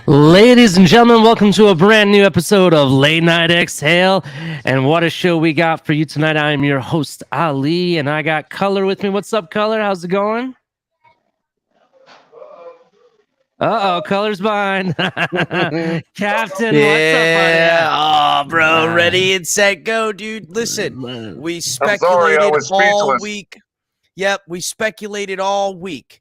Ladies and gentlemen, welcome to a brand new episode of Late Night Exhale. And what a show we got for you tonight. I am your host, Ali, and I got Culler with me. What's up, Culler? How's it going? Uh-oh, Culler's behind. Captain, what's up, buddy? Oh, bro, ready and set, go, dude. Listen, we speculated all week. Yep, we speculated all week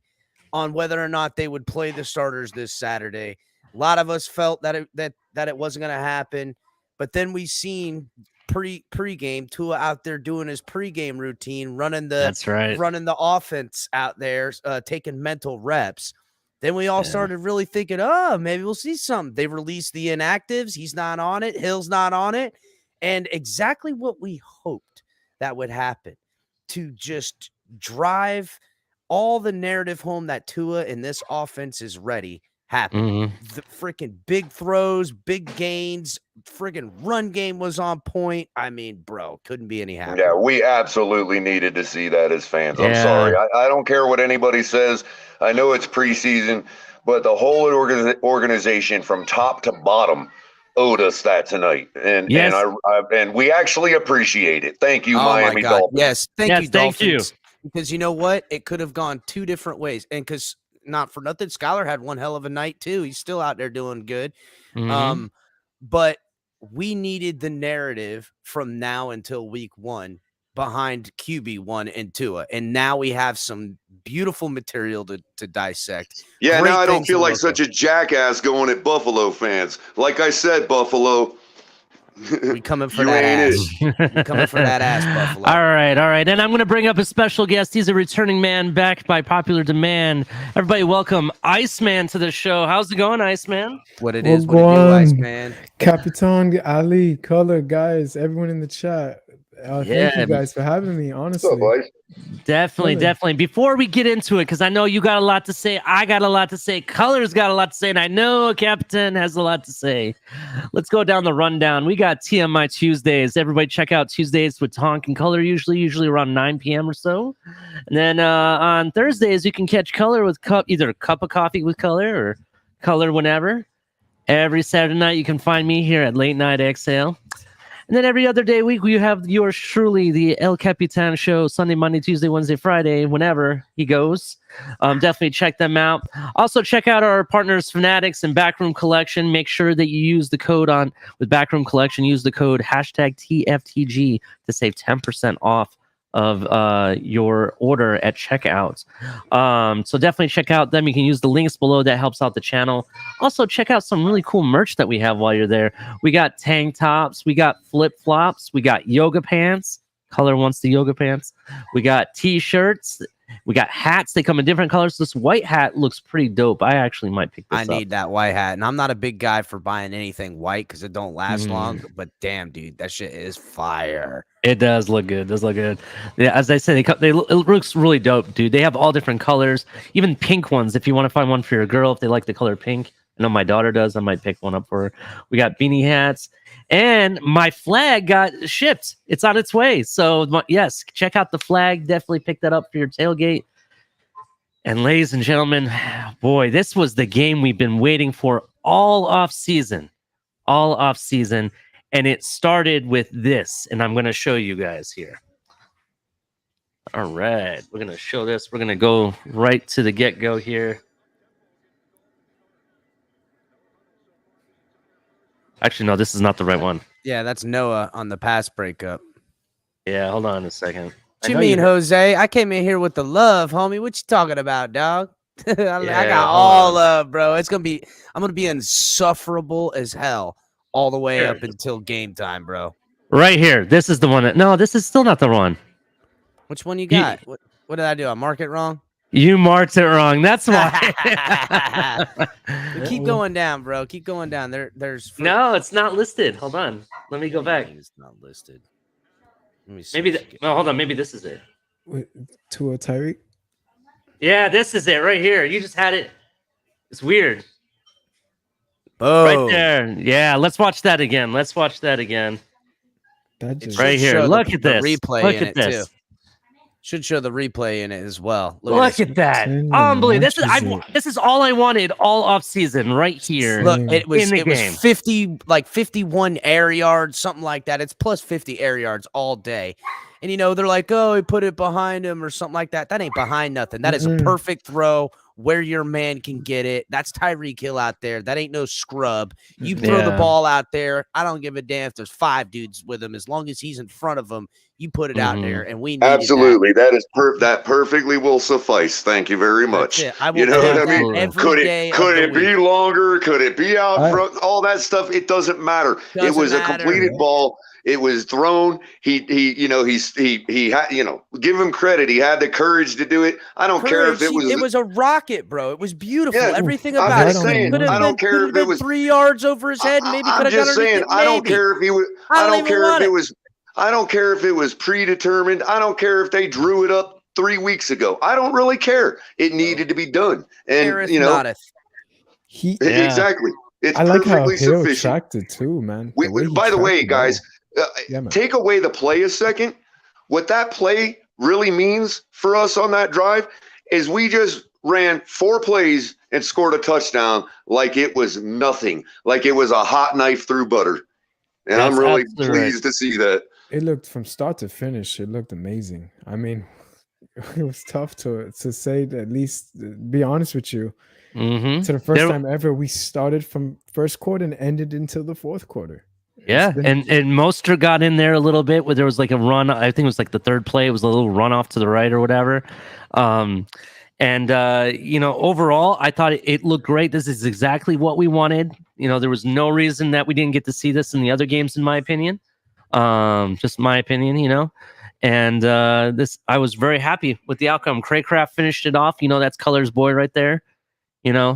on whether or not they would play the starters this Saturday. A lot of us felt that it wasn't going to happen, but then we seen pregame Tua out there doing his pregame routine, running the offense out there, taking mental reps. Then we all started really thinking, oh, maybe we'll see something. They released the inactives. He's not on it. Hill's not on it. And exactly what we hoped that would happen, to just drive all the narrative home that Tua in this offense is ready, happened. The freaking big throws, big gains, freaking run game was on point. I mean, bro, couldn't be any happier. Yeah, we absolutely needed to see that as fans. I'm sorry. I don't care what anybody says. I know it's preseason, but the whole organization from top to bottom owed us that tonight. And and we actually appreciate it. Thank you, Miami Dolphins. Yes, thank you, Dolphins. Thank you. Because you know what? It could have gone two different ways. And because not for nothing, Skylar had one hell of a night too. He's still out there doing good. But we needed the narrative from now until week 1 behind QB1 and Tua. And now we have some beautiful material to dissect. Yeah, now I don't feel like such a jackass going at Buffalo fans. Like I said, Buffalo, we coming for that ass. We coming for that ass, Buffalo. All right. And I'm going to bring up a special guest. He's a returning man back by popular demand. Everybody welcome Iceman to the show. How's it going, Iceman? What it is, what it do, Iceman? Capitan, Ali, Culler, guys, everyone in the chat. Thank you guys for having me, honestly. What's up, Definitely. Before we get into it, because I know you got a lot to say, I got a lot to say, Culler's got a lot to say, and I know Captain has a lot to say. Let's go down the rundown. We got TMI Tuesdays. Everybody check out Tuesdays with Tonk and Culler, usually around 9 p.m. or so. And then on Thursdays, you can catch Culler with either a cup of coffee with Culler or Culler whenever. Every Saturday night, you can find me here at Late Night Exhale. And then every other day week, you have yours truly, the El Capitan Show, Sunday, Monday, Tuesday, Wednesday, Friday, whenever he goes. Definitely check them out. Also, check out our partners, Fanatics and Backroom Collection. Make sure that you use the code with Backroom Collection. Use the code #TFTG to save 10% off of your order at checkout. So definitely check out them. You can use the links below. That helps out the channel. Also, check out some really cool merch that we have while you're there. We got tank tops. We got flip-flops. We got yoga pants. Culler wants the yoga pants. We got t-shirts. We got hats. They come in different colors. This white hat looks pretty dope. I actually might pick this up. I need that white hat. And I'm not a big guy for buying anything white because it don't last long. But damn, dude, that shit is fire. It does look good. Yeah, as I said, it looks really dope, dude. They have all different colors, even pink ones. If you want to find one for your girl, if they like the color pink. I know my daughter does. I might pick one up for her. We got beanie hats. And my flag got shipped. It's on its way. So, yes, check out the flag. Definitely pick that up for your tailgate. And ladies and gentlemen, boy, this was the game we've been waiting for all off season. And it started with this. And I'm going to show you guys here. All right. We're going to show this. We're going to go right to the get-go here. Actually, no, this is not the right one. Yeah, that's Noah on the pass breakup. Yeah, hold on a second. What you mean, Jose? I came in here with the love, homie. What you talking about, dog? I got all love, bro. I'm gonna be insufferable as hell all the way up until game time, bro. Right here. This is the one. No, this is still not the one. Which one you got? What did I do? I mark it wrong? You marked it wrong. That's why. Keep going down, bro. Keep going down. There's no, it's not listed. Hold on. Let me go back. It's not listed. Let me see. Maybe. Hold on. Maybe this is it. Wait, Tua Tyreek? Yeah, this is it right here. You just had it. It's weird. Oh, right there. Yeah, let's watch that again. That just right here. Look at this. Replay Look in at this. Too. Should show the replay in it as well. Look at that. Unbelievable. This is all I wanted all off season right here. Look, it was 51 air yards, something like that. It's plus 50 air yards all day. And they're like, oh, he put it behind him or something like that. That ain't behind nothing. That is a perfect throw where your man can get it. That's Tyreek Hill out there. That ain't no scrub. You throw the ball out there. I don't give a damn if there's 5 dudes with him. As long as he's in front of him, you put it out there, and we need absolutely that perfectly will suffice. Thank you very much. I will what I mean? Could it be longer? Could it be out front? All that stuff. It doesn't matter. It was a completed ball. It was thrown. He had, give him credit. He had the courage to do it. I don't care if it was. It was a rocket, bro. It was beautiful. Yeah, everything about it. I don't care if it was 3 yards over his head. Maybe could have got it. I don't care if he was. I don't care if it was. I don't care if it was predetermined. I don't care if they drew it up 3 weeks ago. I don't really care. It needed to be done. And Exactly. It's I like how perfectly Hill sufficient. tracked it too, man. By the way, guys, take away the play a second. What that play really means for us on that drive is we just ran 4 plays and scored a touchdown like it was nothing, like it was a hot knife through butter. And I'm really pleased to see that. It looked from start to finish. It looked amazing. I mean, it was tough to say, at least be honest with you. To the first time ever, we started from first quarter and ended until the fourth quarter. Yeah, and Mostert got in there a little bit where there was like a run. I think it was like the third play. It was a little run off to the right or whatever. Overall, I thought it looked great. This is exactly what we wanted. There was no reason that we didn't get to see this in the other games, in my opinion. Just my opinion, And this, I was very happy with the outcome. Craycraft finished it off. That's Culler's boy right there.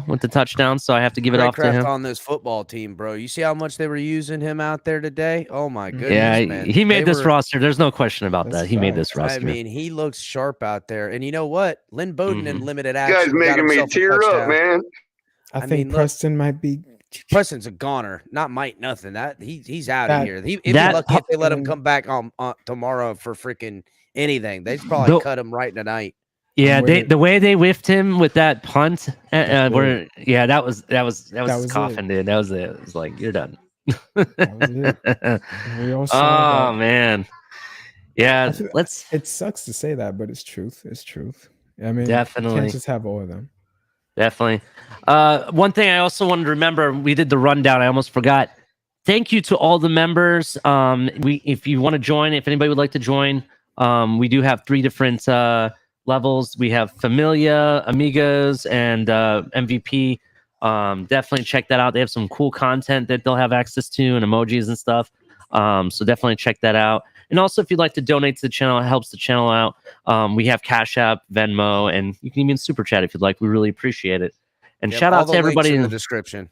With the touchdown, so I have to give it off to him. On this football team, bro. You see how much they were using him out there today? Oh my goodness, man. He made this roster. There's no question about that. He made this roster. I mean, he looks sharp out there. And you know what? Lynn Bowden in limited action. You guys making me tear up, man. I think Preston might be. Preston's a goner. Not might nothing. He's out of here. He'd be lucky if they let him come back on tomorrow for freaking anything. They'd probably cut him right tonight. Yeah, the way they whiffed him with that punt, that was coughing, dude. That was it. It was like, you're done. Oh man, yeah. It sucks to say that, but it's truth. It's truth. I mean, definitely you can't just have all of them. Definitely. One thing I also wanted to remember, we did the rundown. I almost forgot. Thank you to all the members. If you want to join, if anybody would like to join, we do have 3 different levels. We have Familia, Amigos, and MVP. Definitely check that out. They have some cool content that they'll have access to and emojis and stuff. So definitely check that out. And also, if you'd like to donate to the channel, it helps the channel out. We have Cash App, Venmo, and you can even Super Chat if you'd like. We really appreciate it. And shout out to everybody in the description.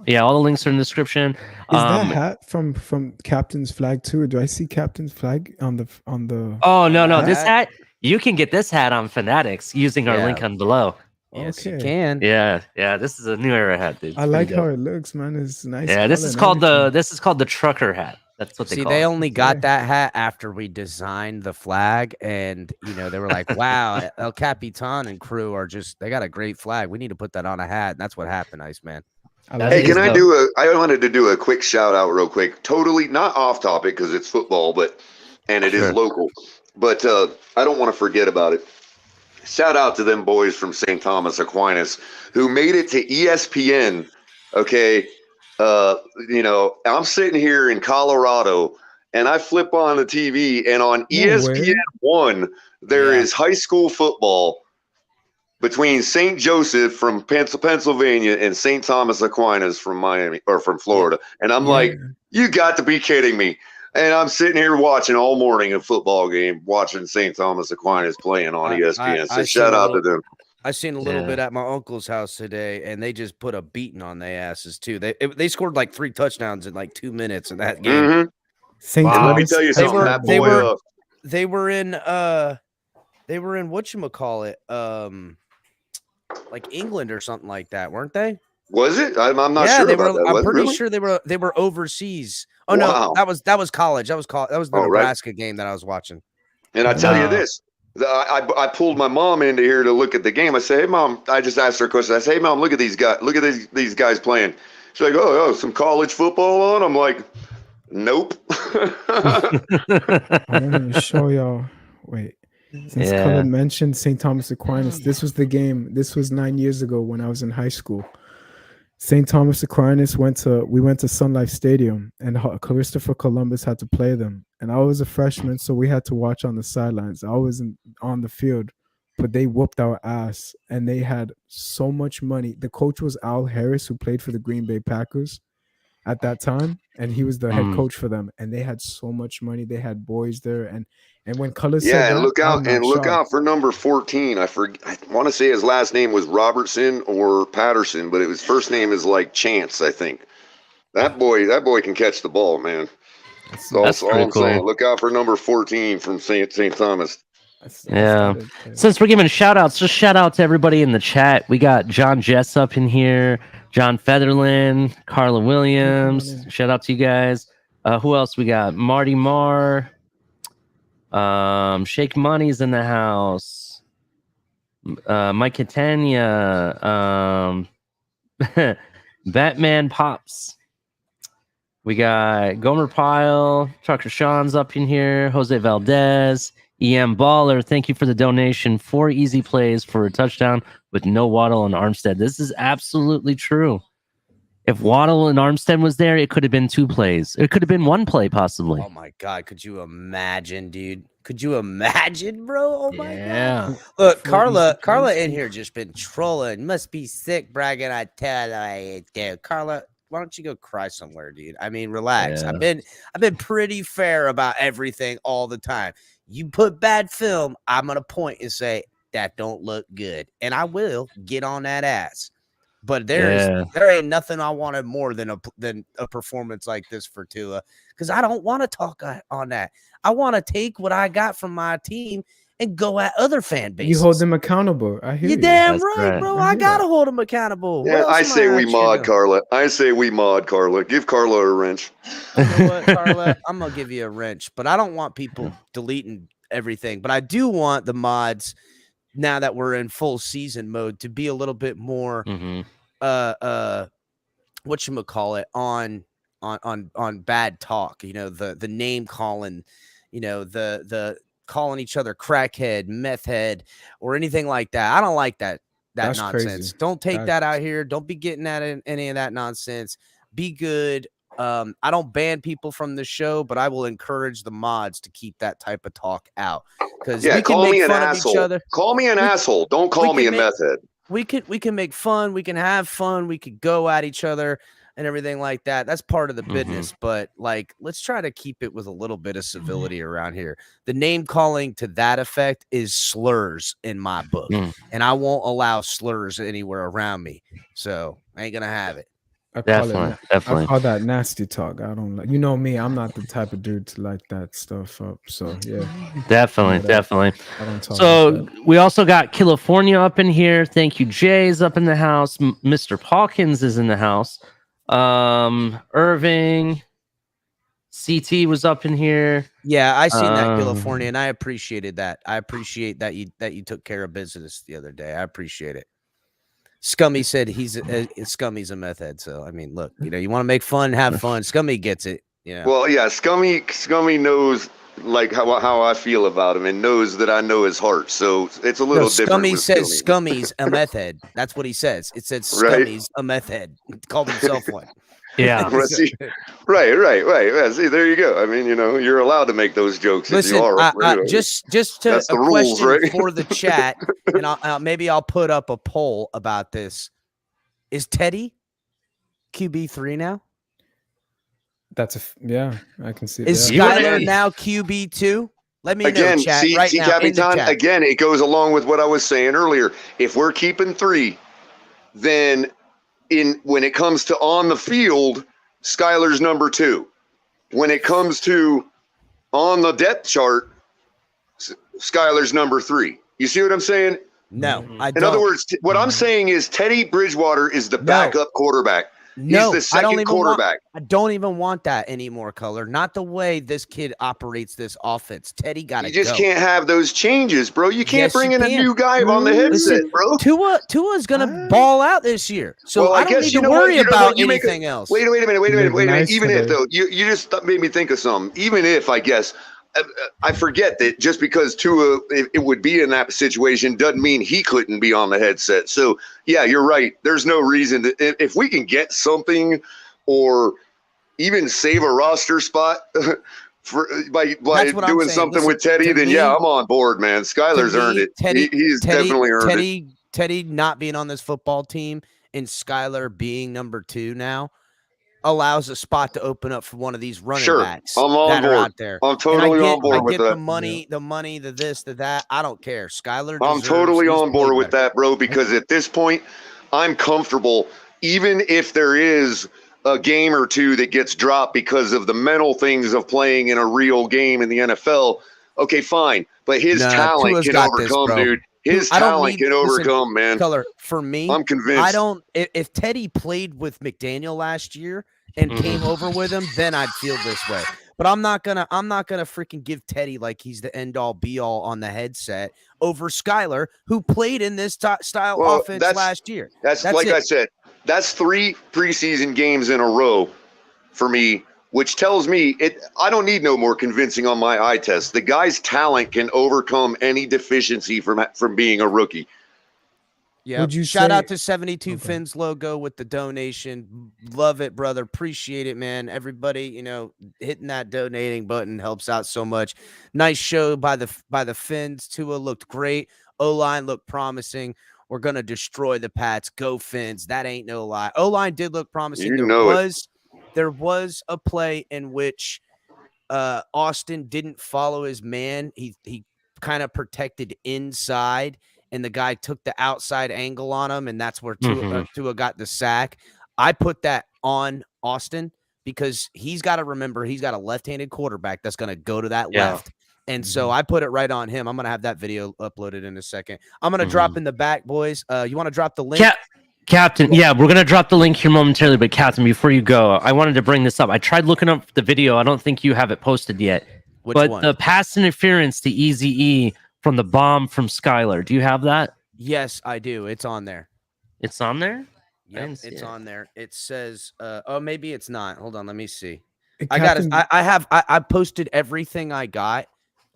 Yeah, all the links are in the description. Is that hat from Captain's Flag too? Do I see Captain's Flag on the? Oh no! This hat, you can get this hat on Fanatics using our link on below. Yes, you can. Yeah. This is a new era hat, dude. I like how it looks, man. It's nice. Yeah, this is called the trucker hat. That's what they call it. They only got that hat after we designed the flag, and they were like, "Wow, El Capitan and crew they got a great flag. We need to put that on a hat." And that's what happened, Iceman. Hey, I wanted to do a quick shout out real quick. Totally not off topic because it's football, and it is local. But I don't want to forget about it. Shout out to them boys from St. Thomas Aquinas who made it to ESPN. Okay. I'm sitting here in Colorado and I flip on the TV and on ESPN 1, there is high school football between St. Joseph from Pennsylvania and St. Thomas Aquinas from Miami or from Florida. And I'm like, you got to be kidding me. And I'm sitting here watching all morning a football game, watching St. Thomas Aquinas playing on ESPN. So shout out to them. I seen a little bit at my uncle's house today, and they just put a beating on their asses too. They scored like 3 touchdowns in like 2 minutes in that game. Let me tell you something. They were in whatchamacallit, like England or something like that, weren't they? Was it? I'm not sure about that. I'm pretty sure they were overseas. Oh no, that was college. That was the Nebraska game that I was watching. And I tell you this. I pulled my mom into here to look at the game. I say, "Hey, Mom," I just asked her a question. I say, "Hey, Mom, look at these guys. Look at these guys playing." She's like, "Oh, some college football on?" I'm like, "Nope." I'm going to show y'all. Wait. Since Cullen mentioned St. Thomas Aquinas, this was the game. This was 9 years ago when I was in high school. St. Thomas Aquinas we went to Sun Life Stadium, and Christopher Columbus had to play them. And I was a freshman, so we had to watch on the sidelines. I wasn't on the field, but they whooped our ass, and they had so much money. The coach was Al Harris, who played for the Green Bay Packers at that time, and he was the head coach for them. And they had so much money. They had boys there, and when Cullen said and look out for number 14. I want to say his last name was Robertson or Patterson, but his first name is like Chance, I think. That boy can catch the ball, man. That's all I'm saying. Look out for number 14 from St. Thomas. Since we're giving shout outs, just shout out to everybody in the chat. We got John Jessup in here, John Featherland, Carla Williams. Shout out to you guys. Who else we got? Marty Marr. Shake Money's in the house. Mike Catania. Batman Pops. We got Gomer Pyle, Trucker Sean's up in here, Jose Valdez, EM Baller. Thank you for the donation. 4 easy plays for a touchdown with no Waddle and Armstead. This is absolutely true. If Waddle and Armstead was there, it could have been 2 plays. It could have been 1 play, possibly. Oh my God, could you imagine, dude? Could you imagine, bro? Oh my God. Look, Carla in here just been trolling. Must be sick bragging. I tell you, dude. Carla, why don't you go cry somewhere, dude? I mean, relax. I've been pretty fair about everything all the time. You put bad film, I'm gonna point and say that don't look good, and I will get on that ass. But there ain't nothing I wanted more than a performance like this for Tua, because I don't want to talk on that. I want to take what I got from my team and go at other fan bases. You hold them accountable. I hear you. You're damn right, bro. I gotta hold them accountable. Yeah, I say we mod Carla. Give Carla a wrench. You know what, Carla? I'm gonna give you a wrench, but I don't want people deleting everything. But I do want the mods, now that we're in full season mode, to be a little bit more whatchamacallit on bad talk, the name calling, the calling each other crackhead, meth head, or anything like that. I don't like that That's nonsense. Crazy. Don't take that out here. Don't be getting at any of that nonsense. Be good. I don't ban people from the show, but I will encourage the mods to keep that type of talk out. Because we can make fun of each other. Call me an asshole. Don't call me a meth head. We can make fun. We can have fun. We could go at each other and everything like that. That's part of the business. But let's try to keep it with a little bit of civility around here. The name calling to that effect is slurs in my book, and I won't allow slurs anywhere around me. So I ain't gonna have it. Definitely. I call that nasty talk. I don't like. You know me. I'm not the type of dude to like that stuff up. So yeah. Definitely. I don't talk. So we also got California up in here. Thank you, Jay's up in the house. Mr. Hawkins is in the house. Irving, CT was up in here. Yeah, I seen that, California, and I appreciated that. I appreciate that you took care of business the other day. I appreciate it. Scummy said Scummy's a meth head. So I mean, look, you want to make fun, have fun. Scummy gets it. Yeah. Well, yeah, Scummy knows like how I feel about him and knows that I know his heart. So it's a little different. Scummy says Scummy's a meth head. That's what he says. It said Scummy's a meth head. He called himself one. Yeah. Right. Yeah, see, there you go. I mean, you're allowed to make those jokes. Listen, if you are. Just to That's the a rules, question right? for the chat, and maybe I'll put up a poll about this. Is Teddy QB3 now? I can see. Is Skylar now QB2? Let me know, chat, right now. Capitan, again, it goes along with what I was saying earlier. If we're keeping 3, then when it comes to on the field, Skylar's number 2. When it comes to on the depth chart, Skylar's number 3. You see what I'm saying? No, I don't. In other words, what I'm saying is Teddy Bridgewater is the backup quarterback. No, he's the second quarterback. I don't even want that anymore, Culler. Not the way this kid operates this offense. Teddy got to go. You just can't have those changes, bro. You can't bring in a new guy on the headset, bro. Tua's going to ball out this year. So I don't need to worry about anything else. Wait a minute. Even if, though, you just made me think of something. Even if, I guess, I forget that just because Tua it would be in that situation doesn't mean he couldn't be on the headset. So, yeah, you're right. There's no reason to, if we can get something or even save a roster spot by doing something with Teddy, then yeah, I'm on board, man. Skylar's earned it. He's definitely earned it. Teddy not being on this football team and Skylar being number 2 now allows a spot to open up for one of these running backs I'm on that board. are out there. I'm totally on board with that. The money, the this, the that. I don't care. Skylar. I'm totally on board with that, bro, because at this point, I'm comfortable, even if there is a game or two that gets dropped because of the mental things of playing in a real game in the NFL. Okay, fine. But his talent Tua's can got overcome, this, bro. dude. His talent can overcome, man. Color, for me, I'm convinced. I don't. If Teddy played with McDaniel last year and came over with him, then I'd feel this way. But I'm not gonna freaking give Teddy like he's the end all be all on the headset over Skylar, who played in this style offense last year. That's like I said. That's 3 preseason games in a row for me, which tells me I don't need no more convincing on my eye test. The guy's talent can overcome any deficiency from being a rookie. Yeah. Shout out to 72 Fins logo with the donation. Love it, brother. Appreciate it, man. Everybody, hitting that donating button helps out so much. Nice show by the Fins. Tua looked great. O-line looked promising. We're gonna destroy the Pats. Go Fins. That ain't no lie. O-line did look promising. There was a play in which Austin didn't follow his man. He kind of protected inside, and the guy took the outside angle on him, and that's where Tua got the sack. I put that on Austin because he's got to remember he's got a left-handed quarterback that's going to go to that left. And so I put it right on him. I'm going to have that video uploaded in a second. I'm going to drop in the back, boys. You want to drop the link? Captain, yeah, we're going to drop the link here momentarily, but Captain, before you go, I wanted to bring this up. I tried looking up the video. I don't think you have it posted yet. Which one? The pass interference to Eazy-E from the bomb from Skylar. Do you have that? Yes, I do. It's on there. It's on there? Yeah, it's on there. It says, maybe it's not. Hold on, let me see. Captain, I posted everything I got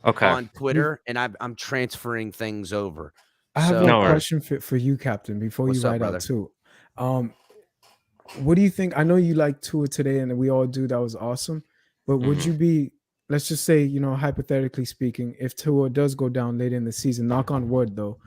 on Twitter, and I'm transferring things over. I have a question for you, Captain, before you write out too. What do you think? I know you like Tua today, and we all do. That was awesome. But would you be, let's just say, hypothetically speaking, if Tua does go down later in the season, knock on wood though,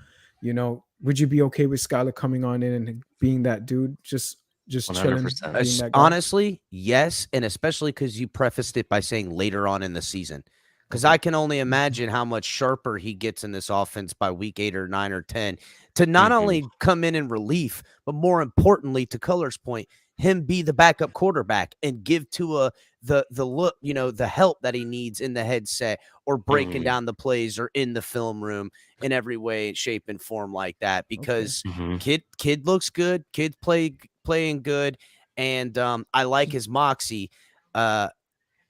would you be okay with Skylar coming on in and being that dude, just 100%. Chilling? Honestly, yes, and especially because you prefaced it by saying later on in the season. Because I can only imagine how much sharper he gets in this offense by week 8 or 9 or 10 to not only come in relief, but more importantly, to Culler's point, him be the backup quarterback and give Tua the look, the help that he needs in the headset or breaking down the plays or in the film room in every way, shape, and form like that. Because kid looks good, kid playing good, and I like his moxie.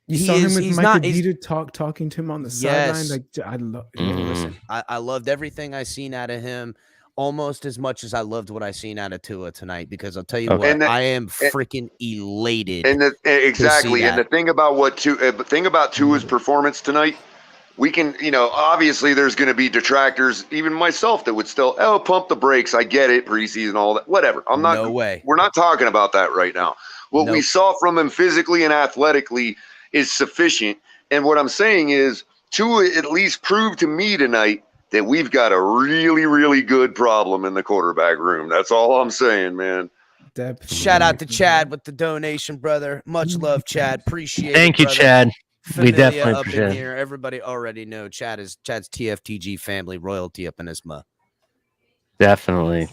You saw him with Michael Dieter talking to him on the sideline. Like I love. Listen, I loved everything I seen out of him, almost as much as I loved what I seen out of Tua tonight. Because I'll tell you what, I am freaking elated. And exactly, and the thing about Tua's performance tonight, we can, obviously there's going to be detractors, even myself, that would still pump the brakes. I get it, preseason, all that, whatever. No way. We're not talking about that right now. What we saw from him physically and athletically is sufficient. And what I'm saying is Tua at least proved to me tonight that we've got a really, really good problem in the quarterback room. That's all I'm saying, man. Shout out to Chad with the donation, brother. Much love, Chad. Appreciate it. Thank you, Chad. We definitely up in here. Everybody already know Chad's TFTG family royalty up in his muh. Definitely.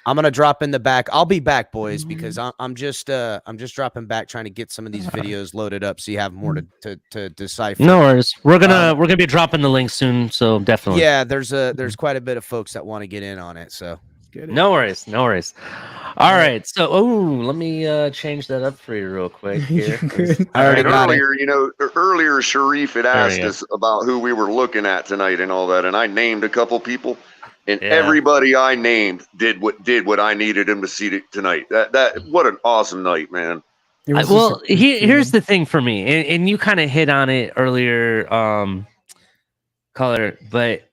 I'm gonna drop in the back. I'll be back, boys, because I'm just dropping back, trying to get some of these videos loaded up so you have more to decipher. No worries. We're gonna be dropping the link soon, so definitely. Yeah, there's quite a bit of folks that want to get in on it. So no worries. All right, so let me change that up for you real quick here. Earlier Sharif had asked us about who we were looking at tonight and all that, and I named a couple people. And everybody I named did what I needed him to see tonight. That what an awesome night, man. Here's the thing for me, and you kind of hit on it earlier, Culler, but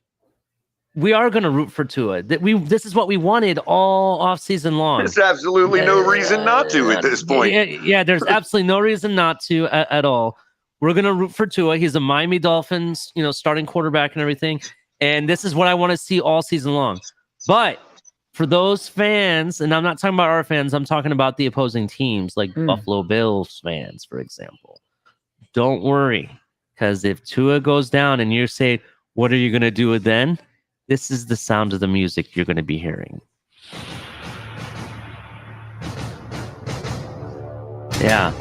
we are going to root for Tua. This is what we wanted all off season long. There's absolutely no reason not to at this point. Yeah, there's absolutely no reason not to at all. We're going to root for Tua. He's a Miami Dolphins, starting quarterback and everything. And this is what I want to see all season long. But for those fans, and I'm not talking about our fans, I'm talking about the opposing teams, like Buffalo Bills fans, for example. Don't worry, because if Tua goes down and you say, what are you going to do then? This is the sound of the music you're going to be hearing. Yeah.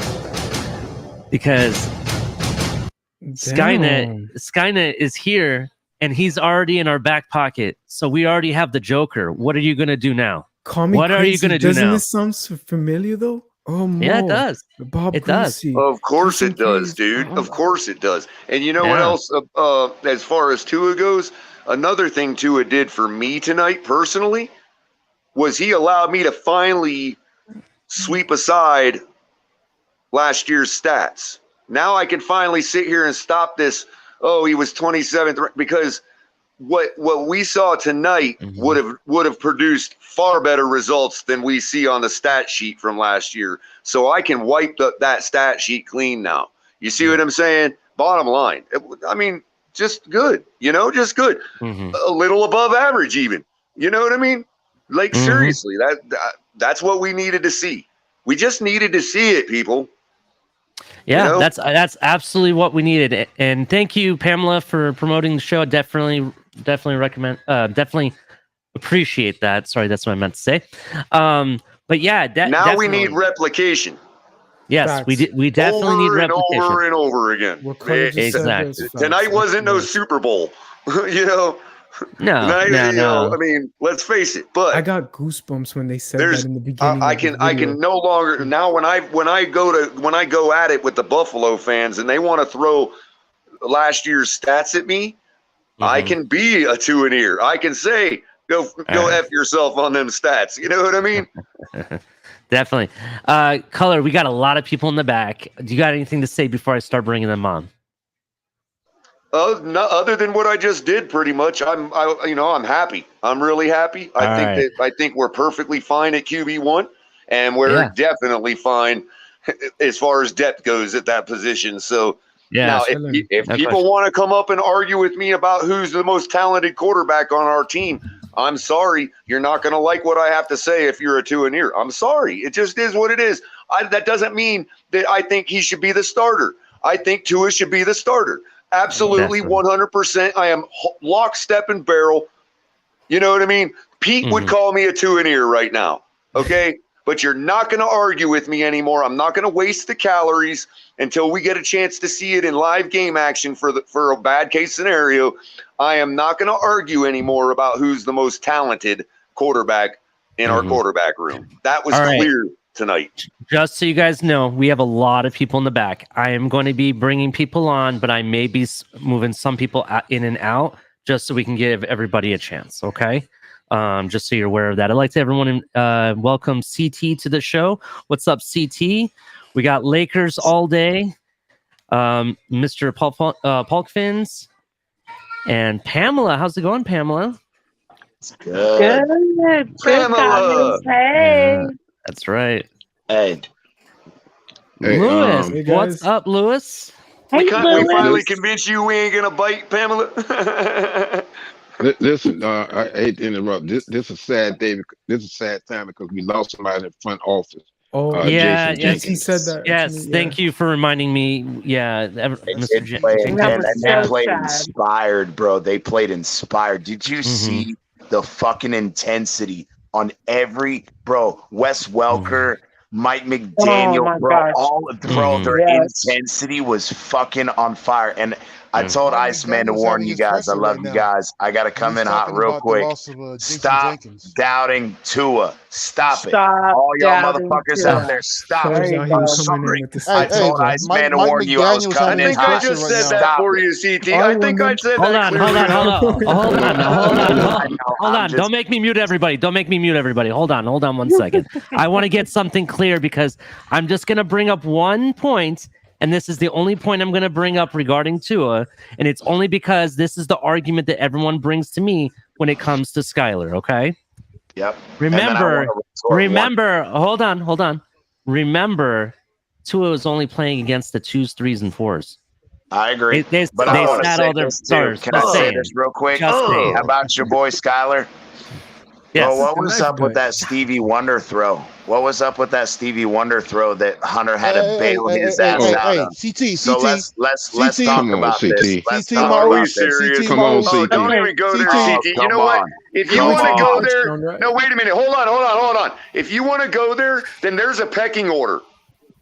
Because Skynet is here, and he's already in our back pocket. So we already have the Joker. What are you gonna do now? What are you gonna do now? Doesn't this sound familiar though? Oh, yeah, it does. Bob it does. Of course it does, dude. Of course it does. And you know what else? As far as Tua goes, another thing Tua did for me tonight personally was he allowed me to finally sweep aside last year's stats. Now I can finally sit here and stop this. Oh, he was 27th, because what we saw tonight would have produced far better results than we see on the stat sheet from last year. So I can wipe that stat sheet clean now. You see what I'm saying? Bottom line, I mean, just good. Just good. A little above average, even. You know what I mean? Like seriously, that's what we needed to see. We just needed to see it, people. Yeah, that's absolutely what we needed. And thank you, Pamela, for promoting the show. Definitely recommend. Definitely appreciate that. Sorry, that's what I meant to say. But yeah, now we need replication. Yes, facts. We definitely need replication. Over and over again. Exactly. Tonight wasn't no Super Bowl. No. I mean, let's face it. But I got goosebumps when they said that in the beginning. I can no longer now when I go at it with the Buffalo fans and they want to throw last year's stats at me, I can be a 2-and-ear. I can say go F yourself on them stats. You know what I mean? Definitely. Culler, we got a lot of people in the back. Do you got anything to say before I start bringing them on? No, other than what I just did, pretty much. I'm happy. I'm really happy. I think we're perfectly fine at QB1, and we're definitely fine as far as depth goes at that position. So now, if people want to come up and argue with me about who's the most talented quarterback on our team, I'm sorry, you're not going to like what I have to say if you're a 2-and-ear. I'm sorry. It just is what it is. That doesn't mean that I think he should be the starter. I think Tua should be the starter. Absolutely, 100%. I am lockstep and barrel. You know what I mean? Pete would call me a 2-and-ear right now. Okay? But you're not going to argue with me anymore. I'm not going to waste the calories until we get a chance to see it in live game action for a bad case scenario. I am not going to argue anymore about who's the most talented quarterback in our quarterback room. That was clear tonight. Just so you guys know, we have a lot of people in the back. I am going to be bringing people on, but I may be moving some people in and out just so we can give everybody a chance. Okay. Just so you're aware of that. I'd like to everyone welcome CT to the show. What's up, CT? We got Lakers all day. Mr. Polkfins and Pamela. How's it going, Pamela? It's good. Pamela. Hey. That's right. Hey. Lewis. What's up, Lewis? Hey, we finally convinced you we ain't gonna bite, Pamela. This I hate to interrupt. This is a sad day. This is a sad time because we lost somebody in the front office. Yes, he said that. Yes, thank you for reminding me. Yeah, Mr. They played inspired, bro. They played inspired. Did you see the fucking intensity on every Wes Welker, Mike McDaniel, their intensity was fucking on fire. And I told Iceman to warn you guys, I love you guys. I got to come in hot real quick. Stop doubting Tua. Stop it. All y'all motherfuckers out there, stop it. I told Iceman to warn you I was coming in hot. I just said that for you, CT. I think I said that. Hold on. Don't make me mute everybody. Hold on 1 second. I want to get something clear because I'm just going to bring up one point. And this is the only point I'm going to bring up regarding Tua. And it's only because this is the argument that everyone brings to me when it comes to Skylar. Okay. Yep. Remember, hold on. Remember, Tua was only playing against the 2s, 3s, and 4s. I agree. They sat all their stars. Can I say this real quick? How about your boy Skylar? Yes. Well, what was up with that Stevie Wonder throw? What was up with that Stevie Wonder throw that Hunter had to bail his ass out of? CT. So let's talk about this. Let's talk about this. Come on, CT. Don't even go there, CT. You know what? If you want to go there, no, wait a minute. Hold on. If you want to go there, then there's a pecking order.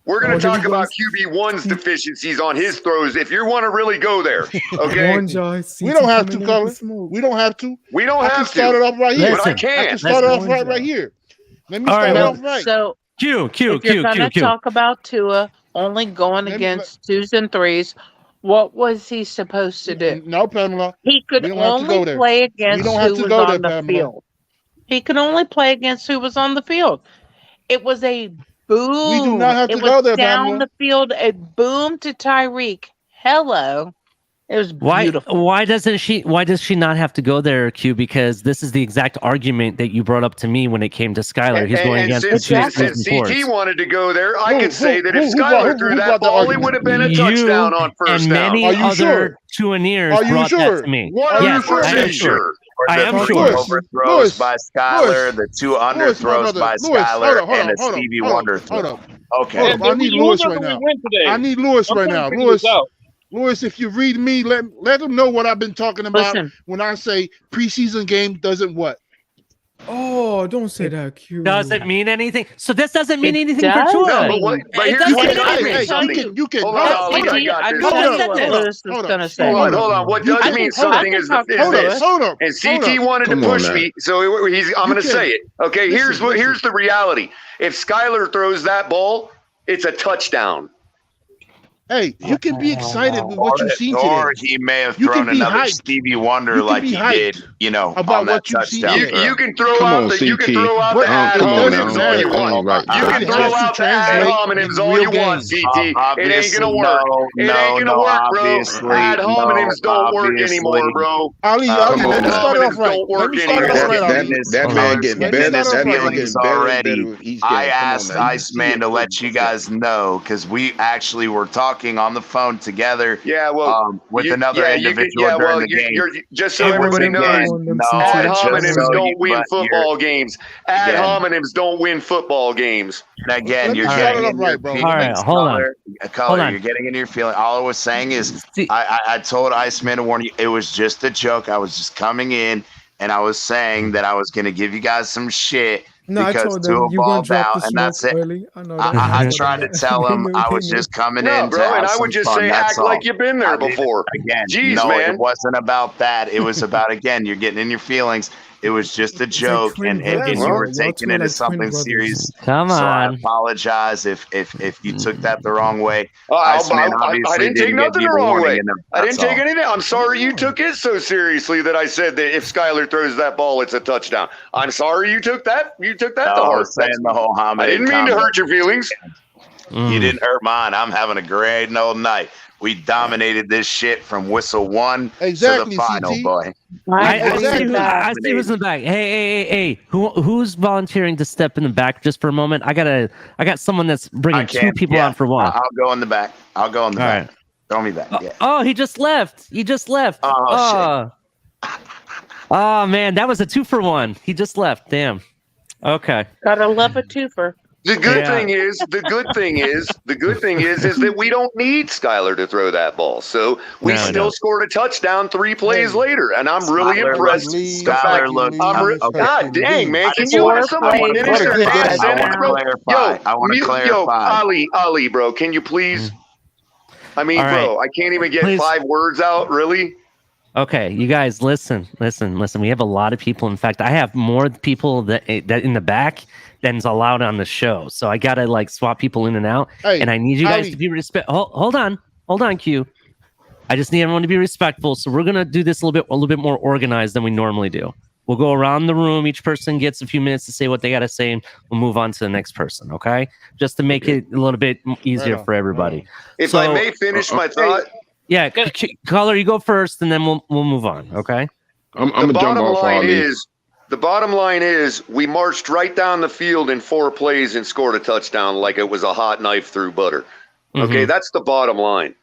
We're going to talk about QB1's deficiencies on his throws if you want to really go there. Okay. We don't have to, Color. We don't have to. We don't have to. Start it off right here. But I can. I can start it off right here. Let me start it off right. So if you're going to talk about Tua only going against 2s and 3s, what was he supposed to do? No, Pamela. He could only play against who was on the field. He could only play against who was on the field. It was a boom. We do not have to go there, down Pamela. the field, a boom to Tyreek. Hello. It was beautiful. Why does she not have to go there, Q? Because this is the exact argument that you brought up to me when it came to Skylar. He's going against since CT wanted to go there, I could say that if Skylar threw that ball, it would have been a touchdown on first down. And many other two-and-ears brought that to me. Yes, I am sure. I am sure. Overthrows by Skylar, the 2 underthrows by Skylar, and a Stevie Wonder throw. Okay. I need Lewis right now. I need Lewis right now. Lewis, if you read me, let them know what I've been talking about when I say preseason game doesn't what. Oh, don't say that, Q. Doesn't mean anything. So this doesn't mean anything for Tua. No, but here's what you can. Hold on. What does mean something is this. And CT wanted to push me, so I'm going to say it. Okay, here's the reality. If Skylar throws that ball, it's a touchdown. Hey, you can be excited with what you've seen today. Or he may have thrown another Stevie Wonder like he did, about that touchdown. You can throw out the ad hominems all you want. You can throw out the ad hominems all you want, CT. It ain't gonna work. It ain't gonna work, bro. Ad hominems don't work anymore, bro. Ali, let me start off right. Don't work anymore. That man getting better already. I asked Iceman to let you guys know because we actually were talking on the phone together. Yeah, well, with another individual during the game. Just so everybody knows, ad hominems don't win football games. Ad hominems don't win football games. And again, you're getting in your feelings. All right, hold on. You're getting in your feelings. All I was saying is, I told Iceman to warn you. It was just a joke. I was just coming in, and I was saying that I was going to give you guys some shit. No, I told them you're going to drop the smoke early. I know that. I tried to tell him I was just coming in to have and I would just say act like you've been there before. Again, jeez, man. It wasn't about that. It was about, again, you're getting in your feelings. It was just a joke, and you were taking it as something serious. Come on. So I apologize if you took that the wrong way. I didn't take nothing the wrong way. I didn't take anything. I'm sorry you took it so seriously that I said that if Skylar throws that ball, it's a touchdown. I'm sorry you took that. You took that to heart. I was saying the whole homage. I didn't mean to hurt your feelings. You didn't hurt mine. I'm having a great old night. We dominated this shit from whistle 1 to the final, CT. boy. I see who's in the back. Hey. Who's volunteering to step in the back just for a moment? I got someone that's bringing 2 people on for one. I'll go in the back. All back. Right. Throw me back. Yeah. Oh, he just left. Oh, shit. Oh, man, that was a 2-for-1. He just left. Damn. Okay. Gotta love a twofer. The good thing is that we don't need Skylar to throw that ball. So we still scored a touchdown 3 plays later, and I'm really impressed. God dang, man! Can you let somebody finish their damn sentence, bro? I want to clarify. Ali, bro, can you please? I mean, bro, I can't even get 5 words out. Really? Okay, you guys, listen. We have a lot of people. In fact, I have more people that in the back than's allowed on the show. So I gotta swap people in and out. Hey, and I need you guys to be respectful. Hold on, Q. I just need everyone to be respectful. So we're gonna do this a little bit more organized than we normally do. We'll go around the room. Each person gets a few minutes to say what they gotta say, and we'll move on to the next person. Okay, just to make it a little bit easier for everybody. If I may finish my thought. Yeah, Caller, you go first, and then we'll move on. Okay. I'm gonna jump off Ali. The bottom line is we marched right down the field in 4 plays and scored a touchdown like it was a hot knife through butter. Okay, that's the bottom line.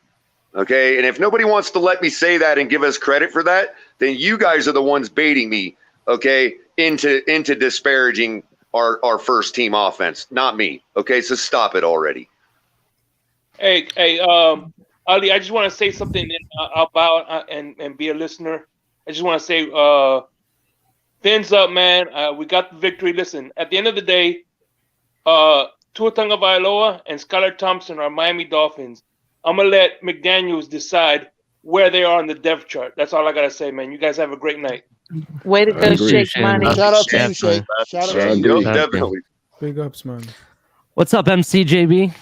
Okay, and if nobody wants to let me say that and give us credit for that, then you guys are the ones baiting me, okay, into disparaging our first team offense, not me. Okay, so stop it already. Hey, Ali, I just want to say something about and be a listener. I just want to say, FinsUp, man. We got the victory. Listen, at the end of the day, Tua Tagovailoa and Skylar Thompson are Miami Dolphins. I'm going to let McDaniels decide where they are on the depth chart. That's all I got to say, man. You guys have a great night. Way to go, Shake Money. Shout out to you, Shake. Shout out to you. Definitely. Big ups, man. What's up, MCJB?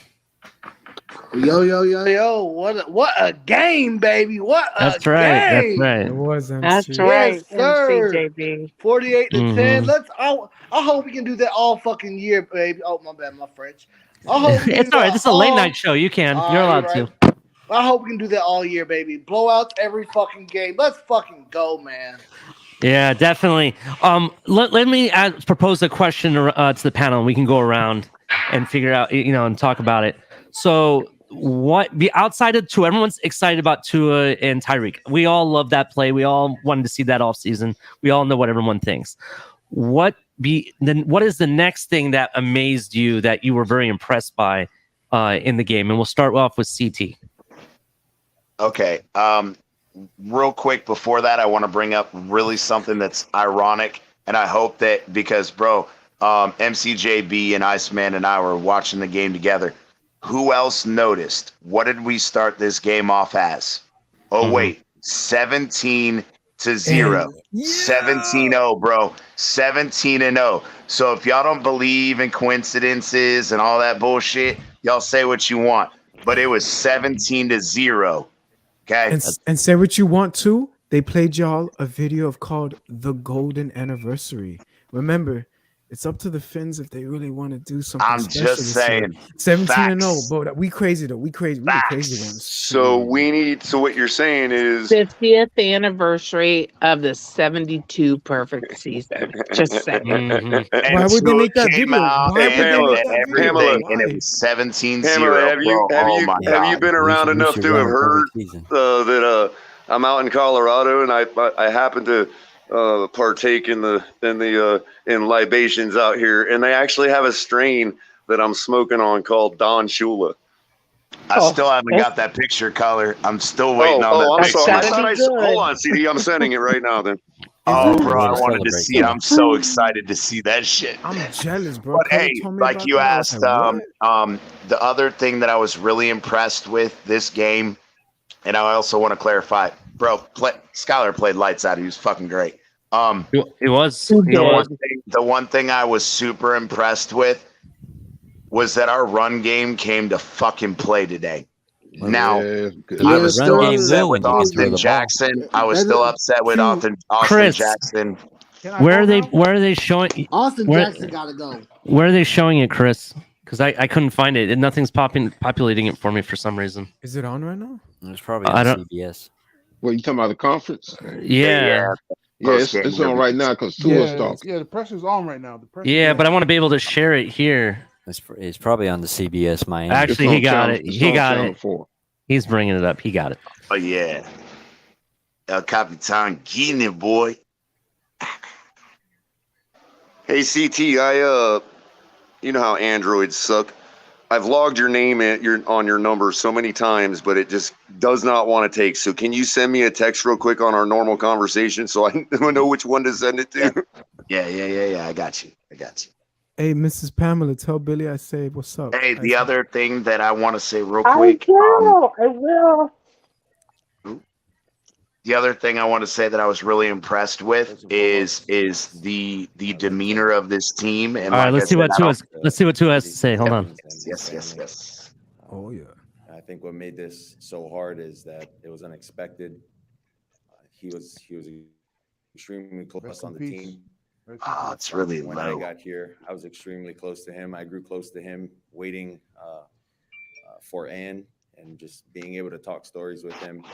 Yo! What a game, baby! What a That's right. game! That's right. It was MC. That's right, Yes, sir. MCJB. 48-10. I hope we can do that all fucking year, baby. Oh, my bad, my French. I hope we It's all right. This is a late night show. You can. You're allowed to. I hope we can do that all year, baby. Blowouts every fucking game. Let's fucking go, man. Yeah, definitely. Let me propose a question to the panel, and we can go around and figure out, and talk about it. So, outside of Tua, everyone's excited about Tua and Tyreek. We all love that play. We all wanted to see that off season. We all know what everyone thinks. What is the next thing that amazed you that you were very impressed by in the game? And we'll start off with CT. Okay. Real quick before that, I want to bring up really something that's ironic. And I hope that because, bro, MCJB and Iceman and I were watching the game together. Who else noticed? What did we start this game off as? Oh, wait. 17-0. 17-0, bro. 17-0. So if y'all don't believe in coincidences and all that bullshit, y'all say what you want. But it was 17-0. Okay. And say what you want to. They played y'all a video called The Golden Anniversary. Remember, it's up to the Fins if they really want to do something. I'm just saying. 17-0, but we crazy though. We crazy. We the crazy ones. So what you're saying is 50th anniversary of the 72 perfect season. Just saying. Mm-hmm. Why would they make that video? And it was 17-0. Pamela, have you been around enough to have heard that I'm out in Colorado and I happen to partake in libations out here, and they actually have a strain that I'm smoking on called Don Shula. I still haven't got that picture, Color. I'm still waiting on that picture. Hold on, CD. I'm sending it right now. Then. Oh, bro, I wanted to see it. I'm so excited to see that shit. I'm jealous, bro. But hey, like you asked, the other thing that I was really impressed with this game, and I also want to clarify, bro, Skylar played lights out. He was fucking great. It was. The one thing I was super impressed with was that our run game came to fucking play today. Now, I was still upset with Austin Jackson. I was still upset with Austin Jackson. Where are they showing? Austin Jackson gotta go. Where are they showing it, Chris? Because I couldn't find it. And nothing's populating it for me for some reason. Is it on right now? It's probably on CBS. What, you talking about the conference? Yeah, it's on right now because Tua's talking. Yeah, the pressure's on right now. But I want to be able to share it here. It's probably on the CBS Miami. Actually, he got it. He got it. 4. He's bringing it up. He got it. Oh, yeah. El Capitan Guinea, boy. Hey, CT, you know how Androids suck. I've logged your name on your number so many times, but it just does not want to take. So can you send me a text real quick on our normal conversation so I know which one to send it to? Yeah. I got you. Hey, Mrs. Pamela, tell Billy I say what's up. Hey, the other thing that I want to say real quick. I will. The other thing I want to say that I was really impressed with is the demeanor of this team. And all right, let's see what Tua has to say. Hold on. Yes. Oh yeah. I think what made this so hard is that it was unexpected. He was extremely close on the team. Oh, it's really when low. I got here, I was extremely close to him. I grew close to him, waiting for Ann and just being able to talk stories with him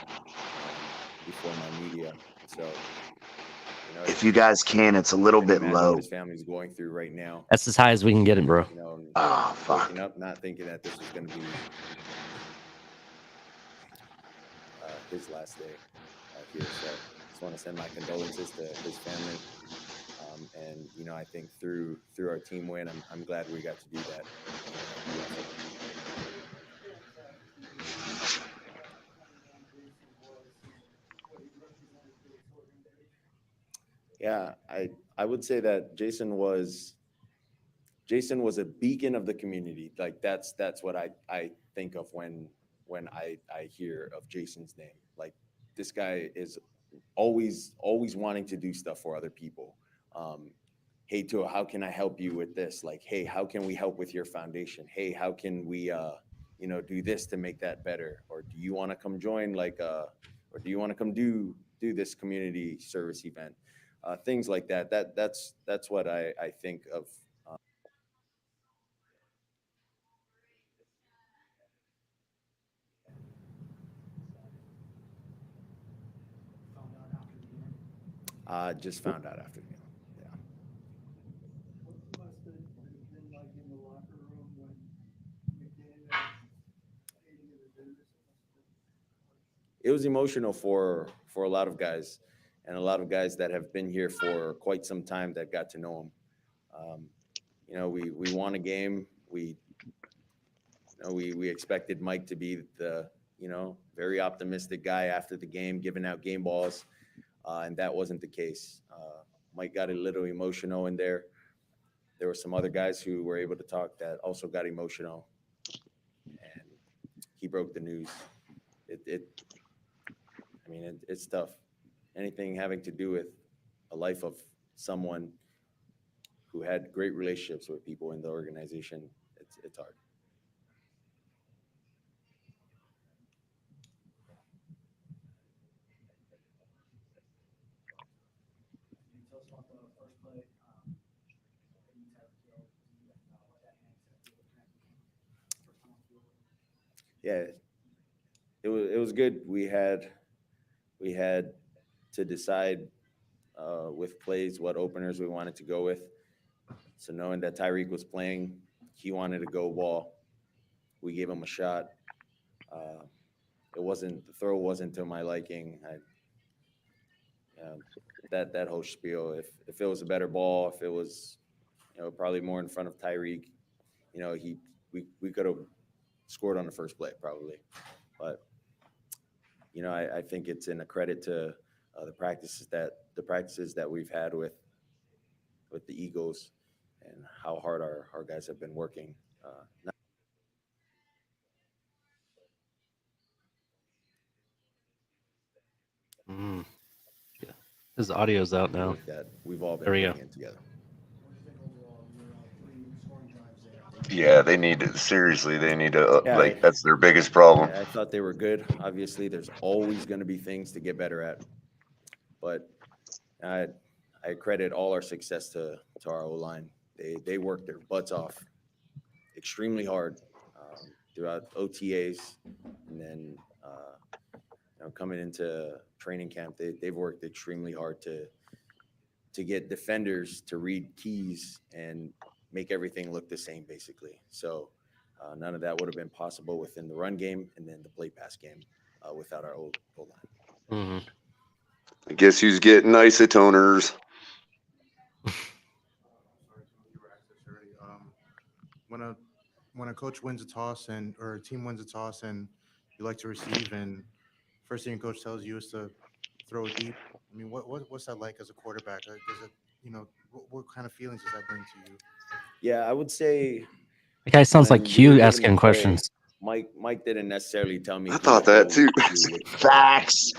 before my media. So, if you guys can, it's a little bit low. What his family's going through right now. That's as high as we can get it, bro. Fuck. Waking up, not thinking that this was going to be his last day here. So, just want to send my condolences to his family. And I think through our team win, I'm glad we got to do that. Yeah, I would say that Jason was Jason was a beacon of the community. Like that's what I think of when I hear of Jason's name. Like this guy is always wanting to do stuff for other people. Hey, Tua, how can I help you with this? Like, hey, how can we help with your foundation? Hey, how can we do this to make that better? Or do you want to come join or do you want to come do this community service event? Things like that. That's what I think of. Just found out after the game. Yeah. It was emotional for a lot of guys, and a lot of guys that have been here for quite some time that got to know him. We won a game. We expected Mike to be the very optimistic guy after the game, giving out game balls. And that wasn't the case. Mike got a little emotional in there. There were some other guys who were able to talk that also got emotional. And he broke the news. It's tough. Anything having to do with a life of someone who had great relationships with people in the organization, it's hard. Yeah, it was good. We had to decide with plays what openers we wanted to go with. So knowing that Tyreek was playing, he wanted to go ball. We gave him a shot. The throw wasn't to my liking. That whole spiel. If it was a better ball, if it was probably more in front of Tyreek, we could have scored on the first play probably. But I think it's in a credit to the practices that we've had with the Eagles and how hard our guys have been working. Yeah. His audio's out now. That we've all been putting in together. Yeah, they need to seriously. They need to that's their biggest problem. I thought they were good. Obviously, there's always going to be things to get better at, but I credit all our success to our O-line. They worked their butts off extremely hard throughout OTAs, and then coming into training camp, they've worked extremely hard to get defenders to read keys and make everything look the same, basically. So none of that would have been possible within the run game and then the play pass game without our O-line. Mm-hmm. I guess who's getting isotoners? When a coach wins a toss or a team wins a toss and you like to receive, and first thing a coach tells you is to throw it deep. I mean, what's that like as a quarterback? Does it, what kind of feelings does that bring to you? Yeah, I would say the guy sounds like Q asking questions. Mike didn't necessarily tell me. I thought that too. Facts.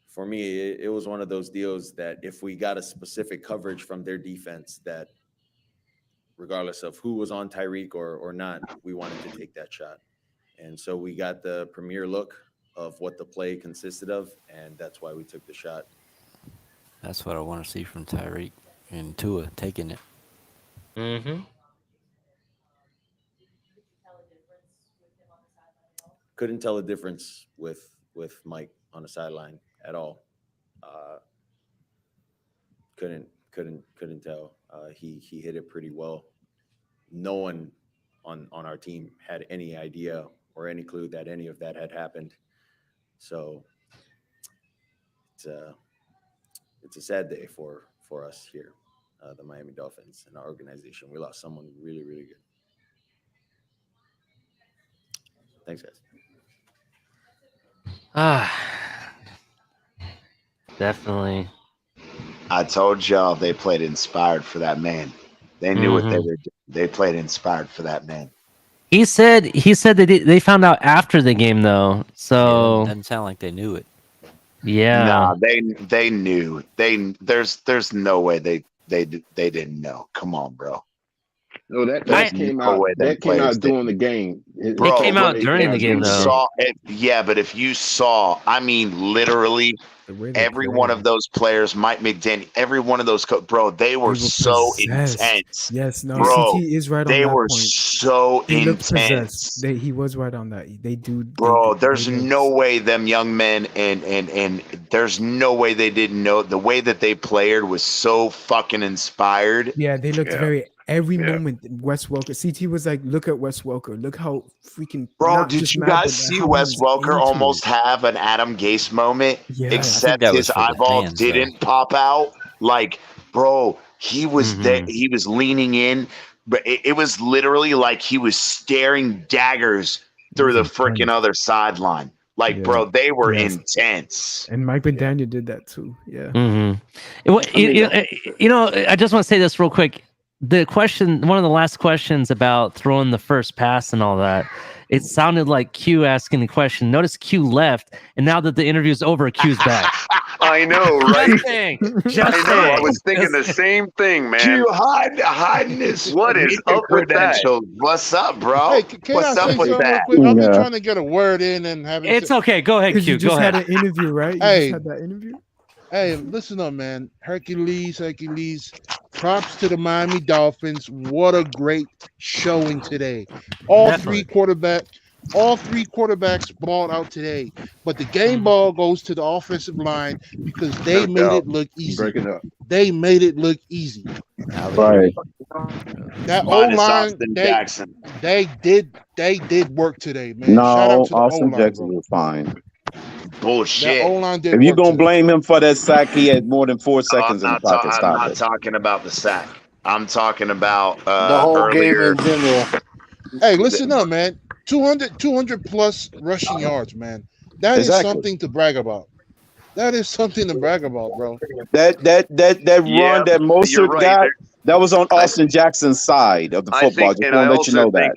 For me, it was one of those deals that if we got a specific coverage from their defense, that regardless of who was on Tyreek or not, we wanted to take that shot. And so we got the premier look of what the play consisted of, and that's why we took the shot. That's what I want to see from Tyreek and Tua taking it. Mm-hmm. Couldn't tell the difference with Mike on the sideline at all. Couldn't tell. He hit it pretty well. No one on our team had any idea or any clue that any of that had happened. So it's a sad day for us here, the Miami Dolphins and our organization. We lost someone really, really good. Thanks, guys. Definitely. I told y'all they played inspired for that man. They knew what they were doing. They played inspired for that man. He said they found out after the game though. So it doesn't sound like they knew it. Yeah. Nah, they knew. There's no way they didn't know. Come on, bro. No, that came out. That came out during the game. It came out during the game, though. But if you saw, I mean, literally every one of those players, Mike McDaniel, every one of those, bro, they were so intense. Yes, no, bro, CT is right on that They were point. so They intense. He was right on that. They do. Bro, there's no way them young men and there's no way they didn't know. The way that they played was so fucking inspired. Yeah, they looked very. Every moment, Wes Welker. CT was like, "Look at Wes Welker. Look how freaking." Bro, did you guys see Wes Welker almost have an Adam Gase moment? Yeah, except his eyeball didn't pop out. Like, bro, he was there. He was leaning in, but it was literally like he was staring daggers through the freaking other sideline. Like, bro, they were intense. And Mike McDaniel did that too. Yeah. You know, I just want to say this real quick. The question, one of the last questions about throwing the first pass and all that, it sounded like Q asking the question. Notice Q left, and now that the interview's over, Q's back. I know, right? Just I know. I was thinking the same thing, man. Q hiding his what is up with that? What's up, bro? Hey, can What's I up say with something that? real quick? I've been trying to get a word in and having. It's okay. Go ahead, Q. You just Go had ahead. an interview, right? You Hey. just had that interview. Hey, listen up, man. Hercules. Props to the Miami Dolphins. What a great showing today. All three quarterbacks balled out today. But the game ball goes to the offensive line because they made it look easy. Break it up. They made it look easy. Right. That O-line, they did work today, man. No, Shout out to the Austin O-line, Jackson bro. was fine. Bullshit. That O-line did If you're work gonna today. blame him for that sack, he had more than 4 I'm seconds in the pocket. I'm Stop not it. talking about the sack. I'm talking about The whole earlier. game in general. Hey, listen up, man. 200 plus rushing yards, man. That is something to brag about. That is something to brag about, bro. That run that Mostert got, that was on Austin Jackson's side of the football. Just want to let you know that.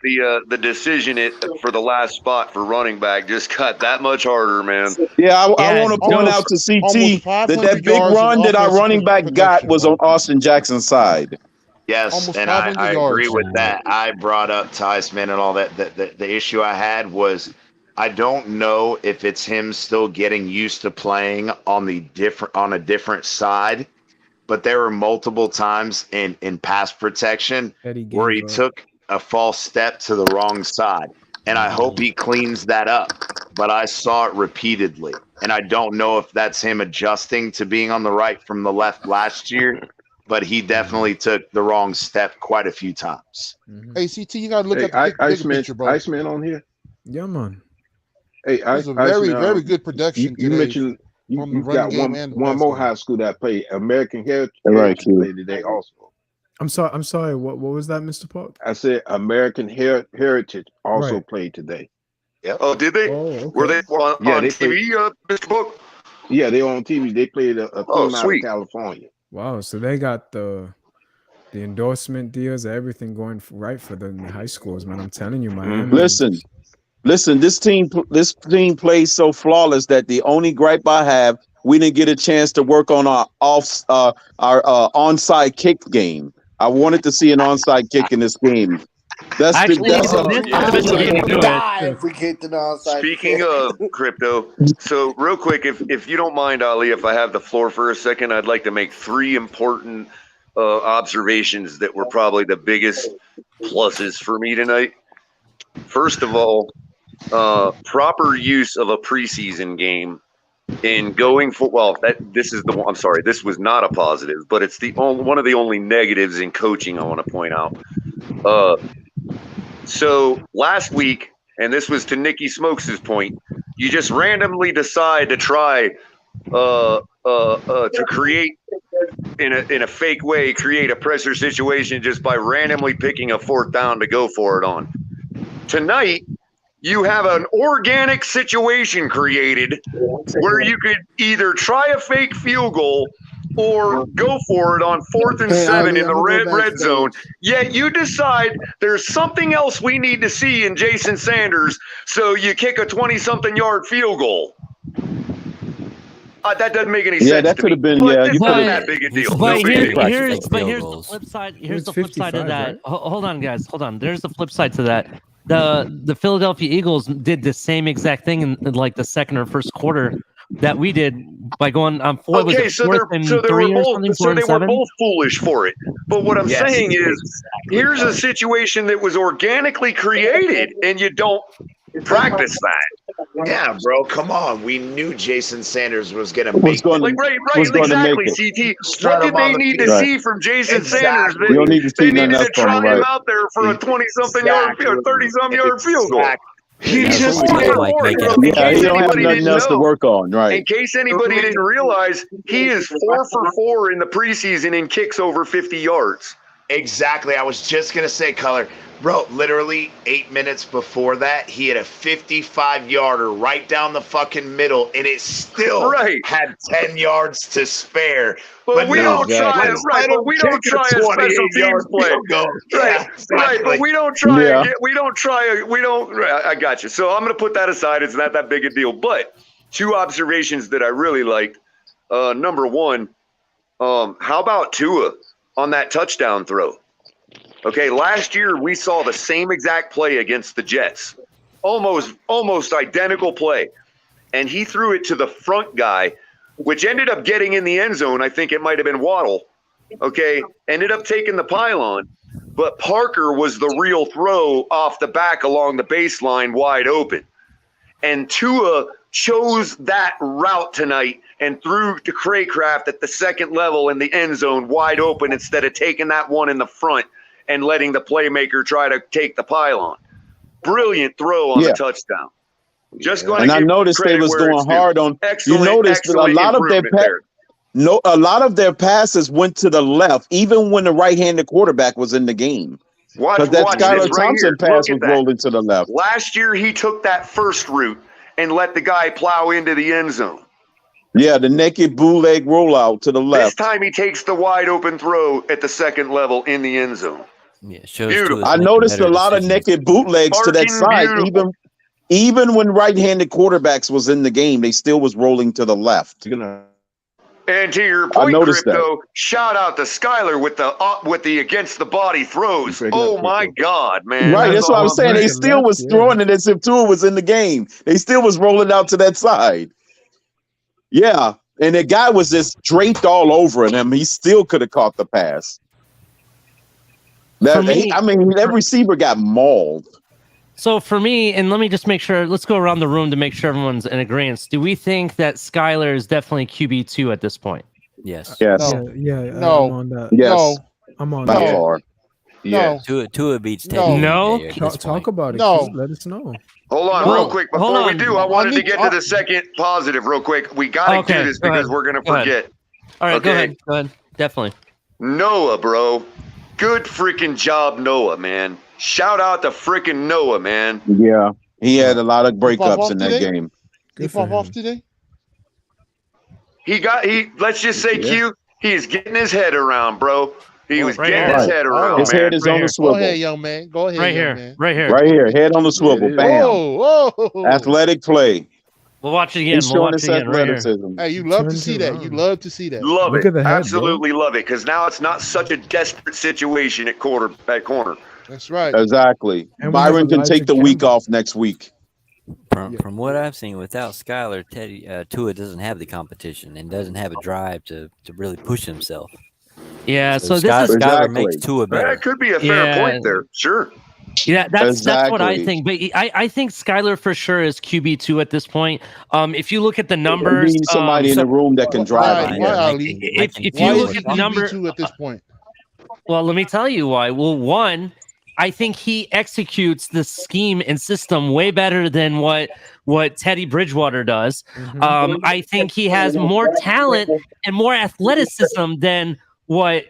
The decision for the last spot for running back just got that much harder, man. Yeah, I want to point out to CT that big run that our running back got was on Austin Jackson's side. Yes, and I agree with that. I brought up Tyson and all that. The issue I had was I don't know if it's him still getting used to playing on a different side, but there were multiple times in pass protection where he took a false step to the wrong side. And I hope he cleans that up. But I saw it repeatedly. And I don't know if that's him adjusting to being on the right from the left last year. But he definitely took the wrong step quite a few times. Hey, CT, you got to look at the big picture, bro. Iceman on here? Yeah, man. Hey, It's a very good production you today. mentioned you got one more high school that played American Heritage played today also. I'm sorry. What was that, Mr. Park? I said American Heritage also played today. Yeah. Oh, did they? Oh, okay. Were they on TV, Mr. Book? Yeah, they were on TV. They played a team out of California. Wow, so they got the endorsement deals, everything going right for the high schools, man. I'm telling you, man. Listen. This team plays so flawless that the only gripe I have, we didn't get a chance to work on our onside kick game. I wanted to see an onside kick in this game. Speaking of crypto, so real quick, if you don't mind, Ali, if I have the floor for a second, I'd like to make 3 important observations that were probably the biggest pluses for me tonight. First of all, proper use of a preseason game in going for, this was not a positive, but it's one of the only negatives in coaching I want to point out. So last week, and this was to Nikki Smokes' point, you just randomly decide to try to create in a fake way, create a pressure situation just by randomly picking a 4th down to go for it on. Tonight, you have an organic situation created where you could either try a fake field goal or go for it on 4th and 7 in the red zone. Yet you decide there's something else we need to see in Jason Sanders, so you kick a 20-something yard field goal. That doesn't make any sense. Yeah, that could have been. But Yeah, it's not that big a deal. But here's the flip side. Here's the flip side of that. Right? Hold on, guys. Hold on. There's the flip side to that. The Philadelphia Eagles did the same exact thing in like the second or first quarter that we did by going on 4. Okay, so they were both foolish for it. But what I'm saying is, here's a situation that was organically created, and you don't practice that. Yeah, bro, come on. We knew Jason Sanders was going to make it. Exactly, CT. What did they need to see from Jason Sanders? They needed to try him out there for a 20-something yard or 30-something yard field goal. He just he don't have nothing else to work on, right? In case anybody didn't realize, he is 4 for 4 in the preseason in kicks over 50 yards. Exactly. I was just going to say, Culler, bro, literally 8 minutes before that, he had a 55-yarder right down the fucking middle, and it still had 10 yards to spare. But we don't try a special teams play. But we don't try I got you. So I'm going to put that aside. It's not that big a deal. But 2 observations that I really liked. Number 1, how about Tua on that touchdown throw? Okay, last year we saw the same exact play against the Jets. Almost identical play. And he threw it to the front guy, which ended up getting in the end zone. I think it might have been Waddle. Okay, ended up taking the pylon. But Parker was the real throw off the back along the baseline wide open. And Tua chose that route tonight and threw to Craycraft at the second level in the end zone wide open instead of taking that one in the front and letting the playmaker try to take the pylon. Brilliant throw on the touchdown. And I noticed they was going hard on. You noticed that a lot of their passes went to the left, even when the right-handed quarterback was in the game. Because that Skylar Thompson pass was rolling to the left. Last year, he took that first route and let the guy plow into the end zone. Yeah, the naked bootleg rollout to the left. This time, he takes the wide open throw at the second level in the end zone. Yeah, beautiful. I noticed a lot of naked bootlegs to that side. Even when right-handed quarterbacks was in the game, they still was rolling to the left. And to your point, Crypto, shout out to Skylar with the against the body throws. Oh my God, man! Right, that's what I'm saying. They still was throwing it as if Tua was in the game. They still was rolling out to that side. Yeah, and the guy was just draped all over him. He still could have caught the pass. That receiver got mauled. So for me, and let me just make sure, let's go around the room to make sure everyone's in agreement. Do we think that Skylar is definitely QB2 at this point? Yes. Yes. No. I'm on that. Yes. No. I'm on By that. far. No. Tua beats Teddy. No. Talk about it. No. Let us know. Hold on, real quick. Before we do, I wanted to get to the second positive real quick. We got to do this because we're going to forget. All right, go ahead. Definitely. Noah, bro. Good freaking job, Noah, man. Shout out to freaking Noah, man. Yeah, he had a lot of breakups in that game. He pop off today? Let's just say, Q, he's getting his head around, bro. He was getting his head around. His head is on the swivel. Go ahead, young man. Go ahead. Right here. Man. Right here. Right here. Head on the swivel. Bam. Whoa. Athletic play. We'll watch it again. He's showing his athleticism. Hey, you love to see that. You love to see that. Love it. Absolutely love it. Because now it's not such a desperate situation at corner. That's right. Exactly. Byron can take the week off next week. From what I've seen, without Skylar, Tua doesn't have the competition and doesn't have a drive to really push himself. Yeah, so Skylar makes Tua better. That could be a fair point there. Sure. Yeah, that's what I think. But I think Skylar for sure is QB2 at this point. If you look at the numbers, you need somebody in the room that can drive. If you look at the numbers at this point, well, let me tell you why. Well, one, I think he executes the scheme and system way better than what Teddy Bridgewater does. I think he has more talent and more athleticism than what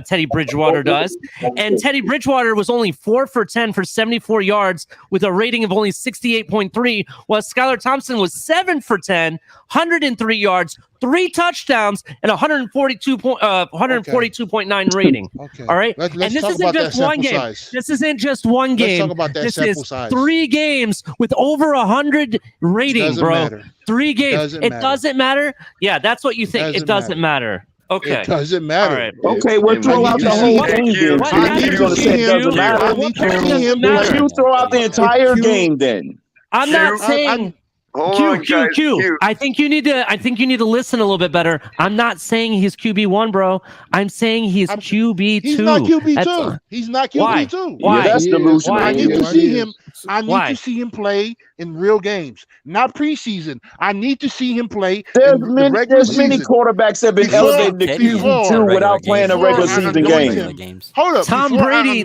Teddy Bridgewater does. And Teddy Bridgewater was only 4 for 10 for 74 yards with a rating of only 68.3, while Skylar Thompson was 7 for 10, 103 yards, 3 touchdowns, and 142.9 rating. Okay. All right. Let's and this talk isn't about just that one sample game. size. This isn't just one game. Let's talk about that this sample is size. 3 games with over 100 rating, Doesn't bro. matter. 3 games. Doesn't It matter. doesn't matter. Yeah, that's what you think. It doesn't matter. Okay. It doesn't matter. All right. Okay, well, throw out the whole game then. What If matters you're going to to say it you? doesn't matter, I need to see him. you throw out the entire game then. I'm not saying. Q. I think you need to listen a little bit better. I'm not saying he's QB1, bro. I'm saying he's QB2. He's not QB2. He's not QB2. Why? Yeah, that's delusional. I need to see him. I need Why? to see him play in real games, not preseason. I need to see him play There's in the regular many season. quarterbers that have been elevated to QB2 without playing a regular season game. Hold up, Tom Brady,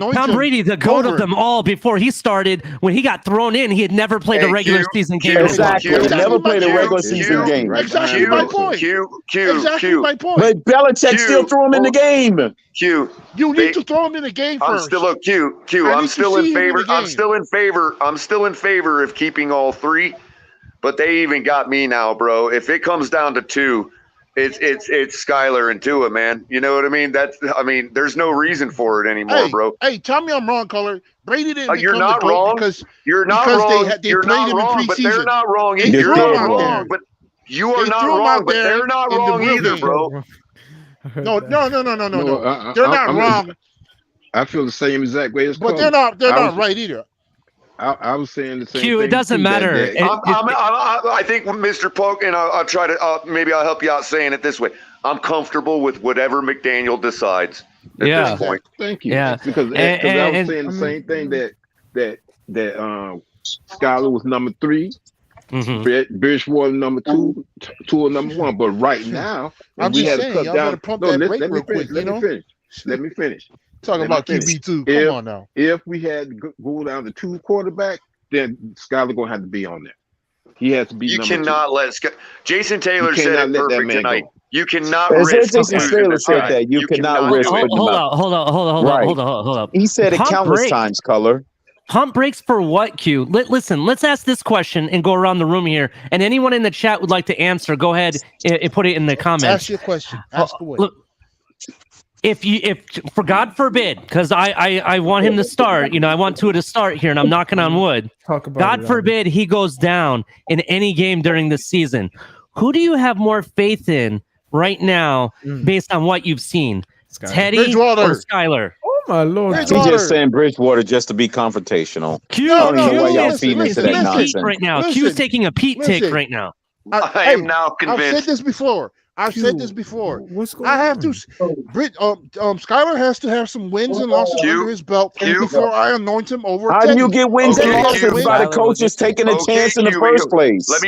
the goat of them all, before he started, when he got thrown in, he had never played a regular season game. Exactly. Never played a regular season game. Exactly my point. Exactly my point. But Belichick still threw him in the game. You need to throw him in the game first. I'm still in favor of keeping all 3, but they even got me now, bro. If it comes down to 2, it's Skylar and Tua, man. You know what I mean? There's no reason for it anymore, bro. Hey, tell me I'm wrong, Culler. Brady didn't. You're not wrong. You're not wrong. You're not wrong, but they're not wrong. You're not wrong, but you are not wrong, but they're not wrong either, bro. No. They're not wrong. I feel the same exact way as But they're not right either. I was saying the same Q, thing. it doesn't matter. I think Mr. Polk, and I'll try to, maybe I'll help you out saying it this way. I'm comfortable with whatever McDaniel decides at this point. Thank you. Yeah. Because I was saying the same thing that Skylar was number 3. Bridgewater number 2, Tua number 1. But right now, I'm we just had saying, to cut y'all down. better pump that brake real quick. Let me finish. Talking about QB2. Come on now. If we had to go down to 2 quarterback, then Skylar gonna have to be on there. He has to be. You number cannot 2. let Jason Taylor said it perfect tonight. You cannot risk. Jason Taylor said that you cannot risk. Hold on. He said it countless times, Culler. Pump brakes for what, Q? Listen, let's ask this question and go around the room here. And anyone in the chat would like to answer, go ahead and put it in the comments. Ask your question. Ask away. Look, if for God forbid, because I want him to start, I want Tua to start here, and I'm knocking on wood. God forbid he goes down in any game during the season. Who do you have more faith in right now, based on what you've seen? Teddy or Skylar? Oh my Lord! He's just saying Bridgewater just to be confrontational. Q is right now. Q is taking a Pete take right now. I am now convinced. I've said this before. What's going on? I have to. Skylar has to have some wins and losses under his belt before I anoint him over. How do you get wins and losses by the coaches taking a chance in the first place? Let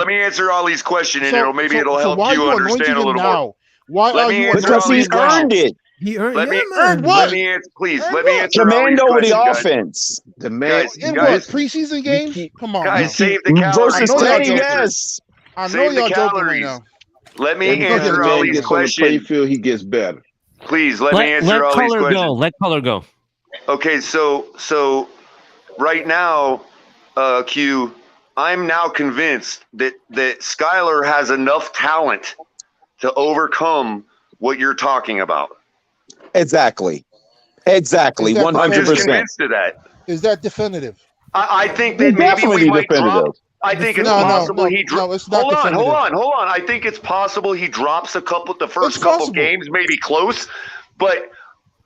me answer Ali's question, and maybe it'll help you understand a little more. Why are you? Because he earned it. He earned. Let me earned what? Let me answer. Command over the offense. The man. In what preseason games? Come on, guys, save the calories. Versus Teddy, yes. I know y'all joking right now. Let me answer Ali's question. He gets better. Please let me answer Ali's question. Let Culler go. Okay, so right now, Q, I'm now convinced that Skylar has enough talent to overcome what you're talking about. Exactly. 100%. I'm just convinced of that. Is that definitive? I think that maybe we might drop. I think it's possible he drops. Hold on. I think it's possible he drops the first couple games, maybe close. But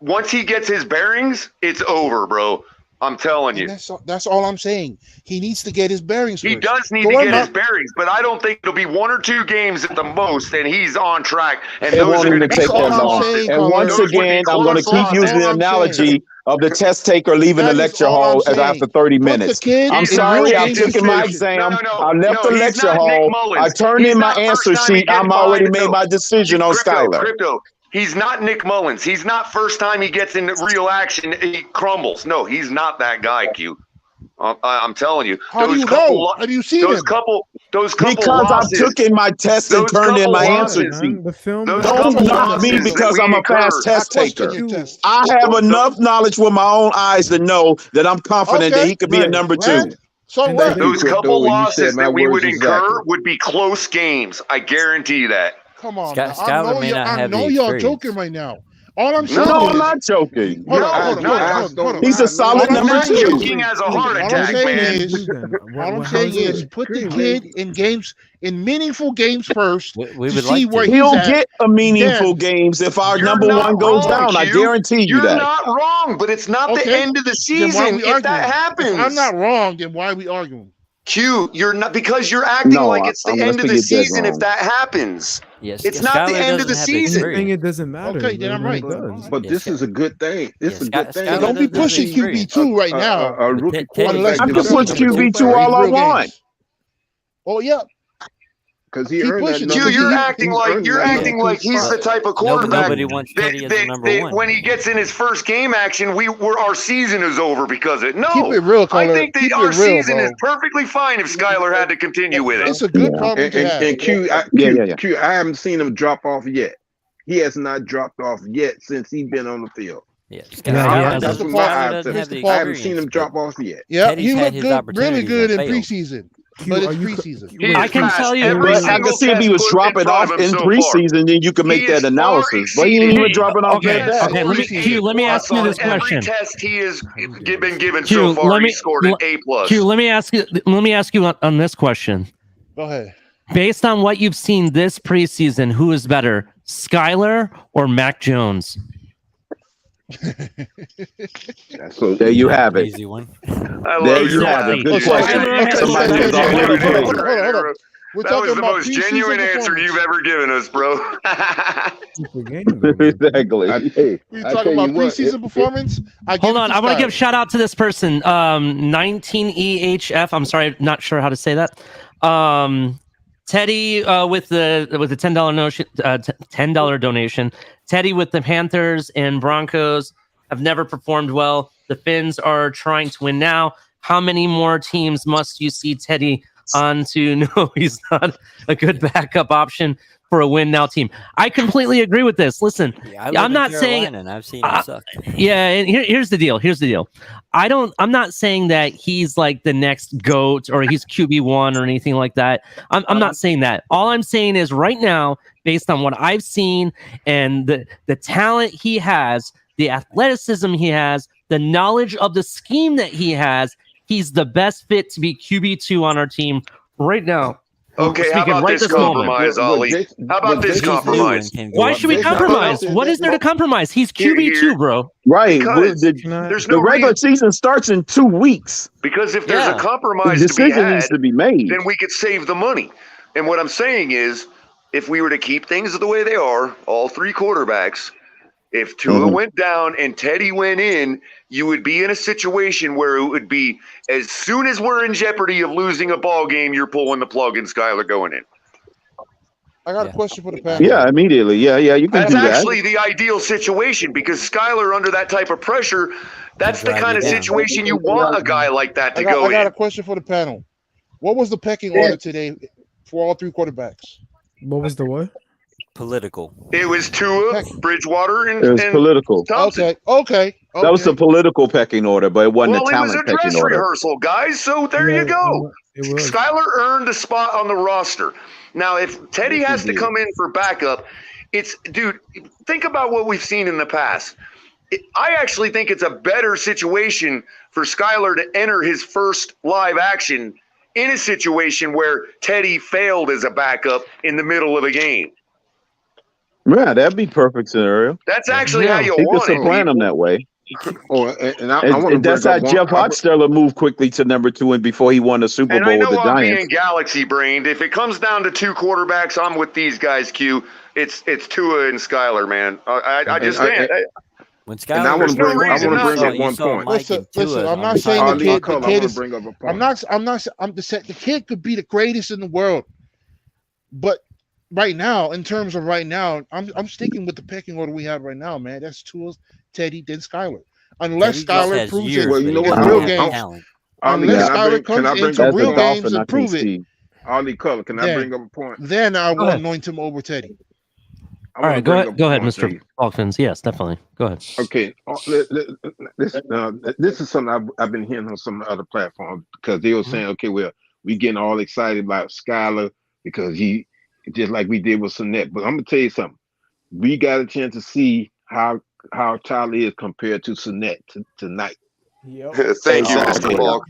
once he gets his bearings, it's over, bro. I'm telling you. That's all I'm saying. He needs to get his bearings first. He does need to get his bearings, but I don't think it'll be 1 or 2 games at the most, and he's on track. And those are going to take that long. And once again, I'm going to keep using the analogy of the test taker leaving the lecture hall after 30 minutes. I'm sorry, I'm taking my exam. I left the lecture hall. I turned in my answer sheet. I'm already made my decision on Skylar. He's not Nick Mullins. He's not first time he gets into real action, he crumbles. No, he's not that guy, Q. I'm telling you. How do you know? How do you see those them? Because I losses, took in my test and turned in my answer sheet. The film. Don't knock me because I'm a fast test taker. I have enough knowledge with my own eyes to know that I'm confident that he could be a number 2. So those couple losses that we would incur would be close games. I guarantee you that. Come on, I know y'all joking right now. All I'm saying No, I'm not joking. Hold on. He's a solid number 2. Joking as a heart attack, man. All I'm saying is put the kid in games, in meaningful games first. We to would see like where He'll he's at. get a meaningful games if our number 1 goes down. I guarantee you that. You're not wrong, but it's not the end of the season if that happens. If I'm not wrong, then why are we arguing? Q, you're not, because you're acting like it's the end of the season if that happens. Yes, it's not the end of the season. It doesn't matter. Okay, then I'm right. But this is a good thing. This is a good thing. Don't be pushing QB2 right now. I can push QB2 all I want. Oh yeah. Because he earned that. Q, you're acting like he's the type of quarterback nobody wants Teddy as the number 1. When he gets in his first game action, our season is over because of it. No, keep it real, Culler. I think that our season is perfectly fine if Skylar had to continue with it. It's a good problem to have. And Q, I haven't seen him drop off yet. He has not dropped off yet since he's been on the field. That's from my observation. I haven't seen him drop off yet. Yeah, he looked good, really good in preseason. But it's preseason. I can tell you. I can see if he was dropping off in preseason, then you can make that analysis. But he ain't even dropping off that. Okay, let me ask you this question. Every test he has been given so far, he scored an A+. Q, let me ask you on this question. Go ahead. Based on what you've seen this preseason, who is better, Skylar or Mac Jones? So there you have it. Easy one. There you have it. Good question. Somebody has already played. Hold on. That was the most genuine answer you've ever given us, bro. Exactly. We talking about preseason performance. Hold on, I want to give shout out to this person. 19EHF. I'm sorry, not sure how to say that. Teddy with the $10 donation. Teddy with the Panthers and Broncos have never performed well. The Fins are trying to win now. How many more teams must you see Teddy on to know he's not a good backup option for a win now team? I completely agree with this. Listen, I'm not saying, and I've seen him suck. Yeah, and here's the deal. I'm not saying that he's like the next GOAT or he's QB1 or anything like that. I'm not saying that. All I'm saying is right now, based on what I've seen and the talent he has, the athleticism he has, the knowledge of the scheme that he has, he's the best fit to be QB2 on our team right now. Okay, how about this compromise, Ollie? How about this compromise? Why should we compromise? What is there to compromise? He's QB2, bro. Right. The regular season starts in 2 weeks. Because if there's a compromise the decision needs to be made, then we could save the money. And what I'm saying is, if we were to keep things the way they are, all 3 quarterbacks, if Tua went down and Teddy went in, you would be in a situation where it would be as soon as we're in jeopardy of losing a ball game, you're pulling the plug and Skylar going in. I got a question for the panel. Yeah, immediately. Yeah, you can do that. That's actually the ideal situation because Skylar, under that type of pressure, that's the kind of situation you want a guy like that to go in. I got a question for the panel. What was the pecking order today for all 3 quarterbacks? What was the what? Political. It was Tua, Bridgewater, and it was political. Thompson. Okay. That was the political pecking order, but it wasn't a talent pecking order. It was a dress rehearsal, guys. So there you go. Skylar earned a spot on the roster. Now, if Teddy has to come in for backup, dude, think about what we've seen in the past. I actually think it's a better situation for Skylar to enter his first live action in a situation where Teddy failed as a backup in the middle of a game. Yeah, that'd be perfect scenario. That's actually how you want it. He could supplant him that way. And that's how Jeff Hostetler moved quickly to number 2 and before he won the Super Bowl with the Giants. And I know I'm being galaxy brained. If it comes down to 2 quarterbacks, I'm with these guys, Q. It's Tua and Skylar, man. I just can't. When Skylar, I want to bring up one point. Listen, I'm not saying the kid is. The kid could be the greatest in the world, but right now, in terms of right now, I'm sticking with the pecking order we have right now, man. That's Tua, Teddy, then Skylar. Unless Skylar proves it. Well, you know what? Real games. Unless Skylar comes into real games and prove it. Ollie Color, can I bring up a point? Then I will anoint him over Teddy. All right, go ahead, Mr. Hawkins. Yes, definitely. Go ahead. Okay, this is something I've been hearing on some other platforms because they were saying, okay, well, we getting all excited about Skylar because he just like we did with Sinet. But I'm gonna tell you something. We got a chance to see how Tyler is compared to Sinet tonight. Yep. Thank you, Mr. Paul.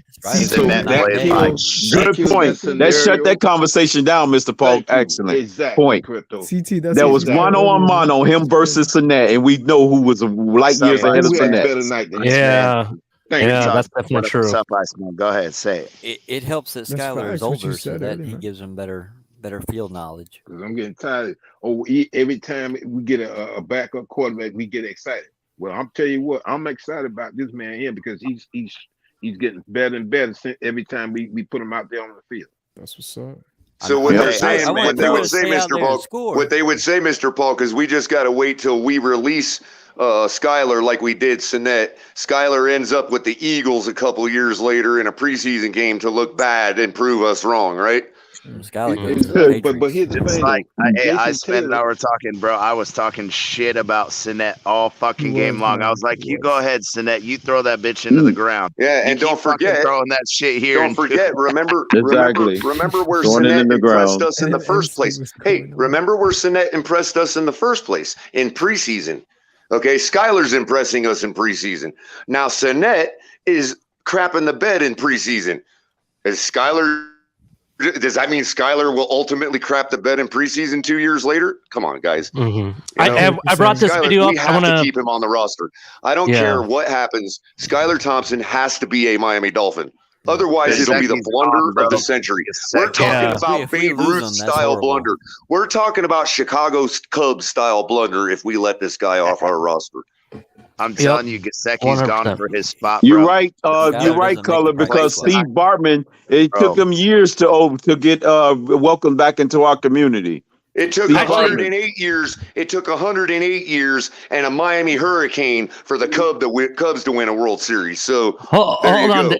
Good point. Let's shut that conversation down, Mr. Paul. Excellent point. CT, there was one on him versus Sinet, and we know who was light years ahead of Sinet. Yeah. That's definitely true. Go ahead, say it. It helps that Skylar is older, so that he gives him better field knowledge. Because I'm getting tired. Every time we get a backup quarterback, we get excited. Well, I'm tell you what, I'm excited about this man here because he's getting better and better every time we put him out there on the field. That's what's up. So what they're saying, what they would say, Mr. Paul, because we just got to wait till we release Skylar like we did Sinet. Skylar ends up with the Eagles a couple years later in a preseason game to look bad and prove us wrong, right? But here's the thing. Like I spent an hour talking, bro. I was talking shit about Sinet all fucking game long. I was like, "You go ahead, Sinet. You throw that bitch into the ground." Yeah, and don't forget throwing that shit here. Don't forget. Remember where Sinet impressed us in the first place. Hey, remember where Sinet impressed us in the first place in preseason. Okay, Skylar's impressing us in preseason. Now Sinet is crapping the bed in preseason. Does that mean Skylar will ultimately crap the bed in preseason 2 years later? Come on, guys. I brought this video up. We have to keep him on the roster. I don't care what happens. Skylar Thompson has to be a Miami Dolphin. Otherwise, it'll be the blunder of the century. We're talking about Babe Ruth-style blunder. We're talking about Chicago Cubs-style blunder if we let this guy off our roster. I'm telling you, Gesicki's gone for his spot. You're right. You're right, Color, because Steve Bartman, it took him years to get welcomed back into our community. It took 108 years. It took 108 years and a Miami hurricane for the Cubs to win a World Series. So hold on,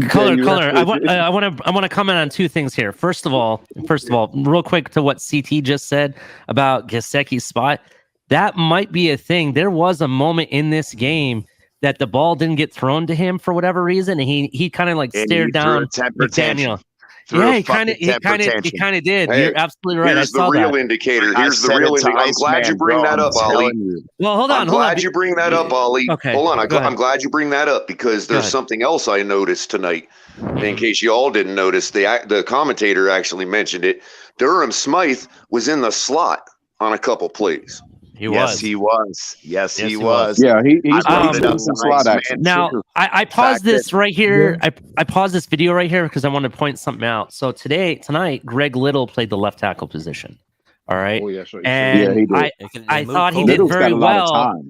Color. I want to comment on two things here. First of all, real quick to what CT just said about Gesicki's spot. That might be a thing. There was a moment in this game that the ball didn't get thrown to him for whatever reason, and he kind of like stared down McDaniel. Yeah, he kind of did. Hey, you're absolutely right. Here's the real indicator. Here's the real indicator. I'm glad you bring that up, Ollie. Well, hold on. I'm glad you bring that up, Ollie. Okay. Hold on. I'm glad you bring that up because there's something else I noticed tonight. In case you all didn't notice, the commentator actually mentioned it. Durham Smythe was in the slot on a couple plays. Yes, he was. Yeah, he's slot action. Now, I paused this right here. I paused this video right here because I want to point something out. So tonight, Greg Little played the left tackle position. All right. Oh, yeah, sure. And I thought he did very well.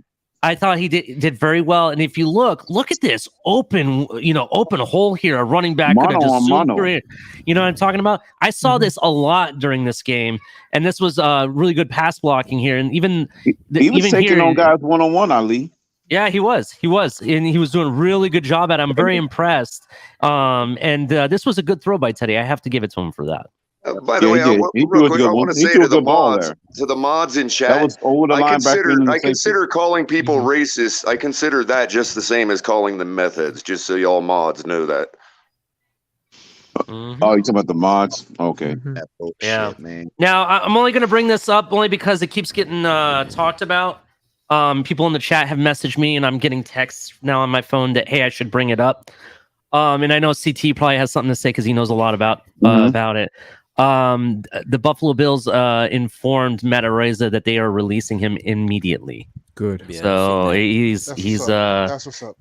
I thought he did very well. And if you look at this open hole here, a running back could have just zoomed through it. You know what I'm talking about? I saw this a lot during this game, and this was really good pass blocking here. And even he was taking on guys one-on-one, Ali. Yeah, he was, and he was doing a really good job at it. I'm very impressed. And this was a good throw by Teddy. I have to give it to him for that. By the way, I want to say to the mods in chat, I consider calling people racist. I consider that just the same as calling them meth heads, just so y'all mods know that. Oh, you talking about the mods? Okay. Yeah, man. Now, I'm only going to bring this up only because it keeps getting talked about. People in the chat have messaged me, and I'm getting texts now on my phone that, hey, I should bring it up. And I know CT probably has something to say because he knows a lot about it. The Buffalo Bills informed Matt Araiza that they are releasing him immediately. Good. Yeah, so that's what's up.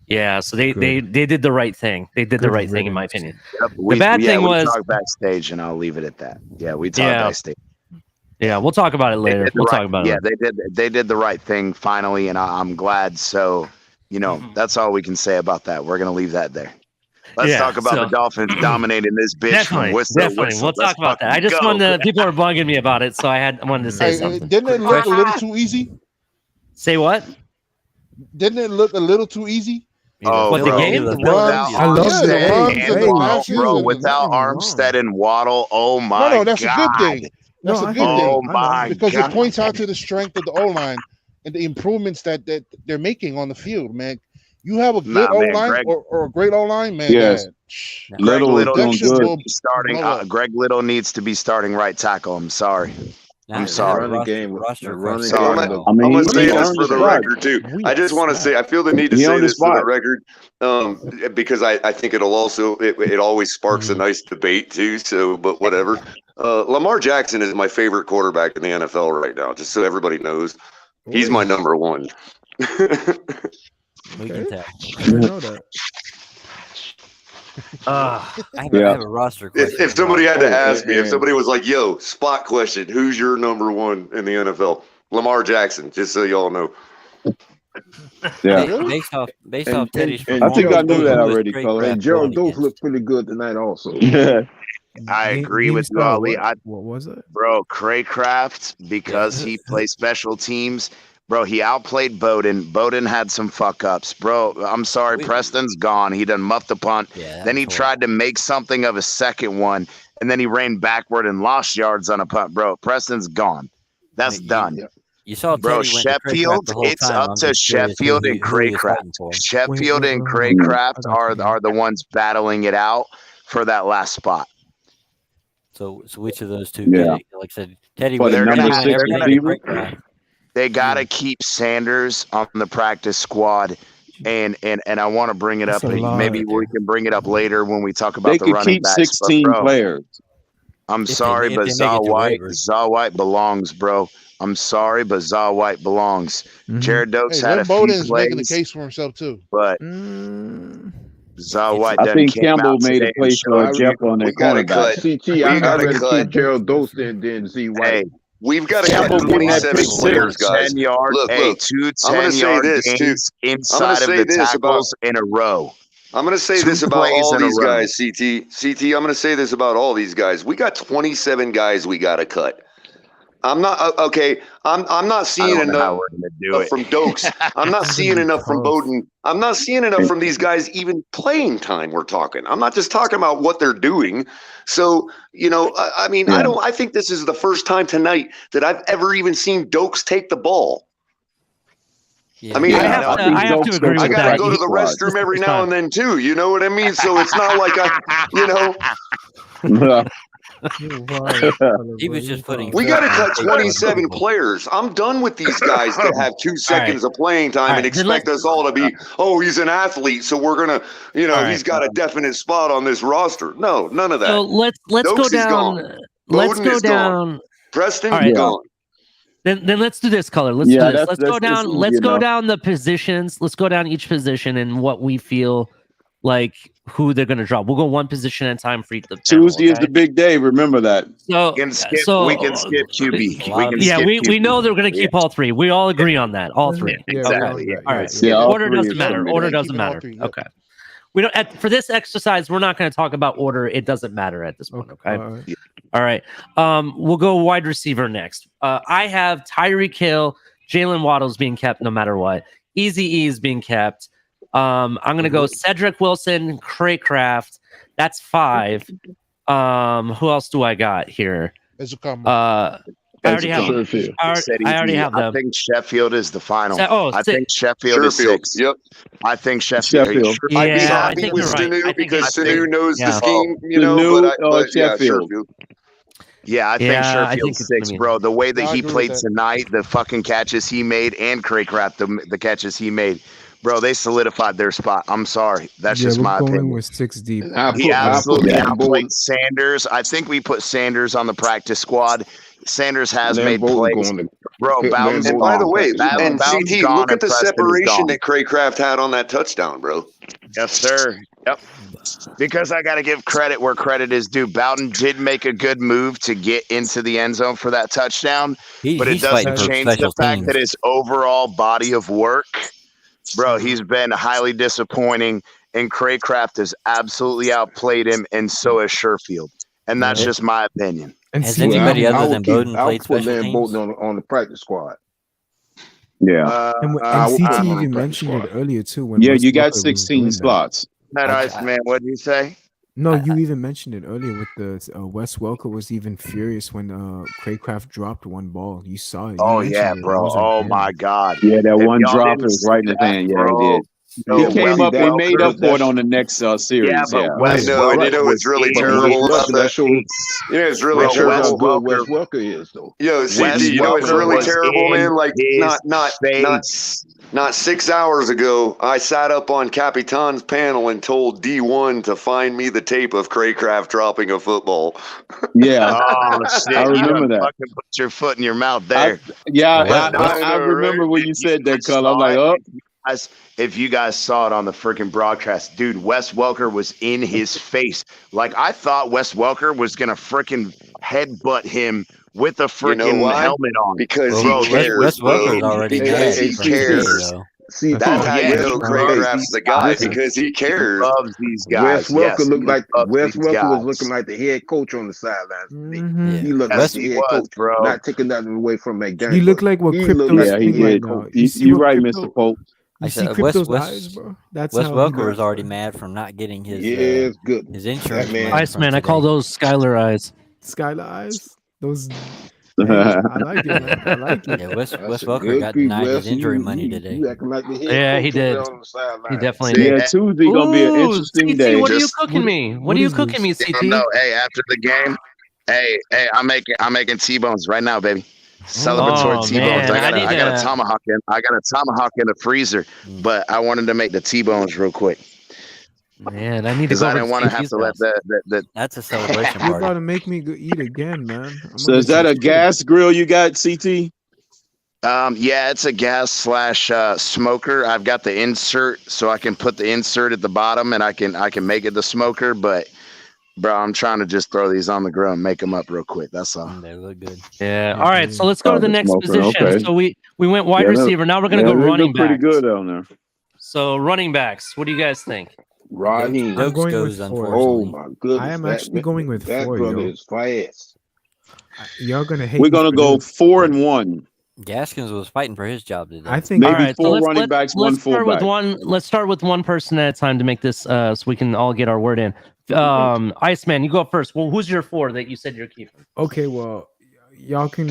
Yeah, so they did the right thing. They did the right thing in my opinion. Yep, the bad thing was talk backstage, and I'll leave it at that. Yeah, we talked backstage. Yeah, we'll talk about it later. We'll talk about it. Yeah, they did the right thing finally, and I'm glad. So, that's all we can say about that. We're gonna leave that there. Let's talk about the Dolphins dominating this bitch. Definitely. We'll talk about that. I just wanted people are bugging me about it, so I wanted to say something. Didn't it look a little too easy? Say what? Didn't it look a little too easy? Oh, What, the bro, game? without I love Armstead the runs and and the Waddle, passes bro, and the- without Armstead and Waddle, oh my No, that's a good God. thing. That's a good Oh thing. my Because God. it points out to the strength of the O line and the improvements that they're making on the field, man. You have a good O line or a great O line, man. Yes. Greg Little needs production to will be starting. blow up. Greg Little needs to be starting right tackle. I'm sorry. I'm The sorry. running game. The running Sorry. game. I'm gonna say he this earned for the the spot. record too. I just want to say I feel the need to He say earned the this for the spot. record, because I think it'll also it always sparks a nice debate too. So, but whatever. Lamar Jackson is my favorite quarterback in the NFL right now. Just so everybody knows, he's my number one. We can tell. I didn't know that. I have a roster question. If somebody had to ask me, if somebody was like, "Yo, spot question, who's your number one in the NFL?" Lamar Jackson. Just so y'all know. Yeah. Based off Teddy's I think I knew that already, Color. And Gerald Dose looked pretty good tonight, also. I agree with you, Ali. What was it? Bro, Craycraft, because he plays special teams, bro, he outplayed Bowden. Bowden had some fuck ups. Bro, I'm sorry, Preston's gone. He done muffed the punt. Then he tried to make something of a second one, and then he ran backward and lost yards on a punt. Bro, Preston's gone. That's done. You saw Bro, Teddy went to Craycraft Sheffield, the whole it's time. up I'm to just curious Sheffield who and he was fighting Craycraft. for. Sheffield and Craycraft are the ones battling it out for that last spot. So which of those two? Yeah. Like I said, Teddy. For the went- number Teddy 6 went to receiver? Craycraft. They gotta keep Sanders on the practice squad, and I want to bring it That's up. a lot. Maybe we can bring it up later when we talk about They the could running keep backs. 16 but bro, players. I'm If they- sorry, if but they make it Zaw to White, waivers. Zaw White belongs, bro. I'm sorry, but Zaw White belongs. Jared Dokes Hey, had Lynn a few Bowden's making the plays, case for himself too. but Zaw White I done think came Campbell out made a today play and for showed Jeff on their We gotta cornerback. cut. CT, We I'd gotta rather cut. keep Gerald Dose than Z White. Hey, We've got to cut Campbell getting that 27 pick six. players, guys. 10-yard, Look, hey, look. two I'm gonna say 10-yard this too. gains I'm gonna inside of say the this about. tackles in a row. I'm going to say Two this about plays all in a these row. guys, CT. I'm going to say this about all these guys. We got 27 guys we got to cut. I'm not okay. I'm not seeing I don't know how enough we're gonna do it. from Dokes. I'm not seeing enough from Bowden. I'm not seeing enough from these guys even playing time. We're talking. I'm not just talking about what they're doing. So I mean, Yeah. I think this is the first time tonight that I've ever even seen Dokes take the ball. Yeah. I mean, I have to agree I with gotta that. go to the restroom every now and then too. You know what I mean? So it's not like He was just putting. We got to cut 27 players. I'm done with these guys that have 2 seconds of playing time and expect us all to be, oh, he's an athlete, so we're gonna, he's got a definite spot on this roster. No, none of that. So let's Dokes go is down. gone. Let's Bowden go is gone. down. Preston All right. gone. Then let's do this, Color. Let's Yeah, do this. that's- Let's that's go down. easy Let's go enough. down the positions. Let's go down each position and what we feel like who they're going to drop. We'll go one position at a time for each. Tuesday is the big day. Remember that. So we can skip QB. We know they're going to keep all three. We all agree on that. All three. Exactly. Okay. All right. Yeah, all Order three doesn't is matter. gonna be Order there. doesn't matter. Okay. We don't for this exercise. We're not going to talk about order. It doesn't matter at this point. Okay. All right. We'll go wide receiver next. I have Tyreek Hill, Jalen Waddle's being kept no matter what. Eazy-E is being kept. I'm going to go Cedric Wilson, Craycraft. That's 5. Who else do I got here? I already have. I already have them. I think Sheffield is the final. I six. think Sheffield is 6. Yep. I think Sheffield. Yeah, I'd be I happy think with you're right. Sanu I think because you're- Sanu knows Yeah. the scheme, Sanu, but Sheffield. Yeah, I think Yeah, I think Sheffield's it's 6, gonna be- bro. The way that I he agree with played that. tonight, the fucking catches he made, and Craycraft, the catches he made, bro, they solidified their spot. I'm sorry. That's just my we're going opinion. with 6 deep. He absolutely outplayed Sanders. I think we put Sanders on the practice squad. Sanders has made plays. Bro, Bowden's and by the way, Bowden's CT, gone look at and the Preston is separation gone. that Craycraft had on that touchdown, bro. Yes, sir. Yep. Because I got to give credit where credit is due. Bowden did make a good move to get into the end zone for that touchdown, but it he's doesn't fighting for change the special fact teams. that his overall body of work, bro, he's been highly disappointing, and Craycraft has absolutely outplayed him, and so has Sherfield. And that's just my opinion. Has anybody other than Bowden I played would put special Lynn teams? Bowden on the practice squad. Yeah. And CT even mentioned it earlier too. When you got 16 slots. That Iceman, what did you say? No, you even mentioned it earlier with the Wes Welker was even furious when Craycraft dropped one ball. You saw it. Oh yeah, bro. Oh my God. Yeah, that If one y'all drop didn't is right in see his that, hand. Yeah, bro, he did. yo, He came up and made up for it that's- on the next series. Yeah, but Wes I know, and you Welker know what's was really in terrible his about that? that shows, You know, it's really Bro, that shows Wes how terrible. good Wes Welker, Welker is, though. Yo, CT, Wes you know what's Welker really was terrible, in man? Like his not face. 6 hours ago, I sat up on Capitan's panel and told D1 to find me the tape of Craycraft dropping a football. Yeah. Oh shit! I You remember done that. fucking put your foot in your mouth there. I remember when you said that, Cull. I'm like, oh. If you guys saw it on the freaking broadcast, dude, Wes Welker was in his face. Like I thought Wes Welker was gonna freaking headbutt him with a freaking helmet on. Because bro, he cares. Wes Welker's already because mad he from today, cares. though. See, That's how you yeah, know he Craycraft's loves the guy these because he cares. loves these Wes guys. Welker Yes, looked he like loves Wes these Welker was guys. looking like the head coach on the sidelines today. Mhm. He looked Yes, like he the head was, coach, bro. not taking nothing away from McDaniel. He looked like what he Crypto's looked like doing the right head now. coach. You see You're what right, Crypto, Mr. Pope. You I see said Crypto's Wes eyes, bro. That's Wes how Welker was he already mad from not getting his Yes, good. his insurance That man- money Iceman, from I call today. those Skylar eyes. Skylar eyes. Those. Hey, I like it, man. I like it. Yeah, Wes That's a Welker good got grief, denied his Wes. injury You- money you- today. You acting like the head Yeah, coach he over there did. on the sideline. He definitely Yeah, did. Tuesday gonna be an Ooh, interesting CT, day. what are you Just- cooking me? What are you cooking me, Yeah, CT? no, hey, after the game, hey, I'm making T-bones right now, baby. Celebratory Oh, T-bones. man, I got I need a to- tomahawk in. I got a tomahawk in the freezer, but I wanted to make the T-bones real quick Man, I need to because go I over didn't to want to have CT's to let house. the That's a celebration You're party. about to make me go eat again, man. So is that a gas grill you got, CT? Yeah, it's a gas / smoker. I've got the insert, so I can put the insert at the bottom, and I can make it the smoker. But bro, I'm trying to just throw these on the grill and make them up real quick. That's all. They look good. Yeah. All right. So let's go to the the next smoker, position. okay. So we went wide Yeah, receiver. Now we're gonna go they running look pretty back. good on there. So running backs. What do you guys think? Raheem. I'm Dokes going goes, with 4. unfortunately. Oh my goodness. I am that- actually going with that 4, brother yo. is fast. Y'all gonna hate. We're me gonna for go this. 4-1. Gaskins was fighting for his job today. I think. Maybe All right, so 4 running backs, 1 let's start with fullback. let's start with one person at a time to make this so we can all get our word in. Iceman, you go first. Well, who's your 4 that you said you're keeping? Okay, well, y'all can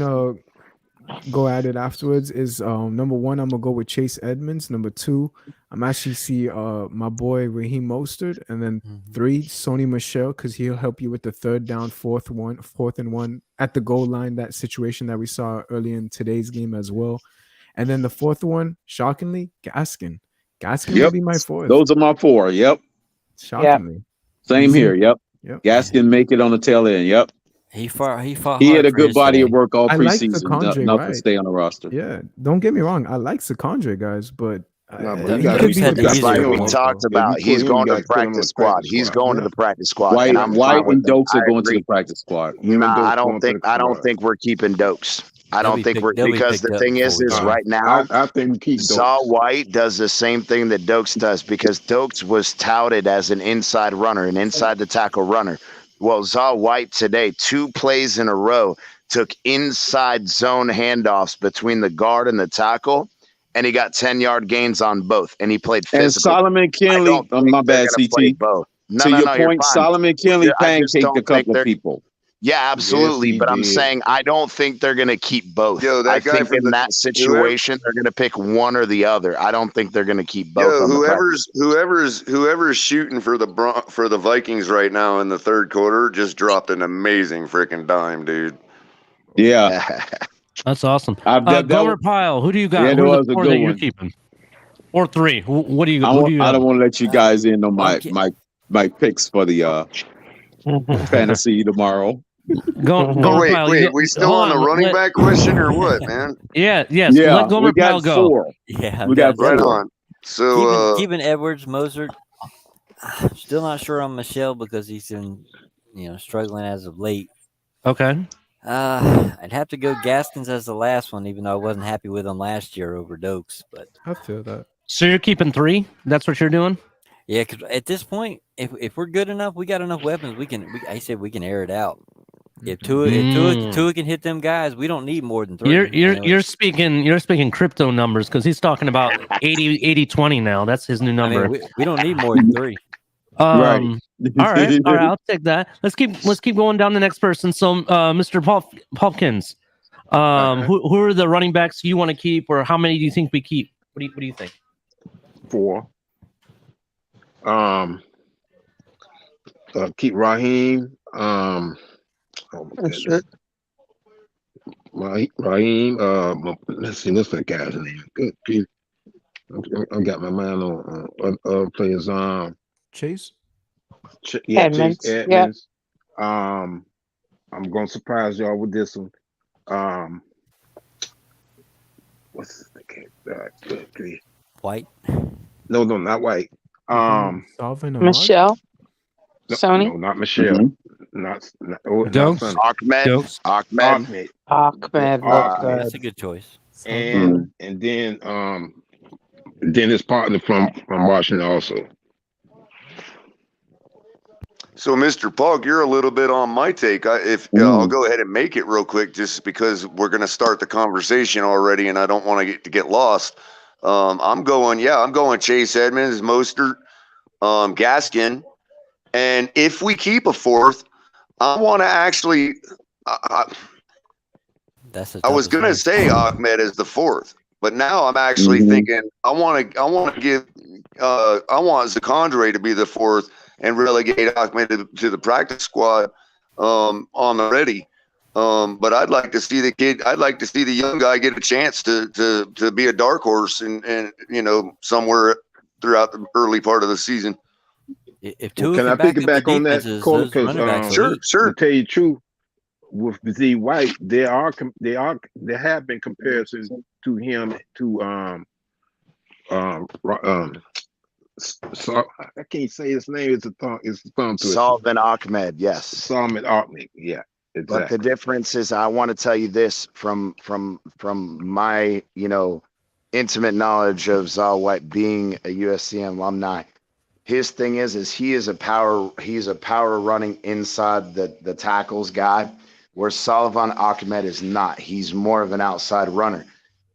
go at it afterwards. Is number 1, I'm gonna go with Chase Edmonds. Number 2, I'm actually see my boy Raheem Mostert, and then 3, Sony Michel, because he'll help you with the 3rd down, 4th and 1 at the goal line. That situation that we saw early in today's game as well. And then the 4th one, shockingly, Gaskin. Gaskin will be my 4th. Those are my 4. Yep. Shockingly. Same here. Yep. Yep. Gaskin make it on the tail end. Yep. He fought. He He had hard a for good his body today. of work all I like preseason. Secondary, Enough to right? stay on the roster. Yeah, don't get me wrong. I like Secondary, guys, but No, but he you got could be to the That's easier like one. we talked about. He's going to the practice squad. He's going to the practice squad, White and I'm fine and with that. Dokes are I going to agree. the practice squad. Nah, I don't going to think. the I don't squad. think we're keeping Dokes. I They'll don't be think picked- we're they'll be because picked the up thing is before we go. right now. I think we keep Zaw Dokes. White does the same thing that Dokes does because Dokes was touted as an inside runner, an inside the tackle runner. Well, Zaw White today, 2 plays in a row, took inside zone handoffs between the guard and the tackle, and he got 10-yard gains on both, and he played And physical. Solomon Kinley, my bad, Play CT. both. No, To no, your no, you're point, fine. Solomon Kinley I just pancaked don't a think couple they're- of people. Yeah, absolutely. Yes, he but I'm did. saying I don't think they're going to keep both. Yo, that I guy think from in that situation they're going to pick one or the other. I don't think they're going to keep both. Yo, on the practice. whoever's shooting for the Vikings right now in the 3rd quarter just dropped an amazing freaking dime, dude. Yeah. That's awesome. that Gomer Pyle, who do you got? Yeah, that Who are was the a 4 good that you're one. keeping? Or 3? What do you? I Who do you? don't want to let you guys in on my picks for the fantasy tomorrow. Wait, we still on the running back question or what, man? Yeah, yes. Yeah, let Gomer we got Pyle go. 4. Yeah, We got Right 4. on. So keeping Edwards, Mozart. Still not sure on Michelle because he's been, struggling as of late. Okay. I'd have to go Gaskins as the last one, even though I wasn't happy with him last year over Dokes. But I feel that. So you're keeping 3? That's what you're doing? yeah, because at this point, if we're good enough, we got enough weapons. I said we can air it out. If Tua can hit them guys, we don't need more than 3. You're speaking crypto numbers because he's talking about 80-20 now. That's his new number. I mean, we don't need more than 3. Right. All right. I'll take that. Let's keep going down the next person. So, Mr. Popkins, who are the running backs you want to keep, or how many do you think we keep? What do you think? 4. Keep Raheem. Raheem. Let's see. What's that guy's name? Good. I got my mind on players. Chase. Edmonds. Chase Edmonds. Yeah. I'm gonna surprise y'all with this one. What's the kid? White. No, not White. Michelle. No, Sony. No, not Michelle. Not Ahmed. Ahmed. That's a good choice. And then his partner from Washington also. So, Mr. Pug, you're a little bit on my take. I'll go ahead and make it real quick, just because we're going to start the conversation already, and I don't want to get lost. I'm going Chase Edmonds, Mostert, Gaskin, and if we keep a 4th, I want to actually. I was going to say Ahmed as the 4th, but now I'm actually thinking I want Zakondre to be the 4th. And relegate Ahmed to the practice squad on the ready. But I'd like to see the kid. I'd like to see the young guy get a chance to be a dark horse and somewhere throughout the early part of the season. Can I piggyback on that? Because sure. To tell you the truth, with Z White, there have been comparisons to him to So I can't say his name. It's a thumb to it. Salvan Ahmed, yes. Salvan Ahmed, yeah, exactly. But the difference is, I want to tell you this from my intimate knowledge of Zal White being a USC alumni. His thing is he is a power. He's a power running inside the tackles guy, where Salvan Ahmed is not. He's more of an outside runner.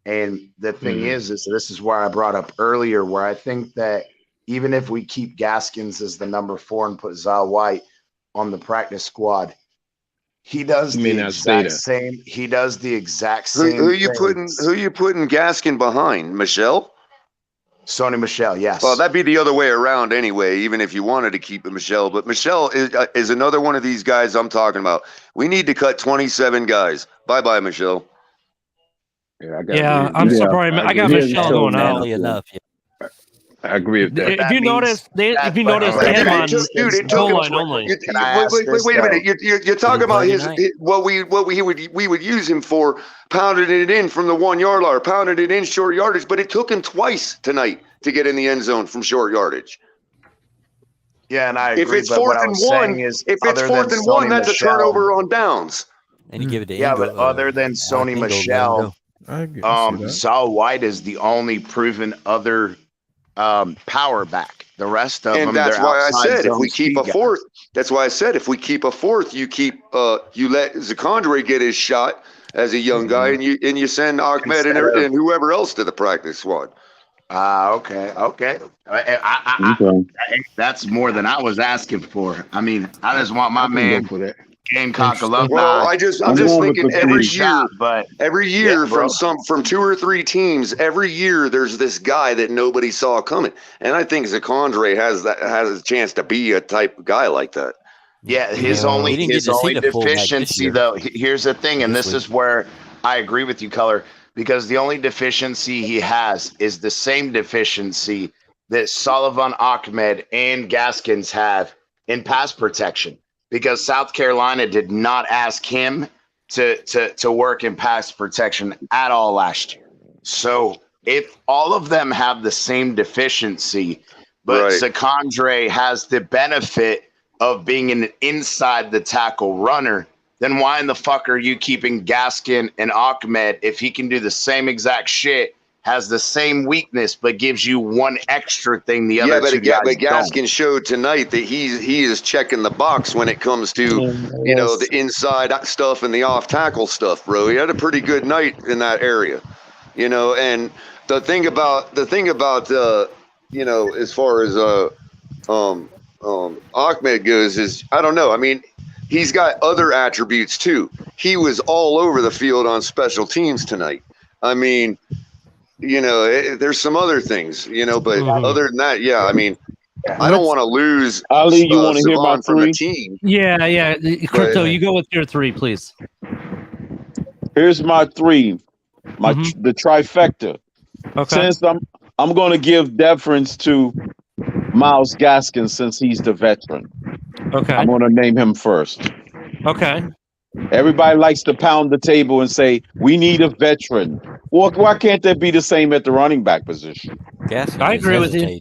And the thing is this is where I brought up earlier, where I think that even if we keep Gaskins as the number 4 and put Zal White on the practice squad, he does the exact same. He does the exact same. Who you putting Gaskin behind? Michelle? Sony Michelle, yes. Well, that'd be the other way around anyway, even if you wanted to keep it Michelle. But Michelle is another one of these guys I'm talking about. We need to cut 27 guys. Bye-bye, Michelle. Yeah, I'm surprised. I got Michelle going out. Enough. Yeah. I agree with that. If you notice, they have on goal line only. Wait a minute. You're talking about what we would use him for, pounded it in from the 1 yard line, pounded it in short yardage, but it took him twice tonight to get in the end zone from short yardage. Yeah, and I agree. If it's 4th and 1, that's a turnover on downs. And you give it to but other than Sony Michelle, Zal White is the only proven other power back. The rest of them, and that's why I said if we keep a 4th. That's why I said if we keep a 4th, you let Zakondre get his shot as a young guy, and you send Ahmed and whoever else to the practice squad. Okay. That's more than I was asking for. I mean, I just want my man for that. Gamecock alumni. Well, I'm just thinking every year from 2 or 3 teams, every year there's this guy that nobody saw coming, and I think Zakondre has a chance to be a type of guy like that. Yeah, his only deficiency though. Here's the thing, and this is where I agree with you, Culler, because the only deficiency he has is the same deficiency that Salvan Ahmed and Gaskins have in pass protection. Because South Carolina did not ask him to work in pass protection at all last year. So if all of them have the same deficiency, but Zakondre has the benefit of being an inside the tackle runner, then why in the fuck are you keeping Gaskin and Ahmed if he can do the same exact shit has the same weakness, but gives you one extra thing the other two guys but Gaskin don't. showed tonight that he is checking the box when it comes to the inside stuff and the off tackle stuff, bro. He had a pretty good night in that area, And the thing about as far as Ahmed goes is I don't know. I mean, he's got other attributes too. He was all over the field on special teams tonight. I mean, there's some other things, but other than that, yeah, I mean, I don't want to lose. Ali, you want to hear my from the 3? team. Yeah. Crypto, you go with your 3, please. Here's my 3, the trifecta. Okay. Since I'm going to give deference to Myles Gaskin since he's the veteran. Okay. I'm going to name him first. Okay. Everybody likes to pound the table and say, we need a veteran. Well, why can't that be the same at the running back position? Gaskin I agree with you.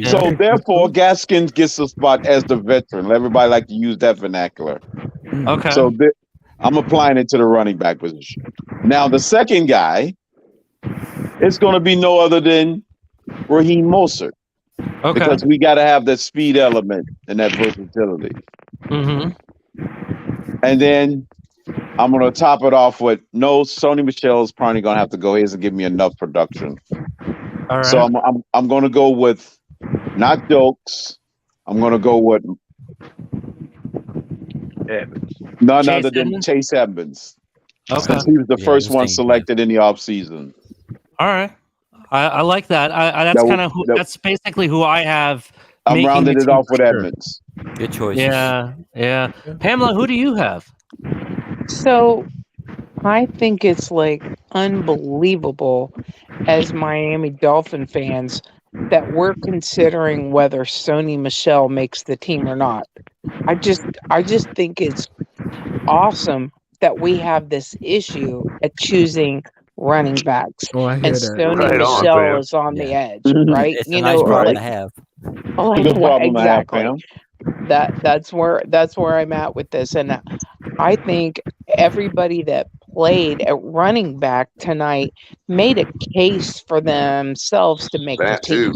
So therefore, Gaskin gets a spot as the veteran. Everybody like to use that vernacular. Okay. So I'm applying it to the running back position. Now, the second guy, it's going to be no other than Raheem Mostert. Okay. Because we got to have that speed element and that versatility. Mm-hmm. And then I'm going to top it off with Sony Michel is probably going to have to go. He hasn't given me enough production. All right. So I'm going to go with not Jokes. I'm going to go with none other than Chase Edmonds. Okay. Since he was the first one selected in the offseason. All right. I like that. That's basically who I have. I'm rounding it off with Edmonds. Good choice. Yeah. Pamela, who do you have? So I think it's like unbelievable as Miami Dolphin fans that we're considering whether Sony Michel makes the team or not. I just think it's awesome that we have this issue at choosing running backs, and Sony Michel is on the edge, right? It's a nice problem to have. Exactly. That's where I'm at with this, and I think everybody that played at running back tonight made a case for themselves to make the team.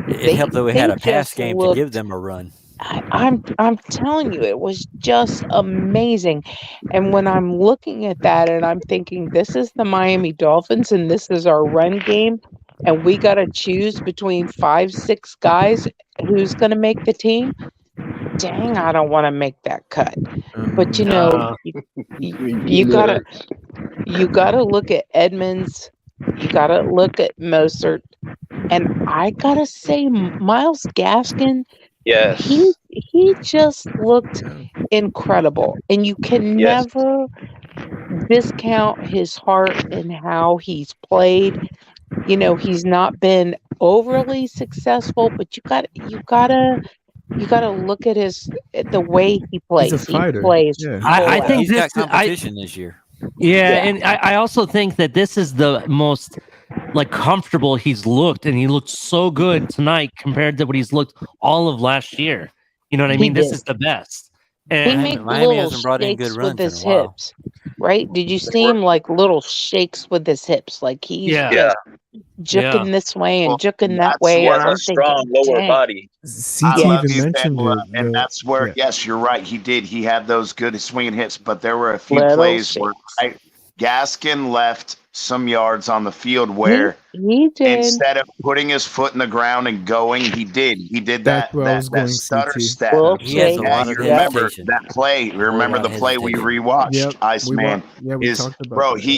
It helped that we had a pass game to give them a run. I'm telling you, it was just amazing. And when I'm looking at that and I'm thinking, this is the Miami Dolphins and this is our run game, and we got to choose between 5-6 guys who's going to make the team. Dang, I don't want to make that cut. But you gotta look at Edmonds. You gotta look at Mostert, and I gotta say, Myles Gaskin. Yes. He just looked incredible. And you can never discount his heart and how he's played. He's not been overly successful, but you gotta look at the way he plays. He's a fighter. He plays. Yeah. I think he's got competition this year. Yeah, and I also think that this is the most comfortable he's looked, and he looked so good tonight compared to what he's looked all of last year. You know what I mean? This is the best. And he made little shakes with his hips, right? Did you see him little shakes with his hips? Like he's juking this way and juking that way. And I'm strong lower body. CT even mentioned it. And that's where, yes, you're right. He did. He had those good swinging hits, but there were a few plays where Gaskin left some yards on the field where he did. Instead of putting his foot in the ground and going, he did that stutter step. He has a lot of remember that play. Remember the play we rewatched, Iceman.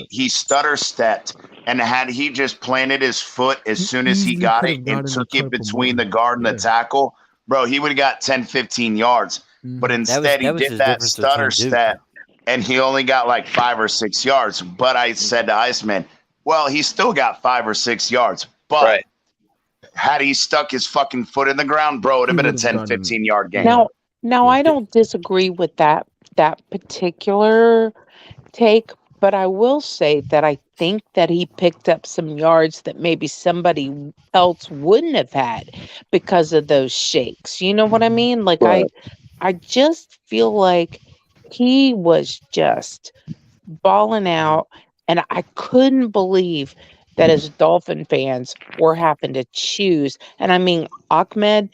He stutter stepped, and had he just planted his foot as soon as he got it and took it between the guard and the tackle, bro, he would have got 10-15 yards. But instead he did that stutter step, and he only got 5 or 6 yards. But I said to Iceman, well, he still got 5 or 6 yards. But had he stuck his fucking foot in the ground, bro, it would have been a 10-15 yard game. Now I don't disagree with that particular take, but I will say that I think that he picked up some yards that maybe somebody else wouldn't have had because of those shakes. You know what I mean? I just feel like he was just balling out, and I couldn't believe that as Dolphin fans we're having to choose. And I mean, Ahmed,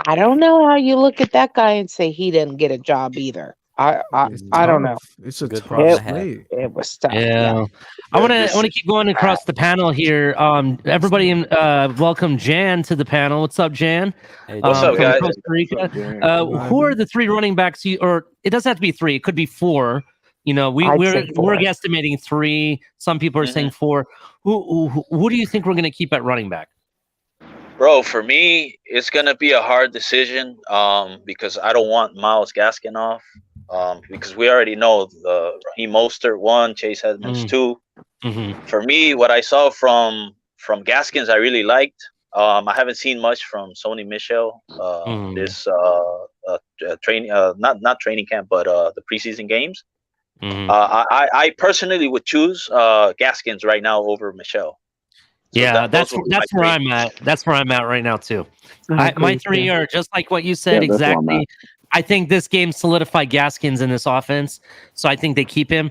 I don't know how you look at that guy and say he didn't get a job either. I don't know. It's a Good tough problem to have. slate. It was tough. Yeah. I want to keep going across the panel here. Everybody, welcome Jan to the panel. What's up, Jan? Hey, What's up, from guys? Costa Rica. Who are the three running backs? Or it doesn't have to be three. It could be four. You know, we're guesstimating three. Some people are saying four. Who do you think we're going to keep at running back? Bro, for me, it's gonna be a hard decision because I don't want Myles Gaskin off because we already know the Raheem Mostert 1, Chase Edmonds 2. For me, what I saw from Gaskins, I really liked. I haven't seen much from Sony Michel this training, not training camp, but the preseason games. I personally would choose Gaskins right now over Michel. So Yeah, that's where I'm at. That's where I'm at right now too. My three are just like what you said exactly. I think this game solidified Gaskins in this offense, so I think they keep him.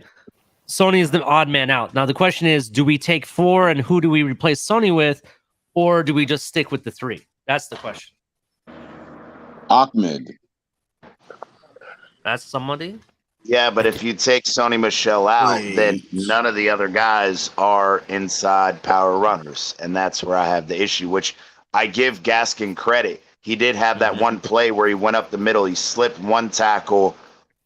Sony is the odd man out. Now the question is, do we take four and who do we replace Sony with, or do we just stick with the three? That's the question. Ahmed. That's somebody. Yeah, but if you take Sony Michel out, then none of the other guys are inside power runners. And that's where I have the issue, which I give Gaskin credit. He did have that one play where he went up the middle. He slipped one tackle.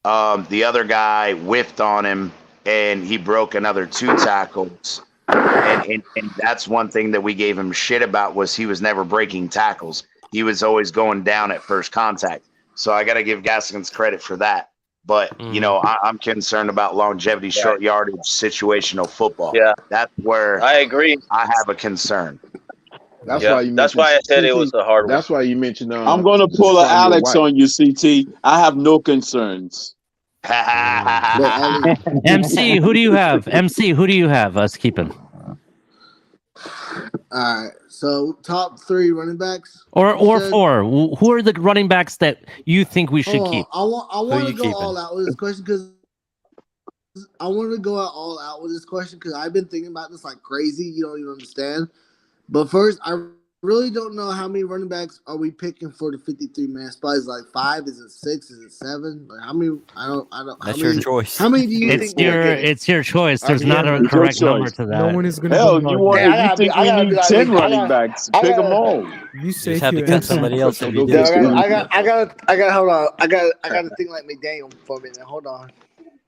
The other guy whiffed on him, and he broke another 2 tackles. And that's one thing that we gave him shit about was he was never breaking tackles. He was always going down at first contact. So I got to give Gaskins credit for that. But, you know, I'm concerned about longevity, short yardage, situational football. Yeah. That's where I agree. I have a concern. That's why you. That's why I said it was a hard one. That's why you mentioned. I'm going to pull an Alex on you, CT. I have no concerns. MC, who do you have? MC, who do you have us keeping? All right. So top 3 running backs, or four. Who are the running backs that you think we should keep? I want to go all out with this question because I've been thinking about this like crazy. You don't even understand. But first, I really don't know how many running backs are we picking for the 53-man spot. Is it like 5? Is it 6? Is it 7? Like how many? I don't. That's your choice. How many do you think? It's your choice. There's not a correct number to that. No one is going to. Hell, you think we need 10 running backs? Pick them all. You say have to cut somebody else. If you I got. Hold on. I got to think like McDaniel for a minute. Hold on.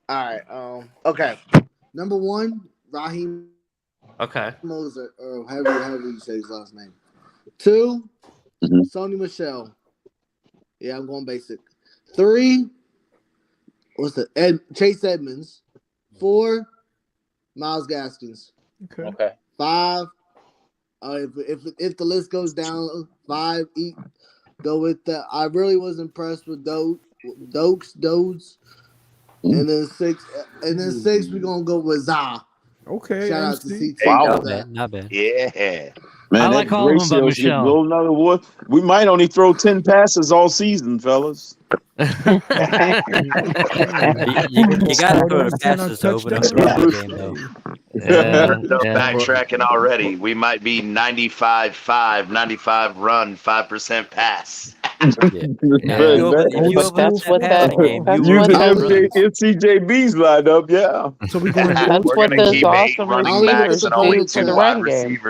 All right. Okay. Number 1, Raheem. Okay. Mostert, or however you say his last name. 2, Sony Michel. Yeah, I'm going basic. 3, Chase Edmonds. 4, Myles Gaskins. Okay. 5, if the list goes down, 5, go with that. I really was impressed with Dokes. And then 6, we're gonna go with Za. Okay. Shout out to CT. Wow. Not bad. Yeah. Man, I like all of them, but Michel. We might only throw 10 passes all season, fellas. You got to throw the passes to open up the running game, though. Backtracking already. We might be 95-5, 95 run, 5% pass. CJB's lined up, yeah. So we're going That's what those awesome receivers do for the run game.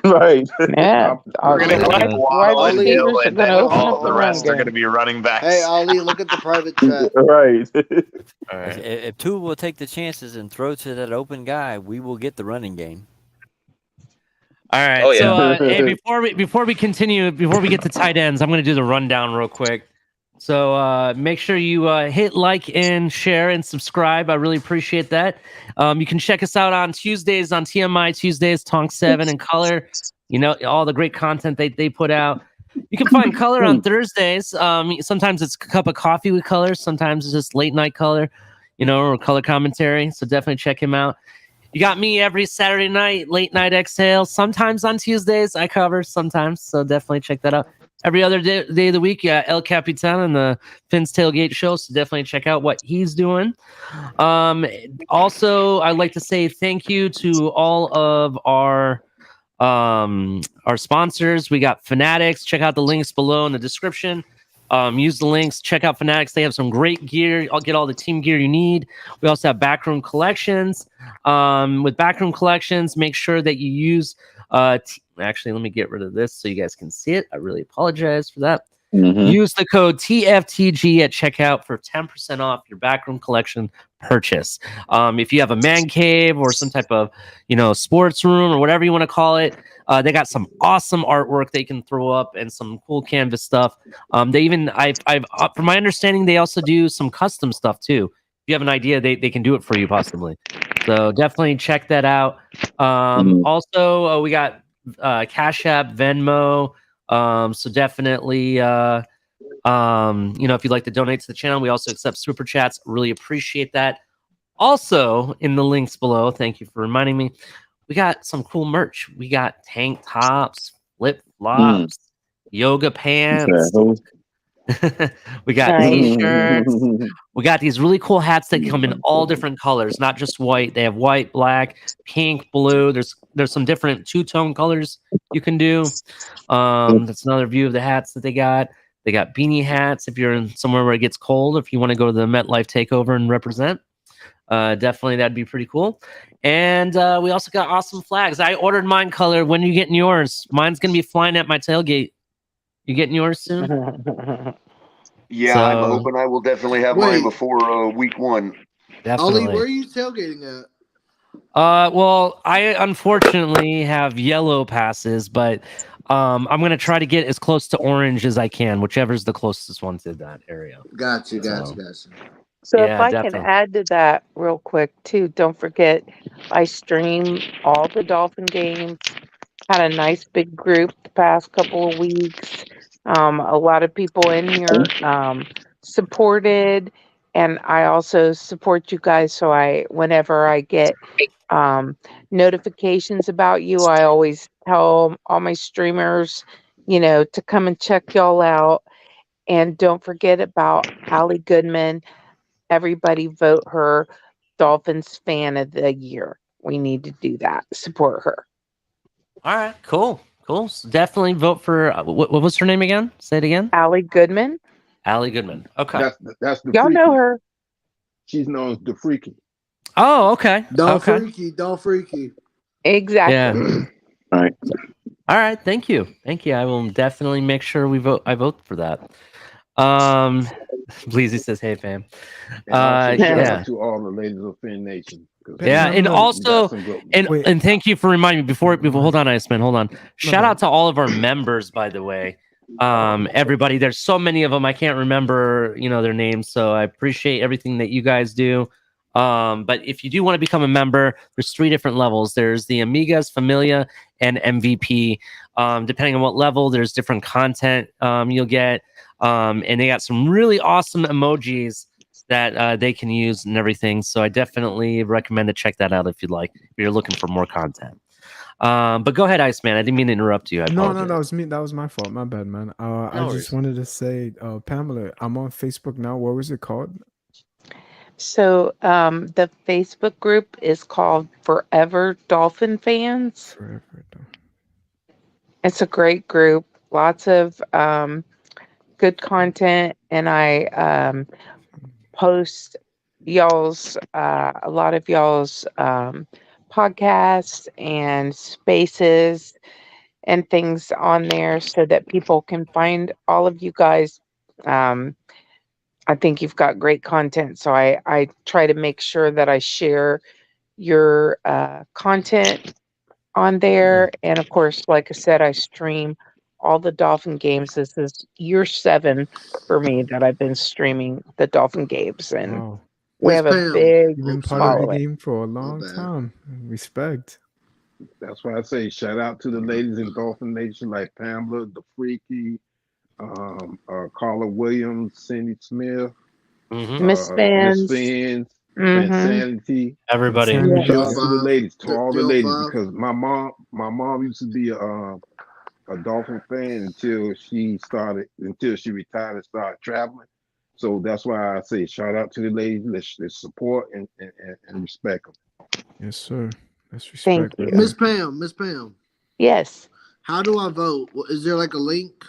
Right. Yeah. We're going to keep Waddle and Hill, and then all the run rest are game. going to be running backs. Hey, Ali, look at the private chat. Right. All right. If Tua will take the chances and throw to that open guy, we will get the running game. All right. Oh, yeah. So hey, before we continue, before we get to tight ends, I'm going to do the rundown real quick. So make sure you hit like and share and subscribe. I really appreciate that. You can check us out on Tuesdays on TMI Tuesdays, Tonk 7 and Culler. You know, all the great content they put out. You can find Culler on Thursdays. Sometimes it's a cup of coffee with Culler. Sometimes it's just late night Culler, or Culler commentary. So definitely check him out. You got me every Saturday night, late night exhale. Sometimes on Tuesdays I cover sometimes. So definitely check that out. every other day of the week. Yeah, El Capitan and the Fins Tailgate Show. So definitely check out what he's doing. Also, I'd like to say thank you to all of our sponsors. We got Fanatics. Check out the links below in the description. Use the links. Check out Fanatics. They have some great gear. I'll get all the team gear you need. We also have Backroom Collections. With Backroom Collections, make sure that you use. Actually, let me get rid of this so you guys can see it. I really apologize for that. Use the code TFTG at checkout for 10% off your Backroom Collection purchase. If you have a man cave or some type of sports room or whatever you want to call it, they got some awesome artwork they can throw up and some cool canvas stuff. They even from my understanding, they also do some custom stuff too. If you have an idea, they can do it for you possibly. So definitely check that out. Also, we got Cash App, Venmo. So definitely, if you'd like to donate to the channel, we also accept super chats. Really appreciate that. Also, in the links below, thank you for reminding me, we got some cool merch. We got tank tops, flip flops, yoga pants. We got t-shirts. We got these really cool hats that come in all different colors, not just white. They have white, black, pink, blue. There's some different two-tone colors you can do. That's another view of the hats that they got. They got beanie hats if you're in somewhere where it gets cold. If you want to go to the MetLife Takeover and represent, definitely that'd be pretty cool. And we also got awesome flags. I ordered mine color. When are you getting yours? Mine's gonna be flying at my tailgate. You getting yours soon? Yeah, I'm hoping I will definitely have mine before week 1. Definitely. Ollie, where are you tailgating at? Well, I unfortunately have yellow passes, but I'm gonna try to get as close to orange as I can, whichever's the closest one to that area. Gotcha. So Yeah, if I definitely. can add to that real quick too, don't forget I stream all the Dolphin games. Had a nice big group the past couple of weeks. A lot of people in here supported, and I also support you guys. So whenever I get notifications about you, I always tell all my streamers, to come and check y'all out. And don't forget about Allie Goodman. Everybody vote her Dolphins Fan of the Year. We need to do that. Support her. All right, cool. So definitely vote for what was her name again? Say it again. Allie Goodman. Allie Goodman. Okay. That's the Y'all freaky. know her. She's known as the freaky. Oh, okay. Don't freaky. Exactly. Yeah. All right. Thank you. I will definitely make sure I vote for that. Bleezy says, "Hey, fam." Shout out to all the ladies of Fin Nation. Yeah, and also, and thank you for reminding me before. Hold on, Iceman. Hold on. Shout out to all of our members, by the way. Everybody, there's so many of them. I can't remember, their names. So I appreciate everything that you guys do. But if you do want to become a member, there's 3 different levels. There's the Amigas, Familia, and MVP. Depending on what level, there's different content you'll get. And they got some really awesome emojis that they can use and everything. So I definitely recommend to check that out if you'd like, if you're looking for more content. But go ahead, Iceman. I didn't mean to interrupt you. No, that was me. That was my fault. My bad, man. I just wanted to say, Pamela, I'm on Facebook now. What was it called? So the Facebook group is called Forever Dolphin Fans. It's a great group. Lots of good content, and I post a lot of y'all's podcasts and spaces and things on there so that people can find all of you guys. I think you've got great content, so I try to make sure that I share your content on there. And of course, like I said, I stream all the Dolphin games. This is year 7 for me that I've been streaming the Dolphin games, and we have a big You've been part of the game for a long time. Respect. That's why I say shout out to the ladies in Dolphin Nation like Pamela, the Freaky, Carla Williams, Cindy Smith, Miss Fans, Insanity. Everybody. Shout out to the ladies, to all the ladies, because my mom used to be a a Dolphin fan until she retired and started traveling. So that's why I say shout out to the ladies. Let's support and respect them. Yes, sir. Let's Thank respect. you. Miss Pam. Yes. How do I vote? Is there like a link?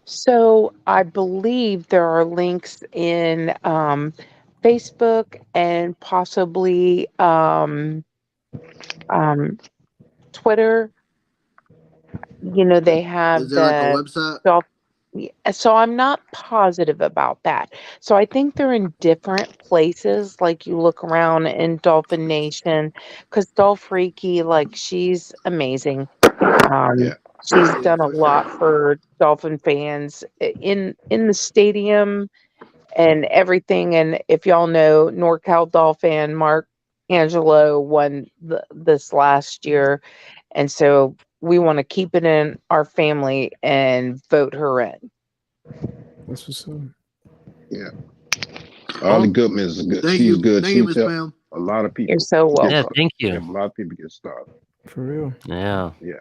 So I believe there are links in Facebook and possibly Twitter. You know, they have Is there like a website? So I'm not positive about that. So I think they're in different places. Like you look around in Dolphin Nation, because Dolphriki, like she's amazing. She's done a lot for Dolphin fans in the stadium and everything. And if y'all know, NorCal Dolphin Mark Angelo won this last year, and so we want to keep it in our family and vote her in. That's what's up. Yeah. All the Goodman is good. She's good. She's helped a lot of people. You're so welcome. Yeah, thank you. A lot of people get started. For real. Yeah. Yeah.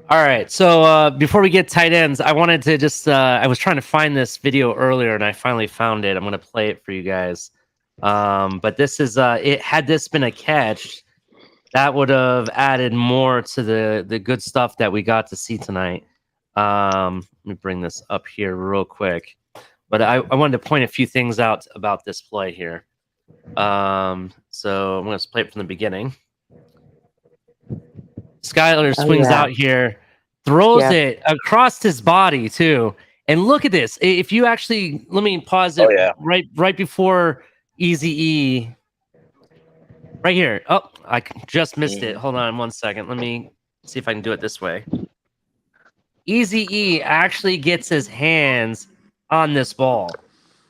All right. So before we get tight ends, I wanted to just I was trying to find this video earlier and I finally found it. I'm gonna play it for you guys. But this is had this been a catch, that would have added more to the good stuff that we got to see tonight. Let me bring this up here real quick. But I wanted to point a few things out about this play here. So I'm going to play it from the beginning. Skylar swings out here, throws it across his body too. And look at this. If you actually, let me pause it right before Eazy-E. Right here. Oh, I just missed it. Hold on 1 second. Let me see if I can do it this way. Eazy-E actually gets his hands on this ball.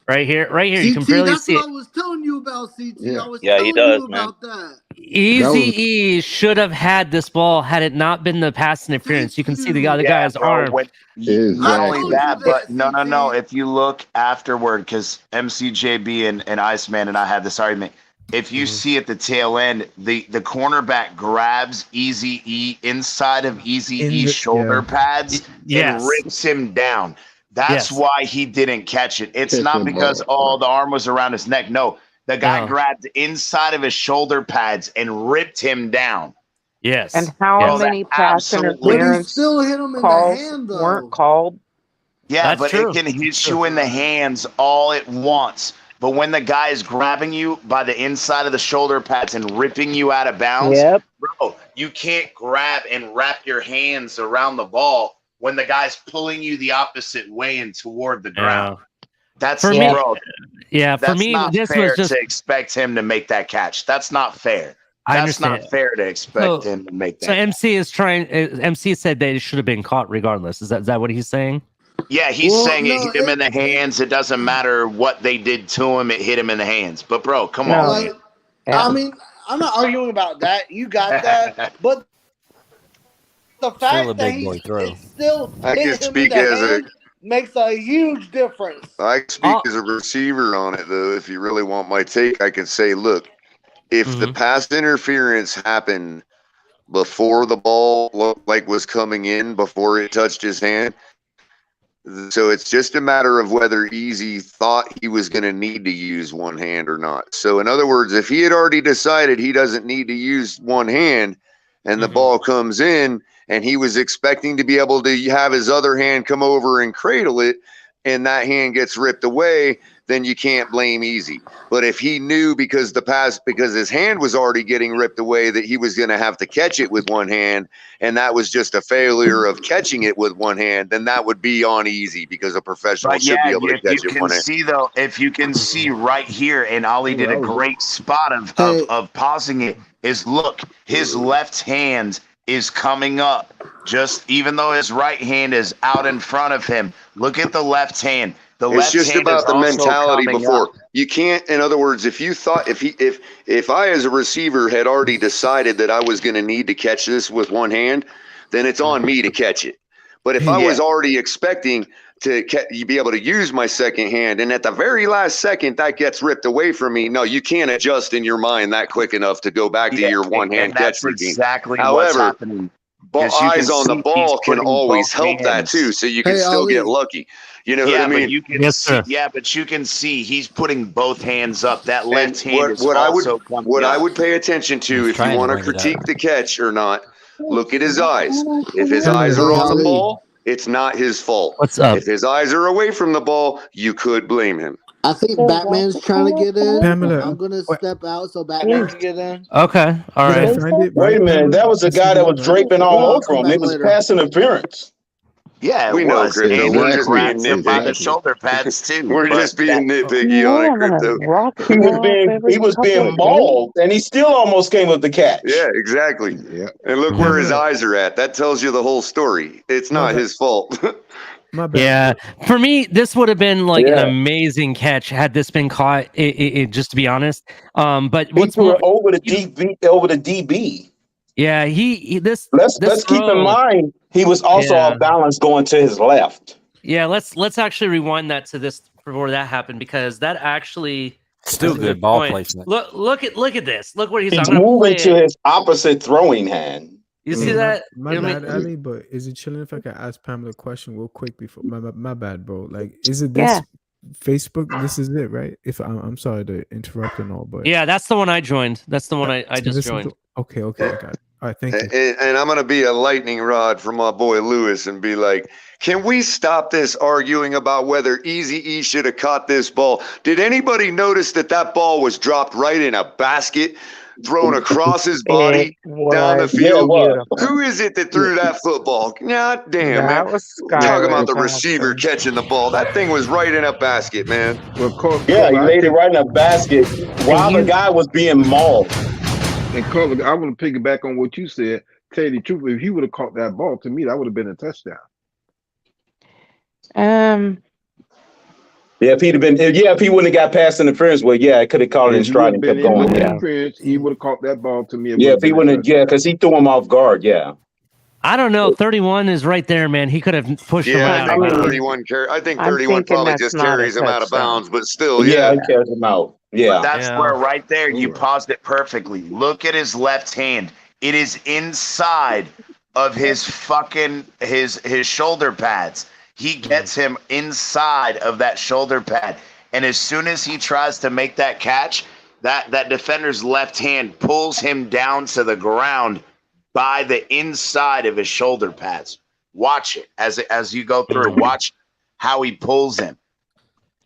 Right here. CT, you can barely see it. That's what I was telling you about, CT. Yeah. I was Yeah, telling he does, you about that. Eazy-E should have had this ball had it not been the pass interference. You can see the other guy's arm. Not only that, but no. If you look afterward, because MCJB and Iceman and I had this argument. If you see at the tail end, the cornerback grabs Eazy-E inside of Eazy-E's shoulder pads and rips him down. That's why he didn't catch it. It's not because the arm was around his neck. No, the guy grabbed inside of his shoulder pads and ripped him down. Yes. And how many pass interference still hit him in the hand, though. weren't called? Yeah, but it can hit you in the hands all it wants. But when the guy is grabbing you by the inside of the shoulder pads and ripping you out of bounds, bro, you can't grab and wrap your hands around the ball when the guy's pulling you the opposite way and toward the ground. That's for me, bro. Yeah, for me, not this fair was just to expect him to make that catch. That's not fair. That's not fair to expect him to make that. So MC is trying. MC said that it should have been caught regardless. Is that what he's saying? Yeah, he's saying it hit him in the hands. It doesn't matter what they did to him. It hit him in the hands. But, bro, come on. I mean, I'm not arguing about that. You got that. But the fact that he still hit him in the hand makes a huge difference. I can speak as a receiver on it, though. If you really want my take, I can say, look, if the pass interference happened before the ball looked like was coming in, before it touched his hand, so it's just a matter of whether Eazy thought he was going to need to use one hand or not. So in other words, if he had already decided he doesn't need to use one hand and the ball comes in and he was expecting to be able to have his other hand come over and cradle it and that hand gets ripped away, then you can't blame Eazy. But if he knew because his hand was already getting ripped away that he was going to have to catch it with one hand, and that was just a failure of catching it with one hand, then that would be on Eazy because a professional should be able to catch it with one hand. See though, if you can see right here, and Ollie did a great spot of pausing it, is look, his left hand is coming up, just even though his right hand is out in front of him. Look at the left hand. It's just about the mentality before. You can't, in other words, if you thought, if I as a receiver had already decided that I was going to need to catch this with one hand, then it's on me to catch it. But if I was already expecting to be able to use my second hand, and at the very last second that gets ripped away from me, no, you can't adjust in your mind that quick enough to go back to your one hand catch routine. Exactly what's happening. eyes on the ball can always help that too, so you can still get lucky. You know what I mean? But you can see, but you can see he's putting both hands up. That left hand is also coming what up. I would pay attention to if you want to critique the catch or not, look at his eyes. If his eyes are on the ball, it's not his fault. What's up? If his eyes are away from the ball, you could blame him. I think Batman's trying to get in. Pamela, I'm gonna step out so Batman can get in. Okay, all right. Wait a minute, that was the guy that was draping all over him. It was pass interference. Yeah, we know, Crypto. And We're he just being grabs him by the nitpicky. shoulder pads too. We're just being nitpicky on it, Crypto. He was being mauled, and he still almost came with the catch. Yeah, exactly. Yeah. And look where his eyes are at. That tells you the whole story. It's not his fault. Yeah, for me, this would have been like an amazing catch had this been caught. Just to be honest, but what's more over the DB? Yeah, let's keep in mind he was also off balance going to his left. Yeah, let's actually rewind that to this before that happened, because that actually still good ball placement. Look at this. Look where he's moving to his opposite throwing hand. You see that? My bad, Ali, but is it chilling if I can ask Pamela a question real quick before my bad, bro? Like, is it this Facebook? This is it, right? If I'm sorry to interrupt and all, but yeah, that's the one I joined. That's the one I just joined. Okay, I got it. All right, thank you. And I'm gonna be a lightning rod for my boy Lewis and be like, can we stop this arguing about whether Eazy-E should have caught this ball? Did anybody notice that ball was dropped right in a basket, thrown across his body down the field? Who is it that threw that football? God damn, man. We're talking about the receiver catching the ball. That thing was right in a basket, man. Yeah, he laid it right in a basket while the guy was being mauled. And Culler, I want to piggyback on what you said. Tell you the truth, if he would have caught that ball, to me, that would have been a touchdown. Yeah, if he wouldn't have got past interference, it could have caught it in stride and kept going. He would have caught that ball to me. If he wouldn't, because he threw him off guard. Yeah. I don't know. 31 is right there, man. He could have pushed him out. I think 31 probably just carries him out of bounds, but still, he carries him out. Yeah, but that's where right there you paused it perfectly. Look at his left hand; it is inside of his fucking his shoulder pads. He gets him inside of that shoulder pad, and as soon as he tries to make that catch, that defender's left hand pulls him down to the ground by the inside of his shoulder pads. Watch it as you go through. Watch how he pulls him.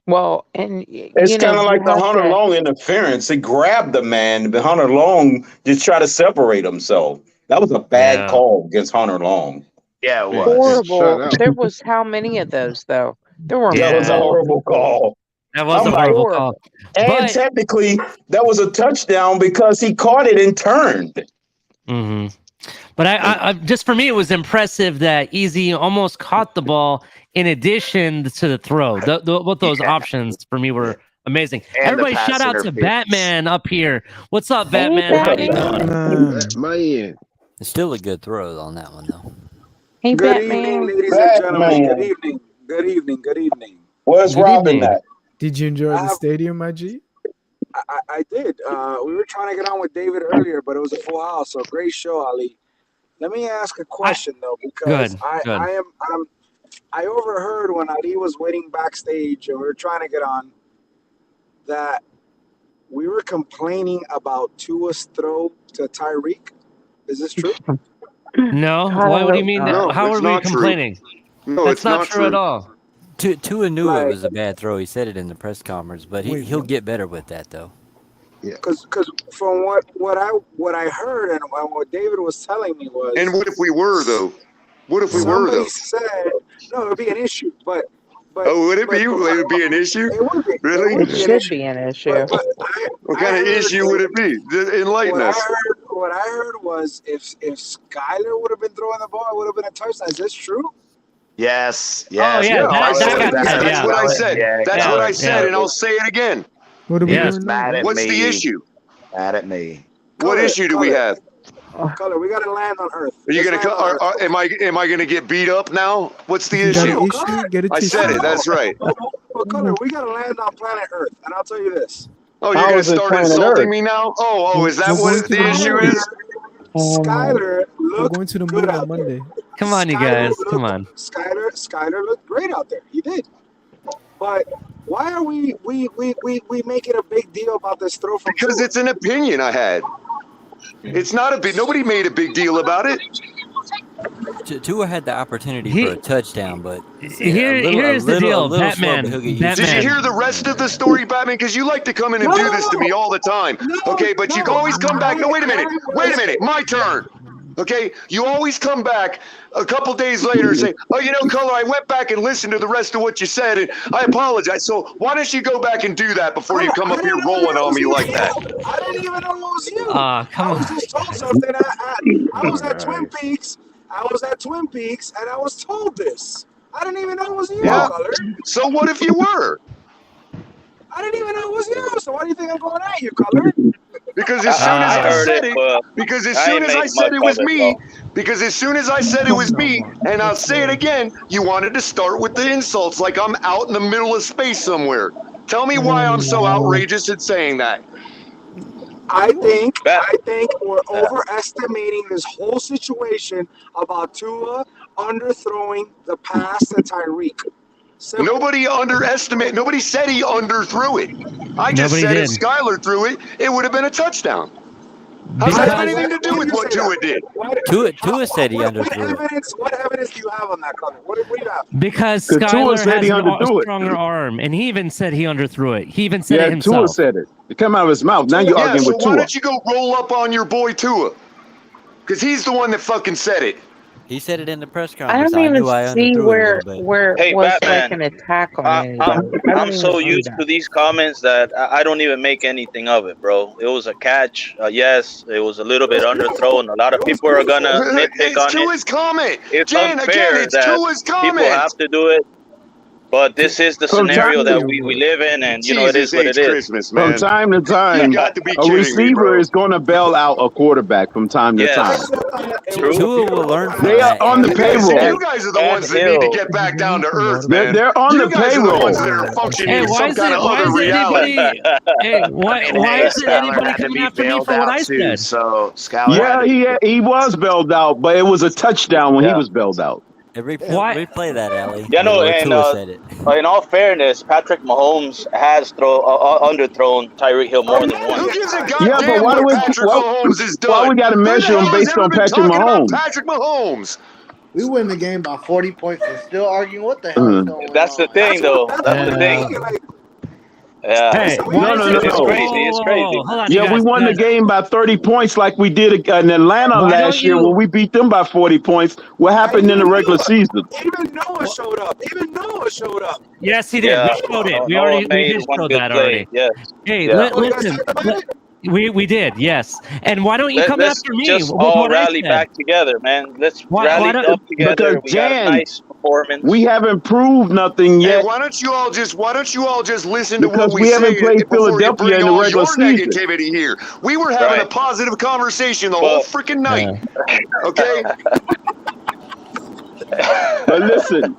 Well, and it's kind of like the Hunter Long interference. He grabbed the man, but Hunter Long just tried to separate himself. That was a bad call against Hunter Long. Yeah, it was horrible. There was how many of those though? There were. That was a horrible call. That was a horrible call. And technically, that was a touchdown because he caught it and turned. Mm-hmm. But I just for me, it was impressive that Eazy almost caught the ball in addition to the throw. Both those options for me were amazing. And everybody, shout out to Batman up here. What's up, Batman? How you doing? Man, it's still a good throw on that one, though. Hey, good Batman. evening, ladies and gentlemen. Good evening. Good evening. Good evening. Where's Robin at? Did you enjoy the stadium, my G? I did. We were trying to get on with David earlier, but it was a full house. So great show, Ali. Let me ask a question though, because I overheard when Ali was waiting backstage and we were trying to get on that we were complaining about Tua's throw to Tyreek. Is this true? No. What do you mean? No, how are we complaining? No, that's not true at all. Tua knew it was a bad throw. He said it in the press conference, but he'll get better with that though. Yeah, because from what I heard and what David was telling me was. And what if we were though? What if we were though? Said no, it would be an issue, but. Would it be? Would it be an issue? It would be. Really? It should be an issue. What kind of issue would it be? Enlighten us. What I heard was if Skylar would have been throwing the ball, it would have been a touchdown. Is this true? Yes. Oh, yeah. That's what I said. That's what I said, and I'll say it again. What are we doing? What's the issue? Mad at me. What issue do we have? Culler, we got to land on Earth. Are you gonna? Am I gonna get beat up now? What's the issue? I said it. That's right. Well, Culler, we got to land on planet Earth, and I'll tell you this. Oh, you're gonna start insulting me now? Oh, is that what the issue is? Skylar We're going to the moon on Monday. Come on, you guys. Come on. Skylar looked great out there. He did. But why are we making a big deal about this throw from Because Tua? it's an opinion I had. It's not a big. Nobody made a big deal about it. Tua had the opportunity for a touchdown, but here's the deal, Batman. Did you hear the rest of the story, Batman? Because you like to come in and do this to me all the time. Okay, but you always come back. No, wait a minute. Wait a minute. My turn. Okay, you always come back a couple days later and say, "Oh, you know, Culler, I went back and listened to the rest of what you said, and I apologize." So why don't you go back and do that before you come up here rolling on me like that? I didn't even know it was you. Come on. I was just told something. I was at Twin Peaks. And I was told this. I didn't even know it was you, Culler. So what if you were? I didn't even know it was you. So why do you think I'm going at you, Culler? Because as soon as I said it, because as soon as I said it was me, because as soon as I said it was me, and I'll say it again, you wanted to start with the insults like I'm out in the middle of space somewhere. Tell me why I'm so outrageous at saying that. I think we're overestimating this whole situation about Tua underthrowing the pass to Tyreek. Nobody said he underthrew it. I just said if Skylar threw it, it would have been a touchdown. How's that have anything to do with what Tua did? Tua said he underthrew it. What evidence do you have on that, Culler? What do you have? Because Skylar has a stronger arm, and he even said he underthrew it. He even said it himself. Tua said it. It came out of his mouth. Now you're arguing with Tua. Why don't you go roll up on your boy Tua? Because he's the one that fucking said it. He said it in the press I conference. don't even see where it was like an attack on it. I'm so used to these comments that I don't even make anything of it, bro. It was a catch. Yes, it was a little bit underthrown. A lot of people are gonna nitpick on it. It's Tua's comment. It's Jen, unfair again, it's that Tua's comment. people have to do it. But this is the scenario that we live in, and you know it is what it is. Christmas, man. From time to time, a receiver is going to bail out a quarterback from time to time. Tua will learn from They are that. on the payroll. You guys are the ones that need to get back down to earth, man. They're on the You guys are the payroll. ones that are functioning in some kind of other reality. Why isn't anybody coming after me for what I said? So Skylar, Yeah, he was bailed out, but it was a touchdown when he was bailed out. Replay that, Allie. Yeah, no, Where and Tua said it. in all fairness, Patrick Mahomes has underthrown Tyreek Hill more than once. Who gives a goddamn what Patrick Mahomes is done? Why we got to measure him based on Patrick Mahomes? Patrick Mahomes. We win the game by 40 points and still arguing what the hell is going on. That's the thing, though. That's the thing. Yeah. Hey, no. It's crazy. It's crazy. Hold on, Yeah, you we guys, won the game by 30 points like we did in Atlanta last year when we beat them by 40 points. What happened in the regular season? Even Noah showed up. Yes, he did. Yeah. We showed it. We Noah did made one show good that play. already. Yes. Hey, Yeah. listen. We did, yes. And why don't you come Let's after me? just with all what I rally said? back together, man. Let's Why rally don't- up together. Because We got a Jan, nice performance. we haven't proved nothing yet. Hey, why don't you all just listen to Because what we we say haven't played before you Philadelphia bring in the all regular your season. negativity here? We were having a positive conversation the whole freaking night. Okay? But listen,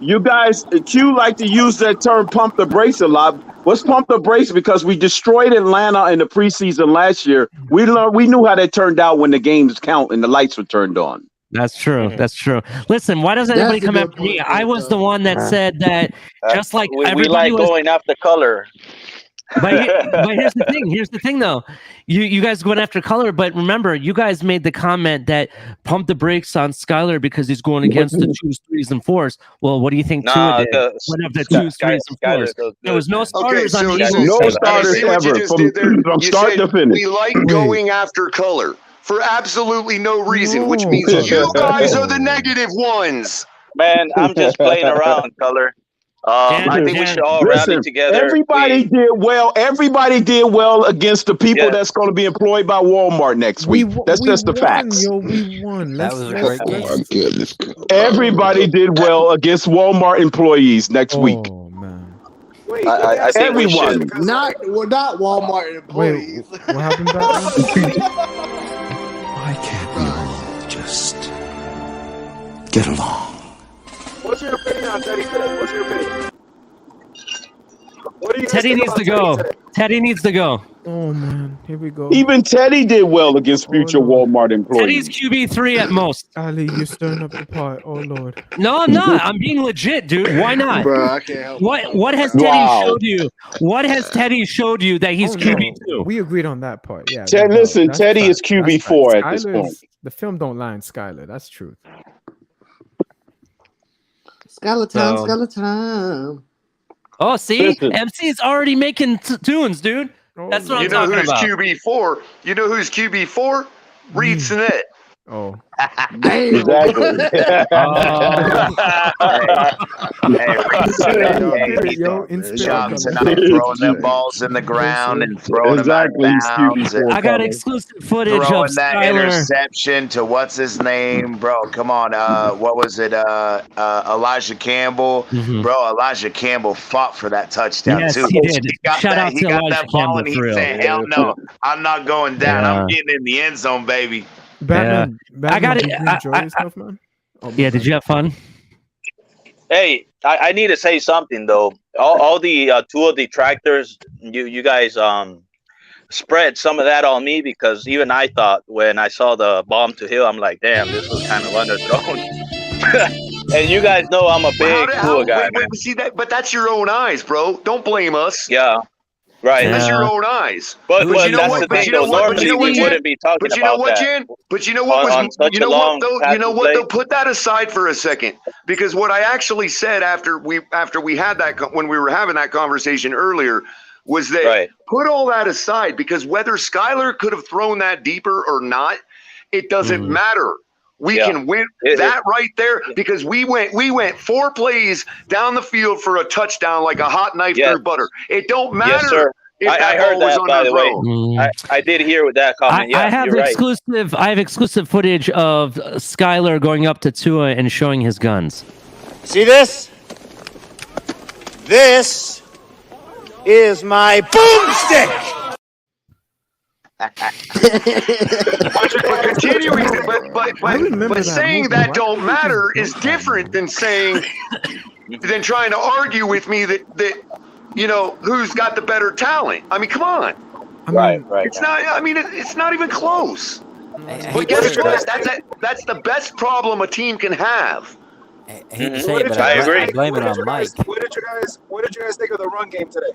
you guys, Q like to use that term "pump the brakes" a lot. Let's pump the brakes because we destroyed Atlanta in the preseason last year. We knew how that turned out when the games count and the lights were turned on. That's true. That's true. Listen, why doesn't anybody come after me? I was the one that said that just like we everybody like was going after Culler. But here's the thing. Here's the thing, though. You guys going after Culler, but remember, you guys made the comment that pump the brakes on Skylar because he's going against the 2s, 3s, and 4s. Well, what do you think Tua did? One of the 2s, 3s, and 4s. There was no starters on the Eagles. No starters ever from start to finish. We like going after Culler for absolutely no reason, which means you guys are the negative ones. Man, I'm just playing around, Culler. I think we should all rally together. Everybody did well. Everybody did well against the people that's going to be employed by Walmart next week. That's just the facts. Yo, we won. That was a great game. Oh my goodness. Everybody did well against Walmart employees next week. Oh man. Wait, I think we should. We're not Walmart employees. Wait, what happened back Why can't we all just get along? What's your opinion on Teddy Pitt? What's your opinion? What do you guys Teddy think needs about to go. today? Teddy needs to go. Oh man, here we go. Even Teddy did well against future Walmart Teddy's employees. QB3 at most. Ali, you're stirring up the pot. Oh Lord. No, I'm not. I'm being legit, dude. Why not? Bro, I can't help What has Teddy showed you? What has Teddy showed you that he's QB2? We agreed on that part. Yeah. Ted, no, listen, that's Teddy is fact. That's QB4 fact. at this Skylar point. the film don't lie in Skylar. That's truth. Skylar time, So- Skylar time. Oh, see? Listen. MC is already making tunes, dude. That's what I'm You know talking who's about. QB4? You know who's QB4? Reed Sinet. Oh. Exactly. Job tonight, throwing them balls in the ground and throwing them out of bounds. I got exclusive footage throwing of that Skylar. interception to what's his name, bro? Come on, what was it? Elijah Campbell, bro. Elijah Campbell fought for that touchdown Yes, too. he did. got Shout that, out he to got Elijah that ball Campbell, and he for real. said, "Hell no, I'm not going down. I'm getting in the end zone, baby." Batman, I got it. did you enjoy yourself, man? Yeah, did you have fun? Hey, I need to say something though. All the Tua detractors, you guys spread some of that on me, because even I thought when I saw the bomb to Hill, I'm like, damn, this was kind of underthrown. And you guys know I'm a big Tua guy. Wait, see that? But that's your own eyes, bro. Don't blame us. Yeah. Right. That's your own eyes. But you know that's what? the But thing, you know though. what? Normally we wouldn't be talking But you know about what, that. Jan? But you know what on was? such You know a what long though? You passing know what play. though? Put that aside for a second, because what I actually said after we had that when we were having that conversation earlier was that put all that aside, because whether Skylar could have thrown that deeper or not, it doesn't matter. We can win that right there, because we went 4 plays down the field for a touchdown like a hot knife through butter. It don't matter. Yes, sir. I heard that, by the way. I did hear with that comment. I have exclusive. I have exclusive footage of Skylar going up to Tua and showing his guns. See this? This is my boomstick. But saying that don't matter is different than saying than trying to argue with me that you know who's got the better talent. I mean, come on. Right. It's not. I mean, it's not even close. But guess what? That's the best problem a team can have. I hate to say it, but I blame it on Mike. What did you guys think of the run game today?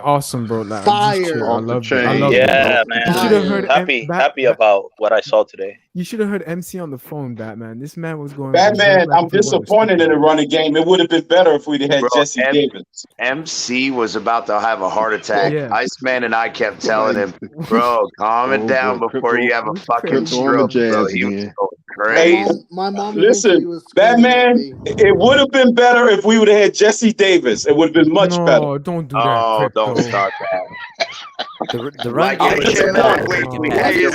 Awesome, bro. Like, Fire. I love it. Yeah, man. You should have heard happy about what I saw today. You should have heard MC on the phone, Batman. This man was going. Batman, I'm disappointed in the running game. It would have been better if we'd had Jesse Davis. MC was about to have a heart attack. Iceman and I kept telling him, bro, calm it down before you have a fucking stroke. Bro. He was going crazy. My mom Listen, Batman, it would have been better if we would have had Jesse Davis. It would have been much better. Oh, don't do that. Oh, don't start that. The run Hey, is anybody? Hey,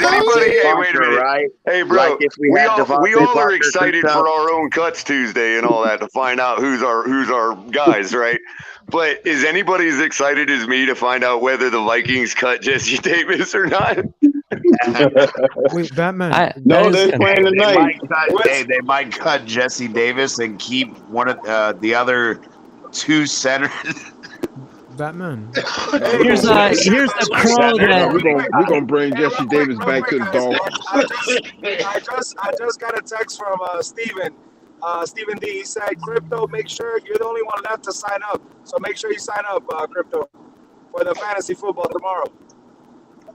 wait a minute. Right? Hey, bro. Like if we had we all are Parker, excited Crypto. for our own cuts Tuesday and all that to find out who's our guys, right? But is anybody as excited as me to find out whether the Vikings cut Jesse Davis or not? Wait, Batman. No, they're playing tonight. They might cut Jesse Davis and keep one of the other 2 centers. Batman. Here's the crow that we're gonna bring Jesse Davis back to the Dolphins. I just got a text from Steven. Steven D. He said, "Crypto, make sure you're the only one left to sign up. So make sure you sign up, Crypto, for the fantasy football tomorrow."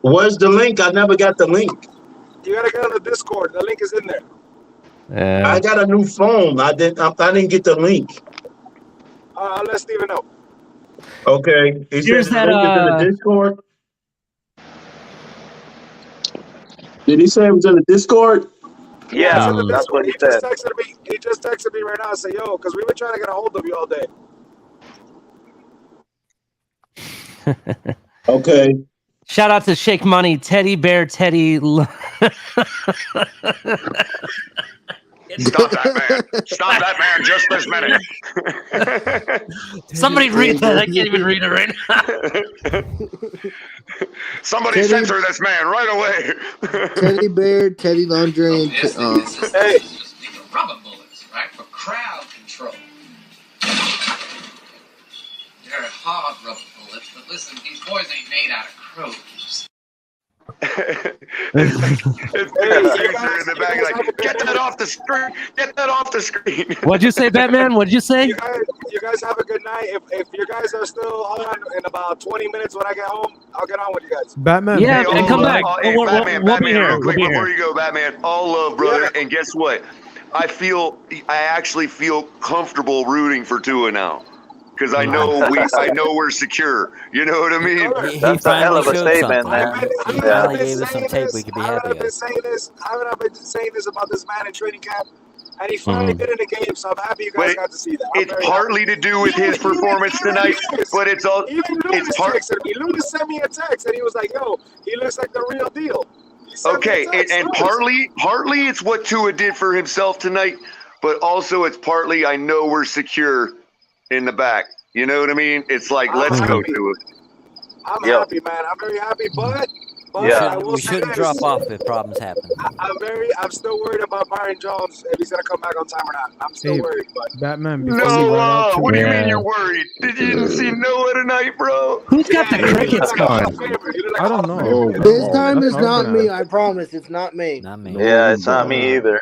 Where's the link? I never got the link. You gotta get on the Discord. The link is in there. I got a new phone. I didn't get the link. I'll let Steven know. Okay. Here's that. Link is in the Discord. Did he say it was in the Discord? Yeah, that's what he said. He just texted me right now and said, "Yo, because we've been trying to get a hold of you all day." Okay. Shout out to Shake Money, Teddy Bear, Teddy. Stop that, man. Stop that, man, just this minute. Somebody read that. I can't even read it right now. Somebody censor this man right away. Teddy Bear, Teddy Laundry, and hey. Rubber bullets, right, for crowd control. Yeah. hot rub bullets, but listen, these boys ain't made out of crows. It's producer in the back like, get that off the screen. Get that off the screen. What'd you say, Batman? What'd you say? You guys have a good night. If you guys are still on in about 20 minutes when I get home, I'll get on with you guys. Batman. Yeah, and come back. Hey, Batman, we'll be here. real quick We'll be before here. you go, Batman. All love, brother. And guess what? I actually feel comfortable rooting for Tua now. Because I know we're secure. You know what I mean? That's a hell of a statement, man. He finally gave us some tape we could be happy I've been saying this about this man in training camp, and he Mm-hmm. finally did in the game. So I'm happy you guys got to see that. It's partly to do with his performance tonight, but it's all. Even Lucas texted me. Lucas sent me a text, and he was like, "Yo, he looks like the real deal." Okay, and partly it's what Tua did for himself tonight, but also it's partly I know we're secure in the back. You know what I mean? It's like, let's go to it. I'm happy, man. I'm very happy, but we shouldn't drop off if problems happen. I'm still worried about Byron Jones if he's gonna come back on time or not. I'm still worried, but Batman. No, what do you mean you're worried? Did you even see Noah tonight, bro? Who's got the crickets going? I don't know. This time it's not me. I promise, it's not me. Not me. Yeah, it's not me either.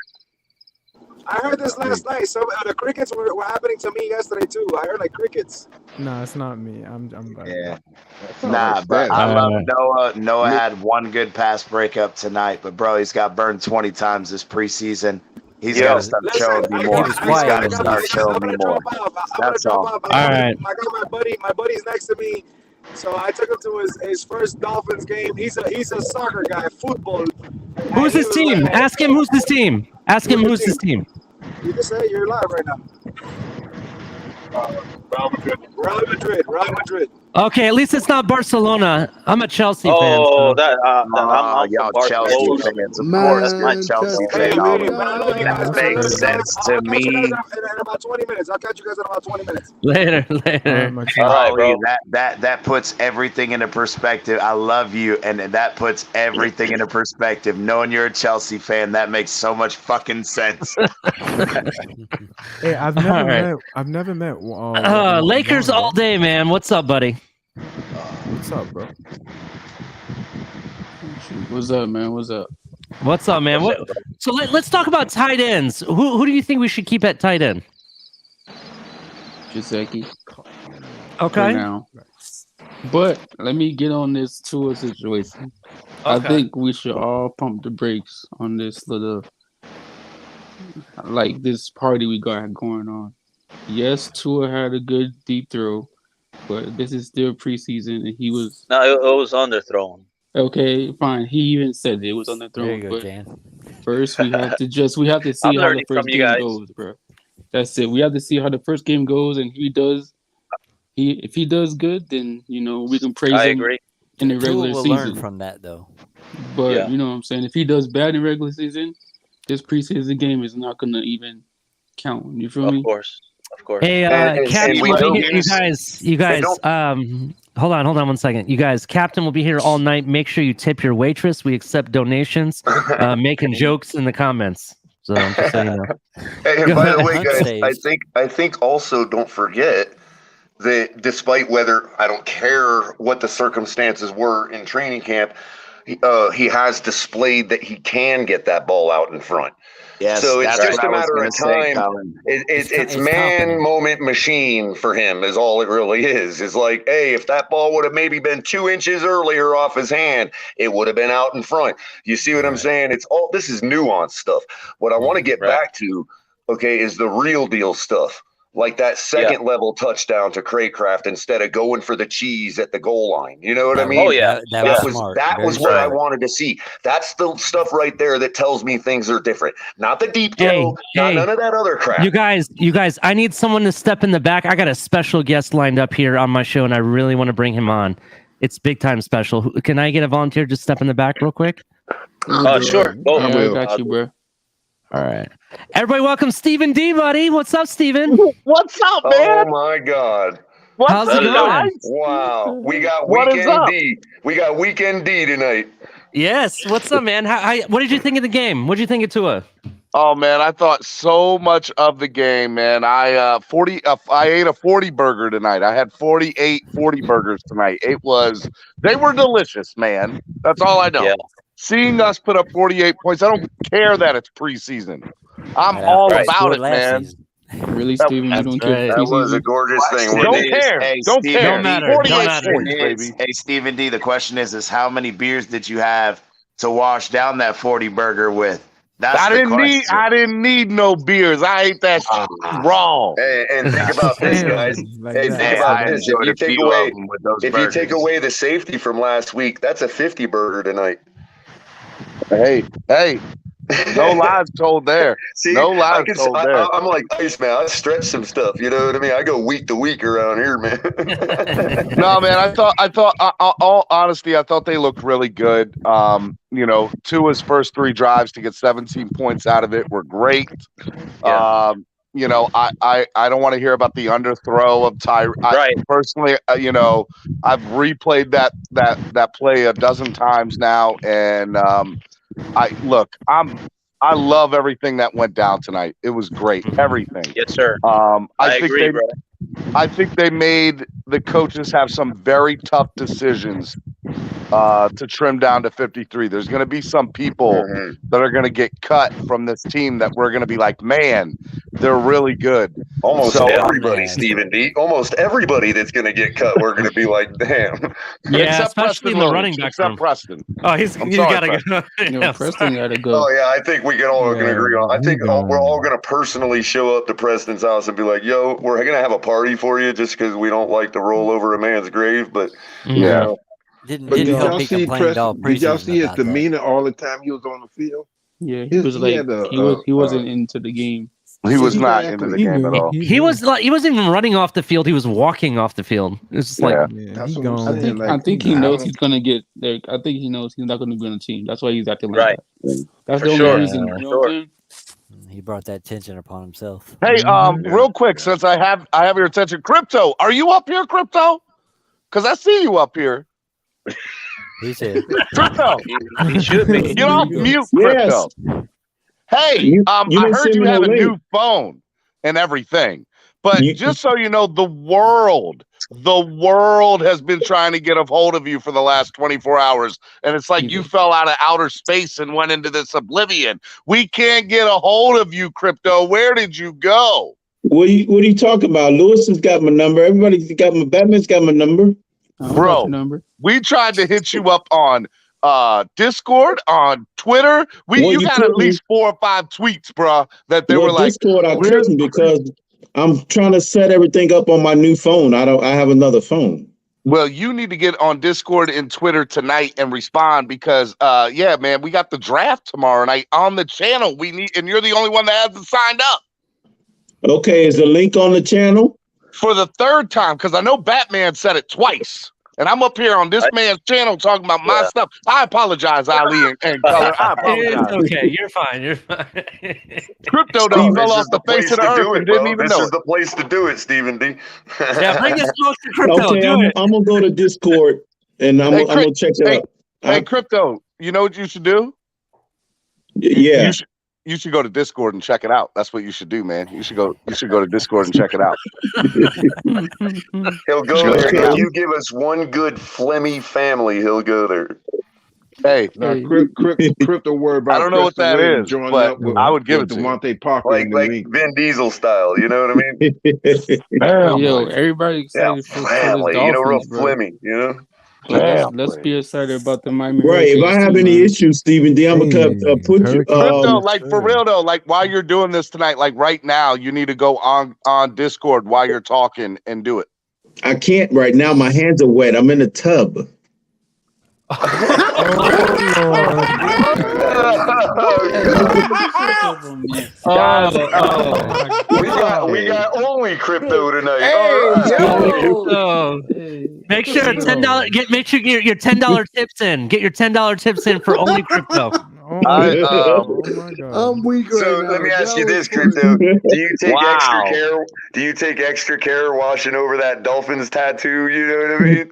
I heard this last night. So the crickets were happening to me yesterday too. I heard like crickets. No, it's not me. I'm Yeah. Nah, but I love Noah. Noah had one good pass breakup tonight, but bro, he's got burned 20 times this preseason. He's got to start showing me more. He's got to start showing me more. That's all. All right. I got my buddy's next to me. So I took him to his first Dolphins game. He's a soccer guy, football. Who's his team? Ask him who's his team. Ask him who's his team. You can say you're live right now. Real Madrid. Okay, at least it's not Barcelona. I'm a Chelsea fan. Oh, So. I'm y'all from Chelsea Barcelona. fans. Of course, my Chelsea fan. That makes sense to me. In about 20 minutes. I'll catch you guys in about 20 minutes. Later. All right, bro. That puts everything into perspective. I love you, and that puts everything into perspective. Knowing you're a Chelsea fan, that makes so much fucking sense. Hey, I've never met. Lakers all day, man. What's up, buddy? What's up, bro? What's up, man? What's up? What's up, man? So let's talk about tight ends. Who do you think we should keep at tight end? Giseki. Okay. Now. But let me get on this Tua situation. I think we should all pump the brakes on this little, like this party we got going on. Yes, Tua had a good deep throw, but this is still preseason, and he was. No, it was underthrown. Okay, fine. He even said it was underthrown. There you go, but Jan. first, we have to see how the first game goes, bro. That's it. We have to see how the first game goes, and if he does good, then we can praise him in the regular Tua will season. learn from that, though. But you know what I'm saying? If he does bad in regular season, this preseason game is not gonna even count. You feel me? Of course. Hey, Captain, you guys. Hold on 1 second. You guys, Captain will be here all night. Make sure you tip your waitress. We accept donations. Making jokes in the comments. So just so you know. And by the way, guys, I think also don't forget that despite whether I don't care what the circumstances were in training camp, he has displayed that he can get that ball out in front. Yes, so it's just a matter of say, time. It's man moment machine for him is all it really is. It's like, hey, if that ball would have maybe been 2 inches earlier off his hand, it would have been out in front. You see what I'm saying? This is nuanced stuff. What I want to get back to, is the real deal stuff. Like that second level touchdown to Craycraft instead of going for the cheese at the goal line. You know what I mean? Oh, yeah. That was what I wanted to see. That's the stuff right there that tells me things are different. Not the deep go, none of that other crap. You guys, I need someone to step in the back. I got a special guest lined up here on my show, and I really want to bring him on. It's big time special. Can I get a volunteer to step in the back real quick? Sure. I got you, bro. All right. Everybody welcome Stephen D, buddy. What's up, Stephen? What's up, man? Oh, my God. How's it going? Wow. We got Weekend D. We got Weekend D tonight. Yes. What's up, man? What did you think of the game? What did you think of Tua? Oh man, I thought so much of the game, man. I ate a 40 burger tonight. I had 48 40 burgers tonight. They were delicious, man. That's all I know. Yeah. Seeing us put up 48 points, I don't care that it's preseason. I'm all about it, man. Really, Steven? You don't care? That was a gorgeous thing. Don't care. Don't care. Don't matter. 48 Don't matter. points, baby. Hey, Stephen D, the question is how many beers did you have to wash down that 40 burger with? I didn't need no beers. I ate that raw. Hey, and think about this, guys. Hey, think about this. If you take away the safety from last week, that's a 50 burger tonight. Hey, no lies told there. See, no lies told there. I'm like Iceman. I stretch some stuff. You know what I mean? I go week to week around here, man. No, man. I thought. All honesty, I thought they looked really good. Tua's first 3 drives to get 17 points out of it were great. Yeah. I don't want to hear about the underthrow of Tyree. Right. Personally, I've replayed that play a dozen times now, and I love everything that went down tonight. It was great. Everything. Yes, sir. I agree, bro. I think they made the coaches have some very tough decisions to trim down to 53. There's going to be some people that are going to get cut from this team that we're going to be like, man, they're really good. Almost everybody, Stephen D. Almost everybody that's going to get cut, we're going to be like, damn. Yeah, especially in the running back room. Except Preston. Oh, he's got to go. Preston got to go. Oh, yeah, I think we can all agree on. I think we're all going to personally show up to Preston's house and be like, yo, we're going to have a party for you just because we don't like to roll over a man's grave. But, yeah. Did y'all see his demeanor all the time he was on the field? Yeah, he wasn't into the game. He was not into the game at all. He wasn't even running off the field. He was walking off the field. It was just I think he knows he's gonna get. I think he knows he's not gonna be on the team. That's why he's acting like that. That's the only reason. You know what I'm saying? He brought that tension upon himself. Hey, real quick, since I have your attention, Crypto, are you up here, Crypto? Because I see you up here. He's here. Crypto, he should be. Get off mute, Crypto. Yes. Hey, I heard you have a new link. phone and everything, but just so you know, the world has been trying to get a hold of you for the last 24 hours, and it's like you fell out of outer space and went into this oblivion. We can't get a hold of you, Crypto. Where did you go? What are you talking about? Lewis has got my number. Everybody's got my Batman's got my number. Bro, we tried to hit you up on Discord, on Twitter. You got at least 4 or 5 tweets, bro, that they were like, Discord I couldn't because I'm trying to set everything up on my new phone. I have another phone. Well, you need to get on Discord and Twitter tonight and respond because man, we got the draft tomorrow night on the channel. And you're the only one that hasn't signed up. Okay, is the link on the channel? For the 3rd time, because I know Batman said it twice. And I'm up here on this man's channel talking about my stuff. I apologize, Ali and Color. I apologize. It's okay. You're fine. You're fine. Crypto done fell off the face of the earth and didn't even know This is the place to do it, Stephen D. Yeah, bring the smoke to Crypto. Okay, I'm going to go to Discord and I'm going to check it out. Hey, Crypto, you know what you should do? Yeah. You should go to Discord and check it out. That's what you should do, man. You should go to Discord and check it out. He'll go there. If you give us one good Flemmy family, he'll go there. Hey, Crypto word about I don't know what that is, but I would give it to Devontae Parker like Vin Diesel style. You know what I mean? Yo, everybody excited for family. Dolphins, Real bro. Flemmy. You know. Let's be excited about the Miami. Right. If I have any issues, Stephen D, I'm gonna put you. Crypto, like for real though, like while you're doing this tonight, like right now, you need to go on Discord while you're talking and do it. I can't right now. My hands are wet. I'm in a tub. We got only Crypto tonight. Make sure $10. Make sure your $10 tips in. Get your $10 tips in for only Crypto. I'm weak right so now. let me ask you this, Crypto: Do you take extra care? Do you take extra care washing over that Dolphins tattoo? You know what I mean?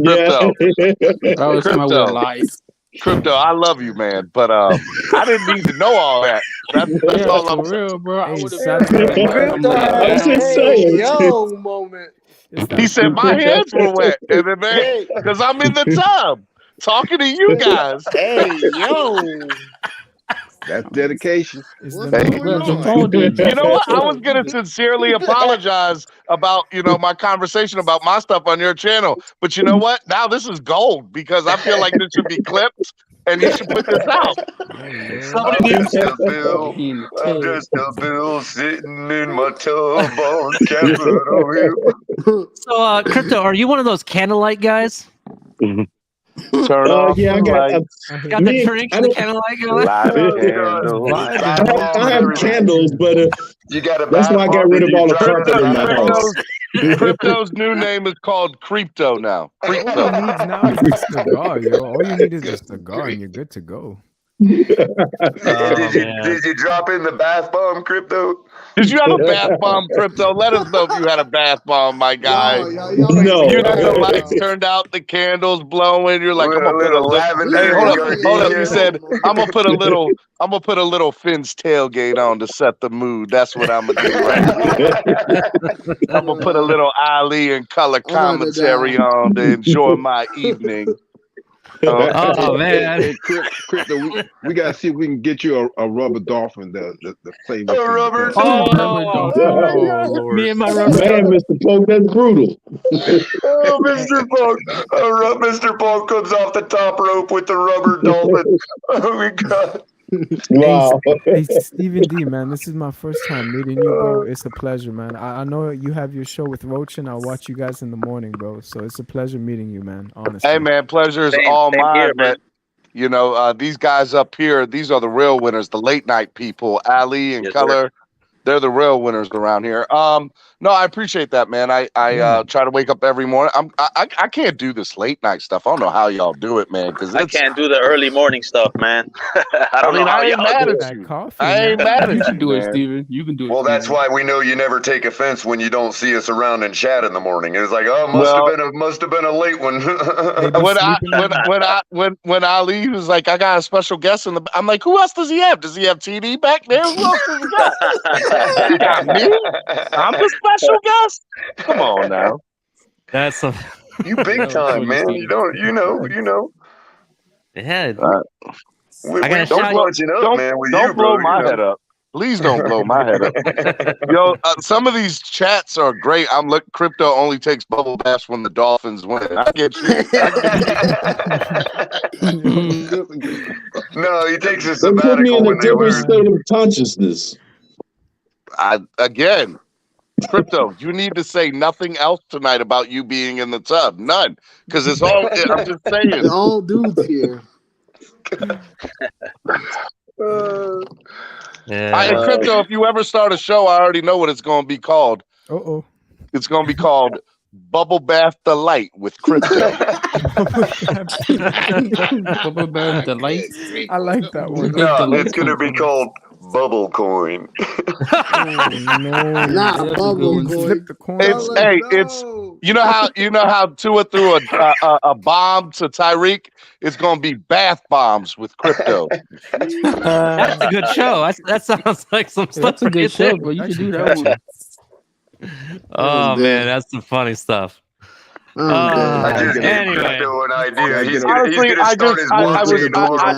That was my life. Crypto, I love you, man, but I didn't need to know all that. That's all I'm saying. Real, bro. I would have Crypto had a yo moment. He said my hands were wet, and then because I'm in the tub talking to you guys. Hey, yo. That's dedication. You know what? I was gonna sincerely apologize about my conversation about my stuff on your channel, but you know what? Now this is gold because I feel like this should be clipped, and you should put this out. I'm just a bill sitting in my tub on Capitol Hill. So, Crypto, are you one of those candlelight guys? Turn off yeah, got the drink and the candlelight going. I have candles, but you got that's why I got rid of all the carpet in my house. Crypto's new name is called Creepto now. All you need now is a cigar, yo. All you need is a cigar, and you're good to go. Did you drop in the bath bomb, Crypto? Did you have a bath bomb, Crypto? Let us know if you had a bath bomb, my guy. No. You know the lights turned out, the candles blowing. You're like, I'm gonna put a little. Hey, hold up. You said I'm gonna put a little Finn's tailgate on to set the mood. That's what I'm gonna do right here. I'm gonna put a little Ali and color commentary on to enjoy my evening. Oh man, hey, Crypto, we gotta see if we can get you a rubber dolphin the flavor. A rubber dolphin. Me and my rubber man, Mr. Polk, that's brutal. Oh, Mr. Polk. Mr. Polk comes off the top rope with the rubber dolphin. Oh my God. Wow. Hey, Stephen D, man, this is my first time meeting you, bro. It's a pleasure, man. I know you have your show with Roach, and I'll watch you guys in the morning, bro. So it's a pleasure meeting you, man. Honestly. Hey, man, pleasure is all mine. But these guys up here, these are the real winners, the late night people, Ali and Culler. They're the real winners around here. No, I appreciate that, man. I try to wake up every morning. I can't do this late night stuff. I don't know how y'all do it, man. Because I can't do the early morning stuff, man. I ain't mad at you. I ain't mad at you. You can do it, Steven. You can do it. Well, that's why we know you never take offense when you don't see us around in chat in the morning. It's like, oh, must have been a late one. when Ali was like, I got a special guest in the. I'm like, who else does he have? Does he have TD back there? Who else does he got? He got me. I'm the special guest. Come on now. That's you big time, man. You know. Yeah. Don't blow my head up. Please don't blow my head up. Yo, some of these chats are great. Crypto only takes bubble baths when the Dolphins win. I get you. No, he takes a sabbatical. Put me in a different state of consciousness. Again, Crypto, you need to say nothing else tonight about you being in the tub. None. Because it's all, I'm just saying. All dudes here. Crypto, if you ever start a show, I already know what it's going to be called. Uh-oh. It's going to be called Bubble Bath Delight with Crypto. Bubble Bath Delight? I like that one. No, it's going to be called Bubble Coin. No, not Bubble Coin. Flip the coin. It's you know how Tua threw a bomb to Tyreek. It's gonna be bath bombs with Crypto. That's a good show. That sounds like some stuff. That's a good show, but you should do that one. Oh man, that's some funny stuff. I just anyway, an idea. Honestly,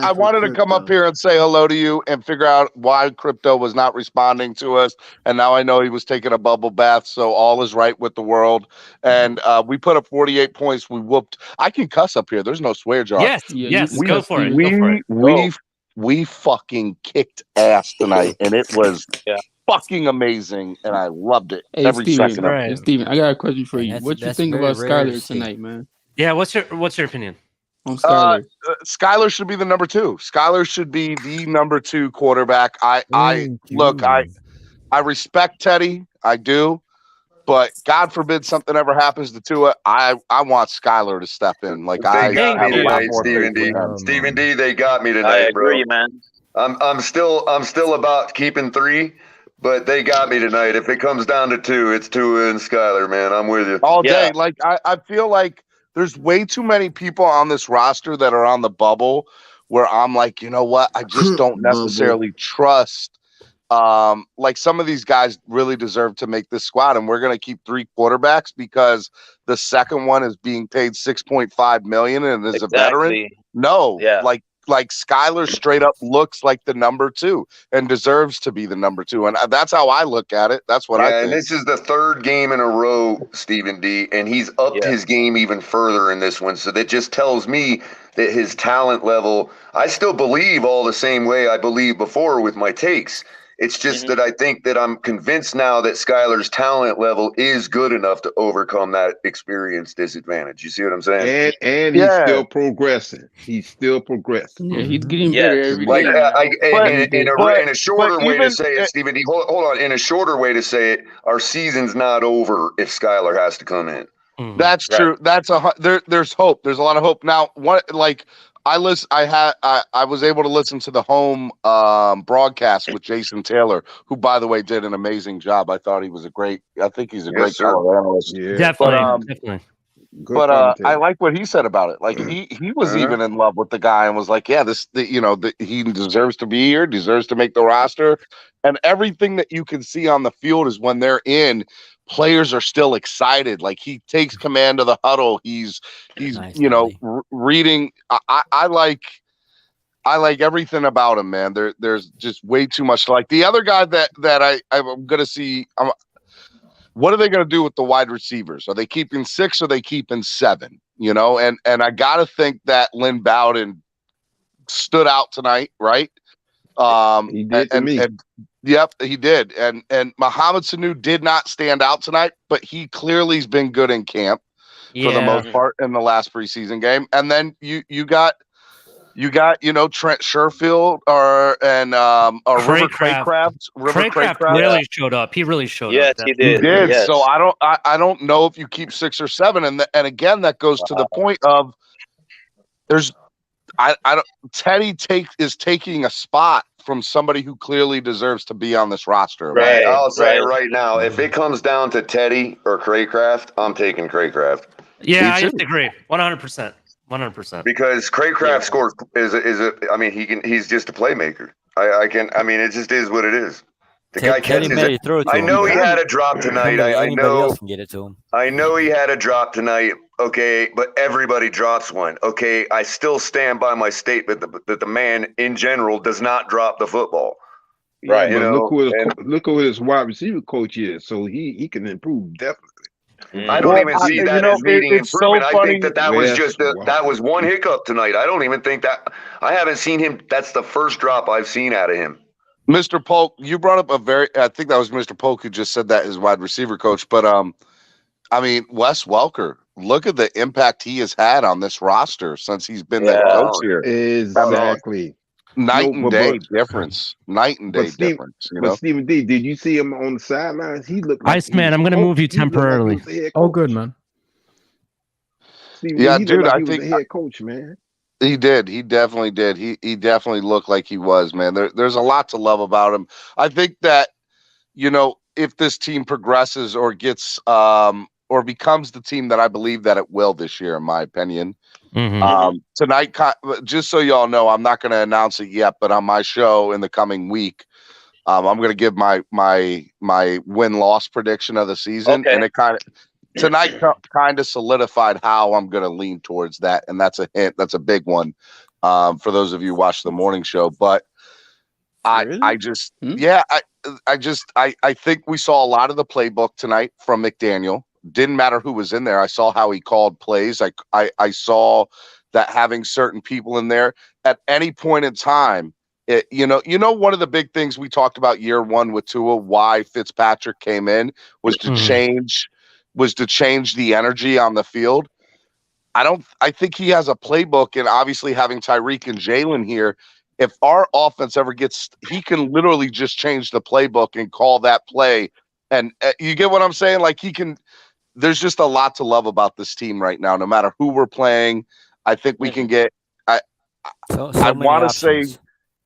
I wanted to come up here and say hello to you and figure out why Crypto was not responding to us. And now I know he was taking a bubble bath, so all is right with the world. And we put up 48 points. We whooped. I can cuss up here. There's no swear jar. Yes, go for it. We fucking kicked ass tonight, and it was fucking amazing, and I loved it every second of it. Hey, Steven, I got a question for you. What you think about Skylar tonight, man? Yeah, what's your opinion on Skylar? Skylar should be the number 2. Skylar should be the number 2 quarterback. I respect Teddy, I do, but God forbid something ever happens to Tua. I want Skylar to step in. Like they got me tonight, Stephen D. Stephen D. They got me tonight, I agree, bro. Man. I'm still about keeping 3. But they got me tonight. If it comes down to 2, it's Tua and Skylar, man. I'm with you. All day. Like I feel like there's way too many people on this roster that are on the bubble where I'm like, you know what? I just don't necessarily trust. Like some of these guys really deserve to make this squad, and we're going to keep 3 quarterbacks because the second one is being paid $6.5 million and is a veteran. No, like Skylar straight up looks like the number 2 and deserves to be the number 2, and that's how I look at it. That's what I think. And this is the 3rd game in a row, Stephen D, and he's upped his game even further in this one. So that just tells me that his talent level, I still believe all the same way I believed before with my takes. It's just that I think that I'm convinced now that Skylar's talent level is good enough to overcome that experience disadvantage. You see what I'm saying? And he's still progressing. He's still progressing. Yeah, he's getting better every day. In a shorter way to say it, Stephen D, hold on. In a shorter way to say it, our season's not over if Skylar has to come in. That's true. That's there's hope. There's a lot of hope. Now, I was able to listen to the home broadcast with Jason Taylor, who, by the way, did an amazing job. I thought I think he's a great color analyst. Yeah. Definitely. But I like what he said about it. Like he was even in love with the guy and was like, yeah, he deserves to be here, deserves to make the roster. And everything that you can see on the field is when they're in, players are still excited. Like he takes command of the huddle. He's reading. I like everything about him, man. There's just way too much to like. The other guy that I'm gonna see. What are they gonna do with the wide receivers? Are they keeping 6 or are they keeping 7? And I gotta think that Lynn Bowden stood out tonight, right? He did to me. Yep, he did. And Mohamed Sanu did not stand out tonight, but he clearly has been good in camp for the most part in the last preseason game. And then you got Trent Sherfield or River Craycraft. Craycraft really showed up. He really showed up. Yes, he did. Yes. So I don't know if you keep 6 or 7, and again that goes to the point of Teddy is taking a spot from somebody who clearly deserves to be on this roster. Right. I'll say it right now. If it comes down to Teddy or Craycraft, I'm taking Craycraft. Yeah, I agree. 100%. 100%. Because Craycraft scores he's just a playmaker. It just is what it is. The guy catches it. I know he had a drop tonight. I know else can get it to him. I know he had a drop tonight. Okay, but everybody drops one. Okay, I still stand by my statement that the man in general does not drop the football. Right. Look who his wide receiver coach is, so he can improve definitely. I don't even see that as needing improvement. I think that was just that was one hiccup tonight. I don't even think that I haven't seen him. That's the first drop I've seen out of him. Mr. Polk, you brought up I think that was Mr. Polk who just said that as wide receiver coach, but Wes Welker, look at the impact he has had on this roster since he's been the coach here. Exactly. Night and day difference. But Stephen D, did you see him on the sidelines? He looked like Iceman, I'm going to move you temporarily. Oh, good, man. Stephen, dude, I think head coach, man. He did. He definitely did. He definitely looked like he was, man. There's a lot to love about him. I think that, if this team progresses or gets or becomes the team that I believe that it will this year, in my opinion. Tonight, just so y'all know, I'm not going to announce it yet, but on my show in the coming week, I'm going to give my win-loss prediction of the season, and it tonight kind of solidified how I'm going to lean towards that, and that's a hint. That's a big one for those of you who watch the morning show. But I think we saw a lot of the playbook tonight from McDaniel. Didn't matter who was in there. I saw how he called plays. I saw that having certain people in there at any point in time. One of the big things we talked about year one with Tua, why Fitzpatrick came in was to change the energy on the field. I think he has a playbook, and obviously having Tyreek and Jalen here, if our offense ever he can literally just change the playbook and call that play. And you get what I'm saying? Like there's just a lot to love about this team right now, no matter who we're playing. I think we can get, I want to say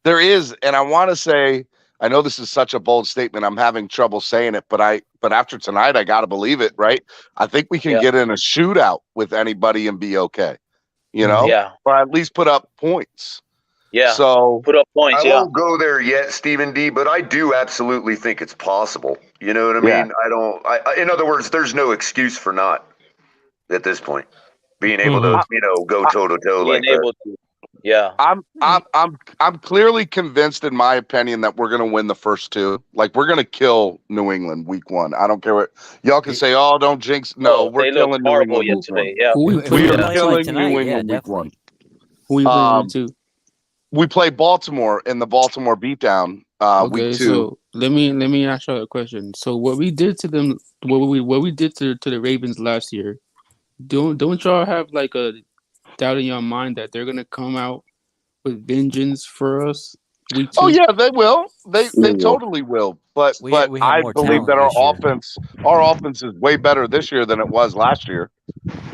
there is. And I want to say, I know this is such a bold statement. I'm having trouble saying it, but after tonight, I got to believe it, right? I think we can get in a shootout with anybody and be okay, you know? Yeah. Or at least put up points. Yeah. So put up points. I won't go there yet, Stephen D, but I do absolutely think it's possible. You know what I mean? In other words, there's no excuse for not at this point being able to, go toe to toe like that. Yeah. I'm clearly convinced, in my opinion, that we're gonna win the first two. Like, we're gonna kill New England week 1. I don't care what y'all can say. Oh, don't jinx. No, we're killing New England week 1. Yeah. We are killing New England week 1. Who we playing week 2? We play Baltimore in the Baltimore beatdown week 2. So let me ask you a question. So what we did to them, what we did to the Ravens last year, don't y'all have like a doubt in your mind that they're gonna come out with vengeance for us week 2? Oh yeah, they will. They totally will. But I believe that our offense is way better this year than it was last year.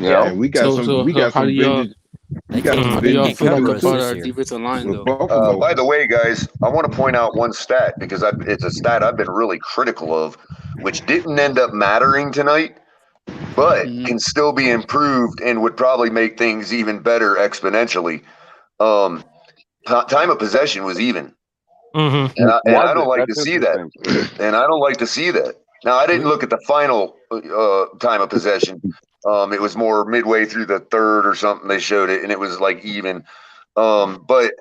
You know? we got some vengeance. We got some vengeance about our defensive line though. By the way, guys, I want to point out one stat because it's a stat I've been really critical of, which didn't end up mattering tonight, but can still be improved and would probably make things even better exponentially. Time of possession was even. And I don't like to see that. And I don't like to see that. Now, I didn't look at the final time of possession. It was more midway through the third or something. They showed it, and it was like even. But,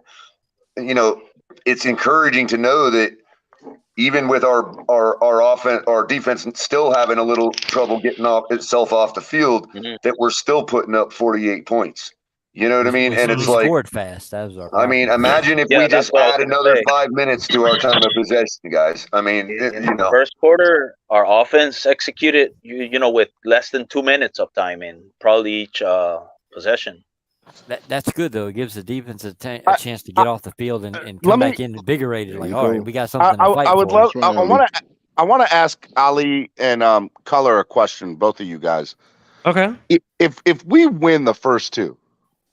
it's encouraging to know that even with our offense, our defense still having a little trouble getting itself off the field, that we're still putting up 48 points. You know what I mean? And it's like scored fast. That was our problem. I mean, imagine if we just add another 5 minutes to our time of possession, guys. I mean, in the first quarter, our offense executed, with less than 2 minutes of time in probably each possession. That's good though. It gives the defense a chance to get off the field and come back in invigorated. Like, all right, we got something to fight for. I want to ask Ali and Culler a question, both of you guys. Okay. If we win the first two,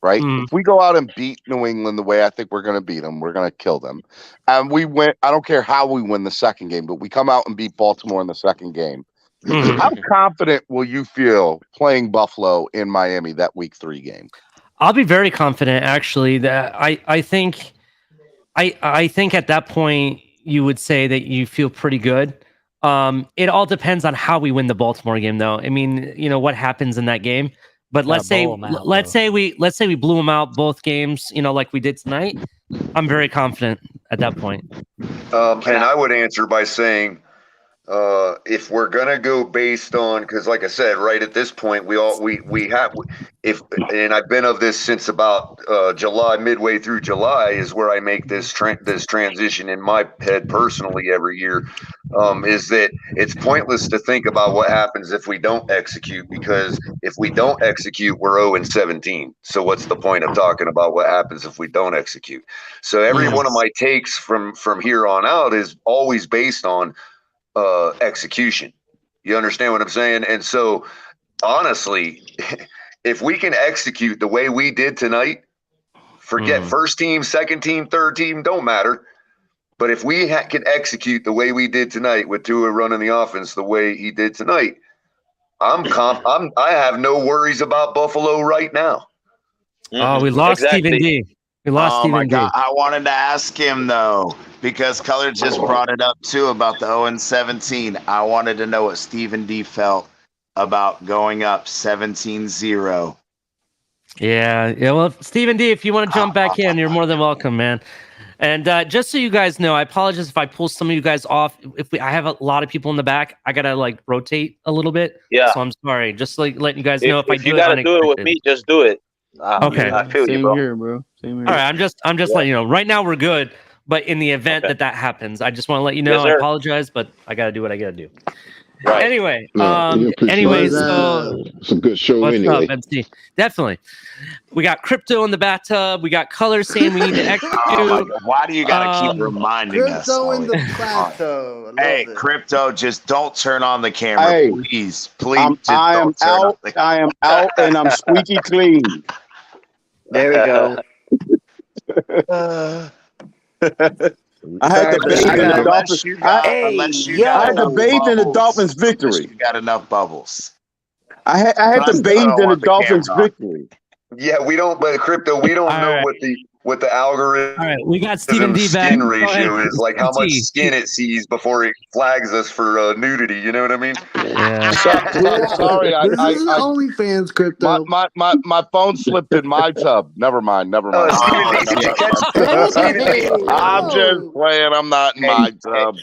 right? If we go out and beat New England the way I think we're going to beat them, we're going to kill them. And we win. I don't care how we win the second game, but we come out and beat Baltimore in the second game. How confident will you feel playing Buffalo in Miami that week 3 game? I'll be very confident, actually. That I think at that point you would say that you feel pretty good. It all depends on how we win the Baltimore game, though. I mean, what happens in that game. But let's say we blew them out both games, like we did tonight. I'm very confident at that point. And I would answer by saying, if we're gonna go based on, because like I said, right at this point, and I've been of this since about July, midway through July, is where I make this transition in my head personally every year. Is that it's pointless to think about what happens if we don't execute, because if we don't execute, we're 0-17. So what's the point of talking about what happens if we don't execute? So every one of my takes from here on out is always based on execution. You understand what I'm saying? And so honestly, if we can execute the way we did tonight, forget first team, second team, third team, don't matter. But if we can execute the way we did tonight with Tua running the offense the way he did tonight, I have no worries about Buffalo right now. Oh, we lost Stephen D. We lost Stephen D. I wanted to ask him though, because Culler just brought it up too about the 0-17. I wanted to know what Stephen D felt about going up 17-0. Yeah. Well, Stephen D, if you want to jump back in, you're more than welcome, man. And just so you guys know, I apologize if I pull some of you guys off. I have a lot of people in the back, I gotta rotate a little bit. Yeah. So I'm sorry. Just letting you guys know if you gotta do it with me, just do it. Okay. I feel Same you, bro. here, bro. Same here. All right. I'm just letting you know. Right now we're good, but in the event that happens, I just want to let you know. Yes, I sir. apologize, but I gotta do what I gotta do. Right. Anyway, It's a good show what's anyway. up, MC? Definitely. We got Crypto in the bathtub. We got Culler saying we need to execute. Oh my God. Why do you gotta keep reminding us? Crypto in the bathtub. Hey, Crypto, just don't turn on the camera, Hey, please. I am out, and I'm squeaky clean. There we go. I had to bathe in the Dolphins. Unless you got I had to enough bathe in the bubbles. Dolphins' victory. You got enough bubbles. I had to bathe in the Dolphins' victory. Yeah, we don't, but Crypto, we don't know what the algorithm. All right, we got Stephen D back. Skin ratio is like how much skin it sees before it flags us for nudity. You know what I mean? Yeah. Sorry, This is OnlyFans, Crypto. my phone slipped in my tub. Never mind. Steven D, did you catch? Steven D, I'm just playing. I'm not in my tub.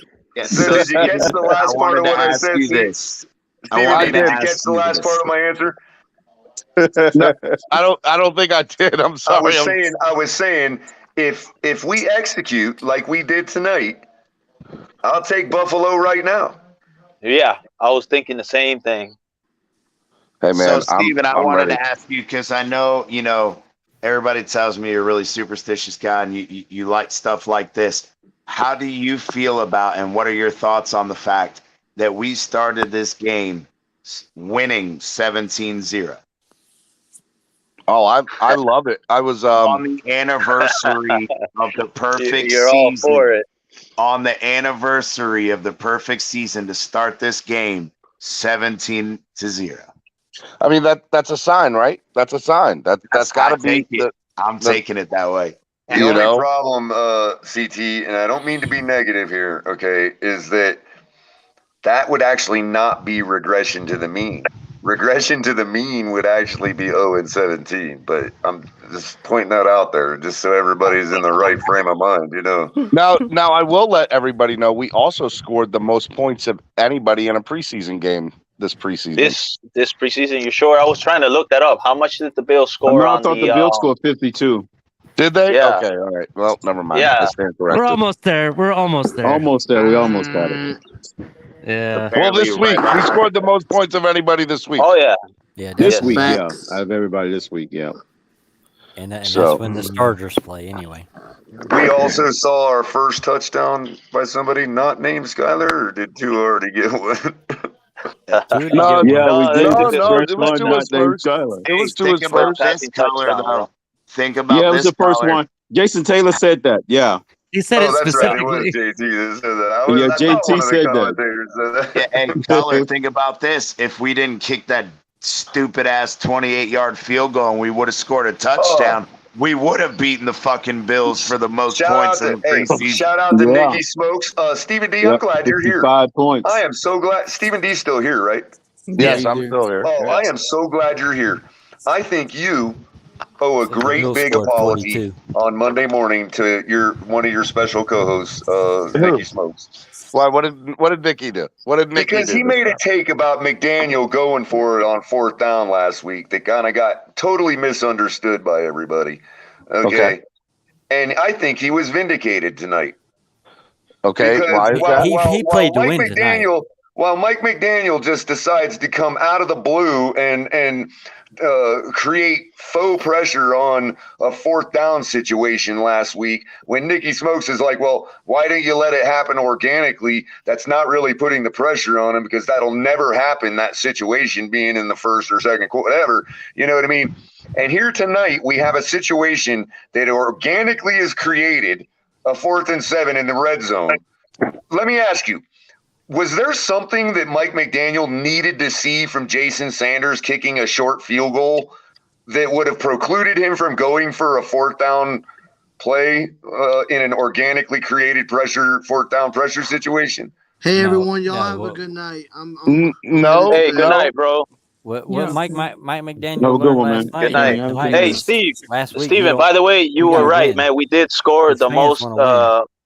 So did you catch the last part of what I said? Steven D, did you catch the last part of my answer? No, I don't think I did. I'm sorry. I was saying if we execute like we did tonight, I'll take Buffalo right now. Yeah, I was thinking the same thing. Hey man, so Steven, I I'm wanted ready. to ask you because I know everybody tells me you're a really superstitious guy and you like stuff like this. How do you feel about and what are your thoughts on the fact that we started this game winning 17-0? Oh, I love it. I was on the anniversary of the perfect You're season. all for it. On the anniversary of the perfect season to start this game 17-0. I mean that's a sign, right? That's a sign. That's got to be. I'm taking it that way. The only problem, CT, and I don't mean to be negative here, okay, is that would actually not be regression to the mean. Regression to the mean would actually be 0-17, but I'm just pointing that out there just so everybody's in the right frame of mind, Now I will let everybody know we also scored the most points of anybody in a preseason game this preseason. This preseason, you sure? I was trying to look that up. How much did the Bills score? I thought the Bills scored 52. Did they? Yeah. Okay, all right. Well, never mind. Yeah. I stand corrected. We're almost there. We almost got it. Yeah. Well, this week we scored the most points of anybody this week. Oh yeah. Yeah, this week, yeah. I have everybody this week, yeah. And that's when the starters play anyway. We also saw our first touchdown by somebody not named Skylar, or did two already get one? We did. It was Tua's first. It was Tua's first. Think about it was the first one. Jason Taylor said that. Yeah. He said it that's right. It specifically. was JT that said that. JT said that. Yeah, hey, Culler, think about this. If we didn't kick that stupid ass 28-yard field goal and we would have scored a touchdown, we would have beaten the fucking Bills for the most points in the preseason. Shout out to Nicky Smokes. Stephen D, I'm glad you're here. 5 points. I am so glad. Stephen D's still here, right? Yes, I'm still here. Oh, I am so glad you're here. I think you owe a great big apology on Monday morning to one of your special co-hosts, Nicky Smokes. Why? What did Nicky do? What did Nicky do? Because he made a take about McDaniel going for it on 4th down last week that kind of got totally misunderstood by everybody. Okay. And I think he was vindicated tonight. Okay. Why is that? He played to win tonight. While Mike McDaniel just decides to come out of the blue and create faux pressure on a 4th down situation last week, when Nicky Smokes is like, well, why don't you let it happen organically? That's not really putting the pressure on him because that'll never happen, that situation being in the first or second quarter, whatever. You know what I mean? And here tonight, we have a situation that organically is created, a 4th and 7 in the red zone. Let me ask you, was there something that Mike McDaniel needed to see from Jason Sanders kicking a short field goal that would have precluded him from going for a 4th down play in an organically created 4th down pressure situation? Hey, everyone. Y'all have a good night. Hey, good night, bro. What Mike McDaniel No, good learned one, last man. night. Good night. Hey, Steve. Last week, Steven, by the way, you were right, man. We did score the most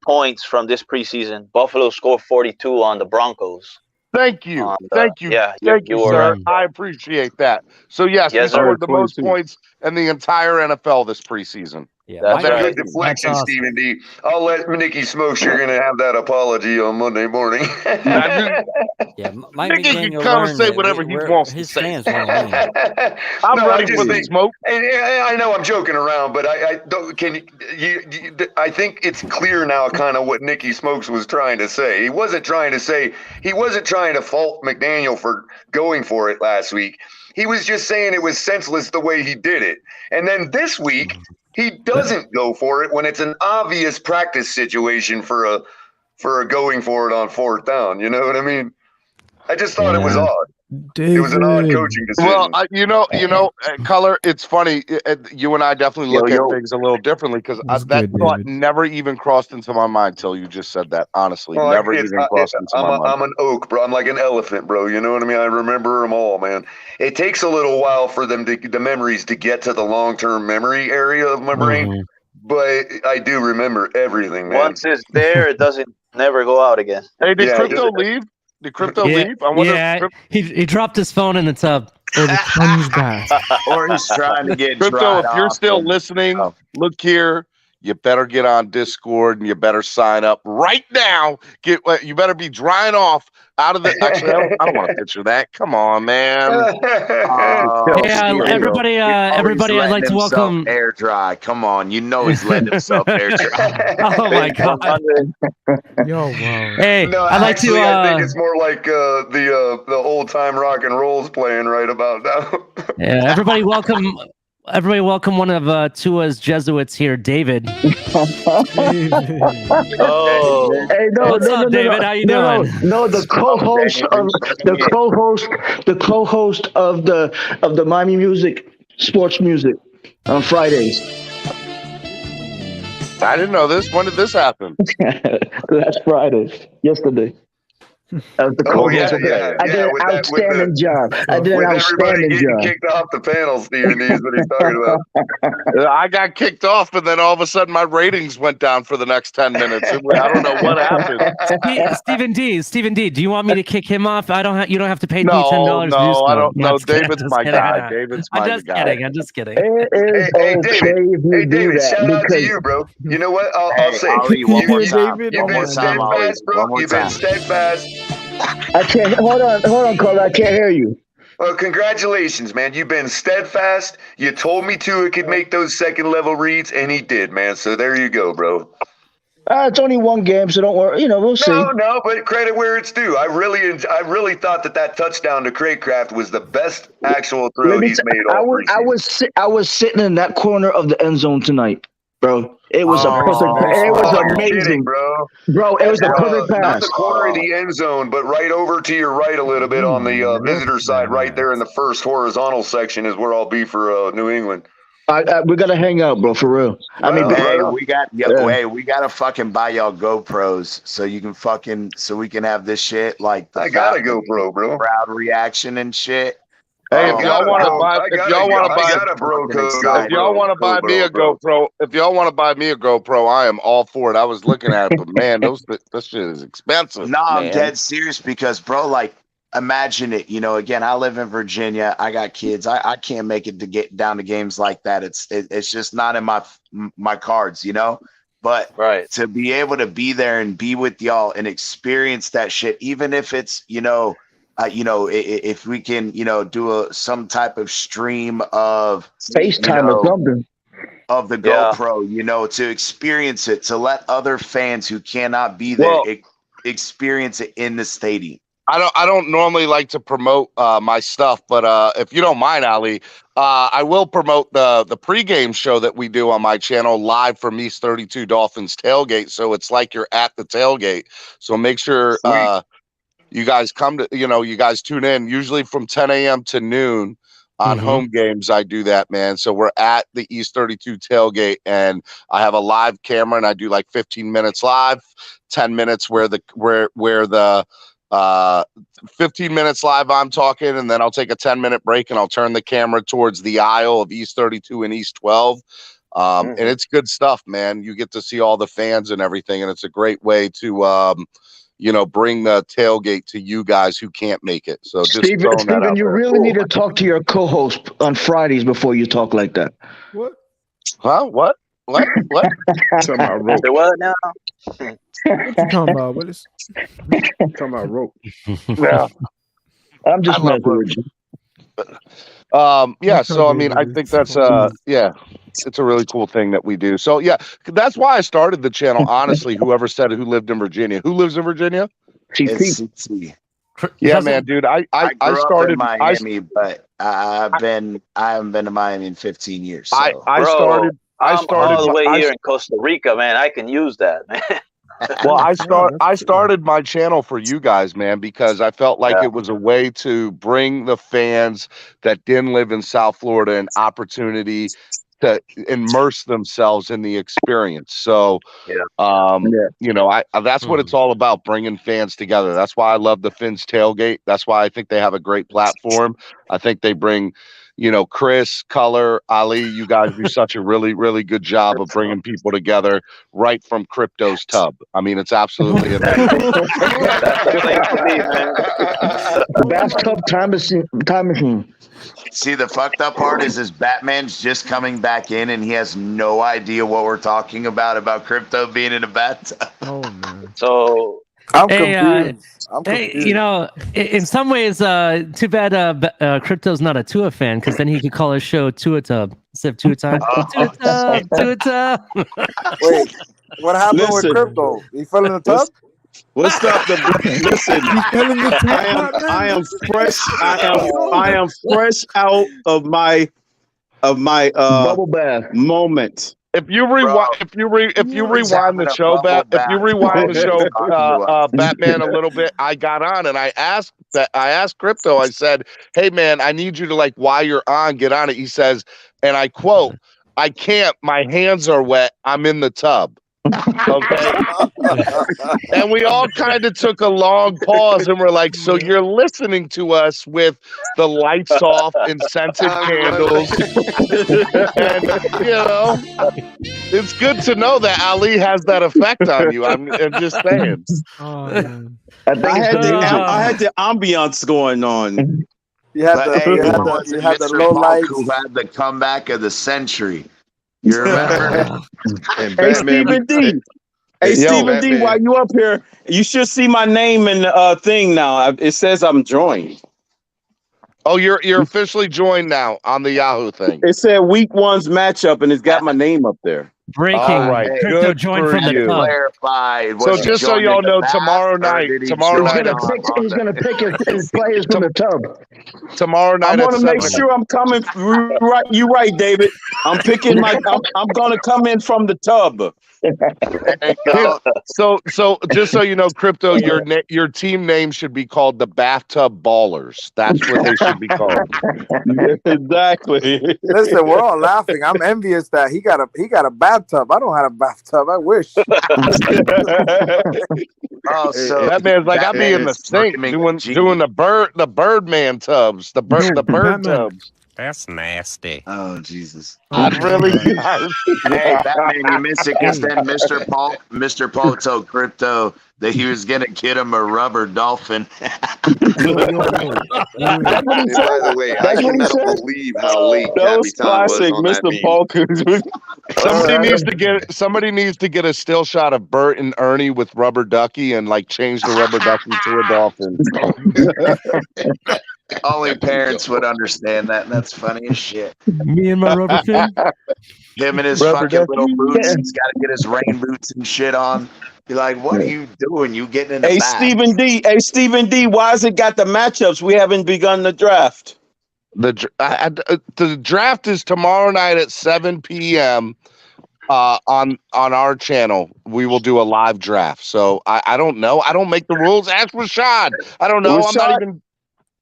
points from this preseason. Buffalo scored 42 on the Broncos. Thank you. Thank you. Yeah, Thank you, sir. I appreciate that. So, yes, we scored the most 42. points in the entire NFL this preseason. Yeah, That's good deflection, Stephen D. I'll let Nicky Smokes. You're going to have that apology on Monday morning. Yeah, Mike Nicky can McDaniel come and learned say that whatever he wants to his say. fans want to win. I'm ready for the smoke. And I know I'm joking around, but I don't. I think it's clear now, kind of what Nicky Smokes was trying to say. He wasn't trying to fault McDaniel for going for it last week. He was just saying it was senseless the way he did it. And then this week, He doesn't go for it when it's an obvious practice situation for a going for it on 4th down. You know what I mean? I just thought it was odd. David. It was an odd coaching decision. Well, Culler, it's funny. You and I definitely look at things a little differently because that thought never even crossed into my mind till you just said that. Honestly, never even crossed into my mind. I'm an oak, bro. I'm like an elephant, bro. You know what I mean? I remember them all, man. It takes a little while for the memories to get to the long-term memory area of my brain, but I do remember everything, man. Once it's there, it doesn't never go out again. Hey, did Crypto leave? Did Crypto leave? I wonder he dropped his phone in the tub. Or the sponge bath. Or he's trying to get Crypto, if you're still listening, look here. You better get on Discord and you better sign up right now. You better be drying off out of the. Actually, I don't want to picture that. Come on, man. Everybody, I'd like to welcome air dry. Come on, you know he's letting himself air dry. Oh my god. Yo, wow. Hey, no, I'd like to. I think it's more like the old time rock and roll's playing right about now. Yeah, everybody welcome one of Tua's Jesuits here, David. Oh, hey, what's up, David? How you doing? No, the co-host of the Miami Music Sports Music on Fridays. I didn't know this. When did this happen? Last Friday, yesterday. I did an outstanding job. I did an outstanding job. Kicked off the panel, Steven D is what he's talking about. I got kicked off, but then all of a sudden my ratings went down for the next 10 minutes. I don't know what happened. Steven D, do you want me to kick him off? You don't have to pay me $10. No, I don't know. David's my guy. David's my guy. I'm just kidding. Hey, David, shout out to you, bro. You know what? I'll say. Ali, one more time. You've been steadfast, bro. You've been steadfast. I can't. Hold on, Carl. I can't hear you. Well, congratulations, man. You've been steadfast. You told me Tua could make those second level reads, and he did, man. So there you go, bro. It's only one game, so don't worry. We'll see. No, but credit where it's due. I really thought that touchdown to Craycraft was the best actual throw he's made all preseason. I was sitting in that corner of the end zone tonight, bro. It was a perfect. It was amazing, kidding, bro. Bro, it was a perfect pass. Not the corner of the end zone, but right over to your right a little bit on the visitor side, right there in the first horizontal section is where I'll be for New England. We gotta hang out, bro, for real. I mean, we gotta fucking buy y'all GoPros so you can so we can have this shit like the I got a GoPro, bro. Crowd reaction and shit. Hey, if y'all want to buy me a GoPro, I am all for it. I was looking at it, but man, this shit is expensive. No, I'm dead serious because, bro, like, imagine it. Again, I live in Virginia. I got kids. I can't make it to get down to games like that. It's just not in my cards, But to be able to be there and be with y'all and experience that shit, even if it's if we can, do some type of stream of FaceTime or something of the GoPro, to experience it, to let other fans who cannot be there experience it in the stadium. I don't normally like to promote my stuff, but if you don't mind, Ali, I will promote the pregame show that we do on my channel live from East 32 Dolphins tailgate. So it's like you're at the tailgate. So make sure you guys you guys tune in usually from 10 a.m. to noon on home games. I do that, man. So we're at the East 32 tailgate and I have a live camera and I do like 15 minutes live, 10 minutes where the 15 minutes live I'm talking, and then I'll take a 10-minute break and I'll turn the camera towards the aisle of East 32 and East 12. And it's good stuff, man. You get to see all the fans and everything. And it's a great way to, bring the tailgate to you guys who can't make it. So just Steven, you really need to talk to your co-host on Fridays before you talk like that. What? Huh? What? What? Talking about rope. What now? What you talking about? What is talking about rope? Yeah. I'm just messing with you. So I mean, I think that's it's a really cool thing that we do. So yeah, that's why I started the channel. Honestly, whoever said it, who lived in Virginia? Who lives in Virginia? CC. Yeah, man, dude. I started in Miami, but I haven't been to Miami in 15 years. So. I started. I'm all the way here in Costa Rica, man. I can use that, man. Well, I started my channel for you guys, man, because I felt like it was a way to bring the fans that didn't live in South Florida an opportunity to immerse themselves in the experience. So, you know, that's what it's all about, bringing fans together. That's why I love the Fins Tailgate. That's why I think they have a great platform. I think they bring, you know, Chris, Culler, Ali, you guys do such a really, really good job of bringing people together right from Crypto's tub. I mean, it's absolutely amazing. That's the place to be, man. Bathtub time machine. See, the fucked up part is Batman's just coming back in and he has no idea what we're talking about crypto being in a bathtub. Oh man. So I'm confused. You know, in some ways, too bad Crypto's not a Tua fan, because then he could call his show Tua Tub instead of Tua Time. Tua Tub. Wait, what happened with Crypto? He fell in the tub? What's up? Listen, I am fresh. I am fresh out of my bubble bath moment. If you rewind, if you rewind the show, Batman a little bit, I got on and I asked Crypto. I said, "Hey man, I need you to, like, while you're on, get on it." He says, and I quote, "I can't. My hands are wet. I'm in the tub." Okay. And we all kind of took a long pause and we're like, so you're listening to us with the lights off and scented candles. And, you know, it's good to know that Ali has that effect on you. I'm just saying. Oh, man. I had the ambiance going on. You had the low lights. Who had the comeback of the century. You remember? Hey, Stephen D. Hey, Stephen D, while you up here, you should see my name in the thing now. It says I'm joined. Oh, you're officially joined now on the Yahoo thing. It said week 1's matchup, and it's got my name up there. Breaking. All right. Crypto joined from the tub. Clarified. So just so y'all know, tomorrow night, he's gonna pick his players from the tub. Tomorrow night, I want to make sure I'm coming. Right, you're right, David. I'm picking my. I'm gonna come in from the tub. So just so you know, Crypto, your team name should be called the Bathtub Ballers. That's what they should be called. Exactly. Listen, we're all laughing. I'm envious that he got a bathtub. I don't have a bathtub. I wish. So that man's like, I'll be in the sink doing the Birdman tubs, the bird tubs. That's nasty. Oh, Jesus. That's really nice. Hey, Batman, you missed it because then Mr. Paul told Crypto that he was going to get him a rubber dolphin. By the way, I cannot believe how late Capitan was on Mr. that Paul. Somebody needs to get a still shot of Bert and Ernie with Rubber Ducky and, like, change the Rubber Ducky to a dolphin. Only parents would understand that, and that's funny as shit. Me and my rubber fin. Him and his Rubber fucking ducky. little boots. He's got to get his rain boots and shit on. Be like, what are you doing? You getting in the back? Stephen D. Why has it got the matchups? We haven't begun the draft. The draft is tomorrow night at 7 p.m. On our channel. We will do a live draft. So I don't know. I don't make the rules. Ask Rashad. I don't know. I'm not even.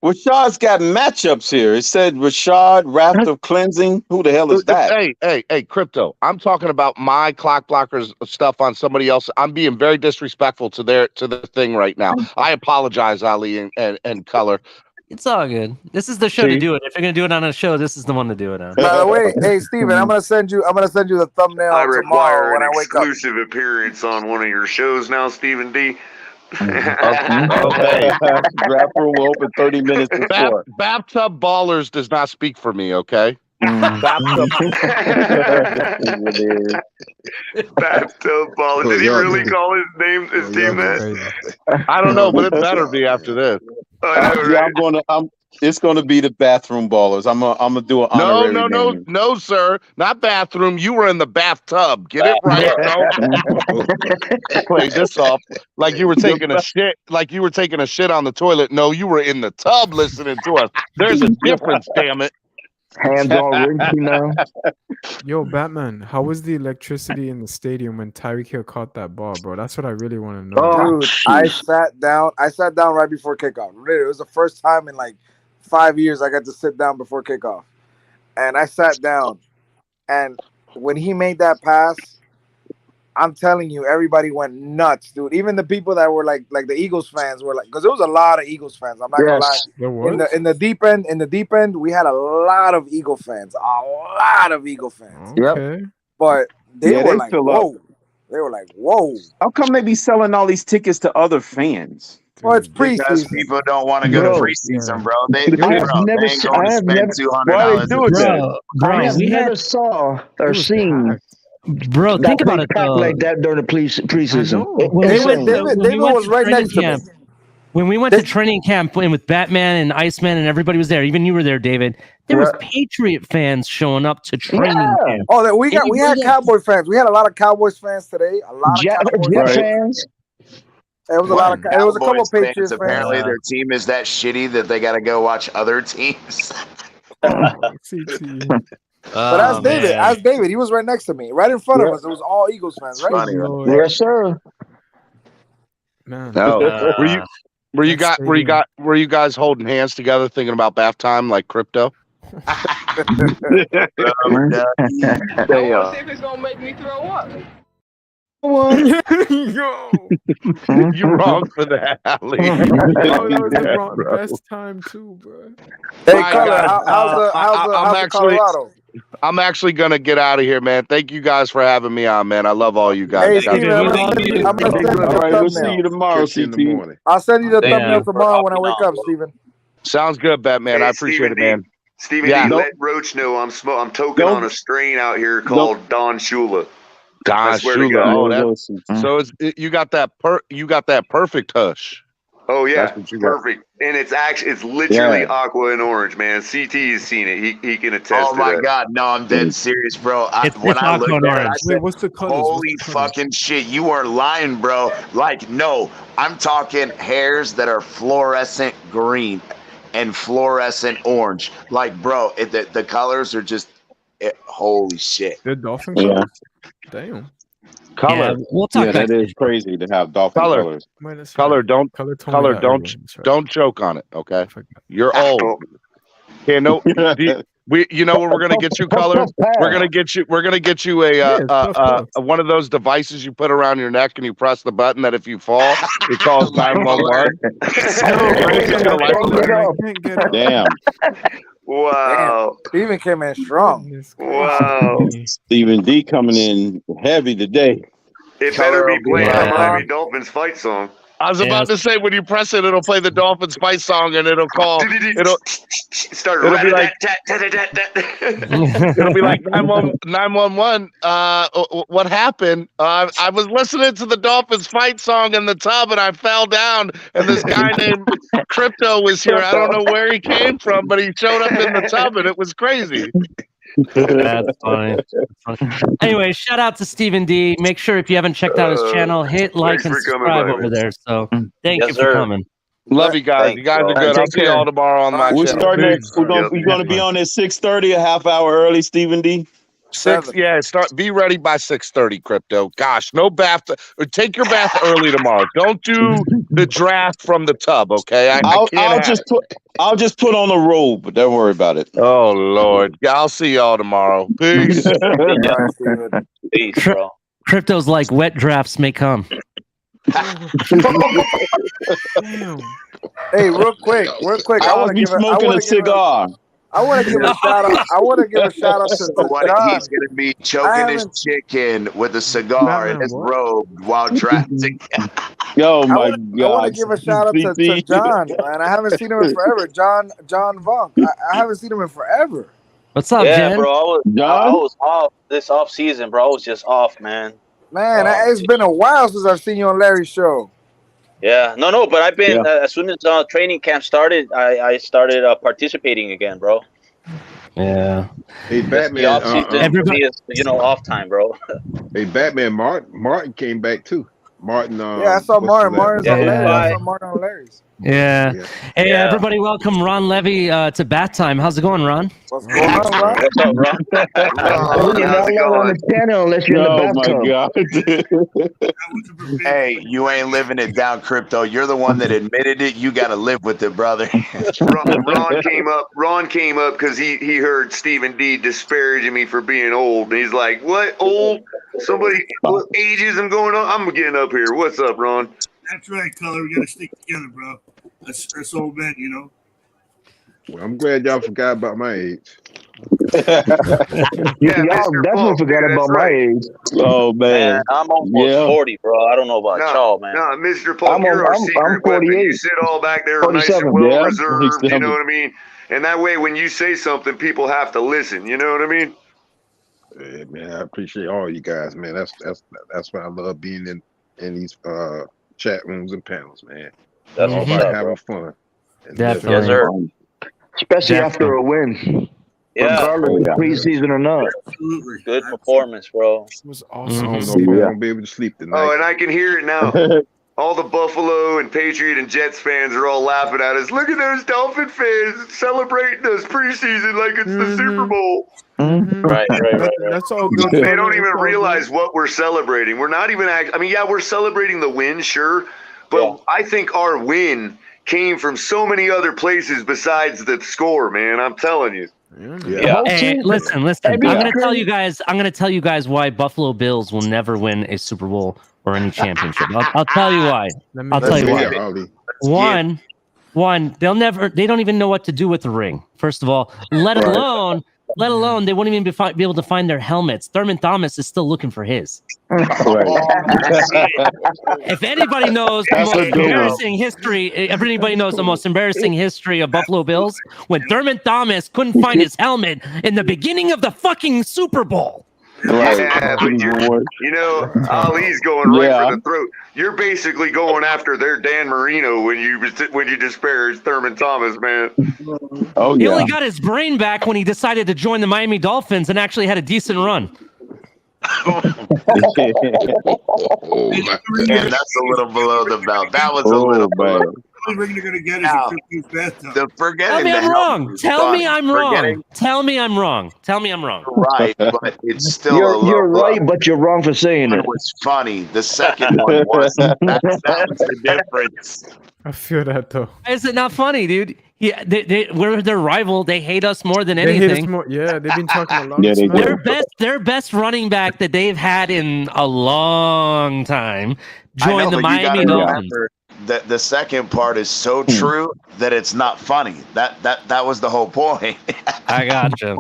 Rashad's got matchups here. It said Rashad, Raft of Cleansing. Who the hell is that? Hey, Crypto. I'm talking about my clock blockers stuff on somebody else. I'm being very disrespectful to the thing right now. I apologize, Ali and Culler. It's all good. This is the show to do it. If you're gonna do it on a show, this is the one to do it on. By the way, hey Steven, I'm gonna send you the thumbnail I tomorrow require when an I wake up. exclusive appearance on one of your shows now, Stephen D. Okay. Draft room will open 30 minutes before. Bathtub Ballers does not speak for me, okay? Bathtub Ballers. Did he really call his team that? I don't know, but it better be after this. It's gonna be the Bathroom Ballers. I'm gonna do an honorary name. No, sir, not bathroom. You were in the bathtub. Get it right. Play this off like you were taking a shit. Like you were taking a shit on the toilet. No, you were in the tub listening to us. There's a difference, damn it. Hands all wrinkly now. Yo, Batman, how was the electricity in the stadium when Tyreek Hill caught that ball, bro? That's what I really want to know. Dude, I sat down right before kickoff. Literally, it was the first time in like 5 years I got to sit down before kickoff. And I sat down. And when he made that pass, I'm telling you, everybody went nuts, dude. Even the people that were like the Eagles fans were like, because there was a lot of Eagles fans. I'm not gonna lie. There was? In the deep end, we had a lot of Eagle fans. Okay. But they were like, fill up. whoa. They were like, whoa. How come they be selling all these tickets to other fans? Well, it's Because preseason. people don't want to go to preseason, bro. They ain't going to spend $200. I have never saw or seen. Bro, think about it though. Like that during the preseason. David was right next to me. When we went to training camp and with Batman and Iceman and everybody was there, even you were there, David. There was Patriot fans showing up to training camp. Oh, we had Cowboy fans. We had a lot of Cowboys fans today. A lot of Cowboys fans. It was a lot of. It was a couple Cowboys Patriots fans. Apparently, their team is that shitty that they got to go watch other teams. But ask David. He was right next to me, right in front of us. It was all Eagles fans, right? Yes, sir. Man. No. Were you guys holding hands together thinking about bath time like crypto? If it's gonna make me throw up. You're wrong for that, Ali. That was the wrong best time too, bro. Hey, Culler, how's Colorado? I'm actually gonna get out of here, man. Thank you guys for having me on, man. I love all you guys. Hey, Steven, I'm gonna send you We'll see you tomorrow, CT. I'll send you the thumbnail tomorrow when I wake up, Steven. Sounds good, Batman. Hey, I appreciate it, man. Stevie D, let Roach know I'm toking on a strain out here called Don Shula. Don Shula. So you got that perfect hush. Oh yeah, That's what you got. perfect. And it's literally aqua and orange, man. CT has seen it. He can attest. Oh to my that. God, no, I'm dead serious, bro. When I looked at it, I said, Wait, what's the colors? holy fucking shit, you weren't lying, bro. Like, no, I'm talking hairs that are fluorescent green and fluorescent orange. Like, bro, the colors are just, holy shit. The dolphin colors? Damn. Color. We'll talk that is crazy to have dolphin colors. Don't joke on it, okay? You're old. Okay, no. You know what we're gonna get you, Color? We're gonna get you a one of those devices you put around your neck and you press the button that if you fall, it calls 911. Damn. Wow. Steven came in strong. Wow. Steven D coming in heavy today. It better be playing the Miami Dolphins fight song. I was about to say when you press it, it'll play the Dolphins fight song and it'll call. It'll be like. It'll be like 911. What happened? I was listening to the Dolphins fight song in the tub and I fell down. And this guy named Crypto was here. I don't know where he came from, but he showed up in the tub and it was crazy. That's funny. Anyway, shout out to Stephen D. Make sure if you haven't checked out his channel, hit like and subscribe over there. So thank you for coming. Love you guys. You guys are good. I'll see you all tomorrow on my We're channel. starting at, we're gonna be on at 6:30, a half hour early, Stephen D. Be ready by 6:30, Crypto. Gosh, no bath. Take your bath early tomorrow. Don't do the draft from the tub, okay? I'll just put on a robe, but don't worry about it. Oh Lord. Yeah, I'll see y'all tomorrow. Peace. Peace, bro. Crypto's like wet drafts may come. Hey, real quick. I'll be smoking a cigar. I want to give a shout out. I want to give a shout out to John. He's going to be choking his chicken with a cigar in his robe while drafting. Oh my God! I want to give a shout out to John, man. I haven't seen him in forever. John Vunk. I haven't seen him in forever. What's up, Yeah, Jen? bro. I was off this off season, bro. I was just off, man. Man, it's been a while since I've seen you on Larry's show. Yeah, no, but I've been as soon as training camp started, I started participating again, bro. Yeah. Hey, Batman. Everybody is, off time, bro. Hey, Batman. Martin came back too. Martin. Yeah, I saw Martin. Martin's on Larry. I Yeah. saw Martin on Larry's. Yeah. Hey, Yeah. everybody, welcome Ron Levy to Bat Time. How's it going, Ron? What's going on, Ron? What's up, Ron? You're not allowed on the channel unless you're in the bathtub. Hey, you ain't living it down, Crypto. You're the one that admitted it. You got to live with it, brother. Ron came up because he heard Stephen D disparaging me for being old. And he's like, "What old? Somebody what ageism going on? I'm getting up here. What's up, Ron?" That's right, Culler. We got to stick together, bro. That's old men, you know. Well, I'm glad y'all forgot about my age. Y'all definitely forgot about my age. Oh man, I'm almost 40, bro. I don't know about y'all, man. No, Mr. Paul, you're our secret weapon. You sit all back there nice and well reserved. You know what I mean? And that way, when you say something, people have to listen. You know what I mean? Yeah, man, I appreciate all you guys, man. That's why I love being in these chat rooms and panels, man. That's all what's about up, having bro. fun. Definitely. Yes, sir. Especially after a win. Yeah. Regardless of preseason or not. Absolutely. Good performance, bro. It was I awesome. don't know if I'm gonna be able to sleep tonight. Oh, and I can hear it now. All the Buffalo and Patriot and Jets fans are all laughing at us. Look at those Dolphin fans celebrating us preseason like it's the Super Bowl. Right. That's all good. They don't even realize what we're celebrating. We're not even we're celebrating the win, sure, but I think our win came from so many other places besides the score, man. I'm telling you. Yeah. Hey, listen. I'm gonna tell you guys why Buffalo Bills will never win a Super Bowl or any championship. I'll tell you why. I'll tell you why. One, they don't even know what to do with the ring. First of all, let alone they won't even be able to find their helmets. Thurman Thomas is still looking for his. If anybody knows the most embarrassing history, everybody knows the most embarrassing history of Buffalo Bills when Thurman Thomas couldn't find his helmet in the beginning of the fucking Super Bowl. Yeah, but Ali's going right for the throat. You're basically going after their Dan Marino when you disparage Thurman Thomas, man. He only got his brain back when he decided to join the Miami Dolphins and actually had a decent run. And that's a little below the belt. That was a little below. The only ring they're gonna get is a Crypto's bathtub. Tell me I'm wrong. Tell me I'm wrong. Tell me I'm wrong. Tell me I'm wrong. Right, but it's still You're right, but you're wrong for saying it. It was funny. The second one wasn't. That was the difference. I feel that though. Is it not funny, dude? Yeah, we're their rival. They hate us more than They hate us anything. more. Yeah, they've been talking a lot. Their best running back that they've had in a long time joined the Miami Dolphins. The second part is so true that it's not funny. That was the whole point. I gotcha.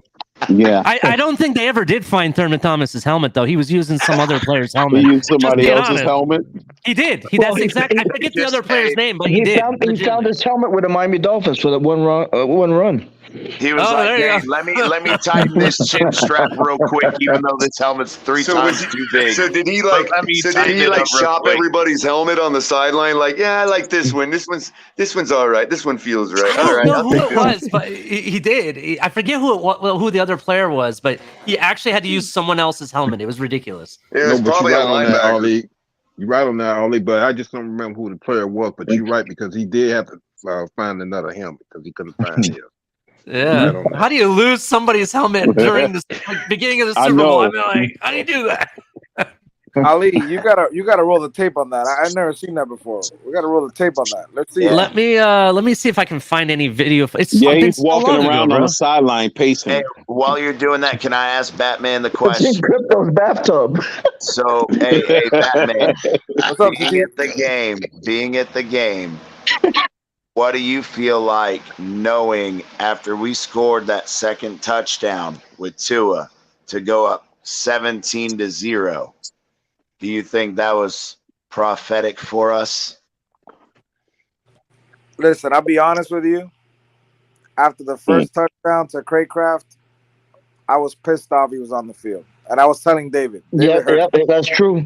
Yeah. I don't think they ever did find Thurman Thomas's helmet though. He was using some other player's helmet. He used somebody else's helmet. He did. That's exactly. I forget the other player's name, but he did. He found his helmet with the Miami Dolphins for that one run. He was like, "Hey, let me tighten this chin strap real quick, even though this helmet's three times too big." So did he shop everybody's helmet on the sideline? Like, yeah, I like this one. This one's all right. This one feels right. I All right. don't know who it was, but he did. I forget who the other player was, but he actually had to use someone else's helmet. It was ridiculous. It was probably a linebacker. You're right on that, Ollie, but I just don't remember who the player was. But you're right, because he did have to find another helmet because he couldn't find his. Yeah. How do you lose somebody's helmet during the beginning of the Super Bowl? I mean, like, how do you do that? Ali, you gotta roll the tape on that. I've never seen that before. We gotta roll the tape on that. Let's see. Let me see if I can find any video. He's walking around on the sideline pacing. Hey, while you're doing that, can I ask Batman the question? It's in Crypto's bathtub. So, hey, Batman, being at the game, what do you feel like knowing after we scored that second touchdown with Tua to go up 17-0? Do you think that was prophetic for us? Listen, I'll be honest with you. After the first touchdown to Craycraft, I was pissed off he was on the field. And I was telling David. Yeah, that's true.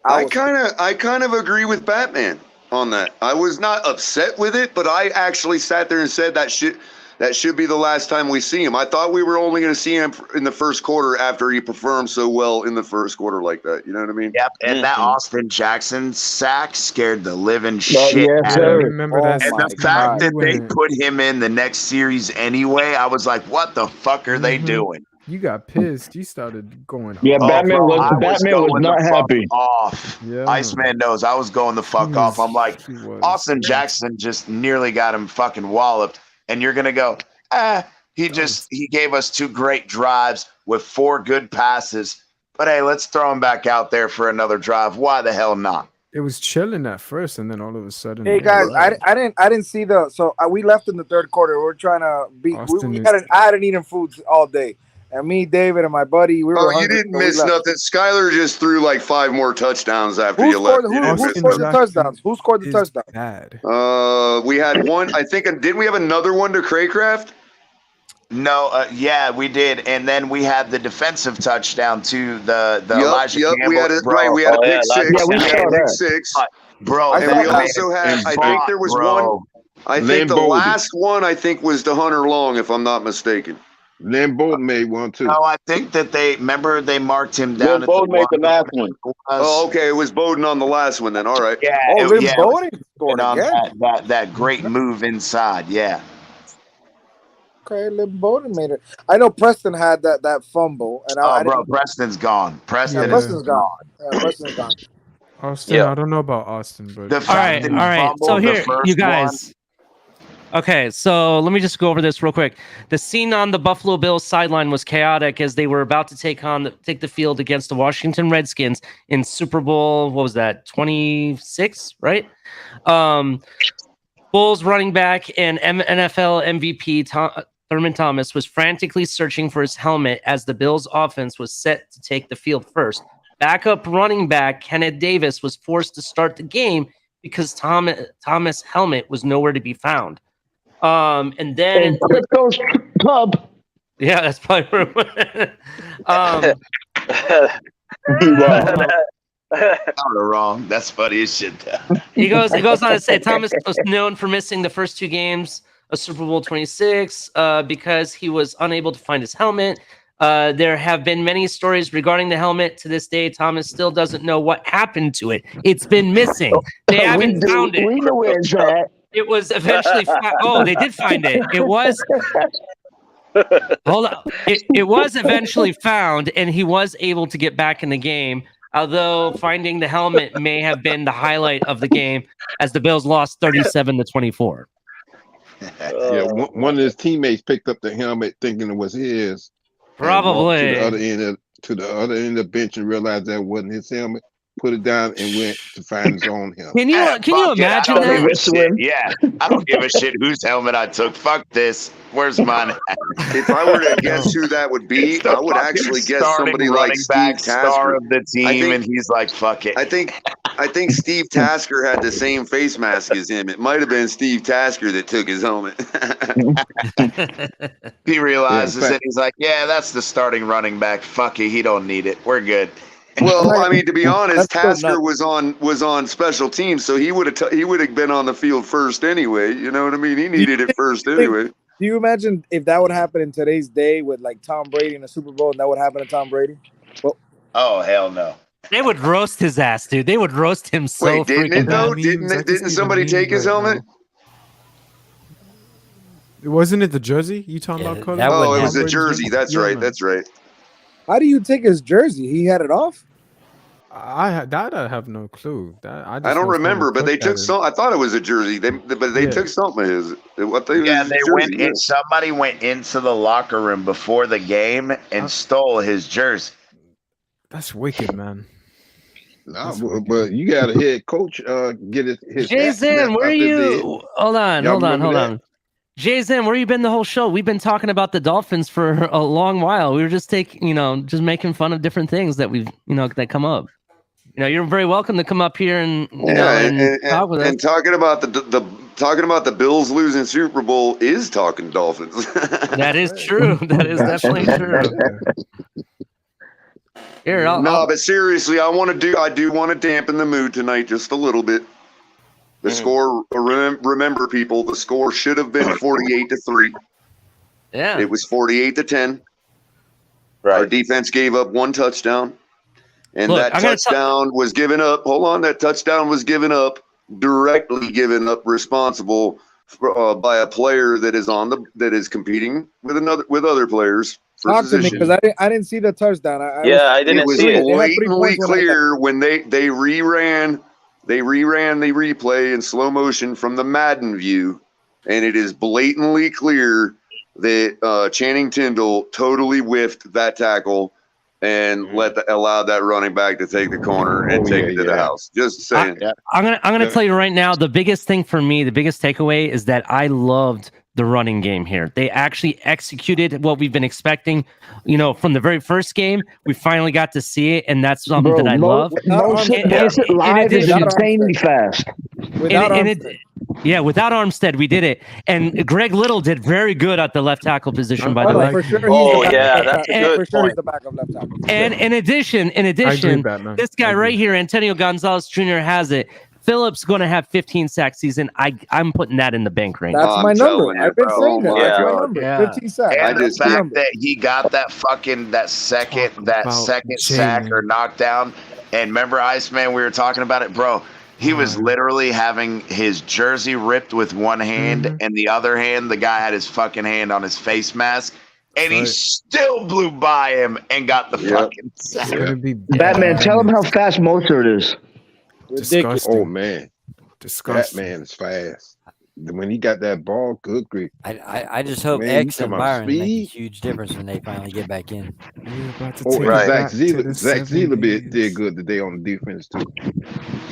I kind of agree with Batman on that. I was not upset with it, but I actually sat there and said that shit. That should be the last time we see him. I thought we were only going to see him in the first quarter after he performed so well in the first quarter like that. You know what I mean? Yep. And that Austin Jackson sack scared the living shit yes, out of sir. me. Remember that And the sack. fact that they Went- put him in the next series anyway, I was like, what the fuck are they doing? You got pissed. You started going. Yeah, off. Batman bro, was I Batman was going not the fuck happy. off. Yeah. Iceman knows I was going the fuck off. I'm like, he was. Austin Jackson just nearly got him fucking walloped. And you're going to go, he gave us 2 great drives with 4 good passes. But hey, let's throw him back out there for another drive. Why the hell not? It was chilling at first, and then all of a sudden. Hey guys, I didn't see the. So we left in the third quarter. We're trying to beat. I hadn't eaten food all day, and me, David, and my buddy, we were. You didn't miss nothing. Skylar just threw like 5 more touchdowns after you left. Who scored the touchdowns? Who scored the touchdown? Bad. We had one. I think. Didn't we have another one to Craycraft? No, yeah, we did, and then we had the defensive touchdown to the Elijah Campbell. We had it right. We had a pick six. Yeah, we saw pick that. 6, bro. And we also had. I think there was one. I think the last one. I think was to Hunter Long, if I'm not mistaken. Lynn Bowden made one too. No, I think that they marked him down. Lynn Bowden made the last one. Oh, okay. It was Bowden on the last one then. All right. Yeah. Lynn Bowden scored on again. that great move inside. Yeah. Okay, Lynn Bowden made it. I know Preston had that fumble, and bro, Preston's gone. Preston's gone. Preston's gone. Austin, I don't know about Austin, but all right. So here, you guys. Okay, so let me just go over this real quick. The scene on the Buffalo Bills sideline was chaotic as they were about to take the field against the Washington Redskins in Super Bowl. What was that? 26, right? Bulls running back and NFL MVP Thurman Thomas was frantically searching for his helmet as the Bills' offense was set to take the field first. Backup running back Kenneth Davis was forced to start the game because Thomas' helmet was nowhere to be found. And then Crypto's Pub. Yeah, that's probably Not wrong. That's funny as shit. He goes on to say Thomas was known for missing the first 2 games of Super Bowl 26 because he was unable to find his helmet. There have been many stories regarding the helmet. To this day, Thomas still doesn't know what happened to it. It's been missing. They haven't found it. We know where it's at. It was eventually they did find it. It was hold on. It was eventually found, and he was able to get back in the game. Although finding the helmet may have been the highlight of the game, as the Bills lost 37-24. Yeah, one of his teammates picked up the helmet thinking it was his. Probably to the other end of the bench and realized that wasn't his helmet. Put it down and went to find his own helmet. Can you imagine that? Yeah, I don't give a shit whose helmet I took. Fuck this. Where's mine? If I were to guess who that would be, I would actually guess somebody like Steve star Tasker of the team, and he's like, "Fuck it." I think Steve Tasker had the same face mask as him. It might have been Steve Tasker that took his helmet. He realizes it. He's like, "Yeah, that's the starting running back. Fuck it. He don't need it. We're good." Well, I mean, to be honest, Tasker was on special teams, so he would have been on the field first anyway. You know what I mean? He needed it first anyway. Do you imagine if that would happen in today's day with like Tom Brady in the Super Bowl, and that would happen to Tom Brady? Well, oh hell no! They would roast his ass, dude. They would roast him so. Wait, didn't it though? Didn't somebody take his helmet? Wasn't it the jersey you talking about? Cody? Oh, it was a jersey. That's right. That's right. How do you take his jersey? He had it off. I have no clue. I don't remember, but they took some. I thought it was a jersey. They took something of his. Somebody went into the locker room before the game and stole his jersey. That's wicked, man. No, but you got a head coach get his. Jason, where are you? Hold on. Jason, where you been the whole show? We've been talking about the Dolphins for a long while. We were just just making fun of different things that that come up. You're very welcome to come up here and talk with us. And talking about the Bills losing Super Bowl is talking Dolphins. That is true. That is definitely true. Here, but seriously, I do want to dampen the mood tonight just a little bit. The score, remember people, the score should have been 48-3. Yeah. It was 48-10. Right. Our defense gave up 1 touchdown. And Look, that touchdown was given up. Hold on. That touchdown was given up, directly given up, responsible for, by a player that is competing with other players for Talk to me, position. because I didn't see the touchdown. I didn't see it. It was blatantly clear when they reran the replay in slow motion from the Madden view, and it is blatantly clear that Channing Tindall totally whiffed that tackle and allowed that running back to take the corner and take it to the house. Just saying. I'm gonna tell you right now, the biggest thing for me, the biggest takeaway is that I loved the running game here. They actually executed what we've been expecting. You know, from the very first game, we finally got to see it, and that's something that I love. Live is insanely fast. Without Armstead, we did it. And Greg Little did very good at the left tackle position, by the way. For sure that's a good point. He's the backup left tackle. And in addition, this guy right here, Antonio Gonzalez Jr. has it. Phillips going to have 15 sack season. I'm putting that in the bank right now. That's my number. I've been saying that. That's my number. 15 sacks. And the fact that he got that second sack or knockdown. And remember, Iceman, we were talking about it, bro. He was literally having his jersey ripped with one hand, and the other hand, the guy had his fucking hand on his face mask, and he still blew by him and got the fucking sack. Batman, tell him how fast Mozart is. Disgusting. Oh man, disgusting. Batman is fast. When he got that ball, good grief. I just hope X and Byron make a huge difference when they finally get back in. Zach Zila did good today on the defense too.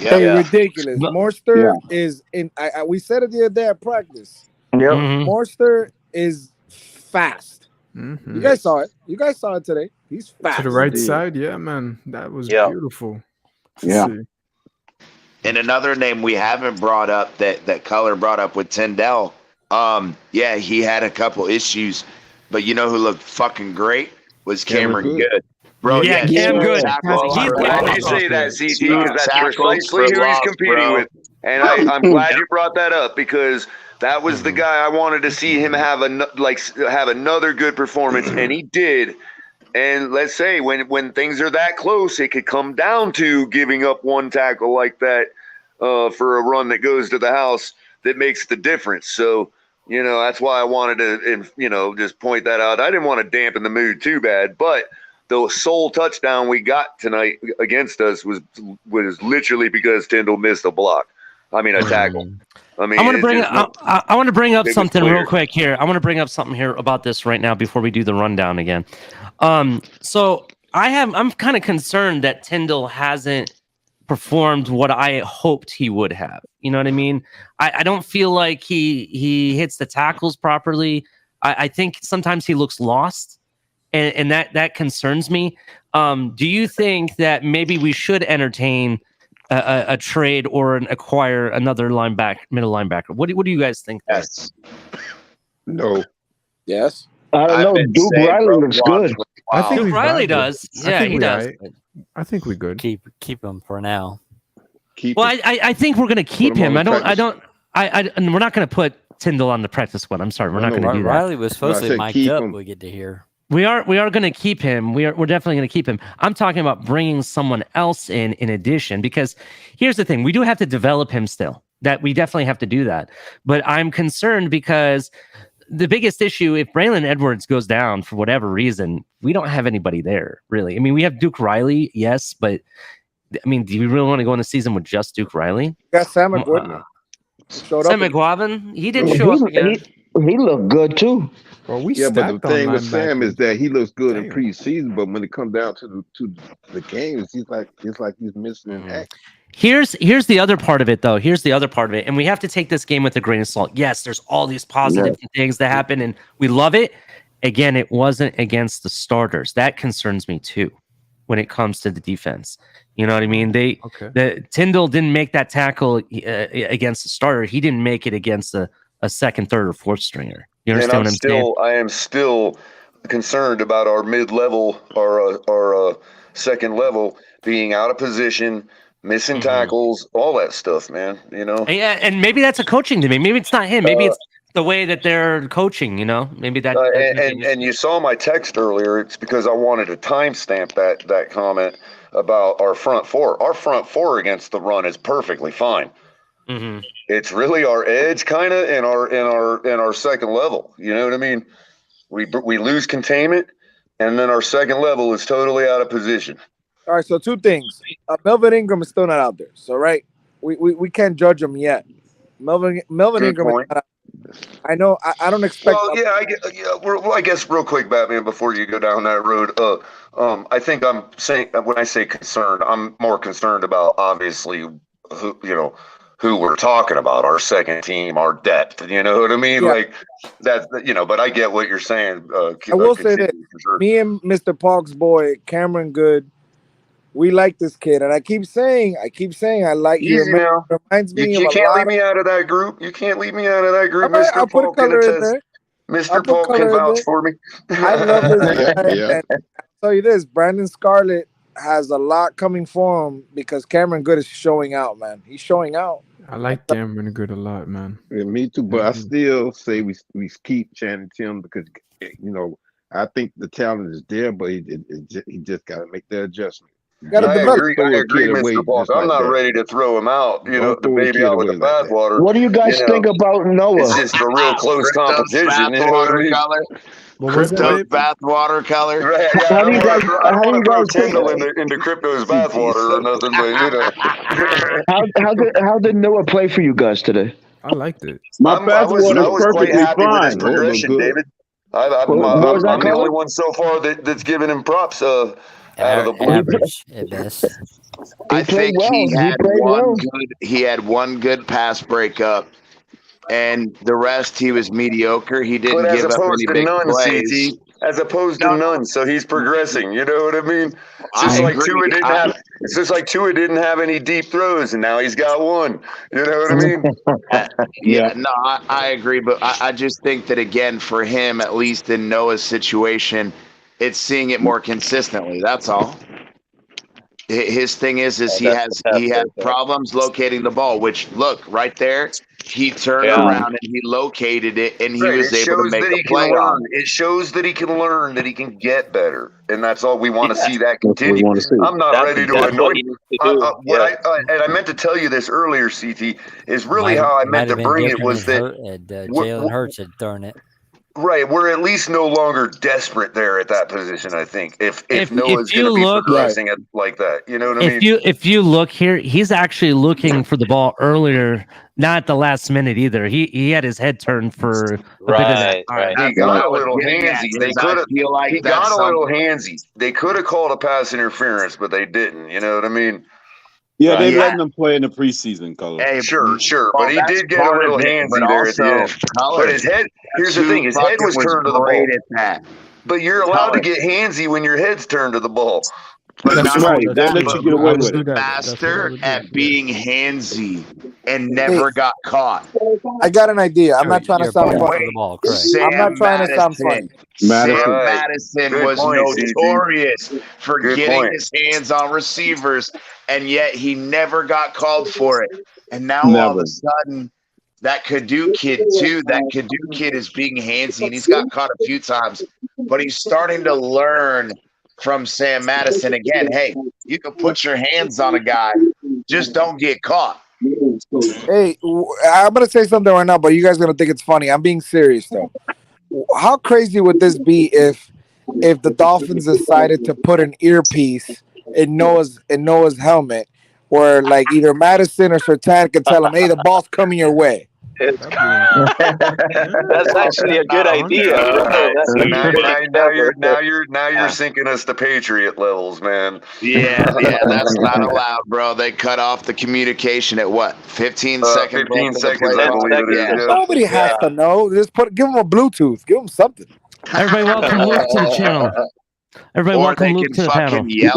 Ridiculous. Morster is in. We said it the other day at practice. Morster is fast. You guys saw it. You guys saw it today. He's fast. To the right side, man. That was beautiful. And another name we haven't brought up that Culler brought up with Tyndall. He had a couple issues, but you know who looked fucking great was Cameron Good. Bro, Cam Good. I'm glad you say that, CT, because that's precisely who he's competing with. And I'm glad you brought that up, because that was the guy I wanted to see him have another good performance, and he did. And let's say when things are that close, it could come down to giving up one tackle like that for a run that goes to the house that makes the difference. So, that's why I wanted to, just point that out. I didn't want to dampen the mood too bad, but the sole touchdown we got tonight against us was literally because Tyndall missed a block. I mean, a tackle. I want to bring up something real quick here. I want to bring up something here about this right now before we do the rundown again. So I'm kind of concerned that Tyndall hasn't performed what I hoped he would have. You know what I mean? I don't feel like he hits the tackles properly. I think sometimes he looks lost, and that concerns me. Do you think that maybe we should entertain a trade or acquire another middle linebacker? What do you guys think? Yes. No. Yes. I don't know. Duke Riley looks good. I think Duke Riley does. Yeah, he does. I think we're good. Keep him for now. I think we're gonna keep him. We're not gonna put Tyndall on the practice squad. I'm sorry, we're not gonna do that. Riley was supposed to be mic'd up. We get to hear. We are going to keep him. We're definitely going to keep him. I'm talking about bringing someone else in addition, because here's the thing. We do have to develop him still. That we definitely have to do that. But I'm concerned because the biggest issue, if Braylon Edwards goes down for whatever reason, we don't have anybody there, really. I mean, we have Duke Riley, yes, but I mean, do we really want to go in a season with just Duke Riley? You got Sam McGuavin. Sam McGuavin, he didn't show up again. He looked good too. Well, but the thing with Sam is that he looks good in preseason, but when it comes down to the games, he's like he's missing an act. Here's the other part of it, though. Here's the other part of it, and we have to take this game with a grain of salt. Yes, there's all these positive things that happen, and we love it. Again, it wasn't against the starters. That concerns me too when it comes to the defense. You know what I mean? The Tyndall didn't make that tackle against the starter. He didn't make it against a second, third, or fourth stringer. You understand what I'm saying? I am still concerned about our mid-level, our second level being out of position, missing tackles, all that stuff, man. Yeah, and maybe that's a coaching to me. Maybe it's not him. Maybe it's the way that they're coaching. Maybe that. And you saw my text earlier. It's because I wanted to timestamp that comment about our front four. Our front four against the run is perfectly fine. Mm-hmm. It's really our edge, kind of, in our second level. You know what I mean? We lose containment, and then our second level is totally out of position. All right, so two things. Melvin Ingram is still not out there, so right, we can't judge him yet. Melvin Ingram is not out. I know. I don't expect. Well, I guess real quick, Batman, before you go down that road. I think I'm saying, when I say concerned, I'm more concerned about obviously who we're talking about, our second team, our depth. You know what I mean? Yeah. Like that. But I get what you're saying. I will say that me and Mr. Park's boy Cameron Good, we like this kid, and I keep saying I like Easy him. now. Reminds me You of can't leave me out of that group. You can't leave me out of that group. Right, Mr. Paul can attest. Mr. Paul can vouch for me. I love this guy. And I'll tell you this, Brandon Scarlett has a lot coming for him because Cameron Good is showing out, man. He's showing out. I like Cameron Good a lot, man. Yeah, me too, but I still say we keep Channing Tim because I think the talent is there, but he just got to make the adjustment. I agree, Mr. Paul. I'm not ready to throw him out. The baby out with the bathwater. What do you guys think about Noah? It's just a real close competition. You know what I mean? Crypto's bathwater color. Right, yeah, I don't want to throw Kendall into Crypto's bathwater or nothing, but How did Noah play for you guys today? I liked it. I was quite happy with his progression, David. I'm the only one so far that's given him props out of the blue. Average at best. I think he had one good pass breakup, and the rest he was mediocre. He didn't give up any big plays. As opposed to none, so he's progressing. You know what I mean? It's just like Tua didn't have any deep throws, and now he's got one. You know what I mean? I agree, but I just think that again for him, at least in Noah's situation, it's seeing it more consistently. That's all. His thing is he has problems locating the ball. Which look right there. He turned around and he located it, and he was able to make a play on it. It shows that he can learn, that he can get better, and that's all we want to see that continue. I'm not ready to anoint. And I meant to tell you this earlier, CT, is really how I meant to bring it was that Jalen Hurts had thrown it. Right, we're at least no longer desperate there at that position. I think if Noah's going to be progressing it like that, you know what I mean. If you look here, he's actually looking for the ball earlier, not at the last minute either. He had his head turned for a bit of that. Right. He got a little handsy. He got a little handsy. They could have called a pass interference, but they didn't. You know what I mean? Yeah, they letting him play in the preseason, Color. Hey, sure, but he did get a little handsy there at the end. But his head, here's the thing, his head was turned to the ball. But you're allowed to get handsy when your head's turned to the ball. That's right. They let you get away with it. Master at being handsy and never got caught. I got an idea. I'm not trying to sound funny. I'm not trying to sound funny. Madison was notorious for getting his hands on receivers, and yet he never got called for it. And now all of a sudden, that Kadu kid too. That Kadu kid is being handsy, and he's got caught a few times, but he's starting to learn from Sam Madison again. Hey, you can put your hands on a guy, just don't get caught. Hey, I'm gonna say something right now, but you guys are gonna think it's funny. I'm being serious though. How crazy would this be if the Dolphins decided to put an earpiece in Noah's helmet, where like either Madison or Sertan could tell him, "Hey, the ball's coming your way." That's actually a good idea. Now you're sinking us to Patriot levels, man. Yeah, that's not allowed, bro. They cut off the communication at what? 15 seconds. 15 seconds, I believe it is. Nobody has to know. Just give them a Bluetooth. Give them something. Everybody, welcome Luke to the channel. Everybody, welcome Luke to the panel. Hey,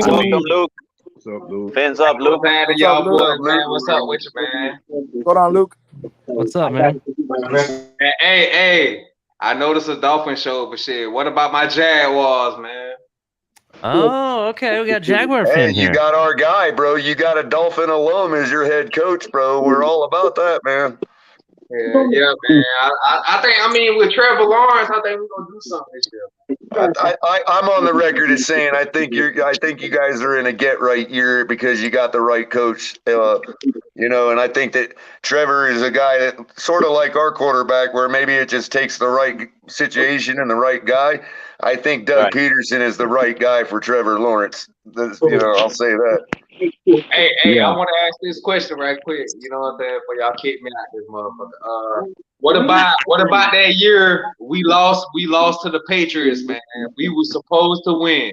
welcome Luke. What's up, Luke? FinsUp, Luke. Y'all boys, man. What's up with you, man? Go on, Luke. What's up, man? Hey, I know this is a Dolphin show, but shit, what about my Jaguars, man? Oh, okay. We got Jaguar fan here. You got our guy, bro. You got a Dolphin alum as your head coach, bro. We're all about that, man. Yeah, man. I think. I mean, with Trevor Lawrence, I think we're gonna do something this year. I'm on the record as saying I think you guys are in a get right year because you got the right coach. And I think that Trevor is a guy that sort of like our quarterback, where maybe it just takes the right situation and the right guy. I think Doug Peterson is the right guy for Trevor Lawrence. I'll say that. Hey, I want to ask this question right quick. You know what I'm saying? For y'all kick me out this motherfucker. What about that year we lost to the Patriots, man? We were supposed to win.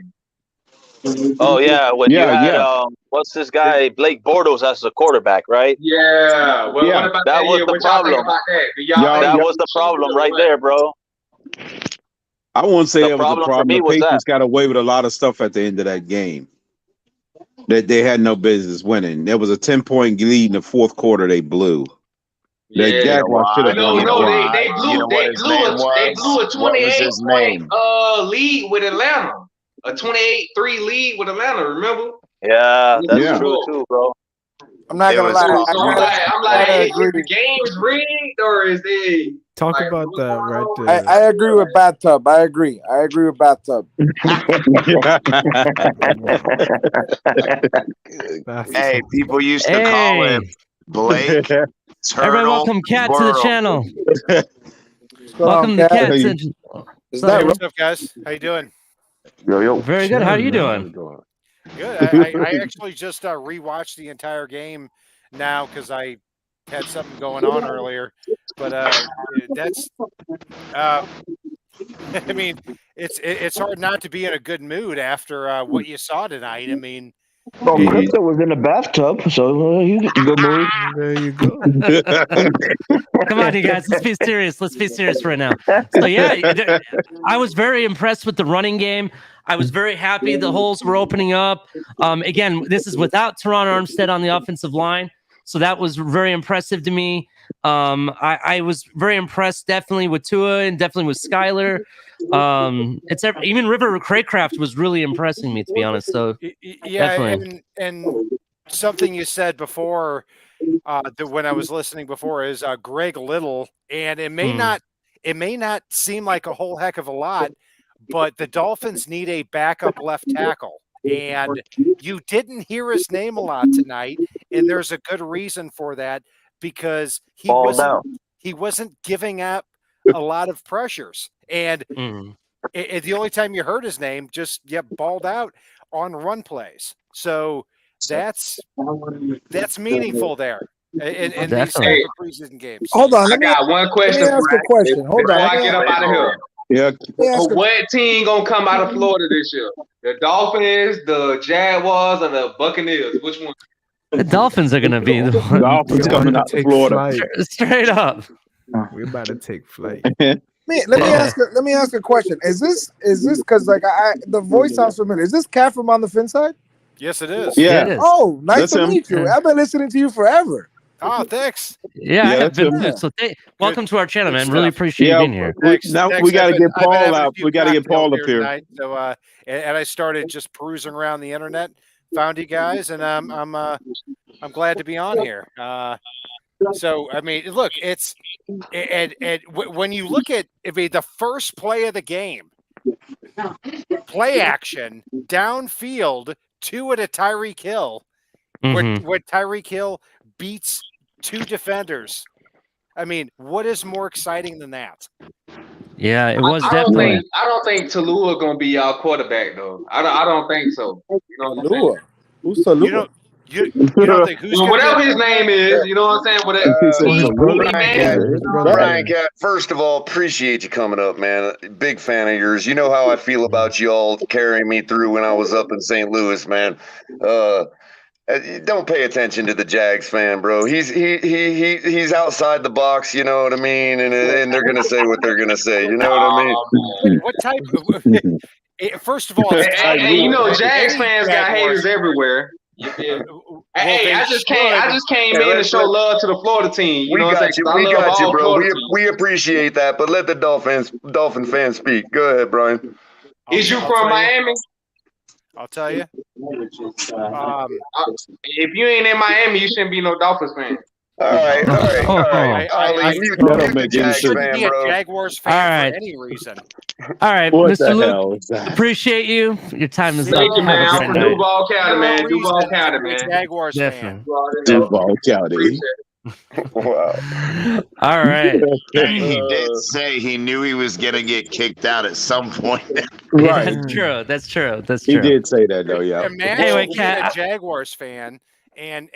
Oh yeah, when you had what's this guy Blake Bortles as the quarterback, right? Yeah. What about that was year? the What y'all think problem. about that? That was the problem right there, bro. I won't say The it was a problem for problem. me The was Patriots that. got away with a lot of stuff at the end of that game that they had no business winning. There was a 10-point lead in the fourth quarter. They blew. That Jaguars should have won. They blew a 28-point lead with Atlanta. A 28-3 lead with Atlanta. Remember? Yeah, that's true too, bro. I'm not gonna lie. I'm like, is the game's rigged or is it? Talk about that right there. I agree with Bathtub. I agree with Bathtub. Hey, people used to call him Blake Turtle. Everybody welcome Cat to the channel. Welcome to the Cat Central. What's up, guys? How you doing? Yo. Very good. How are you doing? Good. I actually just rewatched the entire game now because I had something going on earlier. But that's I mean, it's hard not to be in a good mood after what you saw tonight. I mean, well, Crypto was in the bathtub, so you get to go move. There you go. Come on, you guys. Let's be serious. Let's be serious right now. So yeah, I was very impressed with the running game. I was very happy the holes were opening up. Again, this is without Teron Armstead on the offensive line, so that was very impressive to me. I was very impressed, definitely with Tua and definitely with Skylar. Even River Craycraft was really impressing me, to be honest. So yeah, definitely. and something you said before when I was listening before is Greg Little, and it may not seem like a whole heck of a lot, but the Dolphins need a backup left tackle. And you didn't hear his name a lot tonight, and there's a good reason for that because he wasn't giving up a lot of pressures. And the only time you heard his name, just balled out on run plays. So that's meaningful there in these type of preseason games. Hold on, I got one question. Let me ask a question. Hold on. Before I get up out of here. Yeah. What team gonna come out of Florida this year? The Dolphins, the Jaguars, or the Buccaneers? Which one? The Dolphins are gonna be the one. Dolphins coming out of Florida. Straight up. We're about to take flight. Let me ask a question. Is this because like the voice sounds familiar? Is this Cat from on the Fin side? Yes, it is. Yeah. It is. Oh, nice to meet you. I've been listening to you forever. Oh, thanks. Yeah, I have been too. So welcome to our channel, man. Really appreciate you being here. Now we got to get Paul out. We got to get Paul up here. Tonight, so, and I started just perusing around the internet, found you guys, and I'm glad to be on here. So I mean, look, it's when you look at the first play of the game, play action downfield, Tua to Tyreek Hill, where Tyreek Hill beats two defenders. I mean, what is more exciting than that? Yeah, it was definitely. I don't think Tallulah gonna be y'all quarterback though. I don't think so. You know what I'm saying? Who's Tallulah? You don't think who's whatever his name is, you know what I'm saying? Brian Cat, first of all, appreciate you coming up, man. Big fan of yours. You know how I feel about y'all carrying me through when I was up in St. Louis, man. Don't pay attention to the Jags fan, bro. He's outside the box, you know what I mean? And they're gonna say what they're gonna say, you know what I mean? What type of first of all, hey, you know, Jags fans got haters everywhere. Hey, I just came in to show love to the Florida team. We got you, bro. We appreciate that, but let the Dolphin fans speak. Go ahead, Brian. Is you from Miami? I'll tell you. If you ain't in Miami, you shouldn't be no Dolphins fan. All right. I Mute shouldn't the Jags fan, be a bro. Jaguars fan for any reason. All right, What Mr. the Luke, hell is that? appreciate you. Your time is up. Thank you, man. Have a I'm great from night. Duval County, man. Reason Duval to County, be a man. Jaguars fan. Duval County. Wow. All right. Hey, he did say he knew he was gonna get kicked out at some point. Right. That's true. That's true. That's He true. did say that though, yeah. Imagine Anyway, being Kat, a Jaguars fan and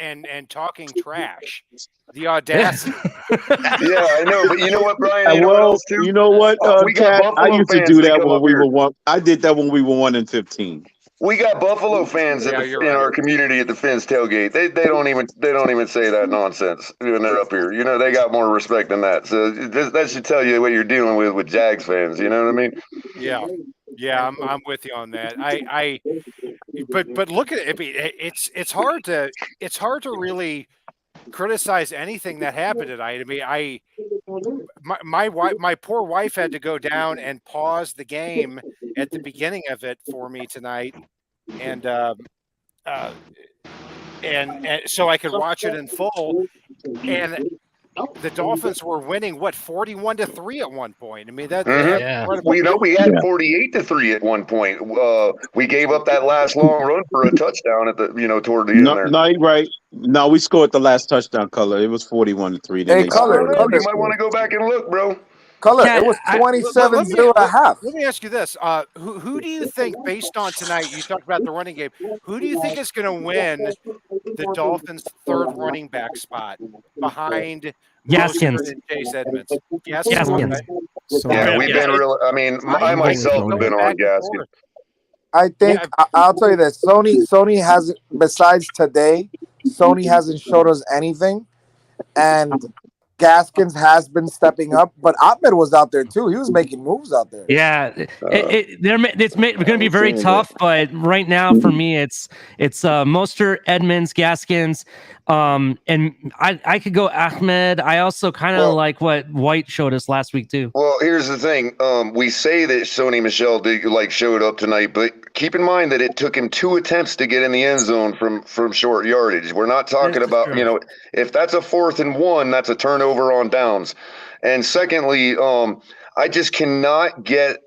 talking trash. The audacity. Yeah, I know, but you know what, Brian? You know what Well, else too? you know what, We got Kat? I Buffalo used to fans do that that come when up we here. were one. I did that when we were 1-15. We got Buffalo fans in our community at the Fins tailgate. They don't even say that nonsense when they're up here. You know, they got more respect than that. So that should tell you what you're dealing with Jags fans. You know what I mean? Yeah, I'm with you on that. But look at it. I mean, it's hard to really criticize anything that happened tonight. I mean, my poor wife had to go down and pause the game at the beginning of it for me tonight, and so I could watch it in full. And the Dolphins were winning 41-3 at one point. I mean that's incredible. We had 48-3 at one point. We gave up that last long run for a touchdown at the toward the end there. No, you're right. No, we scored the last touchdown, Color. It was 41-3. Hey, Color, you might want to go back and look, bro. Color, it was 27-0 at half. Let me ask you this: who do you think, based on tonight, you talked about the running game, who do you think is going to win the Dolphins' third running back spot behind Gaskins and Chase Edmonds? Gaskins. Yeah, we've been real. I mean, I myself have been on Gaskins. I think I'll tell you this: Sony hasn't. Besides today, Sony hasn't showed us anything, and Gaskins has been stepping up. But Ahmed was out there too; he was making moves out there. Yeah, it's going to be very tough. But right now, for me, it's Mostert, Edmonds, Gaskins, and I could go Ahmed. I also kind of like what White showed us last week too. Well, here's the thing: we say that Sony Michel showed up tonight, but keep in mind that it took him 2 attempts to get in the end zone from short yardage. We're not talking about if that's a 4th and 1, that's a turnover on downs. And secondly, I just cannot get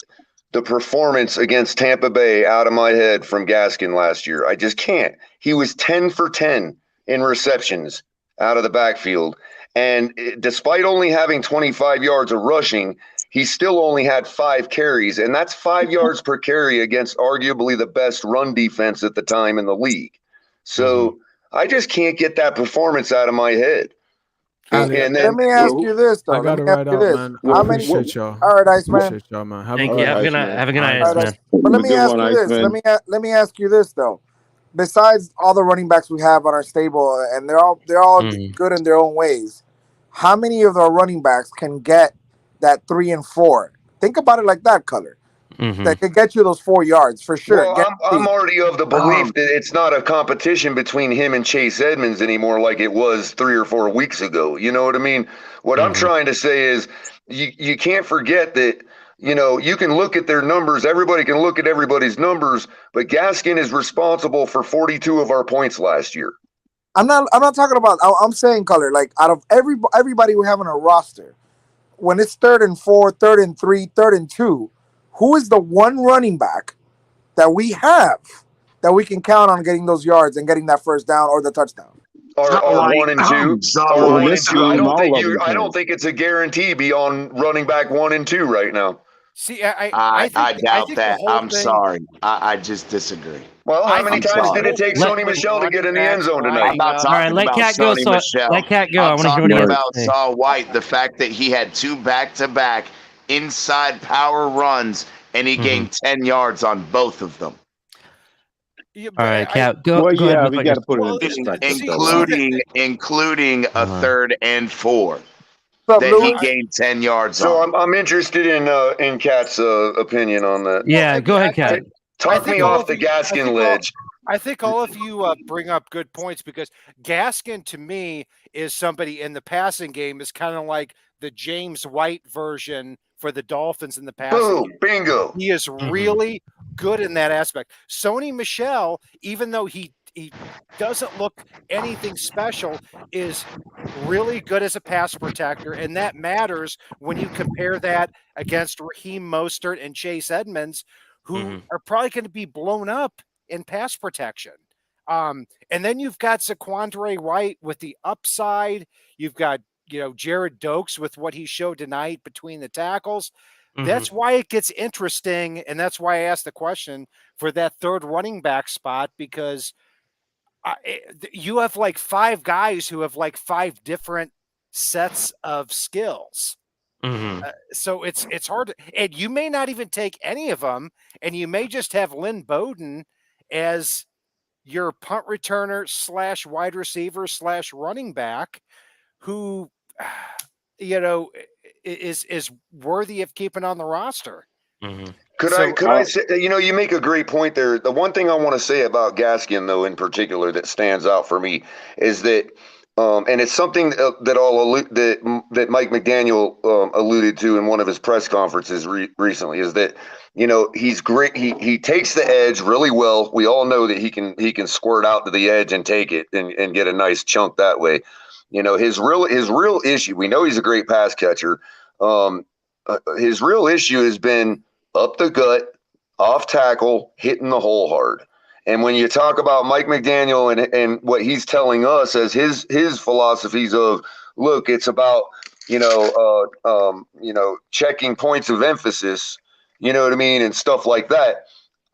the performance against Tampa Bay out of my head from Gaskin last year. I just can't. He was 10 for 10 in receptions out of the backfield. And despite only having 25 yards of rushing, he still only had 5 carries. And that's 5 yards per carry against arguably the best run defense at the time in the league. So I just can't get that performance out of my head. And then, let me ask you this, though. I got it right out, man. How many? Appreciate y'all. All right, Iceman. Appreciate y'all, man. Thank you. Have a good night, Iceman. But let me ask you this. Let me ask you this, though. Besides all the running backs we have on our stable, and they're all good in their own ways, how many of our running backs can get that 3 and 4? Think about it like that, Color. That can get you those 4 yards for sure. Well, I'm already of the belief that it's not a competition between him and Chase Edmonds anymore like it was 3 or 4 weeks ago. You know what I mean? What I'm trying to say is you can't forget that, you can look at their numbers. Everybody can look at everybody's numbers, but Gaskin is responsible for 42 of our points last year. I'm not talking about. I'm saying, Color, like out of everybody we have on our roster, when it's 3rd and 4, 3rd and 3, 3rd and 2. Who is the one running back that we have that we can count on getting those yards and getting that first down or the touchdown? Or 1 and 2. Or 1 and 2. I don't think it's a guarantee beyond running back 1 and 2 right now. See, I doubt that. I'm sorry. I just disagree. Well, how many times did it take Sony Michel to get in the end zone tonight? I'm not talking about Sony Michel. Let Cat go. I'm talking about Saul White. The fact that he had 2 back-to-back inside power runs, and he gained 10 yards on both of them. All right, Cat, go. Well, go ahead we got to put it in perspective. Including a 3rd and 4. That he gained 10 yards on. So I'm interested in Cat's opinion on that. Yeah, go ahead, Cat. Talk me off the Gaskin ledge. I think all of you bring up good points because Gaskin, to me, is somebody in the passing game is kind of like the James White version for the Dolphins in the passing game. Bingo. He is really good in that aspect. Sony Michel, even though he he doesn't look anything special, is really good as a pass protector, and that matters when you compare that against Raheem Mostert and Chase Edmonds, who are probably going to be blown up in pass protection. And then you've got Zaquandre White with the upside. You've got, Jared Dokes with what he showed tonight between the tackles. That's why it gets interesting, and that's why I asked the question for that third running back spot, because you have like 5 guys who have like 5 different sets of skills. So it's hard, and you may not even take any of them, and you may just have Lynn Bowden as your punt returner / wide receiver / running back, who is worthy of keeping on the roster. Could I say, you make a great point there. The one thing I want to say about Gaskin, though, in particular, that stands out for me is that, and it's something that Mike McDaniel alluded to in one of his press conferences recently, is that, he's great. He takes the edge really well. We all know that he can squirt out to the edge and take it and get a nice chunk that way. His real issue, we know he's a great pass catcher. His real issue has been up the gut, off tackle, hitting the hole hard. And when you talk about Mike McDaniel and what he's telling us as his philosophies of, look, it's about, checking points of emphasis, you know what I mean? And stuff like that.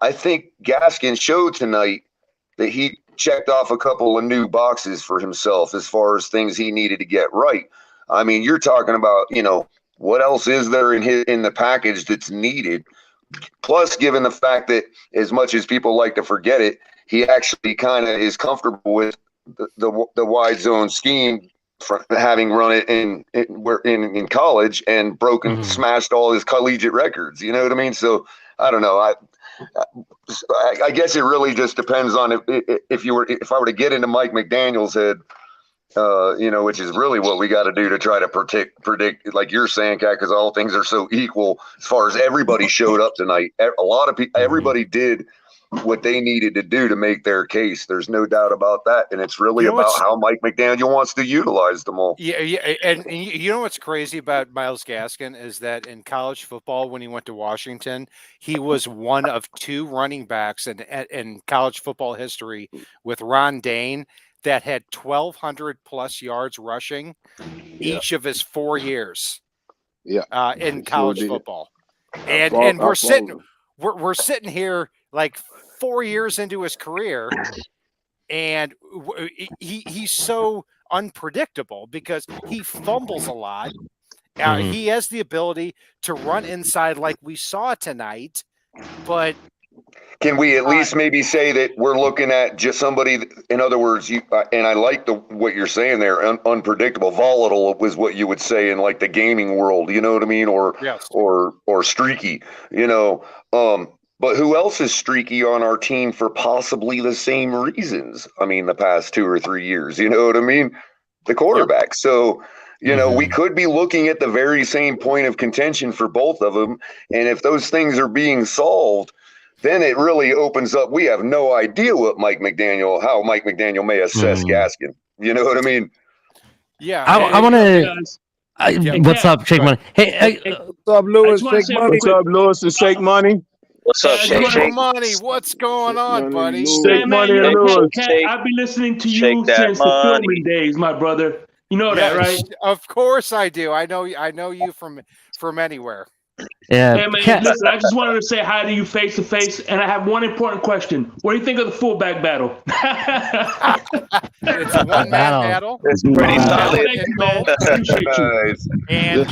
I think Gaskin showed tonight that he checked off a couple of new boxes for himself as far as things he needed to get right. I mean, you're talking about, what else is there in the package that's needed? Plus, given the fact that as much as people like to forget it, he actually kind of is comfortable with the wide zone scheme, for having run it in college and smashed all his collegiate records. You know what I mean? So I don't know. I guess it really just depends on if I were to get into Mike McDaniel's head. Which is really what we got to do to try to predict, like you're saying, Kat, because all things are so equal as far as everybody showed up tonight. A lot of people, everybody did what they needed to do to make their case. There's no doubt about that. And it's really about how Mike McDaniel wants to utilize them all. Yeah. And you know what's crazy about Myles Gaskin is that in college football, when he went to Washington, he was one of 2 running backs in college football history with Ron Dane that had 1,200 plus yards rushing each of his 4 years. In college football. And we're sitting here like 4 years into his career, and he's so unpredictable because he fumbles a lot. He has the ability to run inside like we saw tonight, but can we at least maybe say that we're looking at just somebody, in other words, and I like what you're saying there, unpredictable, volatile was what you would say in like the gaming world, you know what I mean? Or streaky, but who else is streaky on our team for possibly the same reasons? I mean, the past 2 or 3 years, you know what I mean? The quarterback. So, we could be looking at the very same point of contention for both of them. And if those things are being solved, then it really opens up. We have no idea how Mike McDaniel may assess Gaskin. You know what I mean? Yeah. I want to. What's up, Shake Money? Hey, what's up, Lewis? Shake Money. What's up, Lewis and Shake Money? What's up, Shake Money? What's going on, buddy? Shake Money and Lewis. I've been listening to you since the filming days, my brother. You know that, right? Of course I do. I know you from anywhere. Yeah. Hey, man, listen, I just wanted to say hi to you face to face, and I have one important question. What do you think of the fullback battle? It's a one-man battle. It's pretty solid. Thank you, man. I appreciate you. And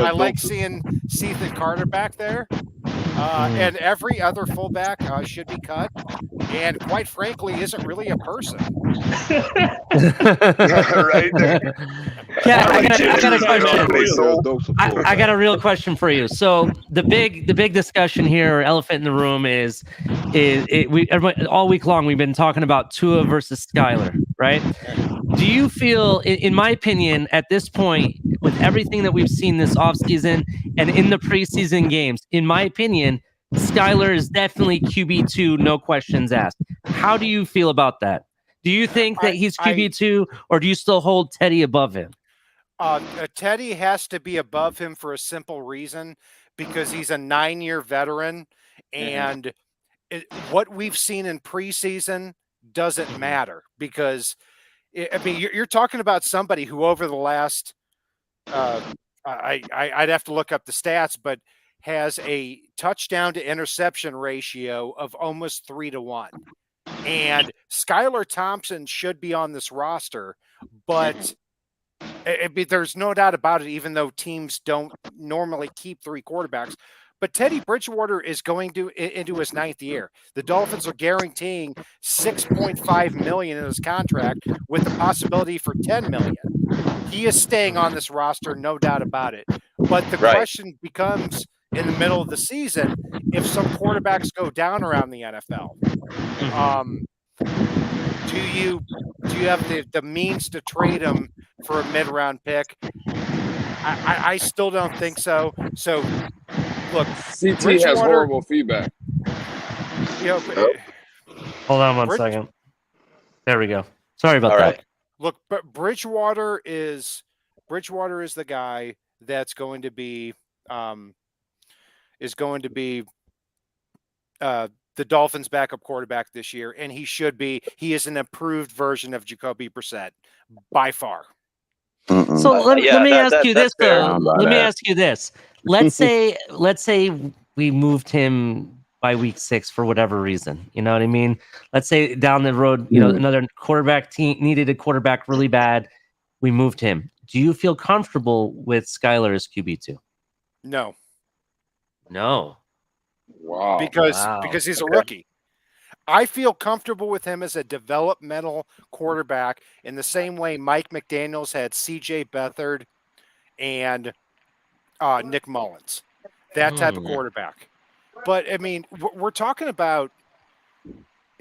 I like seeing Ethan Carter back there. And every other fullback should be cut, and quite frankly, isn't really a person. Right there. Yeah, I got a question. I got a real question for you. So the big discussion here, elephant in the room, is all week long we've been talking about Tua versus Skylar, right? Do you feel, in my opinion, at this point, with everything that we've seen this offseason and in the preseason games, in my opinion, Skylar is definitely QB2, no questions asked. How do you feel about that? Do you think that he's QB2, or do you still hold Teddy above him? Teddy has to be above him for a simple reason, because he's a 9-year veteran, and what we've seen in preseason doesn't matter, because I mean, you're talking about somebody who over the last I'd have to look up the stats, but has a touchdown to interception ratio of almost 3-1. And Skylar Thompson should be on this roster, but there's no doubt about it, even though teams don't normally keep 3 quarterbacks. But Teddy Bridgewater is going into his 9th year. The Dolphins are guaranteeing $6.5 million in his contract with the possibility for $10 million. He is staying on this roster, no doubt about it. But the question becomes, in the middle of the season, if some quarterbacks go down around the NFL, do you have the means to trade them for a mid-round pick? I still don't think so. So, look, CT has horrible feedback. Hold on one second. There we go. Sorry about that. Right. Look, but Bridgewater is the guy that's going to be the Dolphins' backup quarterback this year, and he should be. He is an improved version of Jacoby Brissett by far. So let me ask you this, though. Let me ask you this. Let's say we moved him by week 6 for whatever reason. You know what I mean? Let's say down the road, another quarterback team needed a quarterback really bad. We moved him. Do you feel comfortable with Skylar as QB2? No. Wow. Because he's a rookie. I feel comfortable with him as a developmental quarterback in the same way Mike McDaniels had C.J. Beathard and Nick Mullins, that type of quarterback. But, I mean, we're talking about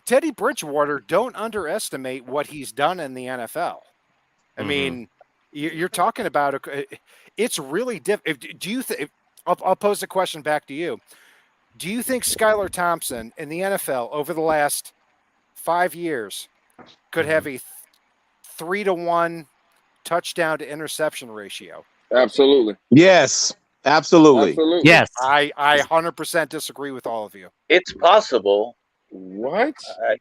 Teddy Bridgewater. Don't underestimate what he's done in the NFL. I mean, you're talking about it's really difficult. Do you think? I'll pose the question back to you. Do you think Skylar Thompson in the NFL over the last 5 years could have a 3-1 touchdown to interception ratio? Absolutely. Yes. Absolutely. Yes. I 100% disagree with all of you. It's possible. What?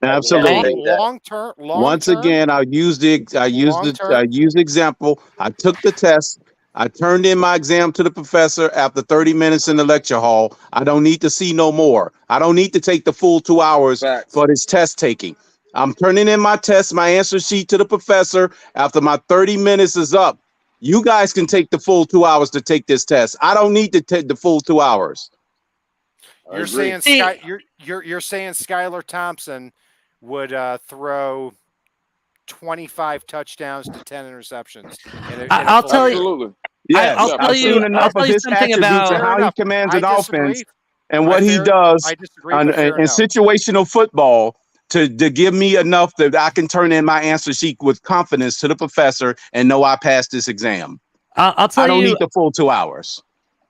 Absolutely. Long term. Once again, I used example. I took the test. I turned in my exam to the professor after 30 minutes in the lecture hall. I don't need to see no more. I don't need to take the full 2 hours for this test taking. I'm turning in my test, my answer sheet to the professor after my 30 minutes is up. You guys can take the full 2 hours to take this test. I don't need to take the full 2 hours. You're saying you're saying Skylar Thompson would throw 25 touchdowns to 10 interceptions. I'll tell you. Yeah, I've seen enough of his attributes and how he commands an offense and what he does in situational football to give me enough that I can turn in my answer sheet with confidence to the professor and know I passed this exam. I'll tell you. I don't need the full 2 hours.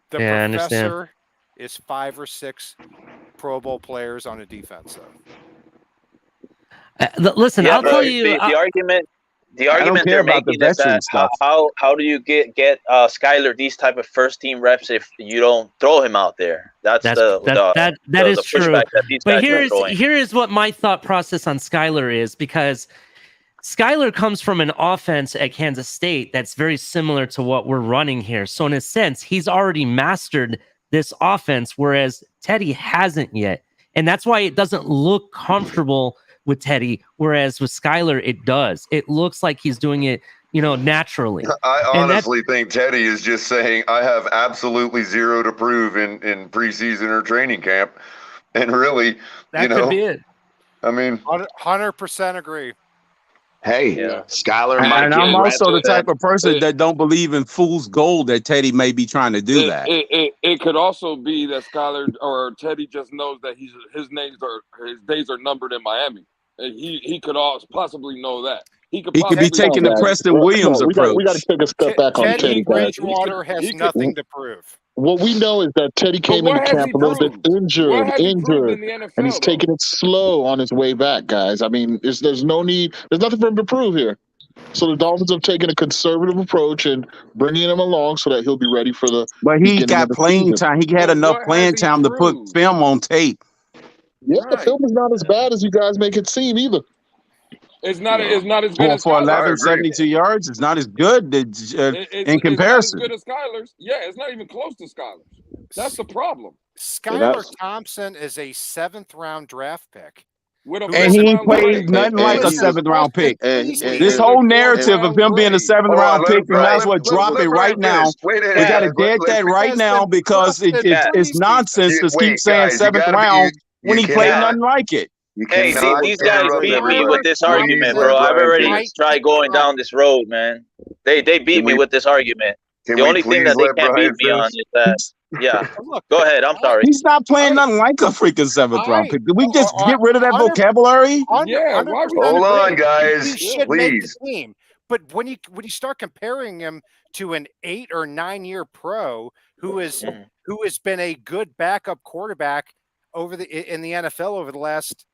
The professor is 5 or 6 Pro Bowl players on a defense, though. Listen, I'll tell you the argument they're making is that how do you get Skylar these type of first team reps if you don't throw him out there? That is true. But here is what my thought process on Skylar is, because Skylar comes from an offense at Kansas State that's very similar to what we're running here. So in a sense, he's already mastered this offense, whereas Teddy hasn't yet. And that's why it doesn't look comfortable with Teddy, whereas with Skylar, it does. It looks like he's doing it, naturally. I honestly think Teddy is just saying, I have absolutely zero to prove in preseason or training camp. And really, that could be it. I mean, 100% agree. Hey, Skylar might and I'm also the type of person that don't believe in fool's gold that Teddy may be trying to do that. It could also be that Skylar or Teddy just knows that his days are numbered in Miami. And he could also possibly know that. He could be taking the Preston Williams approach. We got to take a step back on Teddy, guys. Bridgewater has nothing to prove. What we know is that Teddy came into camp a little bit injured, and he's taking it slow on his way back, guys. I mean, there's nothing for him to prove here. So the Dolphins have taken a conservative approach and bringing him along so that he'll be ready for the. But he got playing time. He had enough playing time to put film on tape. Yeah, the film is not as bad as you guys make it seem either. It's not as good as for Skylar. 1172 yards. It's not as good in comparison. It's not as good as Skylar's. Yeah, it's not even close to Skylar's. That's the problem. Skylar Thompson is a 7th-round draft pick. And he ain't played nothing like a 7th-round pick. This whole narrative of him being a 7th-round pick, you might as well drop it right now. We got to dead that right now because it's nonsense to keep saying 7th round when he played nothing like it. Hey, see, these guys beat me with this argument, bro. I've already tried going down this road, man. They beat me with this argument. The only thing that they can't beat me on is that. Yeah, go ahead. I'm sorry. He's not playing nothing like a freaking 7th-round pick. Did we just get rid of that vocabulary? Yeah, hold on, guys. He should please. make the team. But when you start comparing him to an 8 or 9 year pro who has been a good backup quarterback in the NFL over the last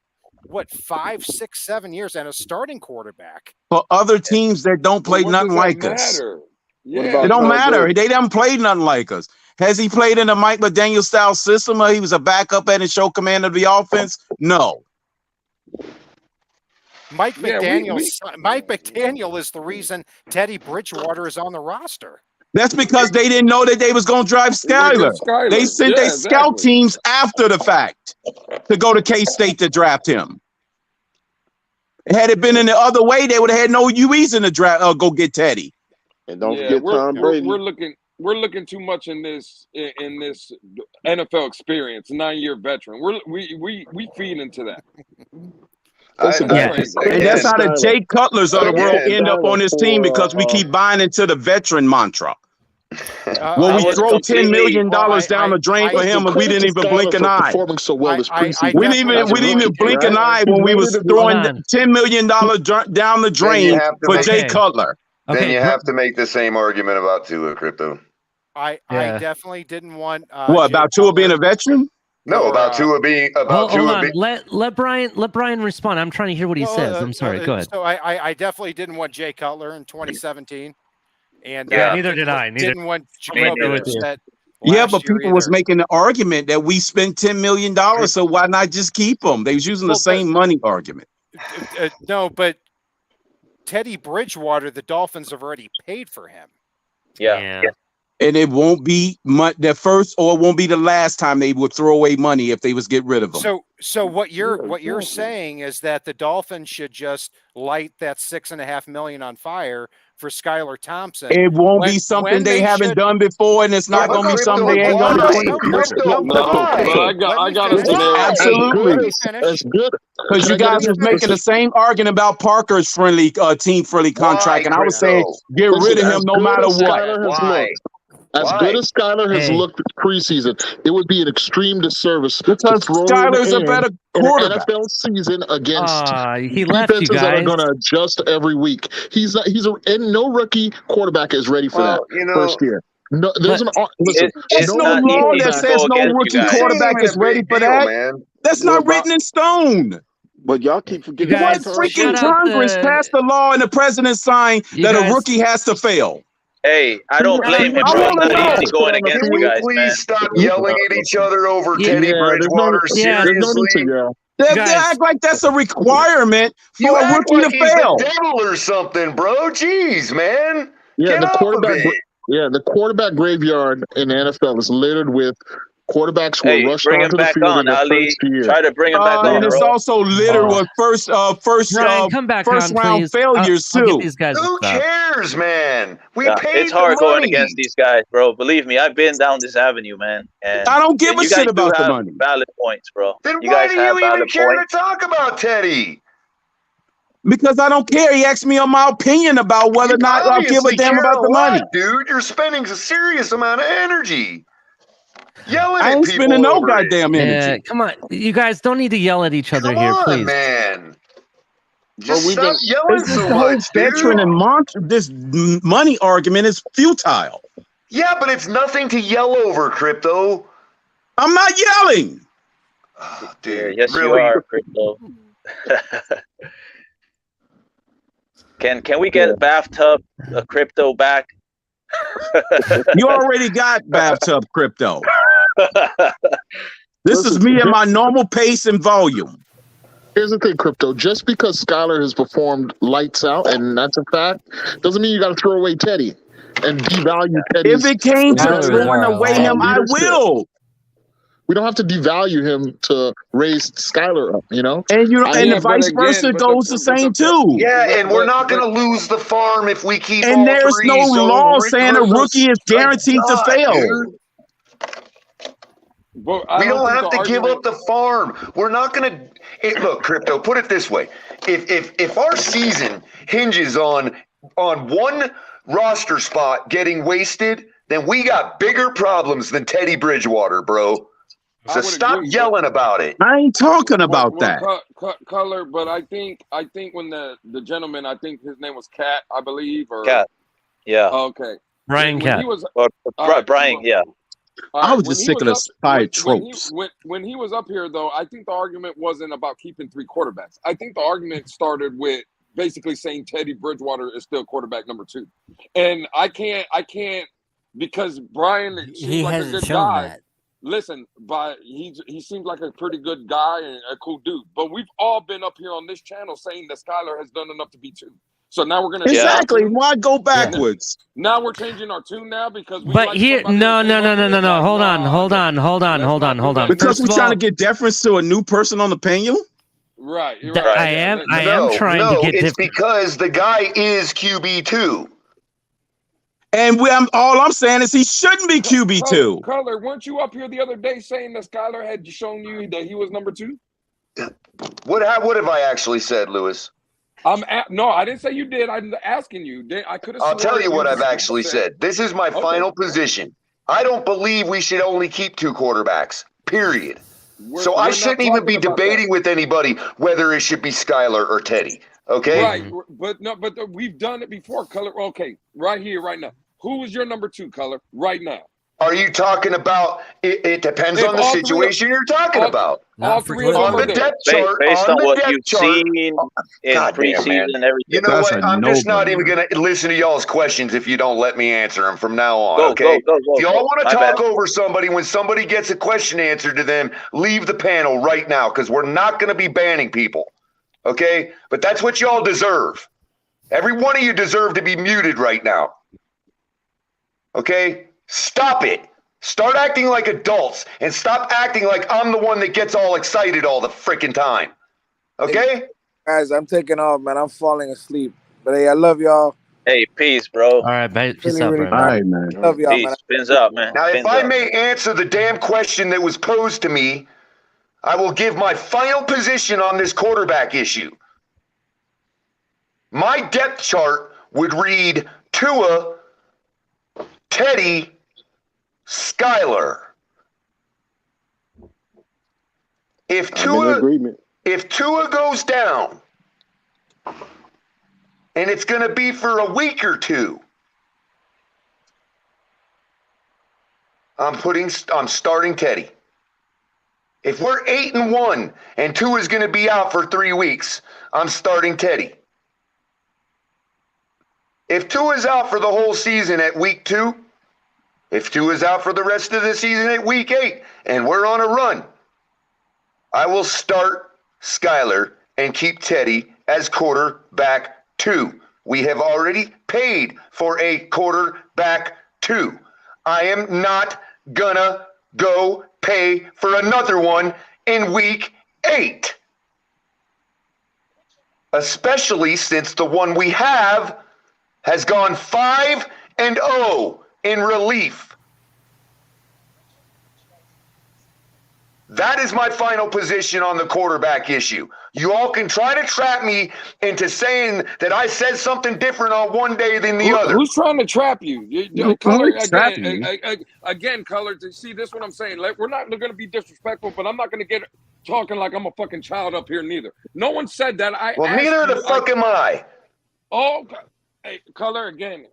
5, 6, 7 years and a starting quarterback for other teams that don't play nothing like us. Yeah. It don't matter. They haven't played nothing like us. Has he played in a Mike McDaniel style system or he was a backup and show command of the offense? No. Mike McDaniel is the reason Teddy Bridgewater is on the roster. That's because they didn't know that they was going to drive Skylar. They sent their scout teams after the fact to go to K-State to draft him. Had it been in the other way, they would have had no reason to draft go get Teddy. And don't forget Tom Brady. We're looking too much in this NFL experience, 9-year veteran. We feed into that. And that's how the Jay Cutlers of the world end up on this team because we keep buying into the veteran mantra. Well, we throw $10 million down the drain for him, and we didn't even blink an eye. Performing so well this preseason. We didn't even blink an eye when we was throwing $10 million down the drain for Jay Cutler. Then you have to make the same argument about Tua, Crypto. I definitely didn't want. What about Tua being a veteran? No, about Tua being Hold on. Let Brian respond. I'm trying to hear what he says. I'm sorry. Go ahead. So I definitely didn't want Jay Cutler in 2017, and neither did I. Didn't want Jacoby Brissett. Yeah, but people was making the argument that we spent $10 million, so why not just keep them? They was using the same money argument. No, but Teddy Bridgewater, the Dolphins have already paid for him. Yeah. And it won't be the first, or it won't be the last time they would throw away money if they was get rid of them. So what you're saying is that the Dolphins should just light that $6.5 million on fire for Skylar Thompson. It won't be something they haven't done before, and it's not going to be something they ain't going to do. I got a scenario. Absolutely. That's good. Because you guys was making the same argument about Parker's team-friendly contract, and I was saying get rid of him no matter what. As good as Skylar has looked preseason, it would be an extreme disserve because Skylar's a better quarterback. NFL season against defenses that are going to adjust every week. And no rookie quarterback is ready for that first year. No, there's no law that says no rookie quarterback is ready for that. That's not written in stone. But y'all keep forgetting. What freaking Congress passed the law and the president signed that a rookie has to fail? Hey, I don't blame him. I'm not easy going against you guys, man. Please stop yelling at each other over Teddy Bridgewater. Seriously. They act like that's a requirement for a rookie to fail. He's the devil or something, bro. Jeez, man. Yeah, the quarterback graveyard in the NFL is littered with quarterbacks who are rushed onto the field in their first year. Try to bring him back on, and it's also littered with first round failures too. Who cares, man? We paid. It's hard going against these guys, bro. Believe me, I've been down this avenue, man. And I don't give a shit about the money. Valid points, bro. Then why do you even care to talk about Teddy? Because I don't care. He asked me on my opinion about whether or not I'll give a damn about the money. Dude, you're spending a serious amount of energy. Yelling I ain't spending no goddamn energy. Come on. You guys don't need to yell at each other here, please. Man. Just stop yelling so the whole much, veteran dude. and this money argument is futile. Yeah, but it's nothing to yell over, Crypto. I'm not yelling. Oh, dude, yes, really? you are, Crypto. Can we get bathtub Crypto back? You already got bathtub Crypto. This is me at my normal pace and volume. Here's the thing, Crypto. Just because Skylar has performed lights out, and that's a fact, doesn't mean you got to throw away Teddy and devalue Teddy. If it came to throwing away him, I will. We don't have to devalue him to raise Skylar up, you know? And and the vice versa goes the same too. Yeah, and we're not going to lose the farm if we keep and all there's three, no so law saying a rookie is guaranteed to fail. Dude. We don't have to give up the farm. We're not going to look, Crypto, put it this way. If our season hinges on one roster spot getting wasted, then we got bigger problems than Teddy Bridgewater, bro. So stop yelling about it. I ain't talking about that. Color, but I think when the gentleman, I think his name was Cat, I believe, or Cat. Yeah. Okay. Brian Cat. Brian, yeah. I was just sick of the side tropes. When he was up here, though, I think the argument wasn't about keeping 3 quarterbacks. I think the argument started with basically saying Teddy Bridgewater is still quarterback number 2, and I can't because Brian seems like a good guy. That. Listen, he seems like a pretty good guy and a cool dude. But we've all been up here on this channel saying that Skylar has done enough to be 2. So now we're gonna Why go backwards? Now we're changing our tune now because. But here, no. Hold on. Because we're trying to get deference to a new person on the panel. Right. I am trying to get. It's because the guy is QB2. And all I'm saying is he shouldn't be QB2. Color, weren't you up here the other day saying that Skylar had shown you that he was number 2? What have I actually said, Lewis? No, I didn't say you did. I'm asking you. I could have. I'll tell you what I've actually said. This is my final position. I don't believe we should only keep 2 quarterbacks. Period. So I shouldn't even be debating with anybody whether it should be Skylar or Teddy. Okay. Right, but we've done it before. Color. Okay, right here, right now. Who is your number 2, Color? Right now. Are you talking about? It depends on the situation you're talking about. All 3 on the depth chart, based on what you've chart, seen in preseason and everything. You know what? I'm just not even going to listen to y'all's questions if you don't let me answer them from now on. Okay. If y'all want to talk over somebody when somebody gets a question answered to them, leave the panel right now because we're not going to be banning people. Okay, but that's what y'all deserve. Every one of you deserve to be muted right now. Okay, stop it. Start acting like adults and stop acting like I'm the one that gets all excited all the freaking time. Okay? Hey, guys, I'm taking off, man. I'm falling asleep. But hey, I love y'all. Hey, peace, bro. All right, peace out, bro. All right, man. Love y'all, Peace. man. Fins up, man. Now, if Fins I up. may answer the damn question that was posed to me, I will give my final position on this quarterback issue. My depth chart would read Tua, Teddy, Skylar. If Tua goes down, and it's going to be for a week or 2, I'm starting Teddy. If we're 8-1 and Tua is going to be out for 3 weeks, I'm starting Teddy. If Tua is out for the whole season at week 2, if Tua is out for the rest of the season at week 8, and we're on a run, I will start Skylar and keep Teddy as quarterback 2. We have already paid for a quarterback 2. I am not gonna go pay for another one in week 8. Especially since the one we have has gone 5-0 in relief. That is my final position on the quarterback issue. You all can try to trap me into saying that I said something different on one day than the other. Who's trying to trap you? Color, again, Color, to see this what I'm saying. Like, we're not going to be disrespectful, but I'm not going to get talking like I'm a fucking child up here neither. No one said that. Well, neither the fuck am I. Oh, hey, Culler, again,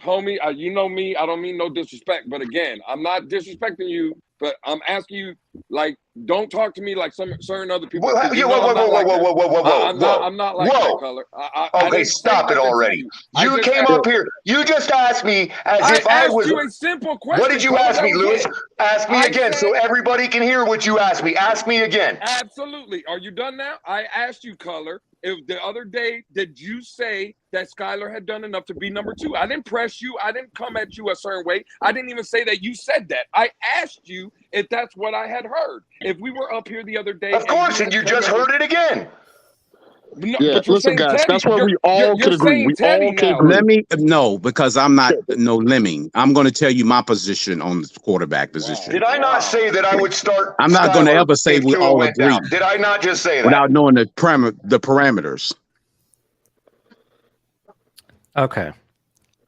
homie, you know me. I don't mean no disrespect, but again, I'm not disrespecting you, but I'm asking you, like, don't talk to me like some certain other people. Whoa, I'm not like that, Culler. Okay, stop it already. You came up here. You just asked me as if I was. I asked you a simple question. What did you ask me, Lewis? Ask me again so everybody can hear what you asked me. Ask me again. Absolutely. Are you done now? I asked you, Culler, if the other day, did you say that Skylar had done enough to be number 2? I didn't press you. I didn't come at you a certain way. I didn't even say that you said that. I asked you if that's what I had heard. If we were up here the other day. Of course, and you just heard it again. No, yeah, listen, guys, that's where we all could agree. We all can agree. Because I'm not no lemming. I'm going to tell you my position on the quarterback position. Did I not say that I would start? I'm not going to ever say we all agree. Down. Did I not just say that? Without knowing the parameters. Okay.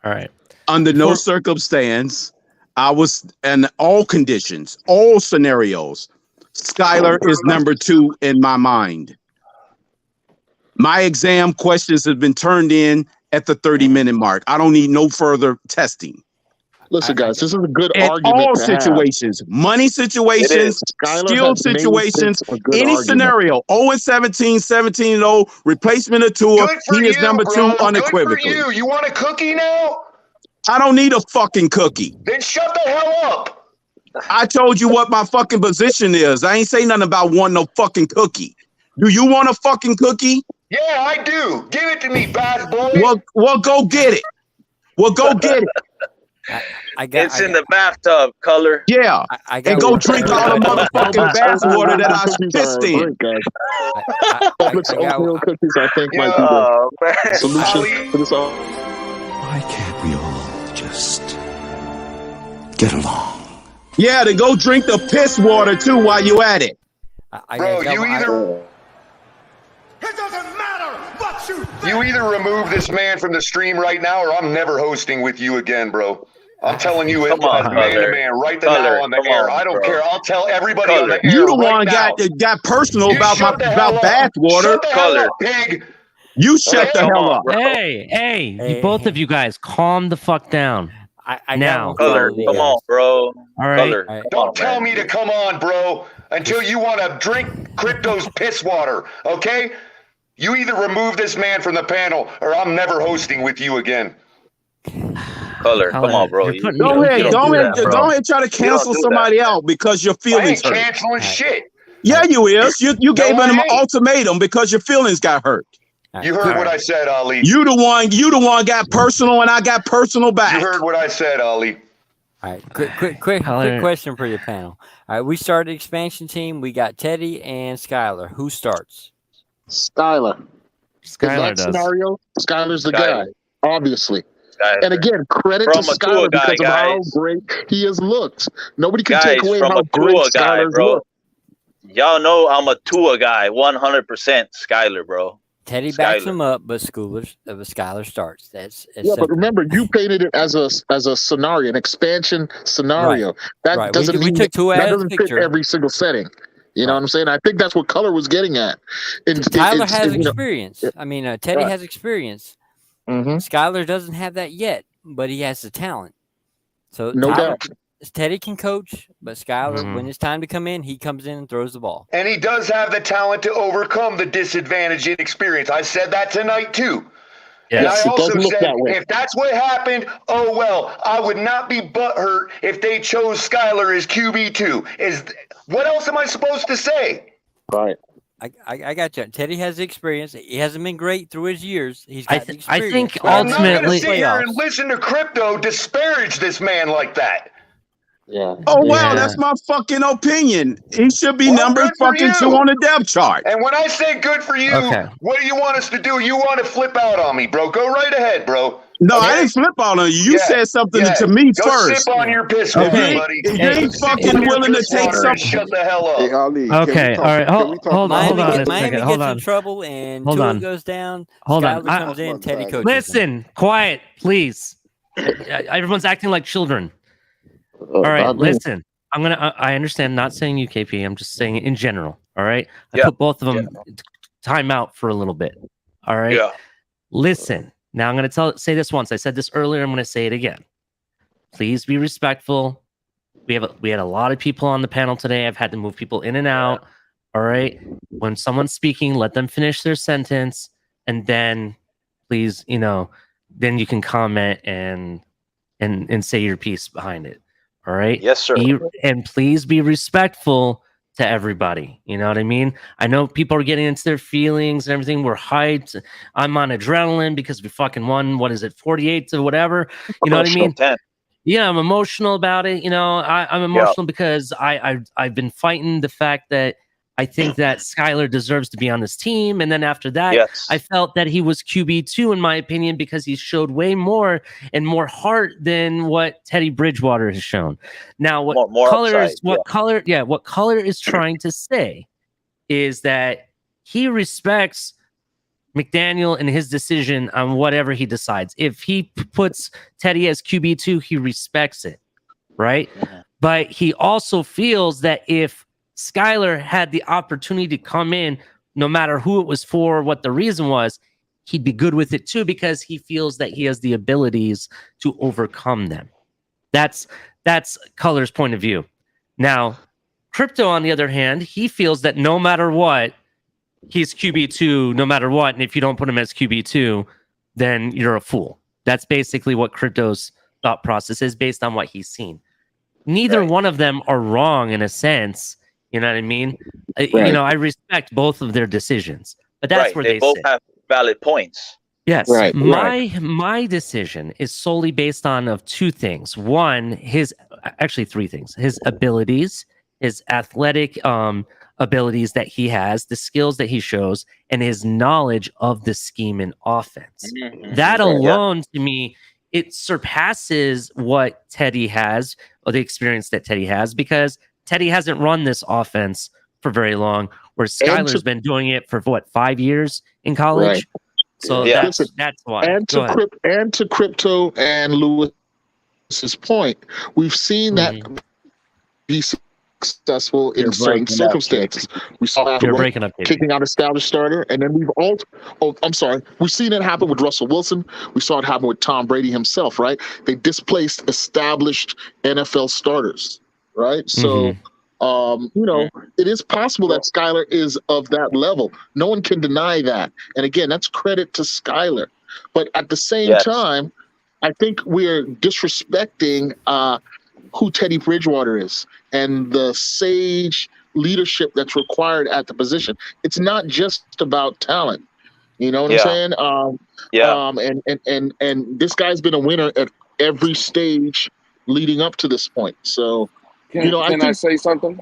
All right. Under no circumstance, I was in all conditions, all scenarios. Skylar is number 2 in my mind. My exam questions have been turned in at the 30-minute mark. I don't need no further testing. Listen, guys, this is a good in argument. All situations, money situations, skill situations, any scenario. 0-17, 17-0, replacement of Tua. He is number 2 unequivocally. Good for you. You want a cookie now? I don't need a fucking cookie. Then shut the hell up. I told you what my fucking position is. I ain't say nothing about wanting no fucking cookie. Do you want a fucking cookie? Yeah, I do. Give it to me, bad boy. Well, go get it. Well, go get it. It's in the bathtub, Culler. Yeah, and go drink all the motherfucking bath water that I pissed in. Publix oatmeal cookies, I think, might be the solution for this all. Why can't we all just get along? Yeah, then go drink the piss water too while you at it. Bro, you either. It doesn't matter what you think. You either remove this man from the stream right now, or I'm never hosting with you again, bro. I'm telling you, it was man to man right now on the air. I don't care. I'll tell everybody on the air. You the one got personal about bath water. Shut the hell up, pig. You shut the hell up. Hey, both of you guys, calm the fuck down. Now, Culler, come on, bro. All right. Culler, don't tell me to come on, bro, until you want to drink Crypto's piss water, okay? You either remove this man from the panel, or I'm never hosting with you again. Culler, come on, bro. Go ahead, try to cancel somebody out because your feelings hurt. I ain't canceling shit. Yeah, you is. You gave him an ultimatum because your feelings got hurt. You heard what I said, Ali. You the one got personal, and I got personal back. You heard what I said, Ali. All right, quick question for your panel. All right, we started the expansion team. We got Teddy and Skylar. Who starts? Skylar. Skylar does. Scenario, Skylar's the guy, obviously. And again, credit to Skylar because of how great he has looked. Nobody can take away how great Skylar's looked. Y'all know I'm a Tua guy, 100% Skylar, bro. Teddy backs him up, but Skylar starts. That's but remember, you painted it as a scenario, an expansion scenario. That doesn't mean that doesn't fit every single setting. You know what I'm saying? I think that's what Culler was getting at. Tyler has experience. I mean, Teddy has experience. Mm-hmm. Skylar doesn't have that yet, but he has the talent. So no doubt. Teddy can coach, but Skylar, when it's time to come in, he comes in and throws the ball. And he does have the talent to overcome the disadvantage in experience. I said that tonight too. Yes, and I also said, that if that's what happened, oh well, I would not be butthurt if they chose Skylar as QB2. What else am I supposed to say? Right. I got you. Teddy has the experience. He hasn't been great through his years. He's got the experience. I think ultimately, I'm not going to sit here playoffs. and listen to Crypto disparage this man like that. Yeah. Oh wow, that's my fucking opinion. He should be number fucking 2 on the depth chart. And when I say good for you, what do you want us to do? You want to flip out on me, bro? Go right ahead, bro. No, I didn't flip out on you. You said something to me Go first. Sip on your piss, buddy. You ain't fucking willing to take something. Shut the hell up. Hey, Ali, okay, all right. Hold on a second. Miami Hold gets on. in trouble and Hold Tua on. goes down. Hold Skylar on. comes in. Teddy coaches. Listen, quiet, please. Everyone's acting like children. All right, listen. I understand. Not saying you, KP. I'm just saying in general. All right. I put both of them time out for a little bit. All right. Yeah. Listen. Now I'm going to say this once. I said this earlier. I'm going to say it again. Please be respectful. We had a lot of people on the panel today. I've had to move people in and out. All right. When someone's speaking, let them finish their sentence, and then please, then you can comment and say your piece behind it. All right. Yes, sir. And please be respectful to everybody. You know what I mean? I know people are getting into their feelings and everything. We're hyped. I'm on adrenaline because we fucking won. What is it? 48 to whatever. You know what I mean? 10. Yeah, I'm emotional about it. I'm emotional because I've been fighting the fact that I think that Skylar deserves to be on this team. And then after that, I felt that he was QB2 in my opinion because he showed way more and more heart than what Teddy Bridgewater has shown. Now, what Culler is trying to say is that he respects McDaniel and his decision on whatever he decides. If he puts Teddy as QB2, he respects it, right? But he also feels that if Skylar had the opportunity to come in, no matter who it was for, what the reason was, he'd be good with it too, because he feels that he has the abilities to overcome them. That's Culler's point of view. Now, Crypto, on the other hand, he feels that no matter what, he's QB2 no matter what, and if you don't put him as QB2, then you're a fool. That's basically what Crypto's thought process is based on what he's seen. Neither one of them are wrong in a sense. You know what I mean? I respect both of their decisions, but that's where they both sit. have valid points. Yes. My decision is solely based on of two things. One, actually three things: his abilities, his athletic abilities that he has, the skills that he shows, and his knowledge of the scheme and offense. That alone, to me, it surpasses what Teddy has, or the experience that Teddy has, because Teddy hasn't run this offense for very long, where Skylar's been doing it for 5 years in college. So that's why. And to Crypto and Lewis's point, we've seen that be successful in certain circumstances. We saw it kicking out established starter, and then we've we've seen it happen with Russell Wilson. We saw it happen with Tom Brady himself, right? They displaced established NFL starters, right? So it is possible that Skylar is of that level. No one can deny that. And again, that's credit to Skylar. But at the same time, I think we're disrespecting who Teddy Bridgewater is and the sage leadership that's required at the position. It's not just about talent. You know what I'm saying? And this guy's been a winner at every stage leading up to this point. So, Can I say something?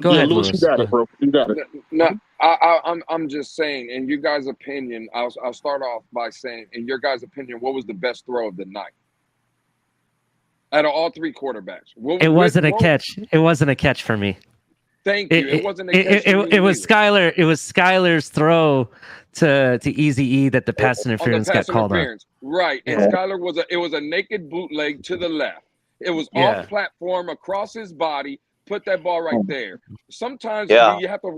Go ahead, Lewis. You got it, bro. You got it. No, I'm just saying, in you guys' opinion, I'll start off by saying, in your guys' opinion, what was the best throw of the night? Out of all three quarterbacks. It wasn't a catch. It wasn't a catch for me. Thank you. It wasn't a catch for me. It was Skylar. It was Skylar's throw to Easy E that the pass interference got called on. Right. And Skylar was a naked bootleg to the left. It was off platform across his body. Put that ball right there. Sometimes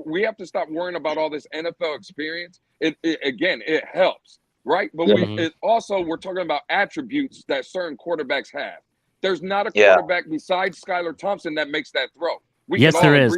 we have to stop worrying about all this NFL experience. It helps, right? But we're talking about attributes that certain quarterbacks have. There's not a quarterback besides Skylar Thompson that makes that throw. Yes, there is.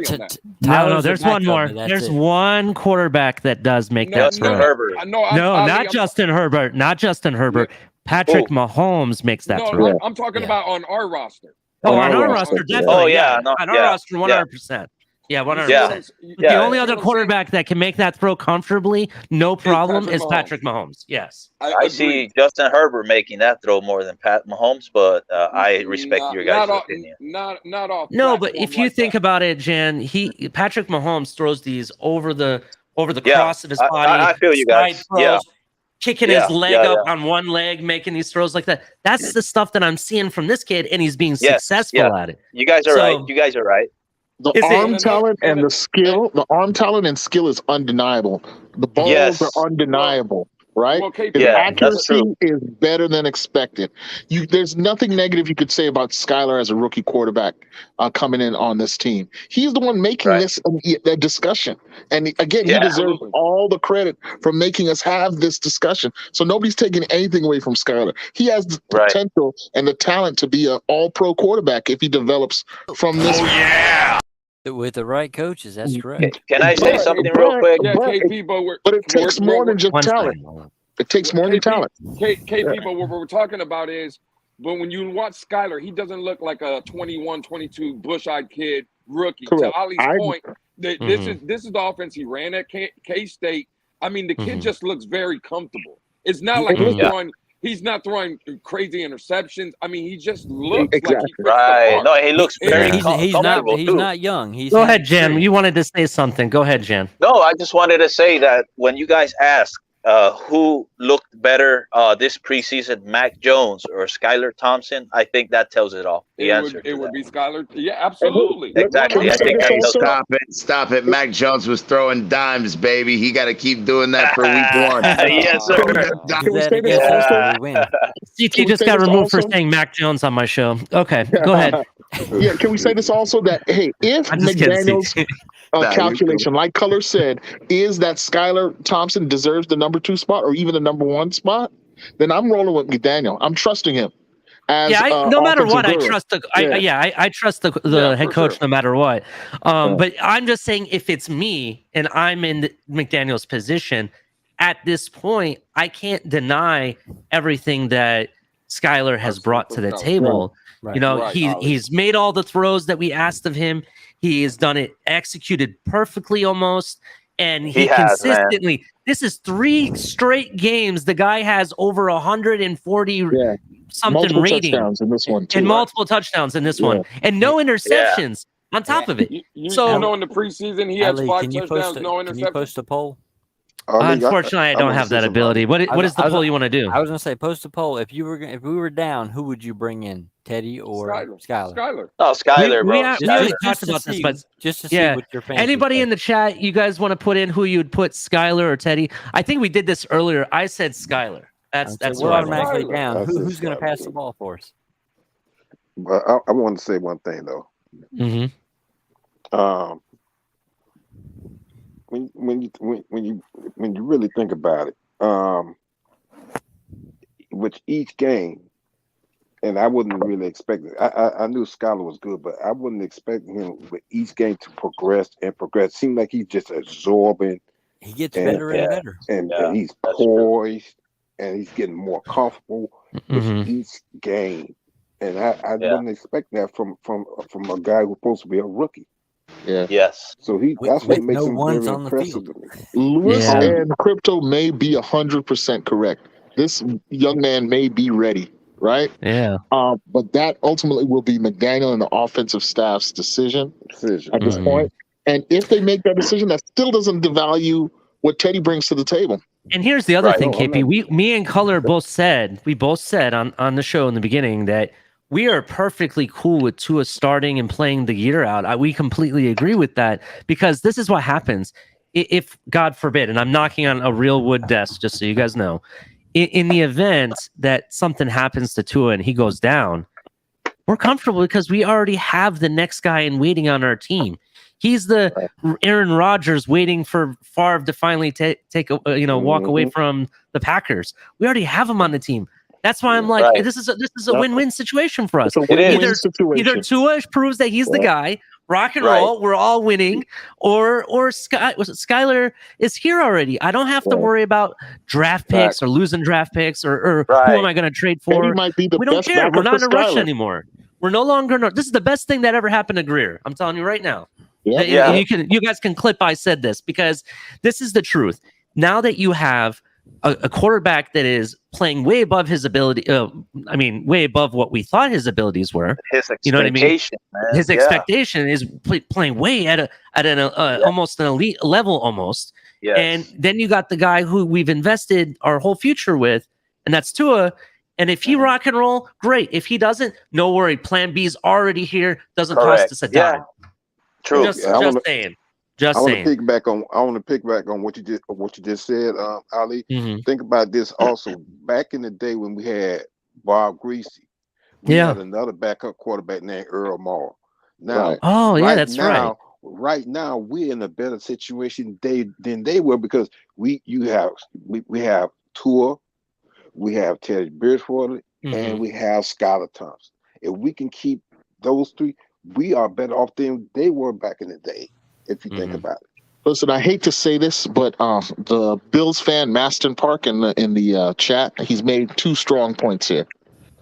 No, there's one more. There's one quarterback that does make that throw. Herbert. Not Justin Herbert. Not Justin Herbert. Patrick Mahomes makes that throw. I'm talking about on our roster. Oh, on our roster, definitely. On our roster, 100%. Yeah, 100%. The only other quarterback that can make that throw comfortably, no problem, is Patrick Mahomes. Yes. I see Justin Herbert making that throw more than Pat Mahomes, but I respect your guys' opinion. Not off. No, but if you think about it, Jan, Patrick Mahomes throws these over the cross of his body. I feel you guys. Kicking his leg up on one leg, making these throws like that. That's the stuff that I'm seeing from this kid, and he's being successful at it. You guys are right. You guys are right. The arm talent and skill is undeniable. The balls are undeniable. right? Well, His KP, accuracy is better than expected. There's nothing negative you could say about Skylar as a rookie quarterback coming in on this team. He's the one making this a discussion. And again, he deserves all the credit for making us have this discussion. So nobody's taking anything away from Skylar. He has the potential and the talent to be an all-pro quarterback if he develops from this. Oh, yeah. With the right coaches, that's correct. Can I say something real quick? Yeah, KP, but it takes more than just talent. It takes more than talent. KP, but what we're talking about is, but when you watch Skylar, he doesn't look like a 21, 22 bush-eyed kid rookie. Correct. To Ali's point, this is the offense he ran at K-State. I mean, the kid just looks very comfortable. It's not like he's not throwing crazy interceptions. I mean, he just looks like he fits the part. No, he looks very He's not young. Go ahead, Jan. You wanted to say something. Go ahead, Jan. No, I just wanted to say that when you guys asked who looked better this preseason, Mac Jones or Skylar Thompson, I think that tells it all. The answer. It would be Skylar. Yeah, absolutely. Exactly. I think Stop it. Mac Jones was throwing dimes, baby. He got to keep doing that for week one. Yes, sir. Can we say this also? CT just got removed for saying Mac Jones on my show. Okay, go ahead. Yeah, can we say this also that, hey, if McDaniel's calculation, like Culler said, is that Skylar Thompson deserves the number 2 spot or even the number 1 spot, then I'm rolling with McDaniel. I'm trusting him. No matter what, I trust I trust the head coach no matter what. But I'm just saying, if it's me and I'm in McDaniel's position at this point, I can't deny everything that Skylar has brought to the table. Right. You know, he's made all the throws that we asked of him. He has done it, executed perfectly almost, and he consistently. This is 3 straight games. The guy has over 140 something multiple rating touchdowns in this one too, and multiple touchdowns in this one, and no interceptions on top of it. So, in the preseason, he has 5 touchdowns, no interceptions. Can you post a poll? Unfortunately, I don't have that ability. What is the poll you want to do? I was going to say, post a poll. If we were down, who would you bring in, Teddy or Skylar? Skylar. Oh, Skylar, bro. We already talked about this, but just to see what your fans. Anybody in the chat, you guys want to put in who you'd put, Skylar or Teddy? I think we did this earlier. I said Skylar. That's we're automatically down. Who's going to pass the ball for us? But I want to say one thing though. When you really think about it, with each game, and I wouldn't really expect it. I knew Skylar was good, but I wouldn't expect him with each game to progress. Seemed like he's just absorbing. He gets better and better, and he's poised, and he's getting more comfortable with each game. And I wouldn't expect that from a guy who's supposed to be a rookie. Yeah. Yes. So that's what makes him very impressive. Lewis and Crypto may be 100% correct. This young man may be ready, right? Yeah. But that ultimately will be McDaniel and the offensive staff's decision at this point. And if they make that decision, that still doesn't devalue what Teddy brings to the table. And here's the other thing, KP. Me and Culler both said on the show in the beginning that we are perfectly cool with Tua starting and playing the year out. We completely agree with that, because this is what happens. If, God forbid, and I'm knocking on a real wood desk, just so you guys know, in the event that something happens to Tua and he goes down, we're comfortable because we already have the next guy in waiting on our team. He's the Aaron Rodgers waiting for Favre to finally walk away from the Packers. We already have him on the team. That's why I'm like, this is a win-win situation for us. Either Tua proves that he's the guy, rock and roll, we're all winning, or Skylar is here already. I don't have to worry about draft picks or losing draft picks or who am I going to trade for. We don't care. We're not in a rush anymore. We're no longer. This is the best thing that ever happened to Greer. I'm telling you right now. You guys can clip. I said this because this is the truth. Now that you have a quarterback that is playing way above his ability, way above what we thought his abilities were. His expectation, you know what I mean? His expectation is playing way at an almost an elite level, almost. Yes. And then you got the guy who we've invested our whole future with, and that's Tua. And if he rock and roll, great. If he doesn't, no worry. Plan B's already here. Doesn't cost us a dime. True. Just saying. Just saying. I want to piggyback on what you just said, Ali. Mm-hmm. Think about this also. Back in the day when we had Bob Greasy, we had another backup quarterback named Earl Maher. Now, right now, we're in a better situation than they were because we have Tua, we have Teddy Bridgewater, and we have Skylar Thompson. If we can keep those three, we are better off than they were back in the day. If you think about it. Listen, I hate to say this, but the Bills fan Maston Park in the chat, he's made 2 strong points here.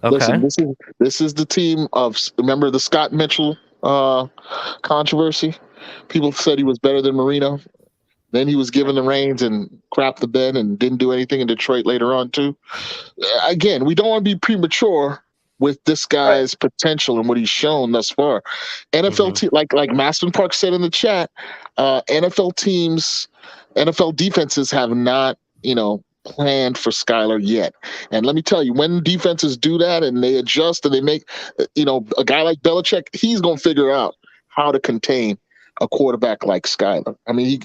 Okay. Listen, this is the team of, remember the Scott Mitchell controversy? People said he was better than Marino. Then he was given the reins and crapped the bed and didn't do anything in Detroit later on too. Again, we don't want to be premature with this guy's potential and what he's shown thus far. NFL team, like Maston Park said in the chat, NFL teams, NFL defenses have not, planned for Skylar yet. And let me tell you, when defenses do that and they adjust and they make, a guy like Belichick, he's going to figure out how to contain a quarterback like Skylar. I mean,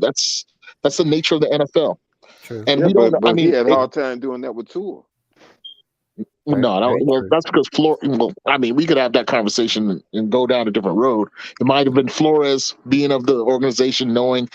that's the nature of the NFL. True. And he had a hard time doing that with Tua. That's because we could have that conversation and go down a different road. It might have been Flores being of the organization, knowing,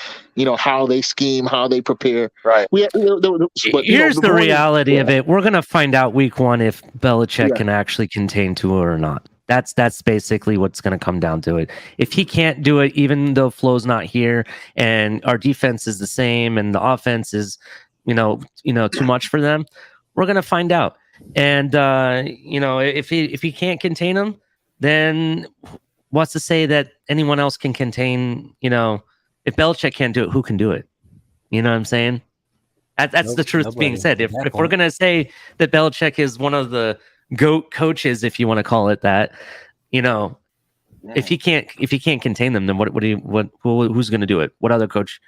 how they scheme, how they prepare. Right. Here's the reality of it. We're going to find out week 1 if Belichick can actually contain Tua or not. That's basically what's going to come down to it. If he can't do it, even though Flo's not here and our defense is the same and the offense is, too much for them, we're going to find out. And if he can't contain him, then what's to say that anyone else can contain? If Belichick can't do it, who can do it? You know what I'm saying? That's the truth being said. If we're gonna say that Belichick is one of the GOAT coaches, if you want to call it that, if he can't contain them, then who's going to do it? What other coach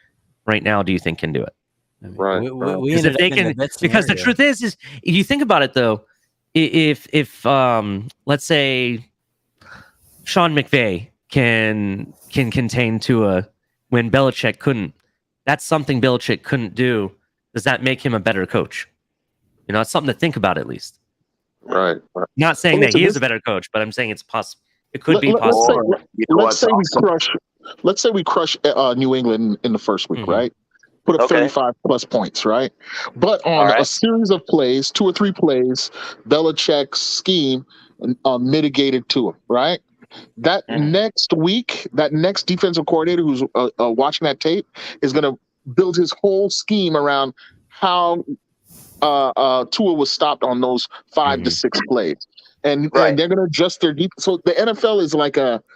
right now do you think can do it? Right. Because if they can, because the truth is you think about it though, if let's say Sean McVay can contain Tua when Belichick couldn't, that's something Belichick couldn't do. Does that make him a better coach? It's something to think about at least. Right. Not saying that he is a better coach, but I'm saying it's possible. It could be possible. Let's say we crush New England in the first week, right? Put up 35 plus points, right? But on a series of plays, 2 or 3 plays, Belichick's scheme mitigated to him, right? That next week, that next defensive coordinator who's watching that tape is going to build his whole scheme around how Tua was stopped on those 5 to 6 plays. And they're going to adjust their deep. So the NFL is like every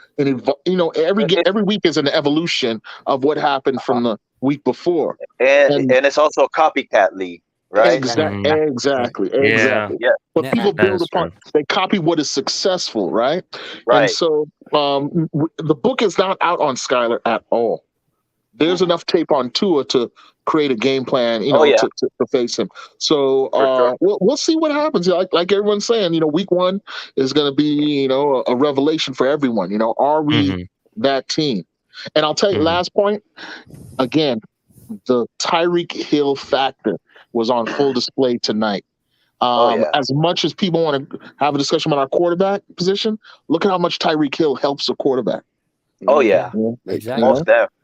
week is an evolution of what happened from the week before. And it's also a copycat league, right? Exactly. Yeah. But people build upon, they copy what is successful, right? Right. And so the book is not out on Skylar at all. There's enough tape on Tua to create a game plan, to face him. So we'll see what happens. Like everyone's saying, week 1 is going to be, a revelation for everyone. Are we that team? And I'll tell you, last point, again, the Tyreek Hill factor was on full display tonight. As much as people want to have a discussion about our quarterback position, look at how much Tyreek Hill helps a quarterback. Oh, yeah. Exactly. Most definitely.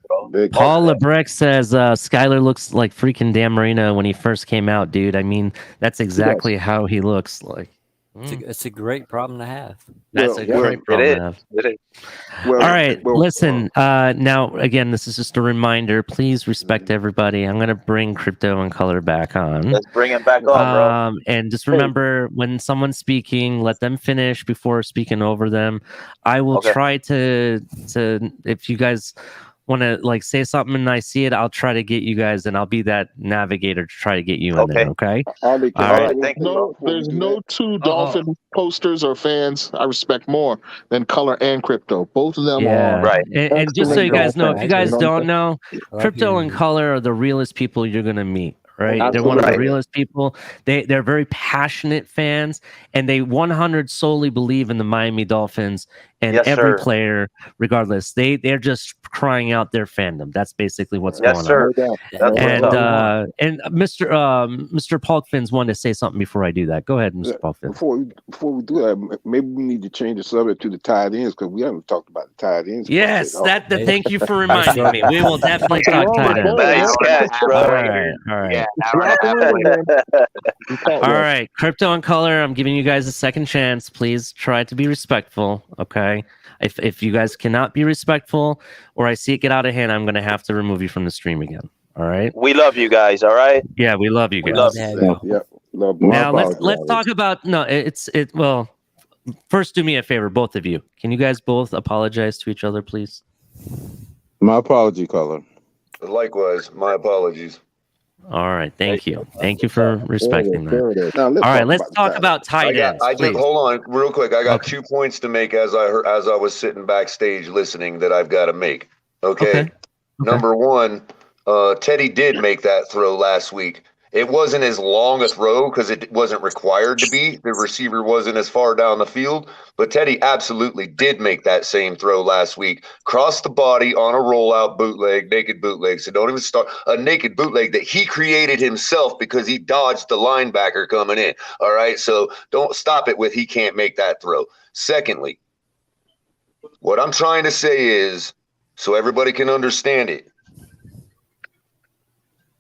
Paul Lebrecht says Skylar looks like freaking Dan Marino when he first came out, dude. I mean, that's exactly how he looks like. It's a great problem to have. That's a great problem to have. It is. All right, listen. Now, again, this is just a reminder. Please respect everybody. I'm going to bring Crypto and Culler back on. Let's bring it back on, bro. And just remember, when someone's speaking, let them finish before speaking over them. I will try to, if you guys want to say something and I see it, I'll try to get you guys, and I'll be that navigator to try to get you in there. Okay. All right. There's no 2 Dolphin posters or fans I respect more than Culler and Crypto. Both of them are right. And just so you guys know, if you guys don't know, Crypto and Culler are the realest people you're gonna meet. Right, Absolutely. They're one of the realest people. They're very passionate fans, and they 100 solely believe in the Miami Dolphins and every player, regardless. They're just crying out their fandom. That's basically what's going on. Sir. And Mr. Polkfins wanted to say something before I do that. Go ahead, Mr. Polkfins. Before we do that, maybe we need to change the subject to the tight ends because we haven't talked about the tight ends. Yes, thank you for reminding me. We will definitely talk tight ends. Nice catch, bro. All right. All right, Crypto and Color, I'm giving you guys a second chance. Please try to be respectful, okay? If you guys cannot be respectful or I see it get out of hand, I'm going to have to remove you from the stream again, all right? We love you guys, all right? Yeah, we love you guys. Love now, let's talk about... Well, first do me a favor, both of you. Can you guys both apologize to each other, please? My apology, Color. Likewise, my apologies. All right, thank you. Thank you for respecting that. All right, let's talk about tight ends. Hold on, real quick. I got 2 points to make as I was sitting backstage listening that I've got to make. Okay. Number one, Teddy did make that throw last week. It wasn't as long a throw because it wasn't required to be. The receiver wasn't as far down the field, but Teddy absolutely did make that same throw last week. Crossed the body on a rollout bootleg, naked bootleg. So don't even start a naked bootleg that he created himself because he dodged the linebacker coming in. All right, so don't stop it with he can't make that throw. Secondly, what I'm trying to say is, so everybody can understand it,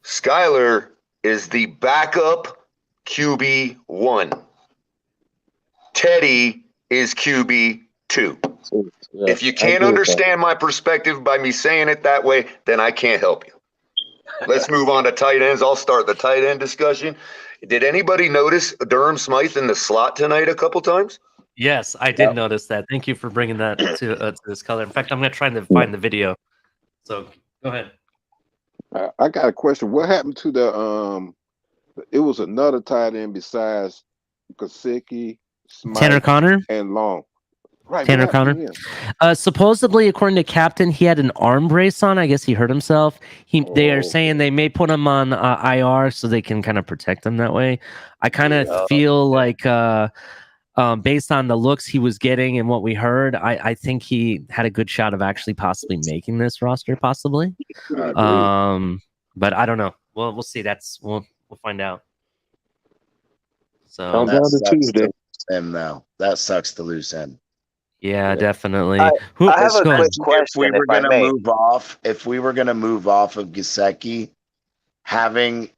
Skylar is the backup QB1. Teddy is QB2. If you can't understand my perspective by me saying it that way, then I can't help you. Let's move on to tight ends. I'll start the tight end discussion. Did anybody notice Durham Smythe in the slot tonight a couple times? Yes, I did notice that. Thank you for bringing that to this color. In fact, I'm going to try to find the video. So go ahead. I got a question. What happened to the it was another tight end besides Gesicki, Tanner Connor and Long. Right. Tanner Connor. Supposedly, according to Captain, he had an arm brace on. I guess he hurt himself. They are saying they may put him on IR so they can kind of protect him that way. I kind of feel like based on the looks he was getting and what we heard, I think he had a good shot of actually possibly making this roster, possibly. But I don't know. Well, we'll see. We'll find out. So that sucks to lose him now. That sucks to lose him. Yeah, definitely. I have a quick question. If we were going to move off, of Gesicki, having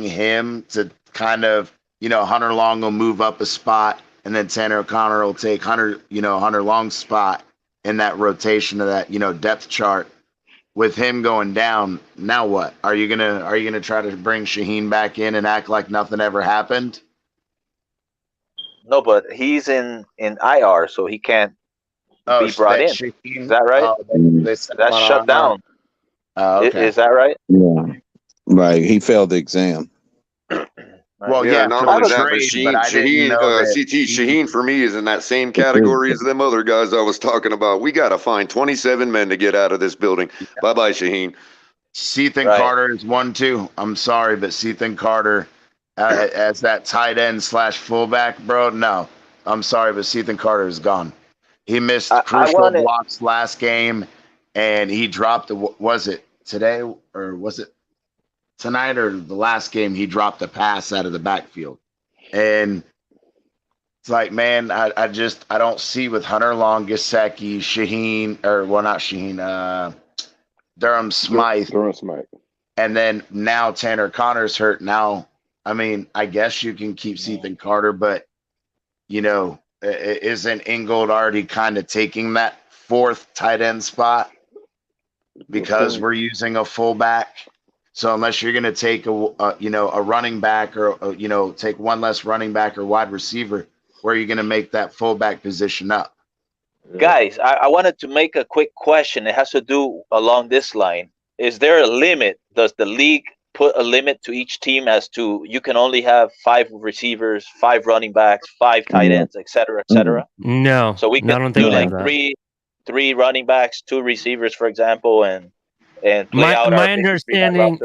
him to kind of, Hunter Long will move up a spot, and then Tanner O'Connor will take Hunter Long's spot in that rotation of that, depth chart. With him going down, now what? Are you gonna try to bring Shaheen back in and act like nothing ever happened? No, but he's in IR, so he can't be brought in. Shaheen? Is that right? That's shut down. Okay. Is that right? Yeah. Right. He failed the exam. Well, not only that, but Shaheen for me is in that same category as them other guys I was talking about. We got to find 27 men to get out of this building. Bye-bye, Shaheen. Ethan Carter is 1-2. I'm sorry, but Ethan Carter as that tight end / fullback, bro. No, I'm sorry, but Ethan Carter is gone. He missed crucial blocks last game, and he dropped was it today or was it tonight or the last game? He dropped a pass out of the backfield, and it's like, man, I don't see with Hunter Long, Gesicki, Shaheen, Durham Smythe, and then now Tanner Connor's hurt. Now, I mean, I guess you can keep Ethan Carter, but isn't Ingold already kind of taking that fourth tight end spot because we're using a fullback? So unless you're going to take a running back or take one less running back or wide receiver, where are you going to make that fullback position up? Guys, I wanted to make a quick question. It has to do along this line. Is there a limit? Does the league put a limit to each team as to you can only have 5 receivers, 5 running backs, 5 tight ends, et cetera, et cetera? No. So we can do like 3 running backs, 2 receivers, for example, and play out my understanding.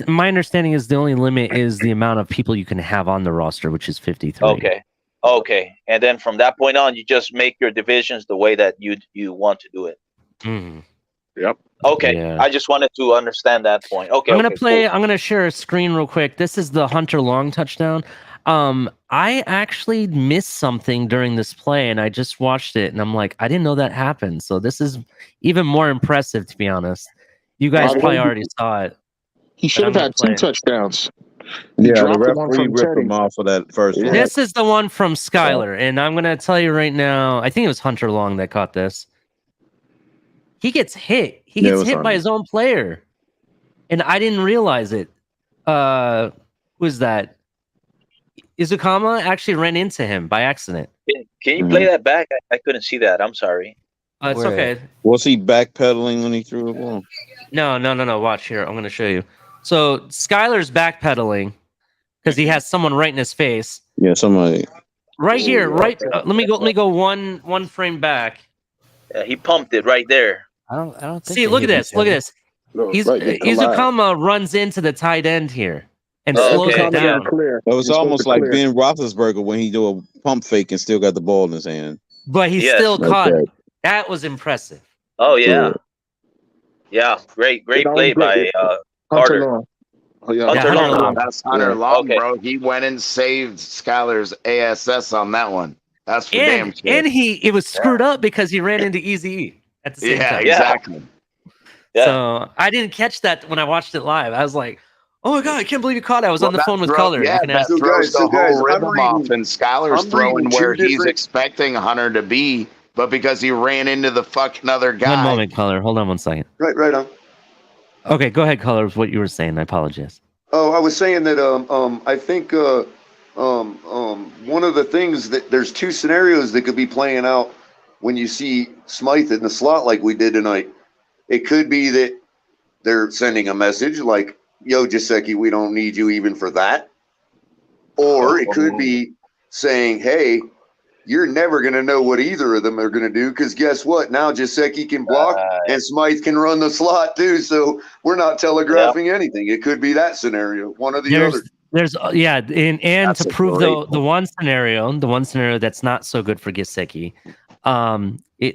My understanding is the only limit is the amount of people you can have on the roster, which is 53. Okay. And then from that point on, you just make your divisions the way that you want to do it. Yep. Okay, Yeah. I just wanted to understand that point. Okay, I'm gonna play. cool. I'm gonna share a screen real quick. This is the Hunter Long touchdown. I actually missed something during this play, and I just watched it, and I'm like, I didn't know that happened. So this is even more impressive, to be honest. You guys probably already saw it. He should have had 2 touchdowns. Yeah, the referee ripped him off for that first one. This is the one from Skylar, and I'm gonna tell you right now. I think it was Hunter Long that caught this. He gets hit. He gets hit by his own player, and I didn't realize it. Who is that? Izukama actually ran into him by accident. Can you play that back? I couldn't see that. I'm sorry. It's okay. Was he backpedaling when he threw the ball? No. Watch here. I'm going to show you. So Skylar's backpedaling because he has someone right in his face. Yeah, somebody. Right here. Right. Let me go one frame back. Yeah, he pumped it right there. I don't think See, look at this. Look at this. Izukama runs into the tight end here and slows it down. It was almost like Ben Roethlisberger when he do a pump fake and still got the ball in his hand. But he still caught it. That was impressive. Oh yeah, yeah, great play by Carter. Hunter Long. That's Hunter Long, bro. He went and saved Skylar's ASS on that one. That's for damn sure. And it was screwed up because he ran into Easy at the same time. Exactly. Yeah. So I didn't catch that when I watched it live. I was like, "Oh my god, I can't believe you caught it." I was on the phone with Culler. Yeah, that throws the whole rhythm off, and Skylar's throwing where he's expecting Hunter to be, but because he ran into the fucking other guy. One moment, Culler. Hold on one second. Right on. Okay, go ahead, Culler. What you were saying? I apologize. Oh, I was saying that I think one of the things that there's 2 scenarios that could be playing out when you see Smythe in the slot like we did tonight. It could be that they're sending a message like, "Yo, Gesicki, we don't need you even for that," or it could be saying, "Hey, you're never going to know what either of them are going to do because guess what? Now Gesicki can block and Smythe can run the slot too. So we're not telegraphing anything." It could be that scenario, one or the other. And to prove the one scenario that's not so good for Gesicki,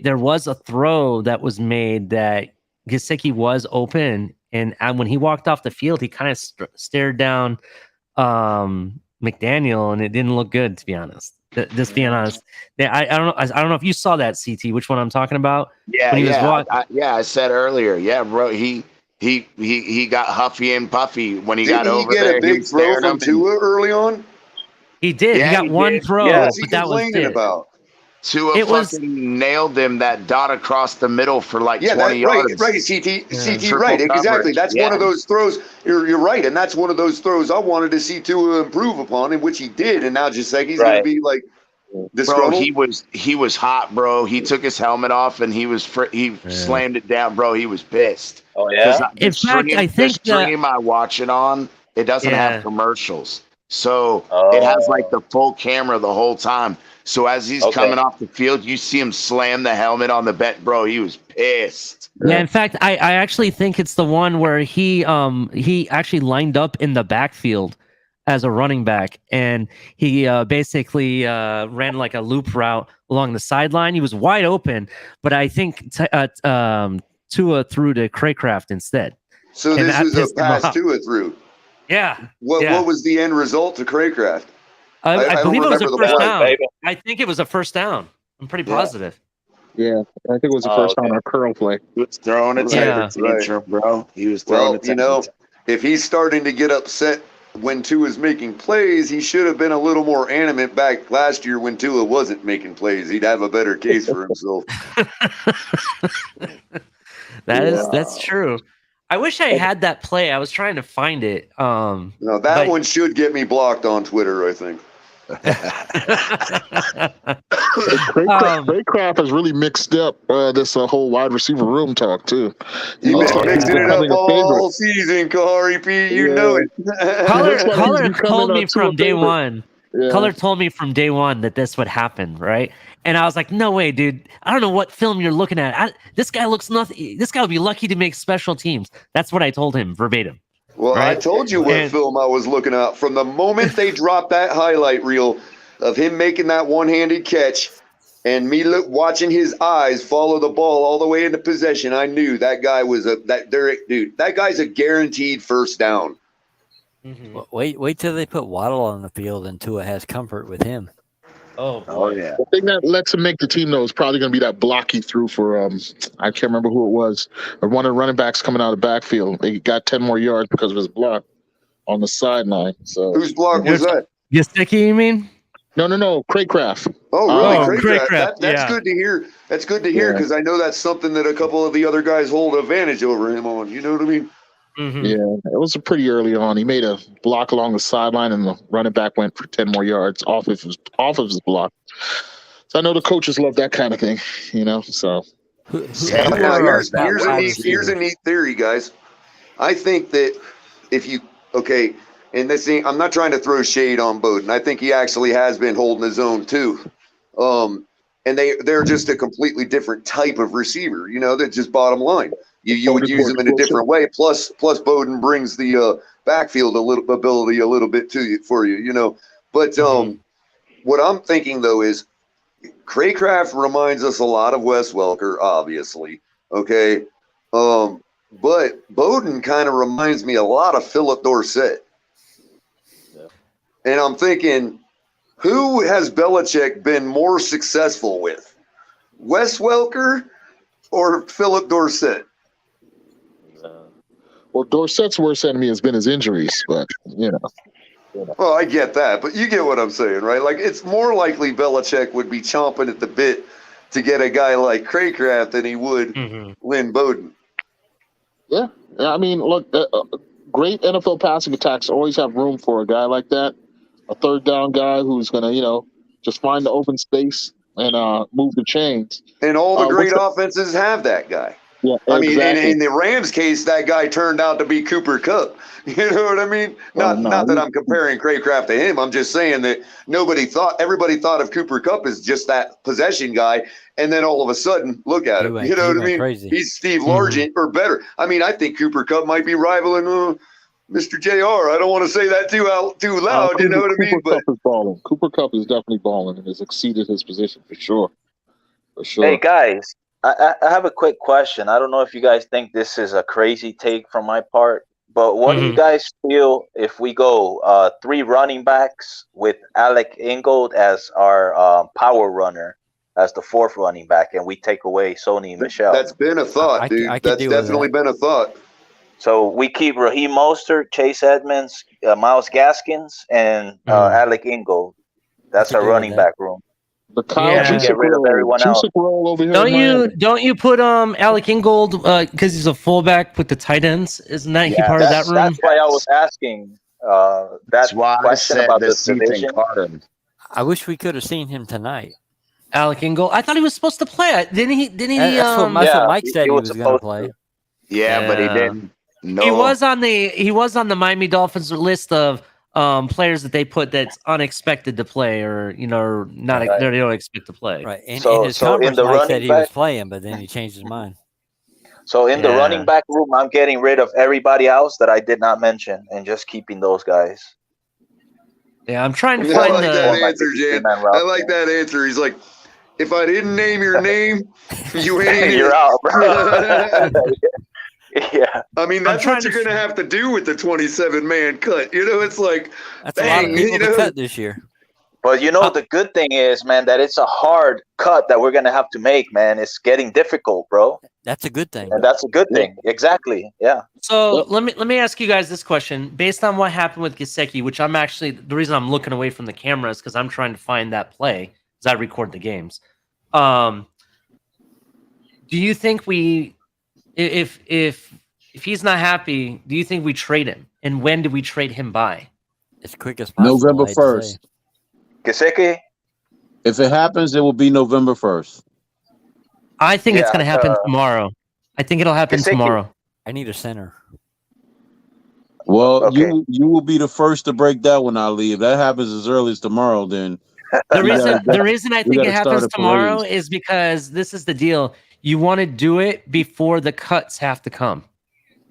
there was a throw that was made that Gesicki was open, and when he walked off the field, he kind of stared down McDaniel, and it didn't look good, to be honest. Just being honest, I don't know if you saw that, CT. Which one I'm talking about? I said earlier. Yeah, bro. He got huffy and puffy when he got over there. Did he get a big throw from Tua early on? He did. He got one throw, but that was it. Tua fucking nailed him that dot across the middle for like 20 yards. Right, CT, right, exactly. That's one of those throws. You're right, and that's one of those throws I wanted to see Tua improve upon, in which he did, and now Gesicki's going to be like disgruntled. Bro, he was hot, bro. He took his helmet off and he slammed it down, bro. He was pissed. Oh yeah. In fact, I think the stream I watch it on, it doesn't have commercials, so it has like the full camera the whole time. So as he's coming off the field, you see him slam the helmet on the bench, bro. He was pissed. Yeah, in fact, I actually think it's the one where he actually lined up in the backfield as a running back, and he basically ran like a loop route along the sideline. He was wide open, but I think Tua threw to Craycraft instead. So this was a pass Tua threw. Yeah. What was the end result to Craycraft? I believe it was a first down. I think it was a first down. I'm pretty positive. Yeah, I think it was the first down on a curl play. He was throwing a tantrum, bro. He was throwing a tantrum. If he's starting to get upset when Tua is making plays, he should have been a little more animate back last year when Tua wasn't making plays. He'd have a better case for himself. That's true. I wish I had that play. I was trying to find it. No, that one should get me blocked on Twitter, I think. Craycraft has really mixed up this whole wide receiver room talk too. He's been mixing it up all season, Corey P. You know it. Color told me from day one. Color told me from day one that this would happen, right? And I was like, no way, dude. I don't know what film you're looking at. This guy looks nothing. This guy would be lucky to make special teams. That's what I told him verbatim. Well, right? I told you what film I was looking at. From the moment they dropped that highlight reel of him making that one-handed catch And me watching his eyes follow the ball all the way into possession, I knew that guy was that guy's a guaranteed first down. Well, wait till they put Waddle on the field and Tua has comfort with him. Oh boy. yeah. The thing that lets him make the team though is probably going to be that block he threw for I can't remember who it was, or one of the running backs coming out of the backfield. He got 10 more yards because of his block on the sideline. So whose block was that? Gesicki, you mean? No, Craycraft. Oh, really? Craycraft. That's good to hear. That's good to hear because I know that's something that a couple of the other guys hold advantage over him on. You know what I mean? Mm-hmm. Yeah, it was pretty early on. He made a block along the sideline, and the running back went for 10 more yards off of his block. So I know the coaches love that kind of thing, you know. So Here's a neat theory, guys. I think that and this thing, I'm not trying to throw shade on Bowden. I think he actually has been holding his own too. And they're just a completely different type of receiver. You know, that's just bottom line. You would use them in a different way. Plus Bowden brings the backfield ability a little bit for you. You know, but what I'm thinking though is Craycraft reminds us a lot of Wes Welker, obviously. Okay, but Bowden kind of reminds me a lot of Philip Dorsett. And I'm thinking, who has Belichick been more successful with? Wes Welker or Philip Dorsett? Well, Dorsett's worst enemy has been his injuries, but you know. Well, I get that, but you get what I'm saying, right? Like, it's more likely Belichick would be chomping at the bit to get a guy like Craycraft than he would Lynn Bowden. Yeah, I mean, look, great NFL passing attacks always have room for a guy like that, a third down guy who's going to, you know, just find the open space and move the chains. And all the great offenses have that guy. Yeah, I mean, exactly. in the Rams case, that guy turned out to be Cooper Kupp. You know what I mean? Not that I'm comparing Craycraft to him. I'm just saying that everybody thought of Cooper Kupp as just that possession guy. And then all of a sudden, look at him. You know what I mean? Crazy. He's Steve Largent or better. I mean, I think Cooper Kupp might be rivaling Mr. JR. I don't want to say that too loud. You know what I mean? Cooper Kupp is balling. Cooper Kupp is definitely balling and has exceeded his position for sure. For sure. Hey, guys. I have a quick question. I don't know if you guys think this is a crazy take from my part, but what do you guys feel if we go 3 running backs with Alec Ingold as our power runner as the 4th running back, and we take away Sony Michel? That's been a thought, dude. That's definitely been a thought. So we keep Raheem Mostert, Chase Edmonds, Myles Gaskins, and Alec Ingold. That's our running back room. The get rid of everyone else. Over here Don't you put Alec Ingold because he's a fullback with the tight ends? Isn't that he part of that room? That's why I was asking that question about the division. I wish we could have seen him tonight. Alec Ingold. I thought he was supposed to play. Didn't he? That's what Mike said he was going to play. Yeah, but he didn't. No. He was on the Miami Dolphins list of players that they put that's unexpected to play, or they don't expect to play. Right. And in his conference, Mike said he was playing, but then he changed his mind. So in the running back room, I'm getting rid of everybody else that I did not mention and just keeping those guys. Yeah, I'm trying to find that answer, Jan. I like that answer. He's like, if I didn't name your name, you ain't You're out, bro. Yeah, I mean that's what you're gonna have to do with the 27-man cut. You know, it's like that's a lot of people to cut this year. But you know, the good thing is, man, that it's a hard cut that we're gonna have to make, man. It's getting difficult, bro. That's a good thing. And that's a good thing. Exactly. Yeah. So let me ask you guys this question based on what happened with Gesicki, which I'm actually the reason I'm looking away from the camera is because I'm trying to find that play as I record the games. Do you think if he's not happy, do you think we trade him? And when do we trade him by? As quick as possible. November 1st. Gesicki? If it happens, it will be November 1st. I think it's going to happen tomorrow. I think it'll happen tomorrow. I need a center. Well, you will be the first to break that when I leave. If that happens as early as tomorrow, then the reason I think it happens tomorrow is because this is the deal. You want to do it before the cuts have to come.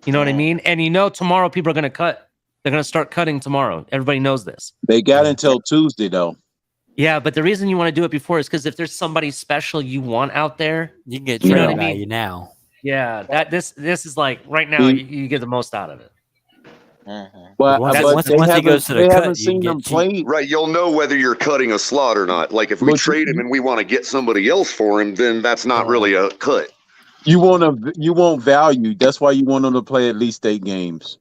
You know what I mean? And tomorrow people are going to cut. They're going to start cutting tomorrow. Everybody knows this. They got until Tuesday, though. Yeah, but the reason you want to do it before is because if there's somebody special you want out there, you can get you know trade what I value mean? now. Yeah, that this is like right now you get the most out of it. But they haven't seen them play. Right, you'll know whether you're cutting a slot or not. Like if we trade him and we want to get somebody else for him, then that's not really a cut. You want value. That's why you want them to play at least 8 games.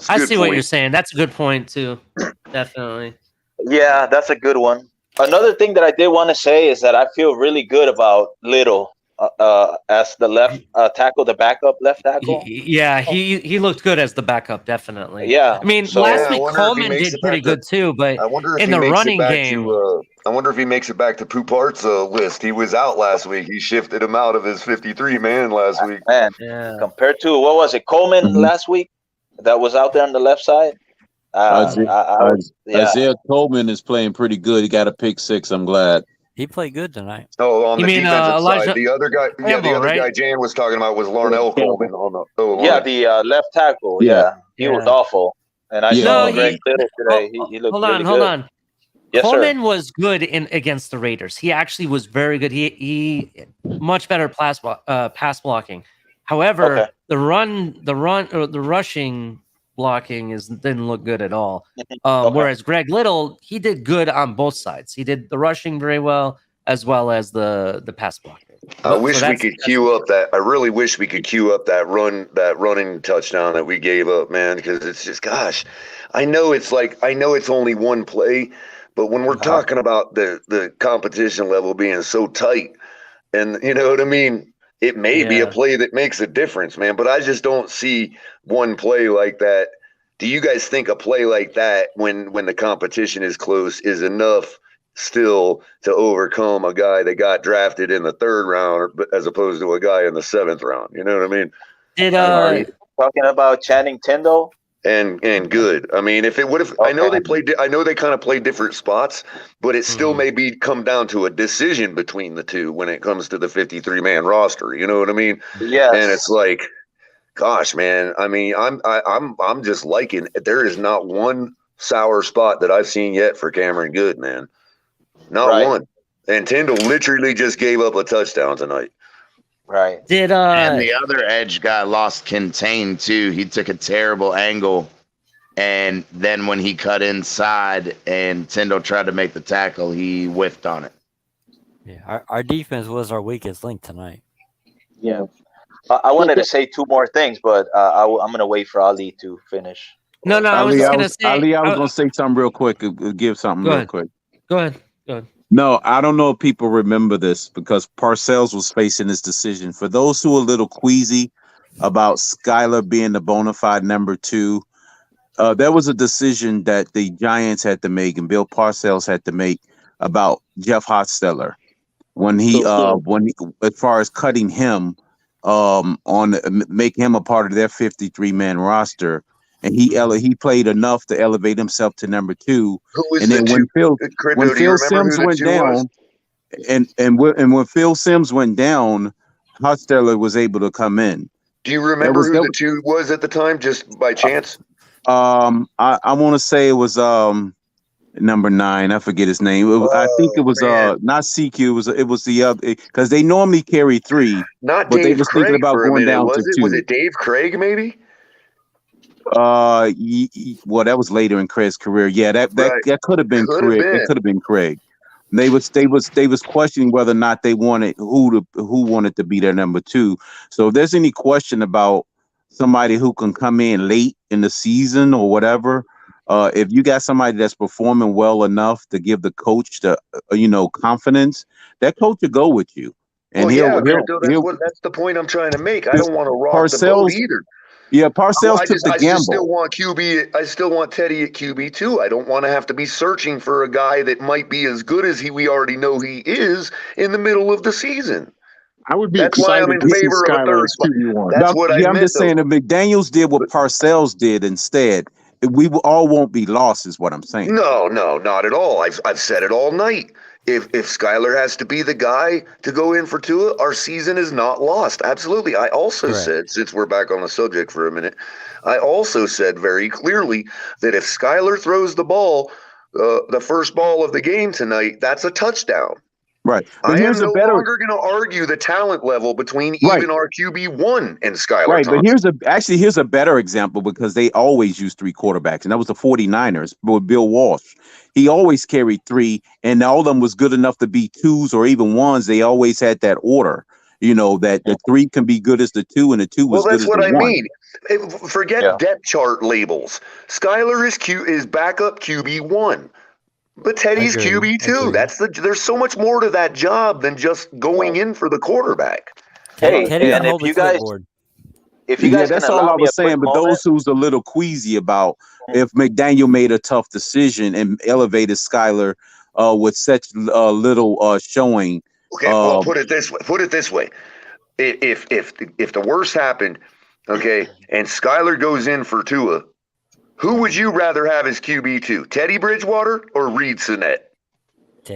I see what you're saying. That's a good point too. Definitely. Yeah, that's a good one. Another thing that I did want to say is that I feel really good about Little as the left tackle, the backup left tackle. He looked good as the backup, definitely. Yeah, I mean, last week Coleman did pretty good too, but in the running game, I wonder if he makes it back to Poupart's list. He was out last week. He shifted him out of his 53 man last week. Man, compared to what was it, Coleman last week that was out there on the left side. Isaiah Coleman is playing pretty good. He got a pick 6. I'm glad. He played good tonight. Oh, on You the mean, defensive Elijah side, the other guy, guy Jan was talking about was Larnell Coleman. The left tackle. Yeah, he was awful. And I saw Greg Little today. He looked really good. Hold on. Yes, Coleman sir. was good against the Raiders. He actually was very good. He much better pass blocking. However, the rushing blocking didn't look good at all. Whereas Greg Little, he did good on both sides. He did the rushing very well as the pass blocking. I wish we could queue up that. I really wish we could queue up that running touchdown that we gave up, man. Because it's just, gosh, I know it's only one play, but when we're talking about the competition level being so tight, and you know what I mean, it may be a play that makes a difference, man. But I just don't see one play like that. Do you guys think a play like that, when the competition is close, is enough still to overcome a guy that got drafted in the 3rd round, as opposed to a guy in the 7th round? You know what I mean? Are you talking about Channing Tindall? And good. I mean, I know they kind of play different spots, but it still may come down to a decision between the two when it comes to the 53 man roster. You know what I mean? Yeah. And it's like, gosh, man. I mean, I'm just liking. There is not one sour spot that I've seen yet for Cameron Good, man. Not one. And Tyndall literally just gave up a touchdown tonight. Right. And the other edge guy lost contain too. He took a terrible angle, and then when he cut inside and Tyndall tried to make the tackle, he whiffed on it. Yeah, our defense was our weakest link tonight. Yeah. I wanted to say 2 more things, but I'm going to wait for Ali to finish. No, I was just going to say. Ali, I was going to say something real quick. Give something real quick. Go ahead. No, I don't know if people remember this because Parcells was facing this decision. For those who are a little queasy about Skylar being the bona fide number 2, there was a decision that the Giants had to make and Bill Parcells had to make about Jeff Hostetler when as far as cutting him make him a part of their 53 man roster. And he played enough to elevate himself to number 2. And then when Phil Simms went down, and when Phil Simms went down, Hostetler was able to come in. Do you remember who the 2 was at the time, just by chance? I want to say it was number 9. I forget his name. I think it was not CQ. It was the other, because they normally carry 3. Not but Dave they were Craig thinking about for a going minute, down to 2. Was it Dave Craig maybe? Well, that was later in Craig's career. Yeah, that could have been Craig. It could have been Craig. They was questioning whether or not they wanted who wanted to be their number 2. So if there's any question about somebody who can come in late in the season or whatever, if you got somebody that's performing well enough to give the coach the confidence, that coach will go with you. And that's the point I'm trying to make. I don't want to rock the boat either. Yeah, Parcells took the gamble. I still want Teddy at QB too. I don't want to have to be searching for a guy that might be as good as we already know he is in the middle of the season. I would be That's why I'm in favor of a 3rd spot. That's what I meant. I'm just saying, if McDaniels did what Parcells did instead, we all won't be lost, is what I'm saying. No, not at all. I've said it all night. If Skylar has to be the guy to go in for Tua, our season is not lost. Absolutely. I also said, since we're back on the subject for a minute, I also said very clearly that if Skylar throws the ball the first ball of the game tonight, that's a touchdown. Right. But I am no longer going to argue the talent level between even our QB1 and Skylar Right, Thompson. but here's a better example because they always use 3 quarterbacks, and that was the 49ers with Bill Walsh. He always carried 3, and all of them was good enough to be 2s or even 1s. They always had that order, that the 3 can be good as the 2, and the 2 was good as the 1. Well, that's what I mean. Forget depth chart labels. Skylar is backup QB1. But Teddy's QB2. There's so much more to that job than just going in for the quarterback. Hey, and if you guys that's all I was saying. But those who's a little queasy about if McDaniel made a tough decision and elevated Skylar with such little showing. Okay, well, put it this way: if the worst happened, okay, and Skylar goes in for Tua, who would you rather have as QB2, Teddy Bridgewater or Reed Sinnett?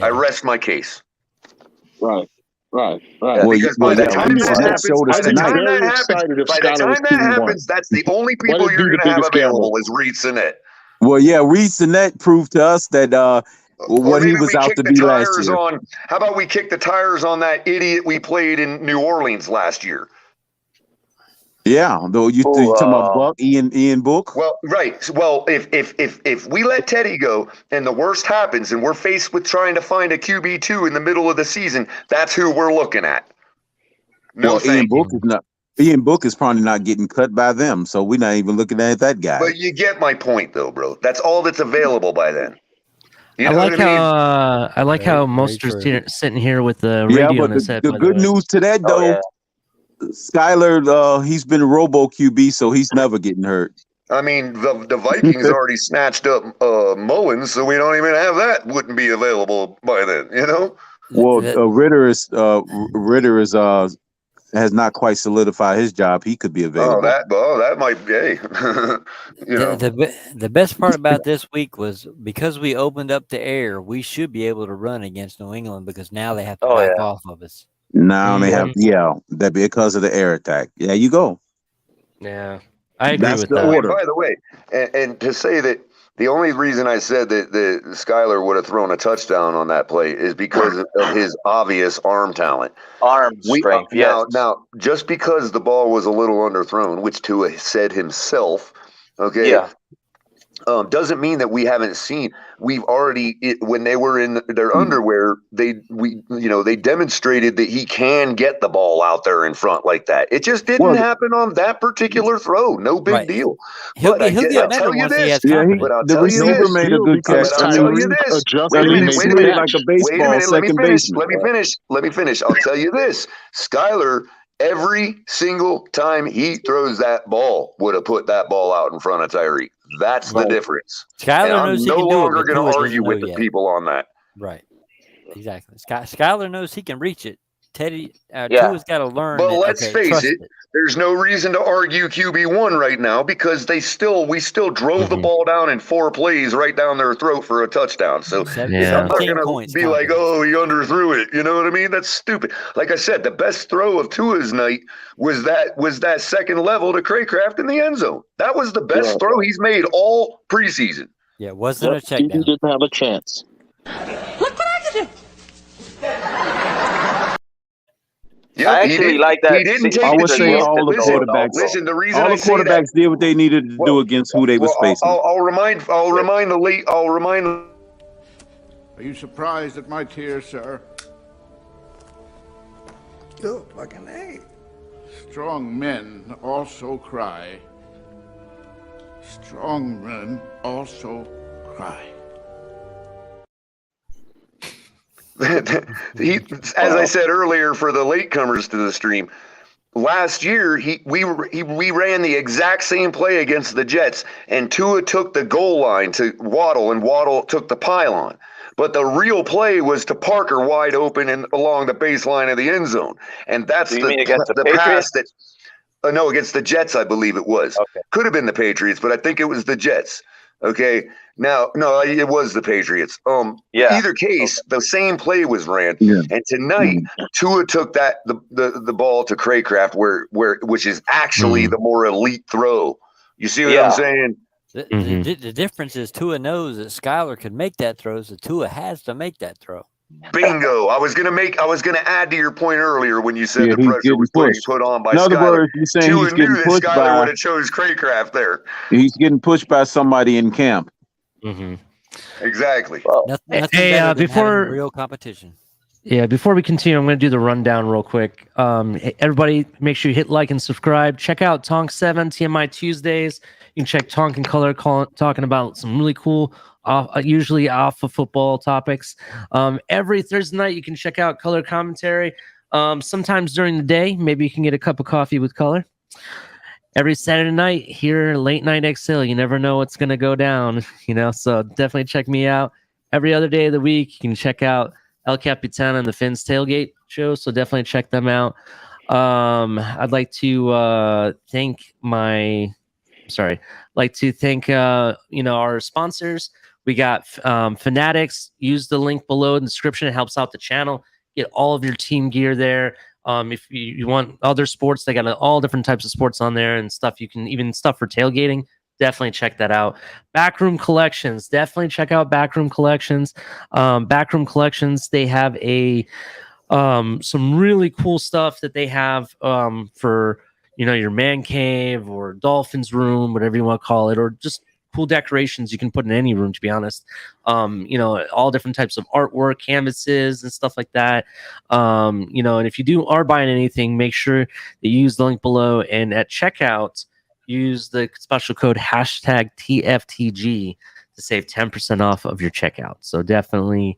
I rest my case. Right. Because by the time that happens, that's the only people you're going to have available is Reed Sinnett. Well, yeah, Reed Sinnett proved to us that what he was out to be last year. How about we kick the tires on that idiot we played in New Orleans last year? Yeah, though you talking about Buck, Ian Book. Well, right. Well, if we let Teddy go and the worst happens and we're faced with trying to find a QB2 in the middle of the season, that's who we're looking at. Ian Book is probably not getting cut by them, so we're not even looking at that guy. But you get my point, though, bro. That's all that's available by then. I like how Moster's sitting here with the radio on his head. The good news to that though. Skylar, he's been Robo QB, so he's never getting hurt. I mean, the Vikings already snatched up Mullins, so we don't even have that. Wouldn't be available by then, Well, Ritter has not quite solidified his job. He could be available. That might be. The best part about this week was because we opened up the air, we should be able to run against New England because now they have to back off of us. Now they have, that because of the air attack. Yeah, you go. Yeah, I agree with that. Order. By the way, and to say that the only reason I said that Skylar would have thrown a touchdown on that play is because of his obvious arm talent. Strength, yes. Now, just because the ball was a little underthrown, which Tua said himself, okay, doesn't mean that we haven't seen. We've already when they were in their underwear, they demonstrated that he can get the ball out there in front like that. It just didn't happen on that particular throw. No big deal. He'll get better once he has confidence. The receiver made a good catch. I'll tell you this. Wait a minute. Like a baseball second baseman. Let me finish. I'll tell you this. Skylar, every single time he throws that ball, would have put that ball out in front of Tyreek. That's the difference. Skylar knows he can do it. I'm no longer going to argue with the people on that. Right. Exactly. Skylar knows he can reach it. Teddy, Tua's got to learn. But let's face it, there's no reason to argue QB1 right now because we still drove the ball down in 4 plays right down their throat for a touchdown. So I'm not going to be like, oh, he underthrew it. You know what I mean? That's stupid. Like I said, the best throw of Tua's night was that second level to Craycraft in the end zone. That was the best throw he's made all preseason. Yeah, wasn't a check down. He didn't have a chance. Look what I can do. Yeah, I actually like that. He didn't take I would say all all the quarterbacks. Listen, the reason all the quarterbacks did what they needed to do against who they was facing. I'll remind the late. Are you surprised at my tears, sir? Oh, fucking A. Strong men also cry. Strong men also cry. As I said earlier, for the latecomers to the stream, last year we ran the exact same play against the Jets, and Tua took the goal line to Waddle, and Waddle took the pylon. But the real play was to Parker wide open and along the baseline of the end zone, and that's the pass that. No, against the Jets, I believe it was. Okay. Could have been the Patriots, but I think it was the Jets. Okay. Now, no, it was the Patriots. Either case, the same play was ran, and tonight Tua took the ball to Craycraft, which is actually the more elite throw. You see what I'm saying? The difference is Tua knows that Skylar can make that throw, so Tua has to make that throw. Bingo. I was gonna add to your point earlier when you said the pressure was being put on by In other Skylar. words, you're saying Tua he's knew getting that pushed Skylar would by have chose Craycraft there. he's getting pushed by somebody in camp. Exactly. Nothing better than having real competition. Yeah, before we continue, I'm going to do the rundown real quick. Everybody, make sure you hit like and subscribe. Check out Tonk 7 TMI Tuesdays. You can check Tonk and Culler talking about some really cool, usually off of football topics. Every Thursday night, you can check out Culler commentary. Sometimes during the day, maybe you can get a cup of coffee with Culler. Every Saturday night here, Late Night XL. You never know what's going to go down, so definitely check me out. Every other day of the week, you can check out El Capitan and the Fins Tailgate show, so definitely check them out. I'd like to thank our sponsors. We got Fanatics. Use the link below in the description. It helps out the channel. Get all of your team gear there. If you want other sports, they got all different types of sports on there and stuff. You can even stuff for tailgating. Definitely check that out. Backroom Collections. Definitely check out Backroom Collections. Backroom Collections, they have some really cool stuff that they have for your man cave or Dolphins room, whatever you want to call it, or just cool decorations you can put in any room, to be honest. All different types of artwork, canvases, and stuff like that. And if you are buying anything, make sure that you use the link below, and at checkout, use the special code #TFTG to save 10% off of your checkout. So definitely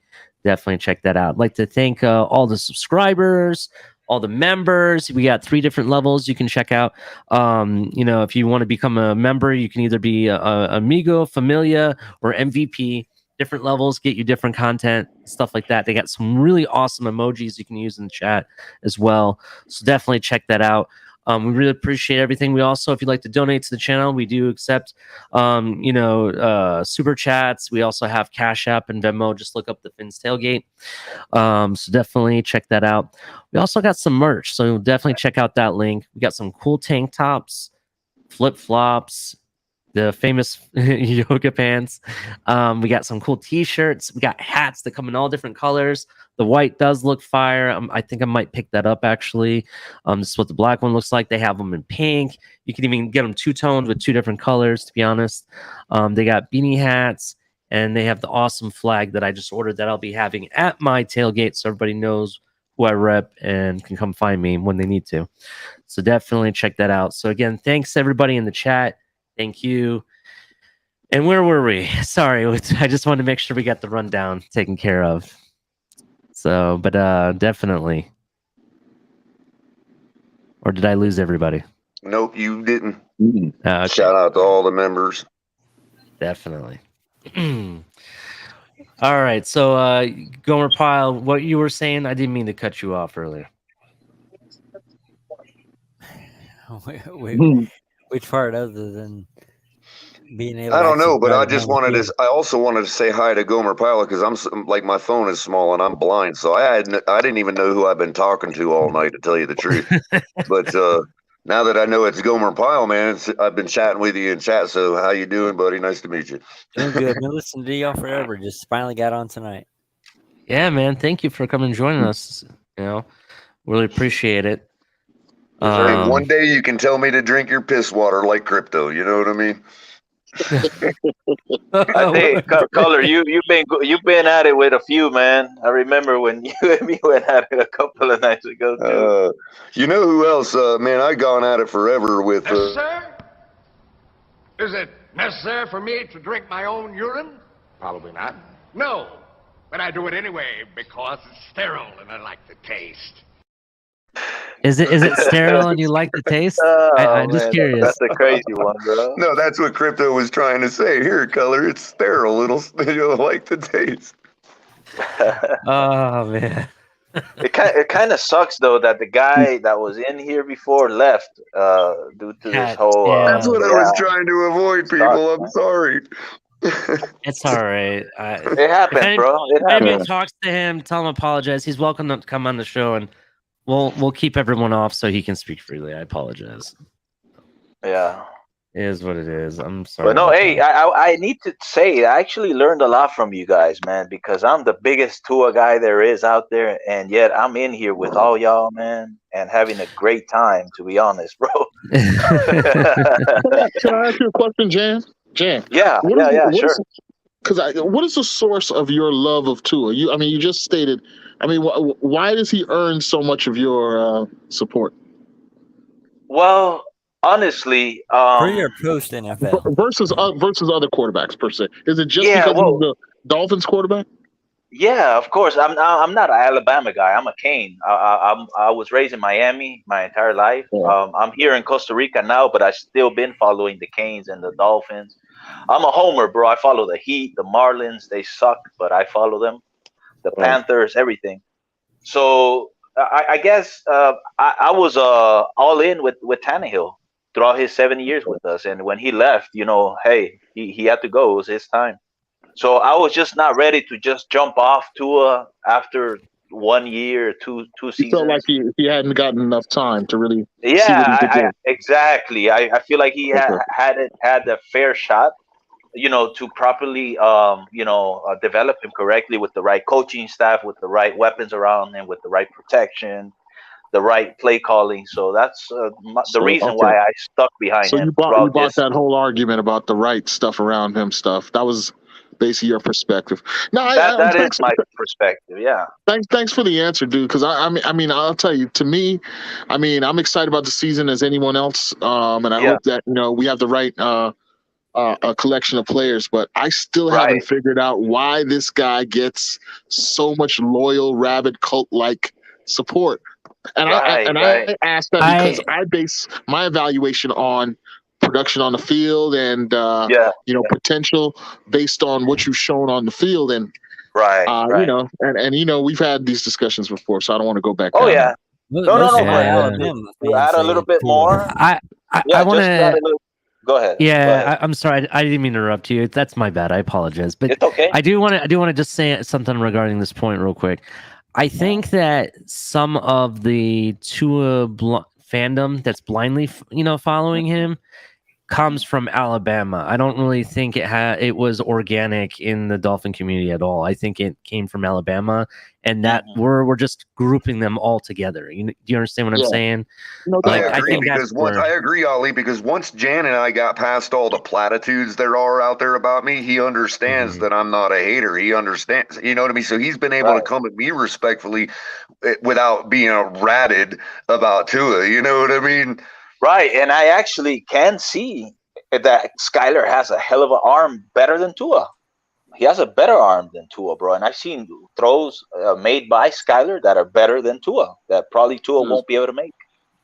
check that out. I'd like to thank all the subscribers, all the members. We got 3 different levels you can check out. If you want to become a member, you can either be Amigo, Familia, or MVP. Different levels get you different content, stuff like that. They got some really awesome emojis you can use in the chat as well. So definitely check that out. We really appreciate everything. We also, if you'd like to donate to the channel, we do accept, super chats. We also have Cash App and Venmo. Just look up the Fins Tailgate. So definitely check that out. We also got some merch, so definitely check out that link. We got some cool tank tops, flip flops, the famous yoga pants. We got some cool t-shirts. We got hats that come in all different colors. The white does look fire. I think I might pick that up, actually. This is what the black one looks like. They have them in pink. You can even get them two-toned with 2 different colors, to be honest. They got beanie hats, and they have the awesome flag that I just ordered that I'll be having at my tailgate, so everybody knows who I rep and can come find me when they need to. So definitely check that out. So again, thanks everybody in the chat. Thank you. And where were we? Sorry, I just wanted to make sure we got the rundown taken care of. So, but definitely. Or did I lose everybody? Nope, you didn't. Okay. Shout out to all the members. Definitely. All right, so Gomer Pyle, what you were saying, I didn't mean to cut you off earlier. Which part other than being able? I don't know, but I just wanted to. I also wanted to say hi to Gomer Pyle because I'm like my phone is small and I'm blind, so I didn't even know who I've been talking to all night, to tell you the truth. But now that I know it's Gomer Pyle, man, I've been chatting with you in chat. So how you doing, buddy? Nice to meet you. Doing good. Been listening to y'all forever. Just finally got on tonight. Yeah, man. Thank you for coming and joining us. Really appreciate it. Hey, one day you can tell me to drink your piss water like crypto. You know what I mean? I think Culler, you've been at it with a few, man. I remember when you and me went at it a couple of nights ago too. You know who else? Man, I've gone at it forever with. Yes, sir. Is it necessary for me to drink my own urine? Probably not. No, but I do it anyway because it's sterile and I like the taste. Is it sterile and you like the taste? I'm just curious. That's a crazy one, bro. No, that's what crypto was trying to say. Here, Culler, it's sterile. You'll like the taste. Oh man. It kind of sucks though that the guy that was in here before left due to this whole. That's what I was trying to avoid, people. I'm sorry. It's all right. It happened, bro. It happened. If anyone talks to him, tell him apologize. He's welcome to come on the show, and we'll keep everyone off so he can speak freely. I apologize. Yeah. It is what it is. I'm sorry. But no, hey, I need to say I actually learned a lot from you guys, man, because I'm the biggest Tua guy there is out there, and yet I'm in here with all y'all, man, and having a great time. To be honest, bro. Can I ask you a question, Jan? Jan. Yeah, sure. Because what is the source of your love of Tua? You just stated. I mean, why does he earn so much of your support? Well, honestly, pre or post NFL versus other quarterbacks per se. Is it just because he's the Dolphins quarterback? Yeah, of course. I'm not an Alabama guy. I'm a Cane. I was raised in Miami my entire life. I'm here in Costa Rica now, but I've still been following the Canes and the Dolphins. I'm a homer, bro. I follow the Heat, the Marlins. They suck, but I follow them. The Panthers, everything. So I guess I was all in with Tannehill throughout his 7 years with us, and when he left, hey, he had to go. It was his time. So I was just not ready to just jump off Tua after 1 year, two seasons. You felt like he hadn't gotten enough time to really. Exactly. I feel like he hadn't had the fair shot, to properly, develop him correctly with the right coaching staff, with the right weapons around him, with the right protection, the right play calling. So that's the reason why I stuck behind him. So you bought that whole argument about the right stuff around him stuff. That was basically your perspective. No, that is my perspective. Yeah. Thanks for the answer, dude. Because I mean, I'll tell you. To me, I mean, I'm excited about the season as anyone else, and I hope that we have the right a collection of players. But I still haven't figured out why this guy gets so much loyal, rabid cult-like support. And I ask that because I base my evaluation on production on the field and potential based on what you've shown on the field and we've had these discussions before, so I don't want to go back. No, to add a little bit more. I want to go ahead. I'm sorry, I didn't mean to interrupt you. That's my bad. I apologize, but it's okay. I do want to just say something regarding this point real quick. I think that some of the Tua fandom that's blindly following him comes from Alabama. I don't really think it was organic in the Dolphin community at all. I think it came from Alabama, and that we're just grouping them all together. Do you understand what I'm saying? I agree, Ali, because once Jan and I got past all the platitudes there are out there about me, he understands that I'm not a hater. He understands, you know what I mean? So he's been able to come at me respectfully without being ratted about Tua. You know what I mean? Right, and I actually can see that Skylar has a hell of an arm better than Tua. He has a better arm than Tua, bro. And I've seen throws made by Skylar that are better than Tua, that probably Tua won't be able to make.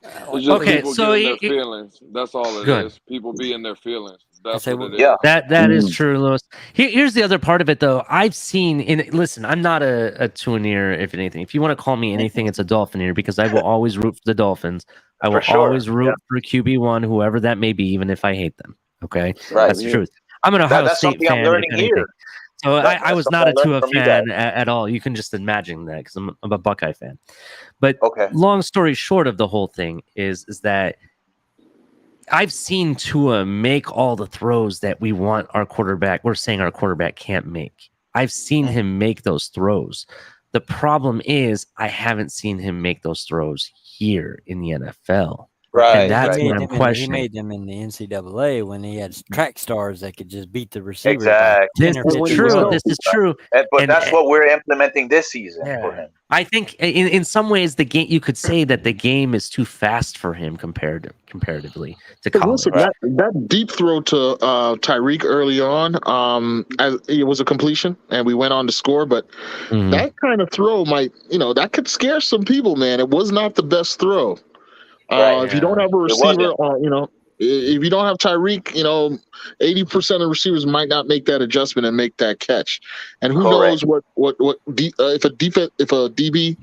It's just people getting their feelings. That's all it is. People be in their feelings. That's what it is. That is true, Lewis. Here's the other part of it, though. I've seen listen, I'm not a Tuaneer, if anything. If you want to call me anything, it's a Dolphineer, because I will always root for the Dolphins. I will always root for QB1, whoever that may be, even if I hate them. Okay, that's the truth. I'm an Ohio State fan. I'm learning here. So I was not a Tua fan at all. You can just imagine that, because I'm a Buckeye fan. But long story short of the whole thing is that I've seen Tua make all the throws that we're saying our quarterback can't make. I've seen him make those throws. The problem is I haven't seen him make those throws here in the NFL. Right. And that's what I'm questioning. He made them in the NCAA when he had track stars that could just beat the receiver. Exactly. This is true. But that's what we're implementing this season for him. I think in some ways the game, you could say that the game is too fast for him comparatively to college. Listen, that deep throw to Tyreek early on, as it was a completion, and we went on to score. But that kind of throw might, that could scare some people, man. It was not the best throw. If you don't have a receiver, if you don't have Tyreek, 80% of receivers might not make that adjustment and make that catch. And who knows if a DB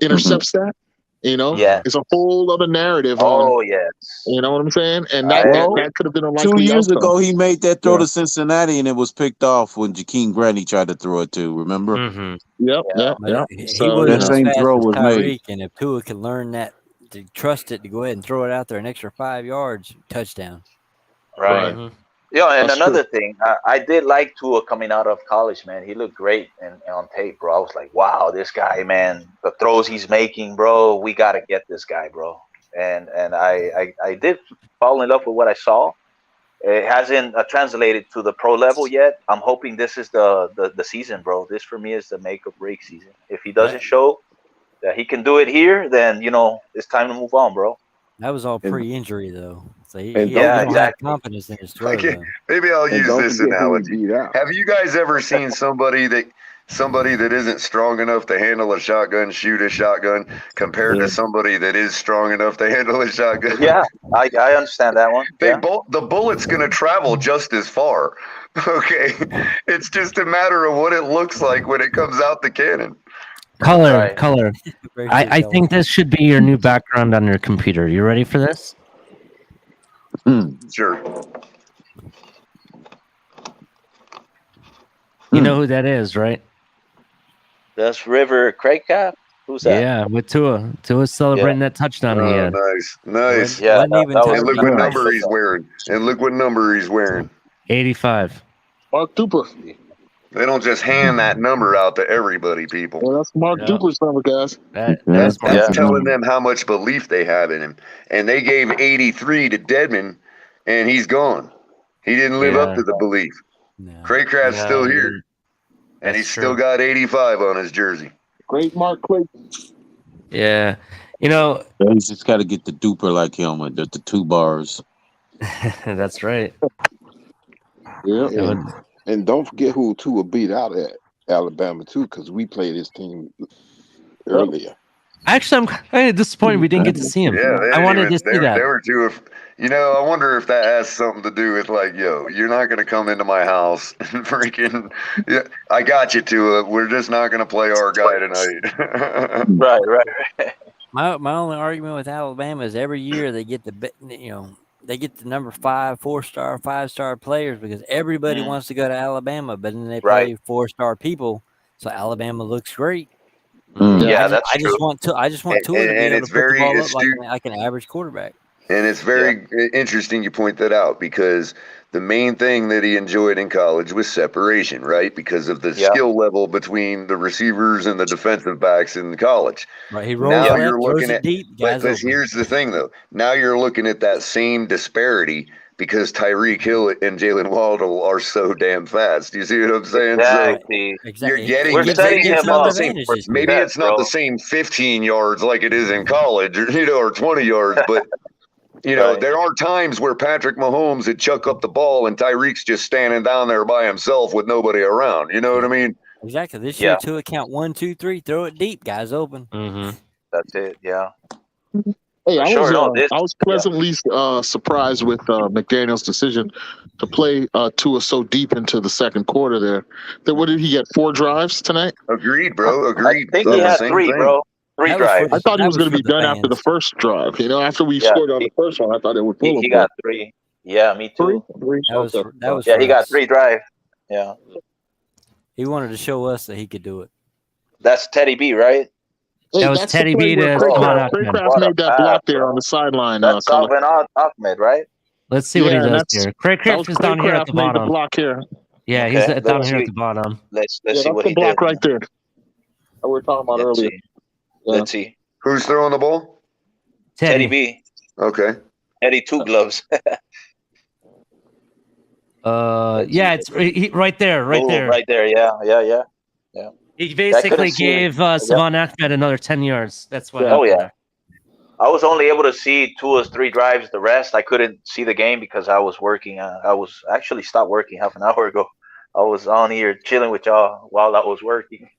intercepts that, it's a whole other narrative. You know what I'm saying? And that could have been a likely 2 years outcome. ago, he made that throw to Cincinnati, and it was picked off when Jakeem Granny tried to throw it too. Remember? Yep. So that same throw was made. And if Tua can learn that, to trust it, to go ahead and throw it out there an extra 5 yards, touchdown. Right. Yeah, and another thing, I did like Tua coming out of college, man. He looked great on tape, bro. I was like, wow, this guy, man, the throws he's making, bro, we got to get this guy, bro. And I did fall in love with what I saw. It hasn't translated to the pro level yet. I'm hoping this is the season, bro. This for me is the make or break season. If he doesn't show that he can do it here, then it's time to move on, bro. That was all pre-injury, though. So he exactly. have confidence in his throw. Maybe I'll use this analogy. Have you guys ever seen somebody that isn't strong enough to handle a shotgun, shoot a shotgun, compared to somebody that is strong enough to handle a shotgun? Yeah, I understand that one. The bullet's going to travel just as far. Okay, it's just a matter of what it looks like when it comes out the cannon. Color. I think this should be your new background on your computer. You ready for this? Sure. You know who that is, right? That's River Craig Cap. Who's that? Yeah, with Tua. Tua's celebrating that touchdown he had. Nice. Yeah, and look what number he's wearing. 85. Mark Duper. They don't just hand that number out to everybody, people. Well, that's Mark Duper's number, guys. That's telling them how much belief they have in him. And they gave 83 to Dedman, and he's gone. He didn't live up to the belief. Craycraft's still here, and he's still got 85 on his jersey. Great Mark Clayton. Yeah. He's just got to get the Duper like him with the 2 bars. That's right. Yeah. And don't forget who Tua beat out at Alabama, too, because we played his team earlier. Actually, I'm kind of disappointed we didn't get to see him. Yeah, I wanted to see that. They were too. I wonder if that has something to do with you're not going to come into my house and freaking. Yeah, I got you, Tua. We're just not going to play our guy tonight. Right. My only argument with Alabama is every year they get the number 5, 4-star, 5-star players because everybody wants to go to Alabama, but then they play 4-star people, so Alabama looks great. That's true. I just want Tua to be able to put the ball up like an average quarterback. And it's very interesting you point that out because the main thing that he enjoyed in college was separation, right? Because of the skill level between the receivers and the defensive backs in college. Right, he rolls now you're looking at deep, but here's the thing, though. Now you're looking at that same disparity because Tyreek Hill and Jalen Waddle are so damn fast. You see what I'm saying? Exactly. So you're getting maybe it's not the same 15 yards like it is in college, or 20 yards, but there are times where Patrick Mahomes would chuck up the ball and Tyreek's just standing down there by himself with nobody around. You know what I mean? Exactly. This year, Tua count 1, 2, 3, throw it deep, guys open. That's it. Yeah. Hey, I was pleasantly surprised with McDaniel's decision to play Tua so deep into the second quarter there. What did he get, 4 drives tonight? Agreed, bro. Agreed. I think he had 3, bro. 3 drives. I thought he was going to be done after the first drive. After we scored on the first one, I thought it would pull him. He got 3. Yeah, me too. 3? That was he got 3 drives. Yeah. He wanted to show us that he could do it. That's Teddy B, right? Hey, that was Teddy B to Craycraft made that block there on the sideline. That's Salvin Ahmed, right? Let's see what he does here. Craycraft is down here at the bottom. The block here. Yeah, he's down here at the bottom. Let's see what he did. That's the block right there. That we were talking about earlier. Let's see. Who's throwing the ball? Teddy B. Okay. Teddy 2 gloves. It's right there. Right there. Yeah. He basically gave Savon Ahmed another 10 yards. That's what happened. I was only able to see Tua's 3 drives. The rest, I couldn't see the game because I was working. I was actually stopped working half an hour ago. I was on here chilling with y'all while I was working.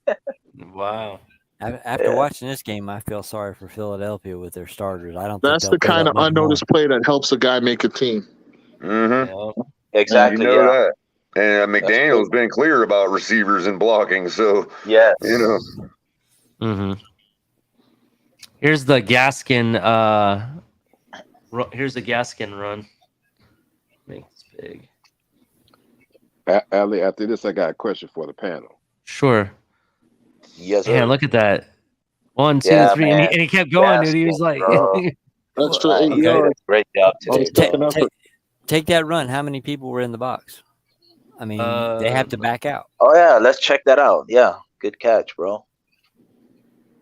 Wow. After watching this game, I feel sorry for Philadelphia with their starters. That's the kind of unnoticed play that helps a guy make a team. Mm-hmm. Exactly. You know that. And McDaniel's been clear about receivers and blocking, so yes. Here's the Gaskin. Here's the Gaskin run. Make this big. Ali, after this, I got a question for the panel. Sure. Yes, sir. Yeah, look at that. 1, 2, 3, and he kept going, dude. He was like, "That's true." Great job today. take that run. How many people were in the box? I mean, they have to back out. Oh yeah, let's check that out. Yeah, good catch, bro.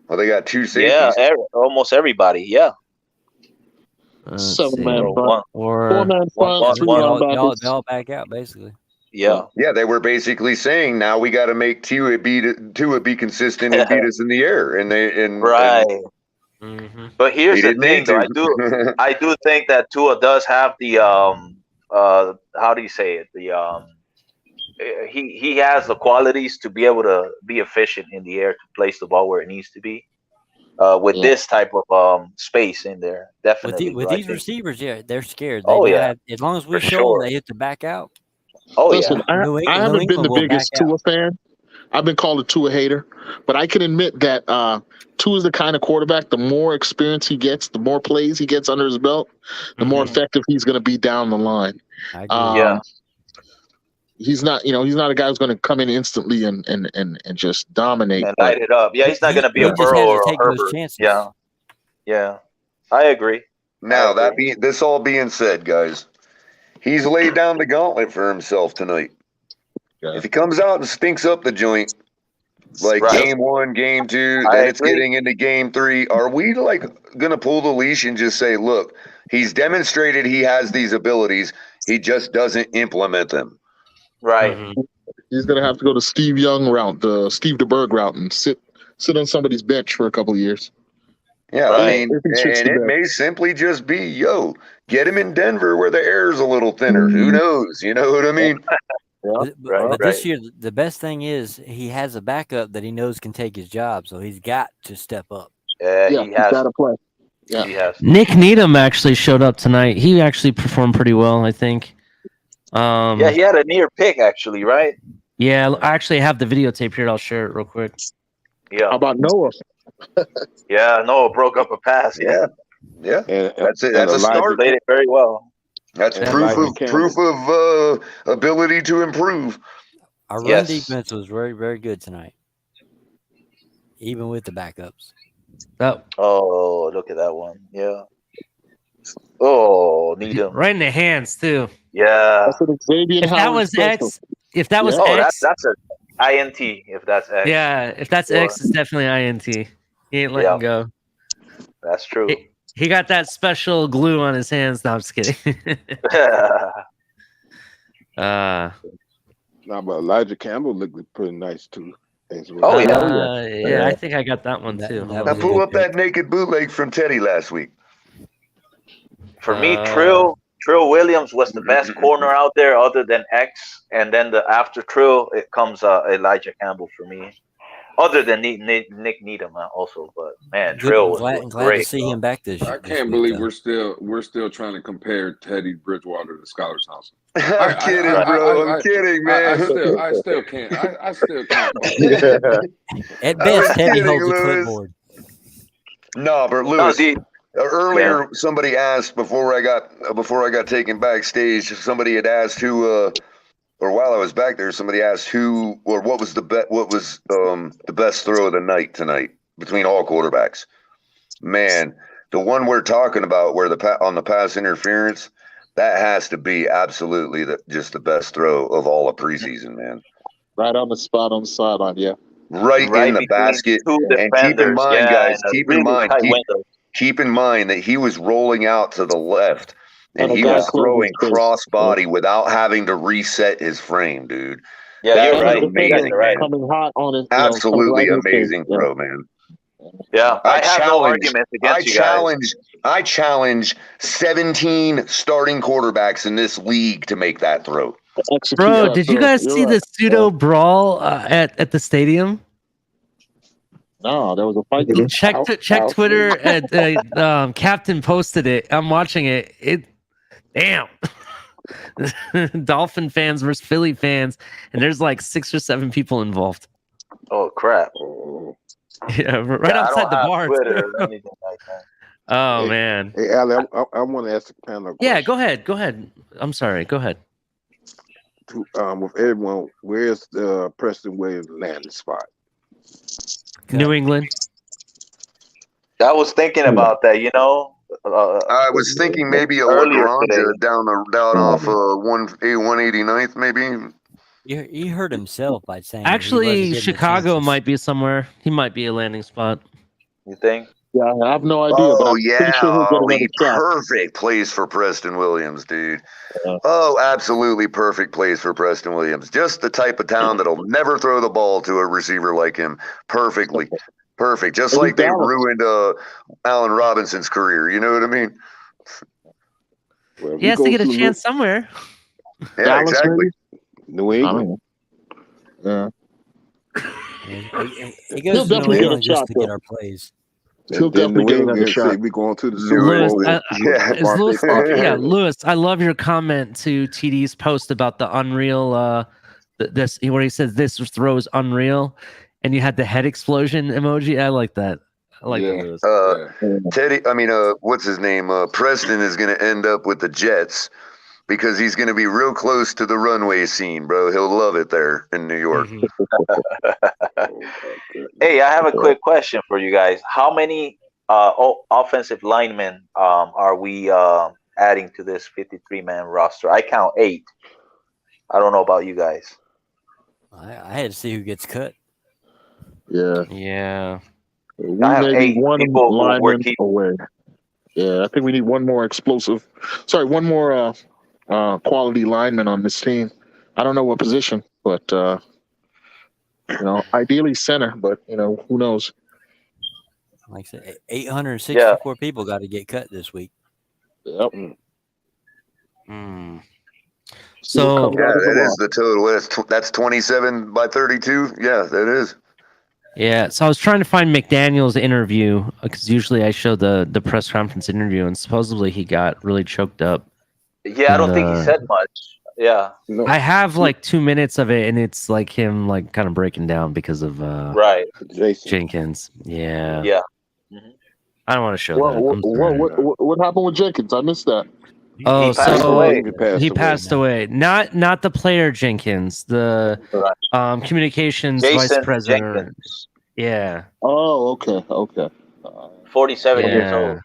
Well, they got 2 safeties. Yeah, almost everybody. Yeah. 7-man front, Or 4-man front, 3 linebackers. They all back out basically. Yeah. Yeah, they were basically saying now we got to make Tua be consistent and beat us in the air, and right. But here's he the didn't thing, need though. to. I do think that Tua does have the how do you say it? The he has the qualities to be able to be efficient in the air, to place the ball where it needs to be. With this type of space in there, definitely. With these receivers, yeah, they're scared. As long as we For show sure. them they hit the back out. Oh Listen, yeah. I haven't been the biggest Tua fan. I've been called a Tua hater, but I can admit that Tua is the kind of quarterback. The more experience he gets, the more plays he gets under his belt, the more effective he's going to be down the line. I agree. He's not, he's not a guy who's going to come in instantly and just dominate and light it up. Yeah, he's not going to be a Burrow or a Herbert. Yeah, I agree. Now this all being said, guys, he's laid down the gauntlet for himself tonight. Yeah. If he comes out and stinks up the joint, like game 1, game 2, then it's getting into game 3, are we like going to pull the leash and just say, look, he's demonstrated he has these abilities, he just doesn't implement them? Right. He's going to have to go the Steve Young route, the Steve DeBerg route, and sit on somebody's bench for a couple of years. Yeah, I mean, and it may simply just be, get him in Denver where the air is a little thinner. Who knows? You know what I mean? But this year, the best thing is he has a backup that he knows can take his job, so he's got to step up. He has got to play. Yeah. He has. Nick Needham actually showed up tonight. He actually performed pretty well, I think. Yeah, he had a near pick actually, right? Yeah, I actually have the videotape here. I'll share it real quick. Yeah. How about Noah? Yeah, Noah broke up a pass. Yeah. That's it. That's a start. Played it very well. That's proof of ability to improve. Our run defense was very, very good tonight, even with the backups. Oh, look at that one. Yeah. Oh, Needham. Right in the hands too. Yeah. That's an Xavier if that was X, if that was X, that's an INT. If that's X. Yeah, if that's X, it's definitely INT. He ain't letting go. That's true. He got that special glue on his hands. No, I'm just kidding. Nah, but Elijah Campbell looked pretty nice too. Oh yeah, I think I got that one too. Now pull up that naked bootleg from Teddy last week. For me, Trill Williams was the best corner out there, other than X, and then after Trill, it comes Elijah Campbell for me. Other than Nick Needham also, but man, Trill was glad great. to see him back this year. I can't believe we're still trying to compare Teddy Bridgewater to Skylar Thompson. I'm kidding, bro. I'm kidding, man. I still can't. I still can't. At best, Teddy holds the clipboard. No, but Lewis. Earlier, somebody asked before I got taken backstage. Somebody had asked who. Or while I was back there, somebody asked who or what was the best throw of the night tonight between all quarterbacks. Man, the one we're talking about where on the pass interference, that has to be absolutely just the best throw of all of preseason, man. Right on the spot on the sideline, yeah. Right in the basket. And keep in mind, guys, keep in mind that he was rolling out to the left. And he was throwing cross-body without having to reset his frame, dude. Yeah, that you're right. Amazing, right. Coming hot on it. Absolutely amazing throw, man. Yeah, I have no arguments against you guys. I challenge 17 starting quarterbacks in this league to make that throw. Bro, did you guys see the pseudo brawl at the stadium? No, there was a fight. Check Twitter. Captain posted it. I'm watching it. Damn. Dolphin fans versus Philly fans, and there's like 6 or 7 people involved. Oh crap! Yeah, right outside the bar. Twitter or anything like that. Oh man. Hey, Ali, I want to ask the panel. Yeah, go ahead. I'm sorry. Go ahead. With everyone, where's the Preston Williams landing spot? New England. I was thinking about that. I was thinking maybe a earlier Lagrange today. down off 189th, maybe. He hurt himself by saying Actually, Chicago might be somewhere. He might be a landing spot. You think? Yeah, I have no idea, but Oh I'm yeah, pretty sure he'll get another shot. perfect place for Preston Williams, dude. Oh, absolutely perfect place for Preston Williams. Just the type of town that'll never throw the ball to a receiver like him. Perfectly, perfect. Just like they ruined Allen Robinson's career. You know what I mean? He has to get a chance somewhere. Yeah, Dallas, exactly. New England. Yeah. He goes to New England just to get our plays. He'll definitely get another shot. We going to the Super Lewis, Bowl. Lewis, I love your comment to TD's post about the Unreal. This where he says this throws Unreal, and you had the head explosion emoji. I like that. I like that, Lewis. Teddy, what's his name? Preston is going to end up with the Jets because he's going to be real close to the runway scene, bro. He'll love it there in New York. Hey, I have a quick question for you guys. How many offensive linemen are we adding to this 53-man roster? I count 8. I don't know about you guys. I had to see who gets cut. Yeah. Yeah. We may be one lineman away. Yeah, I think we need one more quality lineman on this team. I don't know what position, but ideally center, but who knows? Like I said, 864 people got to get cut this week. Yep. So that is the total. That's 27 by 32. Yeah, that is. Yeah, so I was trying to find McDaniel's interview because usually I show the press conference interview, and supposedly he got really choked up. Yeah, I don't think he said much. Yeah, I have like 2 minutes of it, and it's like him like kind of breaking down because of Jenkins. Yeah, yeah. I don't want to show that. What happened with Jenkins? I missed that. Oh, he he passed away. Not the player Jenkins, the communications vice president. Jenkins. Yeah. Oh, okay. 47 years old.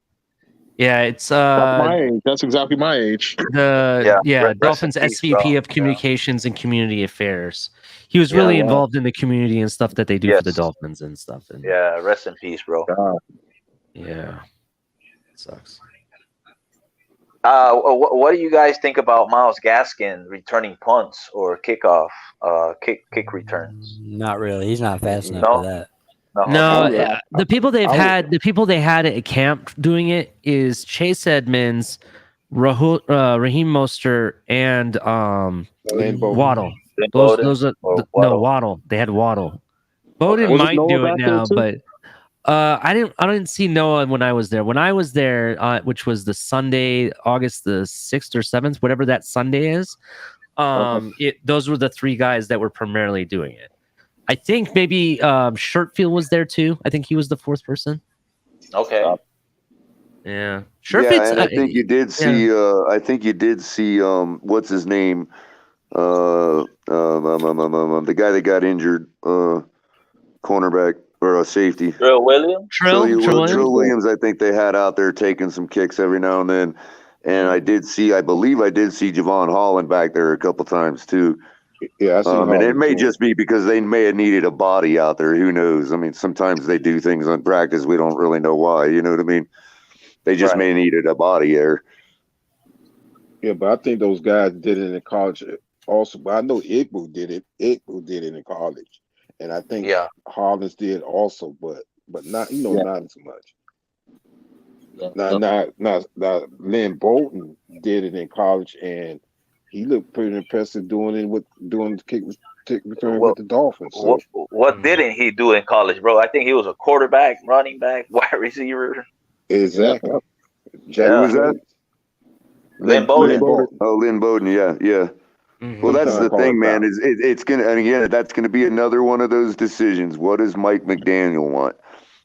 Yeah, it's that's my age. That's exactly my age. Dolphins SVP of Communications and Community Affairs. He was really involved in the community and stuff that they do for the Dolphins and stuff. And, yeah, rest in peace, bro. Yeah, it sucks. What do you guys think about Myles Gaskin returning punts or kickoff, kick returns? Not really. He's not fast enough for that. No, the people they had at camp doing it is Chase Edmonds, Raheem Mostert, and Waddle. Those are Waddle. They had Waddle. Bowden might do it now, but I didn't see Noah when I was there. When I was there, which was the Sunday, August the 6th or 7th, whatever that Sunday is, those were the 3 guys that were primarily doing it. I think maybe Shurtfield was there too. I think he was the 4th person. Okay. Yeah. Shurtfield's. Yeah, I think you did see. I think you did see. What's his name? The guy that got injured. Cornerback or a safety. Trill Williams. Trill Williams. I think they had out there taking some kicks every now and then. And I believe I did see Javon Holland back there a couple times too. Yeah, and it may just be because they may have needed a body out there. Who knows? I mean, sometimes they do things on practice. We don't really know why. You know what I mean? They just may have needed a body there. Yeah, but I think those guys did it in college also. But I know Igbo did it. Igbo did it in college, and I think Hollins did also, but not not as much. Not Lynn Bolton did it in college, and he looked pretty impressive doing the kick return with the Dolphins. So. What didn't he do in college, bro? I think he was a quarterback, running back, wide receiver. Exactly. Who was that? Lynn Bowden. Oh, Lynn Bowden. Yeah. Mm-hmm. Well, that's the thing, man. It's gonna, and again, that's gonna be another one of those decisions. What does Mike McDaniel want?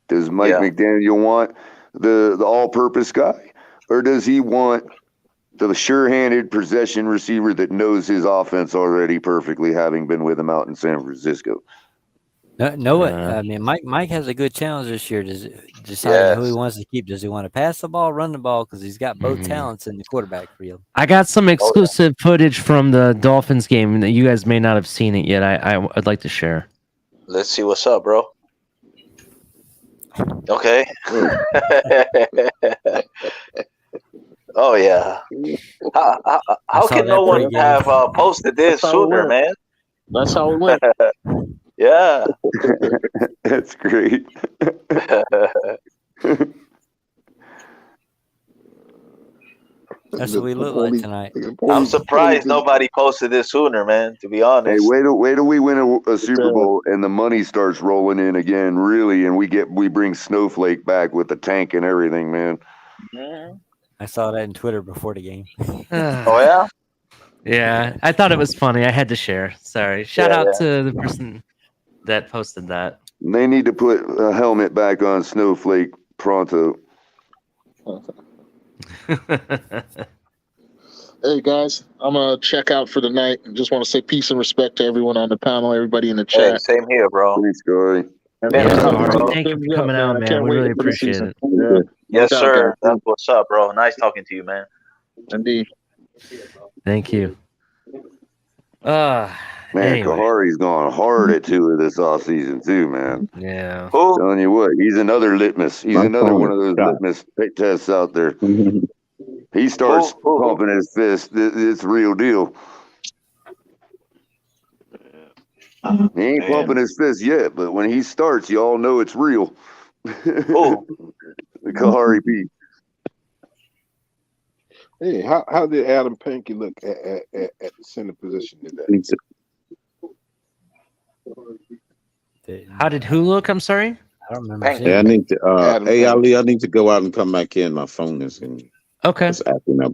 Does Mike McDaniel want the all-purpose guy, or does he want the sure-handed possession receiver that knows his offense already perfectly, having been with him out in San Francisco? I mean, Mike has a good challenge this year. Deciding who he wants to keep. Does he want to pass the ball, run the ball? Because he's got both talents in the quarterback field. I got some exclusive footage from the Dolphins game that you guys may not have seen it yet. I'd like to share. Let's see what's up, bro. Okay. Oh yeah. How can no one have posted this sooner, man? That's how it went. Yeah. That's great. That's what we look like tonight. I'm surprised nobody posted this sooner, man. To be honest. Hey, wait till we win a Super Bowl and the money starts rolling in again, really, and we bring Snowflake back with the tank and everything, man. I saw that in Twitter before the game. Oh yeah. Yeah, I thought it was funny. I had to share. Sorry. Shout out to the person that posted that. They need to put a helmet back on Snowflake pronto. Hey guys, I'm gonna check out for the night. Just want to say peace and respect to everyone on the panel, everybody in the chat. Hey, same here, bro. Thanks, Corey. Thank you for coming out, man. We really appreciate it. Yes, sir. That's what's up, bro. Nice talking to you, man. Indeed. Thank you. Man, anyway. Kahari's gone hard at Tua this offseason too, man. Yeah. Telling you what, he's another litmus. He's another one of those litmus tests out there. He starts pumping his fist. It's real deal. He ain't pumping his fist yet, but when he starts, you all know it's real. The Kahari P. Hey, how did Adam Pankey look at the center position today? How did who look? I'm sorry. I don't remember. Yeah, I need to. Hey, Ali, I need to go out and come back in. My phone is it's acting up.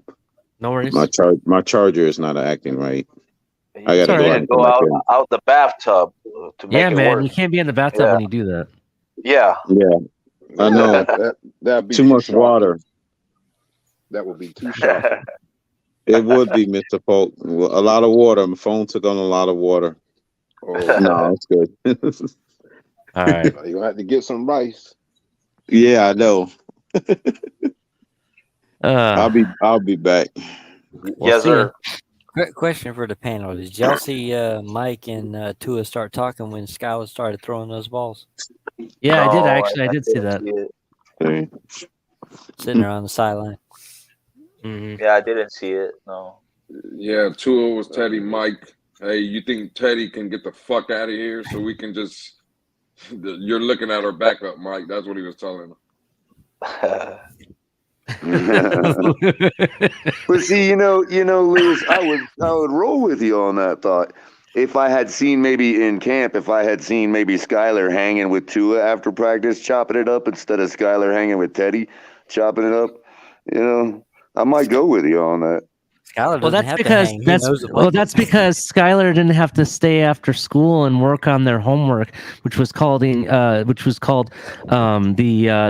No worries. My charger is not acting right. I gotta go out the bathtub to make it man, work. you can't be in the bathtub when you do that. Yeah. Yeah, I know. That'd be too much water. That would be too sharp. It would be, Mr. Polk. A lot of water. My phone took on a lot of water. No, it's good. All right. You're gonna have to get some rice. Yeah, I know. I'll be back. Yes, sir. Quick question for the panel: did y'all see Mike and Tua start talking when Skylar started throwing those balls? Yeah, I did actually. I did see that. Sitting there on the sideline. Yeah, I didn't see it. No. Yeah, Tua was Teddy. Mike, hey, you think Teddy can get the fuck out of here so we can just? You're looking at our backup, Mike. That's what he was telling him. But see, you know, Lewis, I would roll with you on that thought. If I had seen maybe in camp, if I had seen maybe Skylar hanging with Tua after practice, chopping it up instead of Skylar hanging with Teddy, chopping it up, I might go with you on that. Skylar that's because because Skylar didn't have to stay after school and work on their homework, which was called the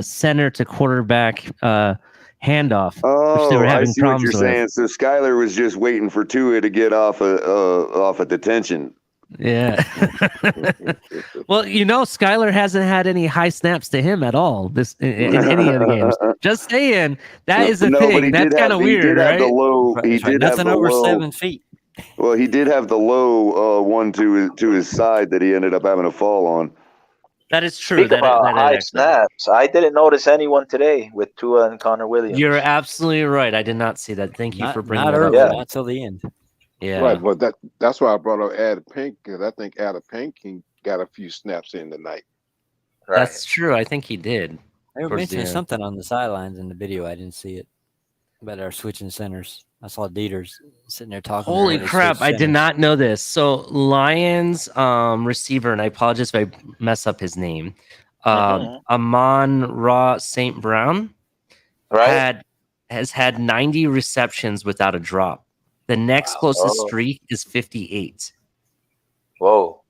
center to quarterback handoff. Which they were having I see what you're with. saying. So Skylar was just waiting for Tua to get off a detention. Yeah. Well, Skylar hasn't had any high snaps to him at all in any of the games. Just saying, that is a thing. That's kind of weird, right? Nothing over 7 feet. Well, he did have the low one to his side that he ended up having to fall on. That is true. Speak about high snaps. I didn't notice anyone today with Tua and Connor Williams. You're absolutely right. I did not see that. Thank you for bringing that up. Not till the end. Yeah. Right, but that's why I brought up Adam Pink, because I think Adam Pink got a few snaps in tonight. Right. That's true. I think he did. They were mentioning something on the sidelines in the video. I didn't see it. About our switching centers. I saw Dieters sitting there talking. Holy crap. I did not know this. So Lions receiver, and I apologize if I mess up his name, Amon-Ra St. Brown has had 90 receptions without a drop. The next closest streak is 58. Whoa.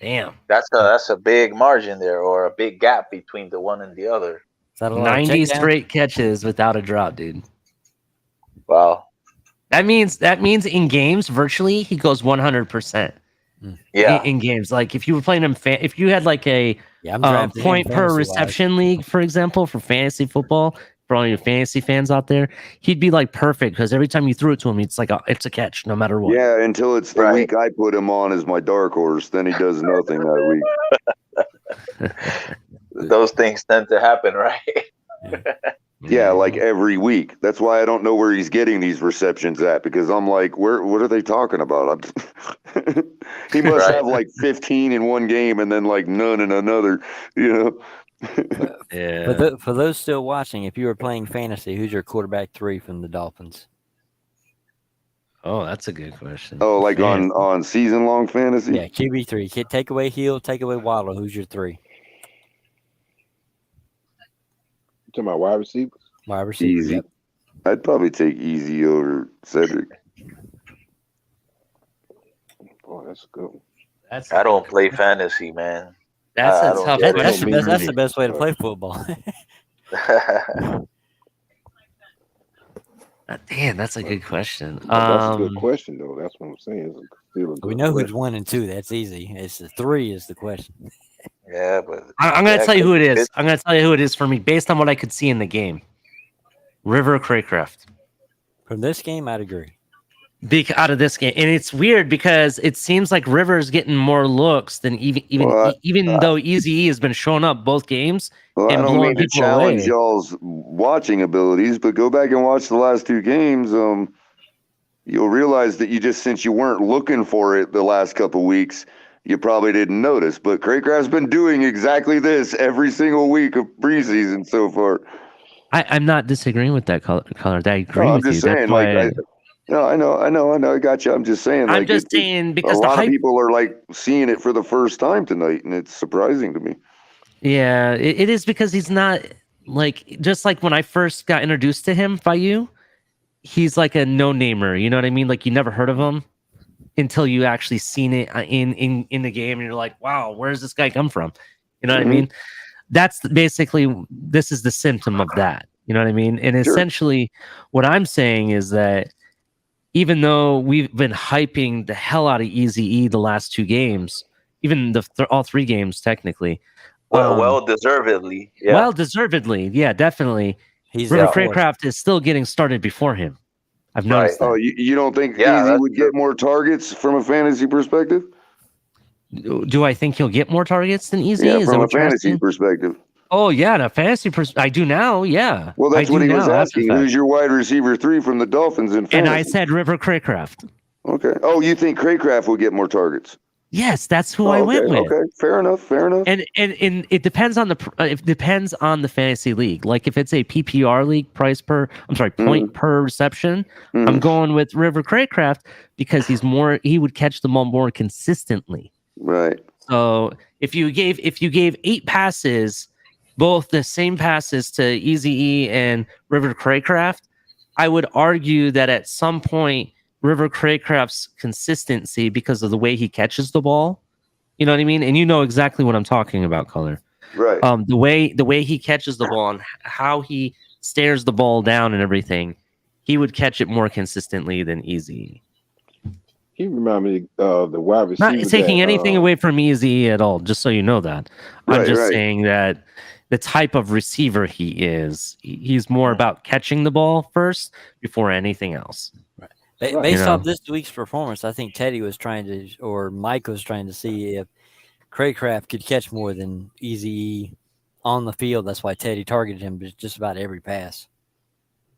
Damn. That's a big margin there, or a big gap between the one and the other. 90 straight catches without a drop, dude. Wow. That means in games, virtually, he goes 100%. in games. Like if you were playing him, if you had like a point per reception league, for example, for fantasy football, for all your fantasy fans out there, he'd be like perfect because every time you threw it to him, it's like it's a catch no matter what. Yeah, until it's the week I put him on as my dark horse, then he does nothing that week. Those things tend to happen, right? Yeah, like every week. That's why I don't know where he's getting these receptions at, because I'm like, what are they talking about? He must have like 15 in one game and then like none in another, you know? Yeah. For those still watching, if you were playing fantasy, who's your quarterback 3 from the Dolphins? Oh, that's a good question. Oh, like on season long fantasy? Yeah, QB3. Take away Hill, take away Waddle. Who's your 3? To my wide receivers? Wide receivers. Easy. Yep. I'd probably take Easy over Cedric. Oh, that's good. I don't play fantasy, man. That's a tough. That's the best way to play football. Damn, that's a good question. That's a good question, though. That's what I'm saying. We know who's 1 and 2. That's easy. It's the 3 is the question. Yeah, but I'm going to tell you who it is. I'm going to tell you who it is for me based on what I could see in the game. River Craycraft. From this game, I'd agree. Out of this game, and it's weird because it seems like River's getting more looks than even though Eazy-E has been showing up both games. Well, and I don't mean to people challenge away. y'all's watching abilities, but go back and watch the last 2 games. You'll realize that since you weren't looking for it the last couple weeks, you probably didn't notice. But Craycraft's been doing exactly this every single week of preseason so far. I'm not disagreeing with that color. I agree No, I'm with just you. saying, That's why. no, I know, I got you. I'm just saying, I'm just saying because a the lot hype, of people are like seeing it for the first time tonight, and it's surprising to me. Yeah, it is because he's not like just like when I first got introduced to him by you. He's like a no-namer. You know what I mean? Like you never heard of him until you actually seen it in the game, and you're like, wow, where does this guy come from? You know what I mean? That's basically this is the symptom of that. You know what I mean? And essentially, what I'm saying is that even though we've been hyping the hell out of Eazy-E the last 2 games, even all 3 games technically, well deservedly, yeah. Well deservedly, yeah, definitely. River Craycraft is still getting started before him. I've noticed that. Oh, you don't think Easy would get more targets from a fantasy perspective? Do I think he'll get more targets than Easy? Yeah, from a fantasy perspective. Oh yeah, in a fantasy I do now. Yeah. Well, that's what he was asking. Who's your wide receiver 3 from the Dolphins in fantasy? And I said River Craycraft. Okay. Oh, you think Craycraft will get more targets? Yes, that's who I went with. Okay, fair enough. And it depends on the fantasy league. Like if it's a PPR league, point per reception, I'm going with River Craycraft because he would catch the ball more consistently. Right. So if you gave 8 passes, both the same passes to Eazy-E and River Craycraft, I would argue that at some point River Craycraft's consistency because of the way he catches the ball, you know what I mean? And you know exactly what I'm talking about, Culler. Right. The way he catches the ball and how he stares the ball down and everything, he would catch it more consistently than Eazy. He remind me of the wide receiver. Not taking anything away from Eazy at all, just so you know that. I'm just saying that the type of receiver he is, he's more about catching the ball first before anything else. Right. Based off this week's performance, I think Teddy was trying to, or Mike was trying to see if Craycraft could catch more than Eazy on the field. That's why Teddy targeted him just about every pass.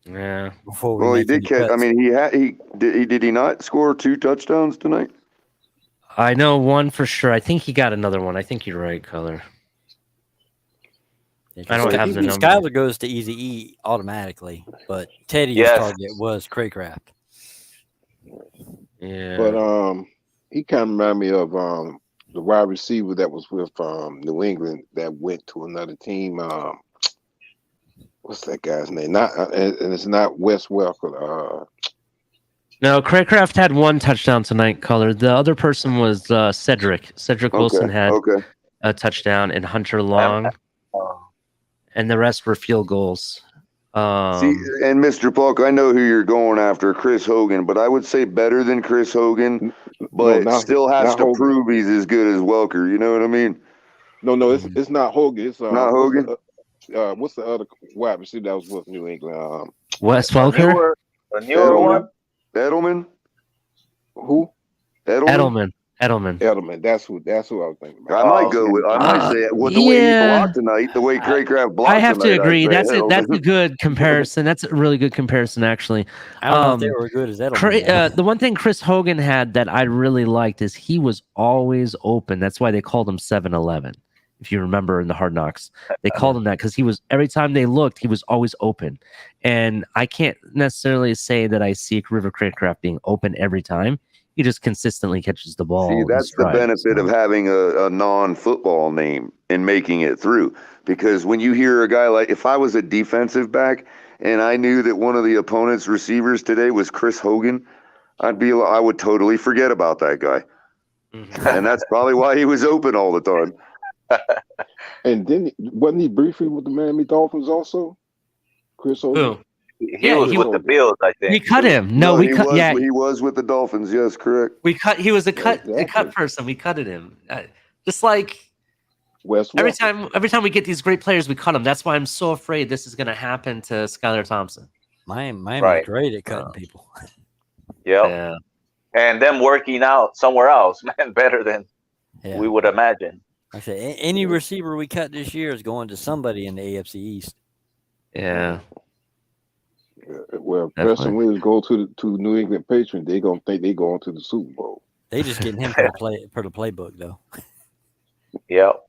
Yeah. Well, he did catch. I mean, did he not score 2 touchdowns tonight? I know one for sure. I think he got another one. I think you're right, Culler. I don't have the number. Skylar goes to Eazy-E automatically, but Teddy's target was Craycraft. Yeah. But he kind of reminded me of the wide receiver that was with New England that went to another team. What's that guy's name? And it's not Wes Welker. No, Craycraft had 1 touchdown tonight, Culler. The other person was Cedric. Cedric Wilson had a touchdown, and Hunter Long. And the rest were field goals. See, and Mr. Polk, I know who you're going after, Chris Hogan, but I would say better than Chris Hogan, but still has to prove he's as good as Welker. You know what I mean? No, it's not Hogan. It's not Hogan. What's the other wide receiver that was with New England? Wes Welker. A newer one. Edelman. Who? Edelman. That's who I was thinking about. I might go with. I might say it with the way he blocked tonight, the way Craycraft blocked. I have to agree. That's Edelman. a good comparison. That's a really good comparison, actually. I don't know if they were good as Edelman. The one thing Chris Hogan had that I really liked is he was always open. That's why they called him 7-Eleven. If you remember in the Hard Knocks, they called him that because he was, every time they looked, he was always open. And I can't necessarily say that I see River Craycraft being open every time. He just consistently catches the ball. See, that's the benefit of having a non-football name and making it through. Because when you hear a guy like, if I was a defensive back and I knew that one of the opponent's receivers today was Chris Hogan, I would totally forget about that guy. And that's probably why he was open all the time. And then wasn't he briefly with the Miami Dolphins also? Chris Hogan? Who? He was with the Bills, I think. We cut him. He was with the Dolphins. Yes, correct. He was a cut person. We cutted him. Just like every time we get these great players, we cut them. That's why I'm so afraid this is going to happen to Skylar Thompson. Miami's great at cutting people. Yeah. And them working out somewhere else, man, better than we would imagine. I say any receiver we cut this year is going to somebody in the AFC East. Yeah. Well, if Preston Williams go to New England Patriots, they gonna think they going to the Super Bowl. They just getting him for the playbook though. Yep.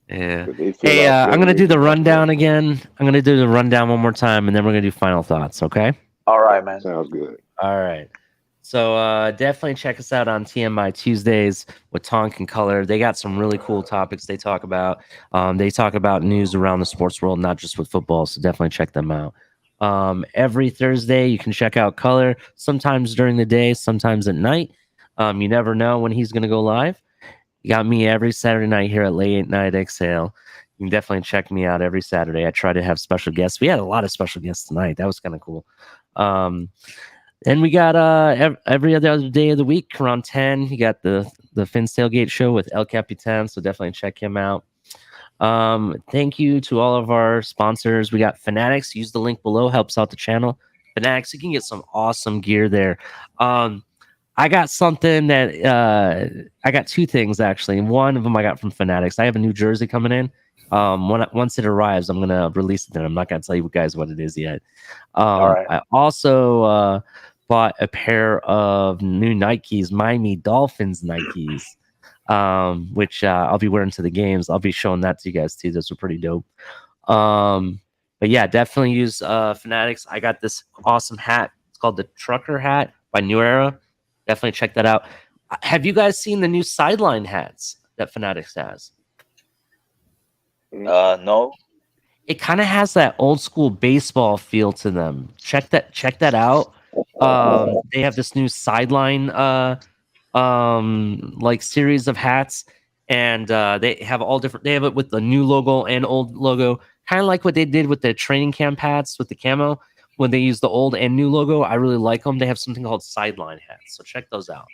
Yeah. Hey, I'm gonna do the rundown again. I'm gonna do the rundown one more time, and then we're gonna do final thoughts. Okay. All right, man. Sounds good. All right. So definitely check us out on TMI Tuesdays with Tonk and Culler. They got some really cool topics they talk about. They talk about news around the sports world, not just with football. So definitely check them out. Every Thursday, you can check out Culler, sometimes during the day, sometimes at night. You never know when he's going to go live. You got me every Saturday night here at Late Night Exhale. You can definitely check me out every Saturday. I try to have special guests. We had a lot of special guests tonight. That was kind of cool. And we got every other day of the week around 10. You got the Fins Tailgate show with El Capitan, so definitely check him out. Thank you to all of our sponsors. We got Fanatics. Use the link below, helps out the channel. Fanatics, you can get some awesome gear there. I got something that I got two things actually. One of them I got from Fanatics. I have a new jersey coming in. Once it arrives, I'm gonna release it. Then I'm not gonna tell you guys what it is yet. All right. I also bought a pair of new Nikes, MiamiDolphins Nikes. Which I'll be wearing to the games. I'll be showing that to you guys too. Those are pretty dope. But yeah, definitely use Fanatics. I got this awesome hat. It's called the Trucker Hat by New Era. Definitely check that out. Have you guys seen the new sideline hats that Fanatics has? No. It kind of has that old school baseball feel to them. Check that out. They have this new sideline like series of hats, and they have all different. They have it with the new logo and old logo, kind of like what they did with the training camp hats with the camo when they use the old and new logo. I really like them. They have something called sideline hats, so check those out.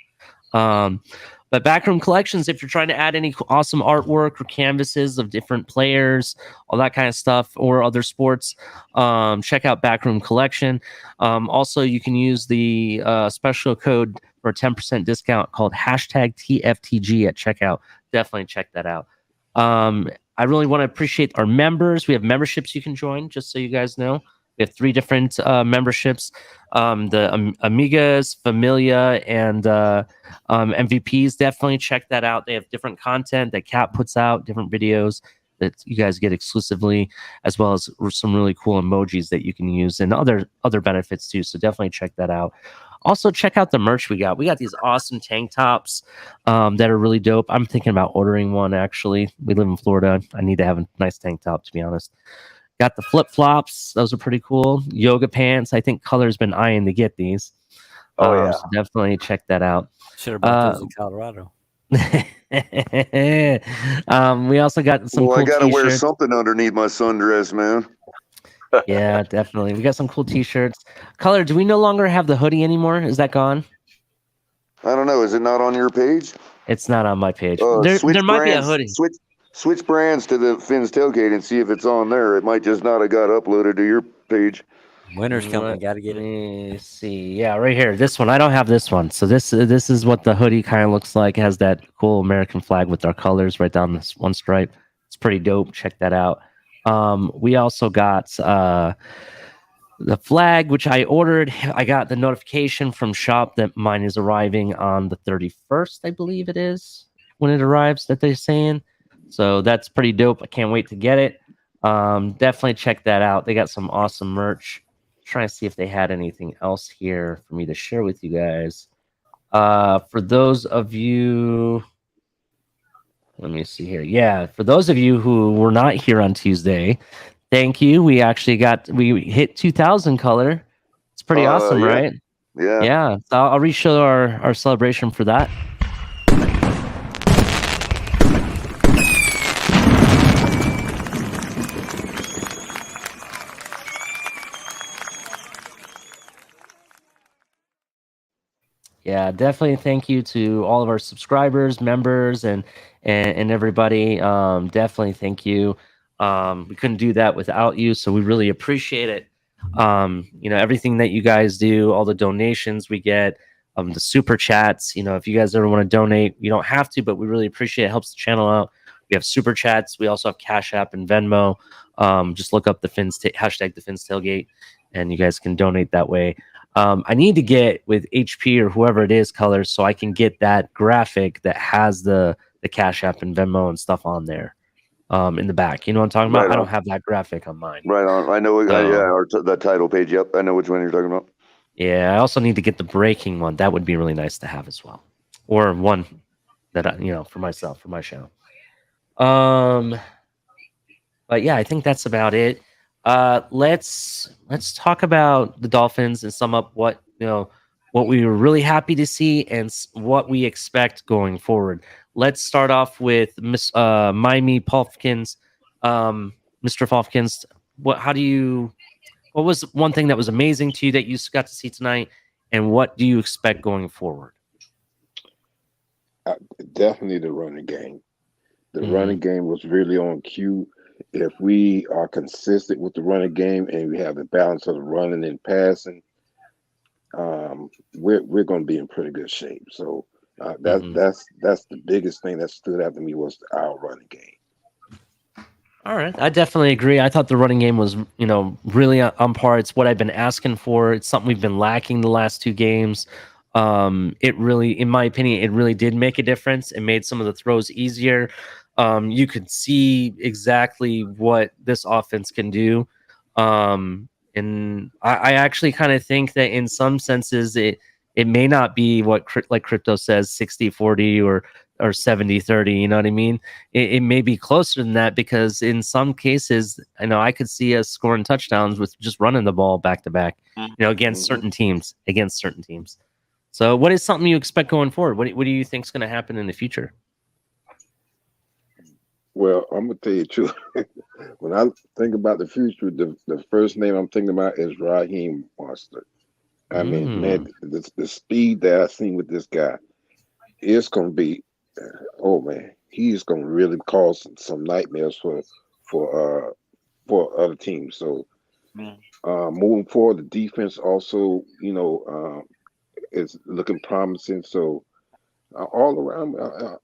But Backroom Collections, if you're trying to add any awesome artwork or canvases of different players, all that kind of stuff, or other sports, check out Backroom Collection. Also, you can use the special code for a 10% discount called #TFTG at checkout. Definitely check that out. I really want to appreciate our members. We have memberships you can join, just so you guys know. We have 3 different memberships. The Amigas, Familia, and MVPs. Definitely check that out. They have different content that Cap puts out, different videos that you guys get exclusively, as well as some really cool emojis that you can use and other benefits too. So definitely check that out. Also, check out the merch we got. We got these awesome tank tops that are really dope. I'm thinking about ordering one, actually. We live in Florida. I need to have a nice tank top, to be honest. Got the flip-flops. Those are pretty cool. Yoga pants. I think Culler's been eyeing to get these. Oh, yeah. So definitely check that out. Should have bought those in Colorado. We also got some cool I got to wear t-shirts. something underneath my sundress, man. Yeah, definitely. We got some cool t-shirts. Culler, do we no longer have the hoodie anymore? Is that gone? I don't know. Is it not on your page? It's not on my page. There might be a hoodie. Switch brands to the Fins Tailgate and see if it's on there. It might just not have got uploaded to your page. Winter's coming. Got to get it. Let me see. Yeah, right here. This one. I don't have this one. So this is what the hoodie kind of looks like. It has that cool American flag with our colors right down this one stripe. It's pretty dope. Check that out. We also got the flag, which I ordered. I got the notification from shop that mine is arriving on the 31st, I believe it is, when it arrives, that they're saying. So that's pretty dope. I can't wait to get it. Definitely check that out. They got some awesome merch. Trying to see if they had anything else here for me to share with you guys. For those of you, let me see here. Yeah, for those of you who were not here on Tuesday, thank you. We hit 2,000 color. It's pretty awesome, yeah. right? Yeah. So I'll re-show our celebration for that. Yeah, definitely thank you to all of our subscribers, members, and everybody. Definitely thank you. We couldn't do that without you, so we really appreciate it. Everything that you guys do, all the donations we get, the super chats. If you guys ever want to donate, you don't have to, but we really appreciate it. It helps the channel out. We have super chats. We also have Cash App and Venmo. Just look up hashtag the Fins Tailgate, and you guys can donate that way. I need to get with HP or whoever it is colors so I can get that graphic that has the Cash App and Venmo and stuff on there in the back. You know what I'm talking about? I don't have that graphic on mine. Right on. I know. That title page. Yep. I know which one you're talking about. Yeah. I also need to get the breaking one. That would be really nice to have as well. Or one that for myself, for my show. But yeah, I think that's about it. Let's talk about the Dolphins and sum up what we were really happy to see and what we expect going forward. Let's start off with Miami Dolphins. Mr. Dolphins, what was one thing that was amazing to you that you got to see tonight, and what do you expect going forward? Definitely the running game. The running game was really on cue. If we are consistent with the running game and we have the balance of the running and passing, we're going to be in pretty good shape. So that's the biggest thing that stood out to me was our running game. All right, I definitely agree. I thought the running game was really on par. It's what I've been asking for. It's something we've been lacking the last two games. It really, in my opinion, it really did make a difference. It made some of the throws easier. You could see exactly what this offense can do. And I actually kind of think that in some senses it may not be what like Crypto says 60-40 or 70-30, you know what I mean? It may be closer than that, because in some cases, I could see us scoring touchdowns with just running the ball back to back, against certain teams. So what is something you expect going forward? What do you think is going to happen in the future? Well, I'm gonna tell you the truth. When I think about the future, the first name I'm thinking about is Raheem Mostert. I mean, man, the speed that I've seen with this guy, it's gonna be, oh man, he's gonna really cause some nightmares for other teams. So moving forward, the defense also, is looking promising. So all around,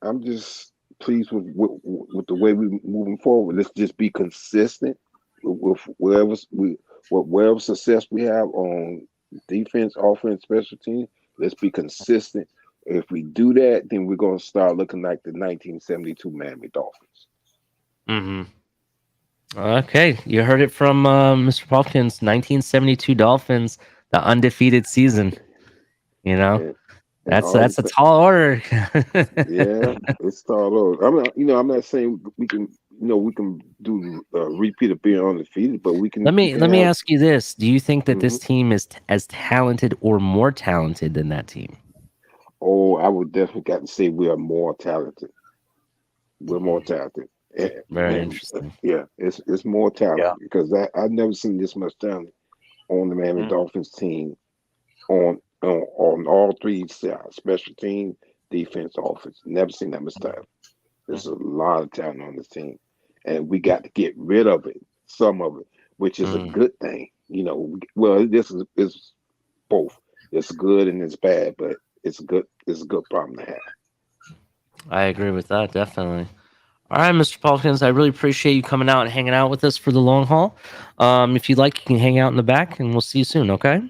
I'm just pleased with the way we're moving forward. Let's just be consistent with whatever success we have on defense, offense, special teams. Let's be consistent. If we do that, then we're going to start looking like the 1972 Miami Dolphins. Okay, you heard it from Mr. Hopkins. 1972 Dolphins, the undefeated season. That's a tall order. Yeah, it's tall order. I'm not saying we can do repeat of being undefeated, but we can. Let me ask you this: do you think that this team is as talented or more talented than that team? Oh, I would definitely got to say we are more talented. We're more talented. Very interesting. Yeah, it's more talented because I've never seen this much talent on the Miami Dolphins team on all three sides, special team, defense, offense. Never seen that much talent. There's a lot of talent on this team, and we got to get rid of it, some of it, which is a good thing. You know, well, this is both. It's good and it's bad, but it's a good problem to have. I agree with that, definitely. All right, Mr. Paulkins, I really appreciate you coming out and hanging out with us for the long haul. If you'd like, you can hang out in the back, and we'll see you soon, okay?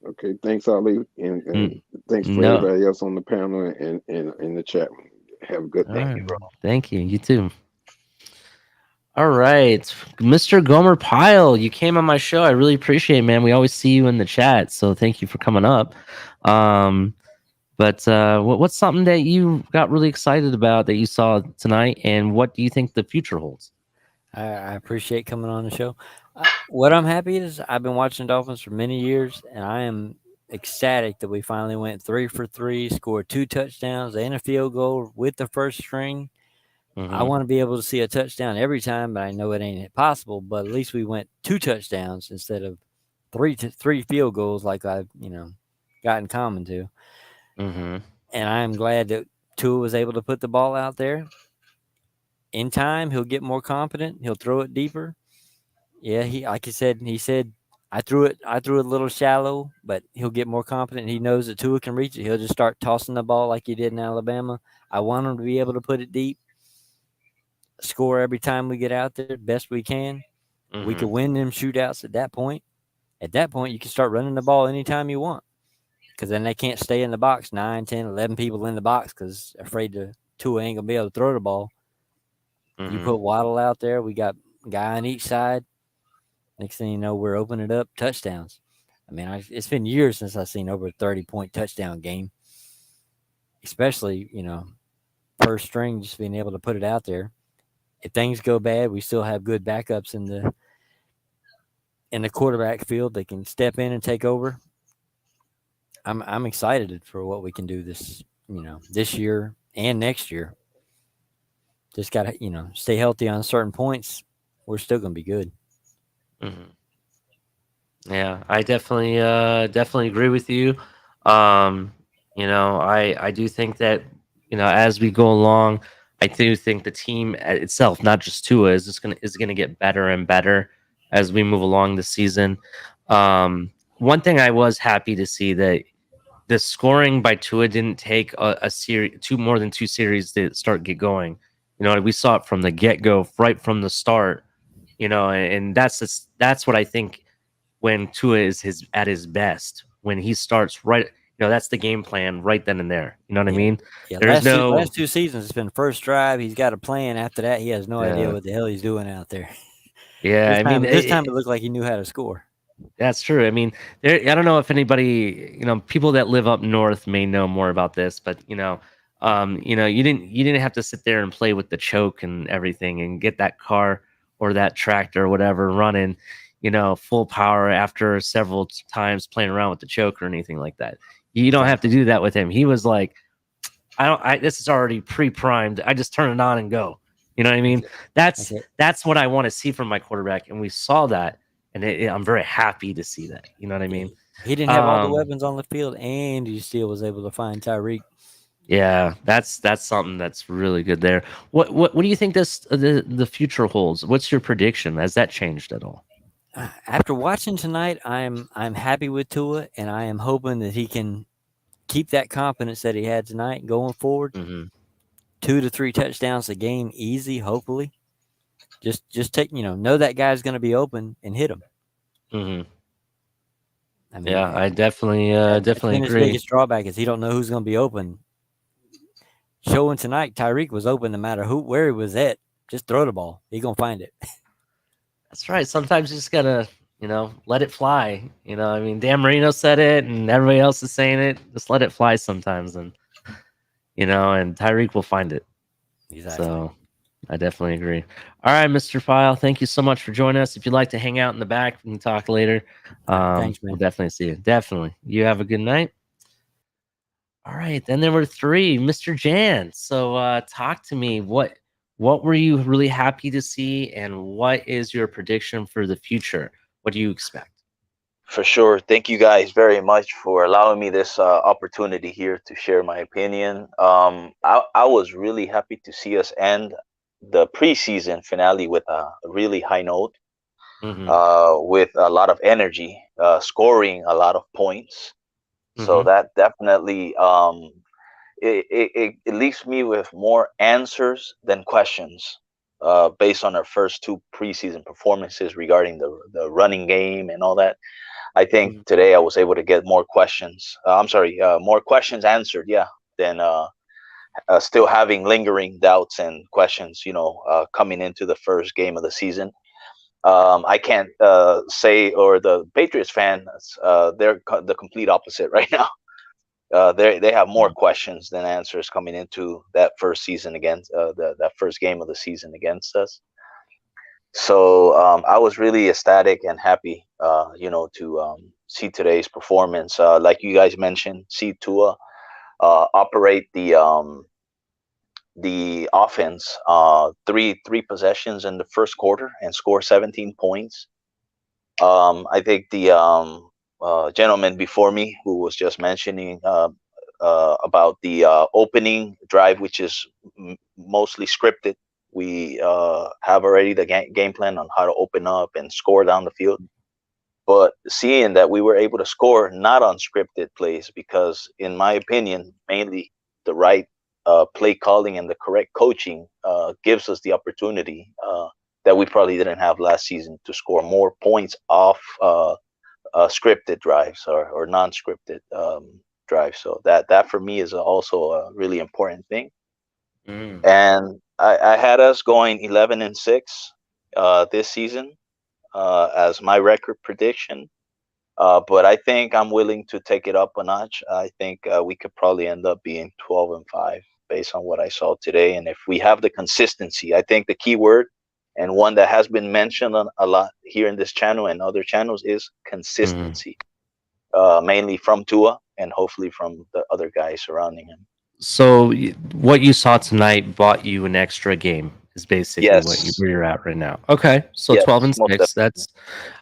Okay, thanks, Ali, and thanks for everybody else on the panel and in the chat. Have a good day. Right. Thank you. You too. All right, Mr. Gomer Pyle, you came on my show. I really appreciate it, man. We always see you in the chat, so thank you for coming up. But what's something that you got really excited about that you saw tonight, and what do you think the future holds? I appreciate coming on the show. What I'm happy is I've been watching Dolphins for many years, and I am ecstatic that we finally went 3 for 3, scored 2 touchdowns and a field goal with the first string. I want to be able to see a touchdown every time, but I know it ain't possible. But at least we went 2 touchdowns instead of 3 field goals like I've gotten common to. And I'm glad that Tua was able to put the ball out there. In time, he'll get more confident. He'll throw it deeper. Yeah, he said, I threw it a little shallow, but he'll get more confident. He knows that Tua can reach it. He'll just start tossing the ball like he did in Alabama. I want him to be able to put it deep, score every time we get out there, best we can. We can win them shootouts at that point. At that point, you can start running the ball anytime you want, because then they can't stay in the box, 9, 10, 11 people in the box because afraid Tua ain't going to be able to throw the ball. You put Waddle out there, we got a guy on each side. Next thing you know, we're opening it up, touchdowns. I mean, it's been years since I've seen over a 30-point touchdown game, especially, first string, just being able to put it out there. If things go bad, we still have good backups in the quarterback field. They can step in and take over. I'm excited for what we can do this year and next year. Just got to, stay healthy on certain points. We're still going to be good. Yeah, I definitely agree with you. I do think that, as we go along, I do think the team itself, not just Tua, is gonna get better and better as we move along the season. One thing I was happy to see that the scoring by Tua didn't take a series, more than 2 series to get going. We saw it from the get-go, right from the start. And that's what I think when Tua is at his best, when he starts right. That's the game plan right then and there. You know what I mean? Yeah, last 2 seasons, it's been first drive. He's got a plan. After that, he has no idea what the hell he's doing out there. Yeah, this time it looked like he knew how to score. That's true. I mean, I don't know if anybody, people that live up north may know more about this, but you didn't have to sit there and play with the choke and everything and get that car or that tractor or whatever running, full power after several times playing around with the choke or anything like that. You don't have to do that with him. He was like, this is already pre-primed. I just turn it on and go. You know what I mean? That's what I want to see from my quarterback. And we saw that. And I'm very happy to see that. You know what I mean? He didn't have all the weapons on the field, and he still was able to find Tyreek. Yeah, that's something that's really good there. What do you think the future holds? What's your prediction? Has that changed at all? After watching tonight, I'm happy with Tua, and I am hoping that he can keep that confidence that he had tonight going forward. 2 to 3 touchdowns a game, easy. Hopefully, just take know that guy's going to be open and hit him. I mean, yeah, I definitely agree. His biggest drawback is he don't know who's going to be open. Showing tonight, Tyreek was open no matter where he was at. Just throw the ball. He gonna find it. That's right. Sometimes you just gotta, let it fly. I mean, Dan Marino said it, and everybody else is saying it. Just let it fly sometimes, and and Tyreek will find it. Exactly. So, I definitely agree. All right, Mr. File, thank you so much for joining us. If you'd like to hang out in the back, we can talk later. Thanks, man. We'll definitely see you. Definitely. You have a good night. All right, then there were 3, Mr. Jan. So talk to me. What were you really happy to see, and what is your prediction for the future? What do you expect? For sure. Thank you guys very much for allowing me this opportunity here to share my opinion. I was really happy to see us end the preseason finale with a really high note, with a lot of energy, scoring a lot of points. So that definitely it leaves me with more answers than questions, based on our first two preseason performances regarding the running game and all that. I think today I was able to get more questions. More questions answered. Yeah, than still having lingering doubts and questions. Coming into the first game of the season. I can't say, or the Patriots fans, they're the complete opposite right now. They have more questions than answers coming into that first season against that first game of the season against us. So I was really ecstatic and happy, to see today's performance. Like you guys mentioned, see Tua operate the offense, three possessions in the first quarter and score 17 points. I think the gentleman before me who was just mentioning about the opening drive, which is mostly scripted. We have already the game plan on how to open up and score down the field. But seeing that we were able to score not on scripted plays, because in my opinion, mainly the right play calling and the correct coaching gives us the opportunity that we probably didn't have last season to score more points off scripted drives or non-scripted drives. So that for me is also a really important thing. And I had us going 11-6 this season as my record prediction. But I think I'm willing to take it up a notch. I think we could probably end up being 12-5 based on what I saw today. And if we have the consistency, I think the key word, and one that has been mentioned a lot here in this channel and other channels, is consistency, mainly from Tua and hopefully from the other guys surrounding him. So what you saw tonight bought you an extra game is basically where you're at right now. Okay, so 12-6. That's,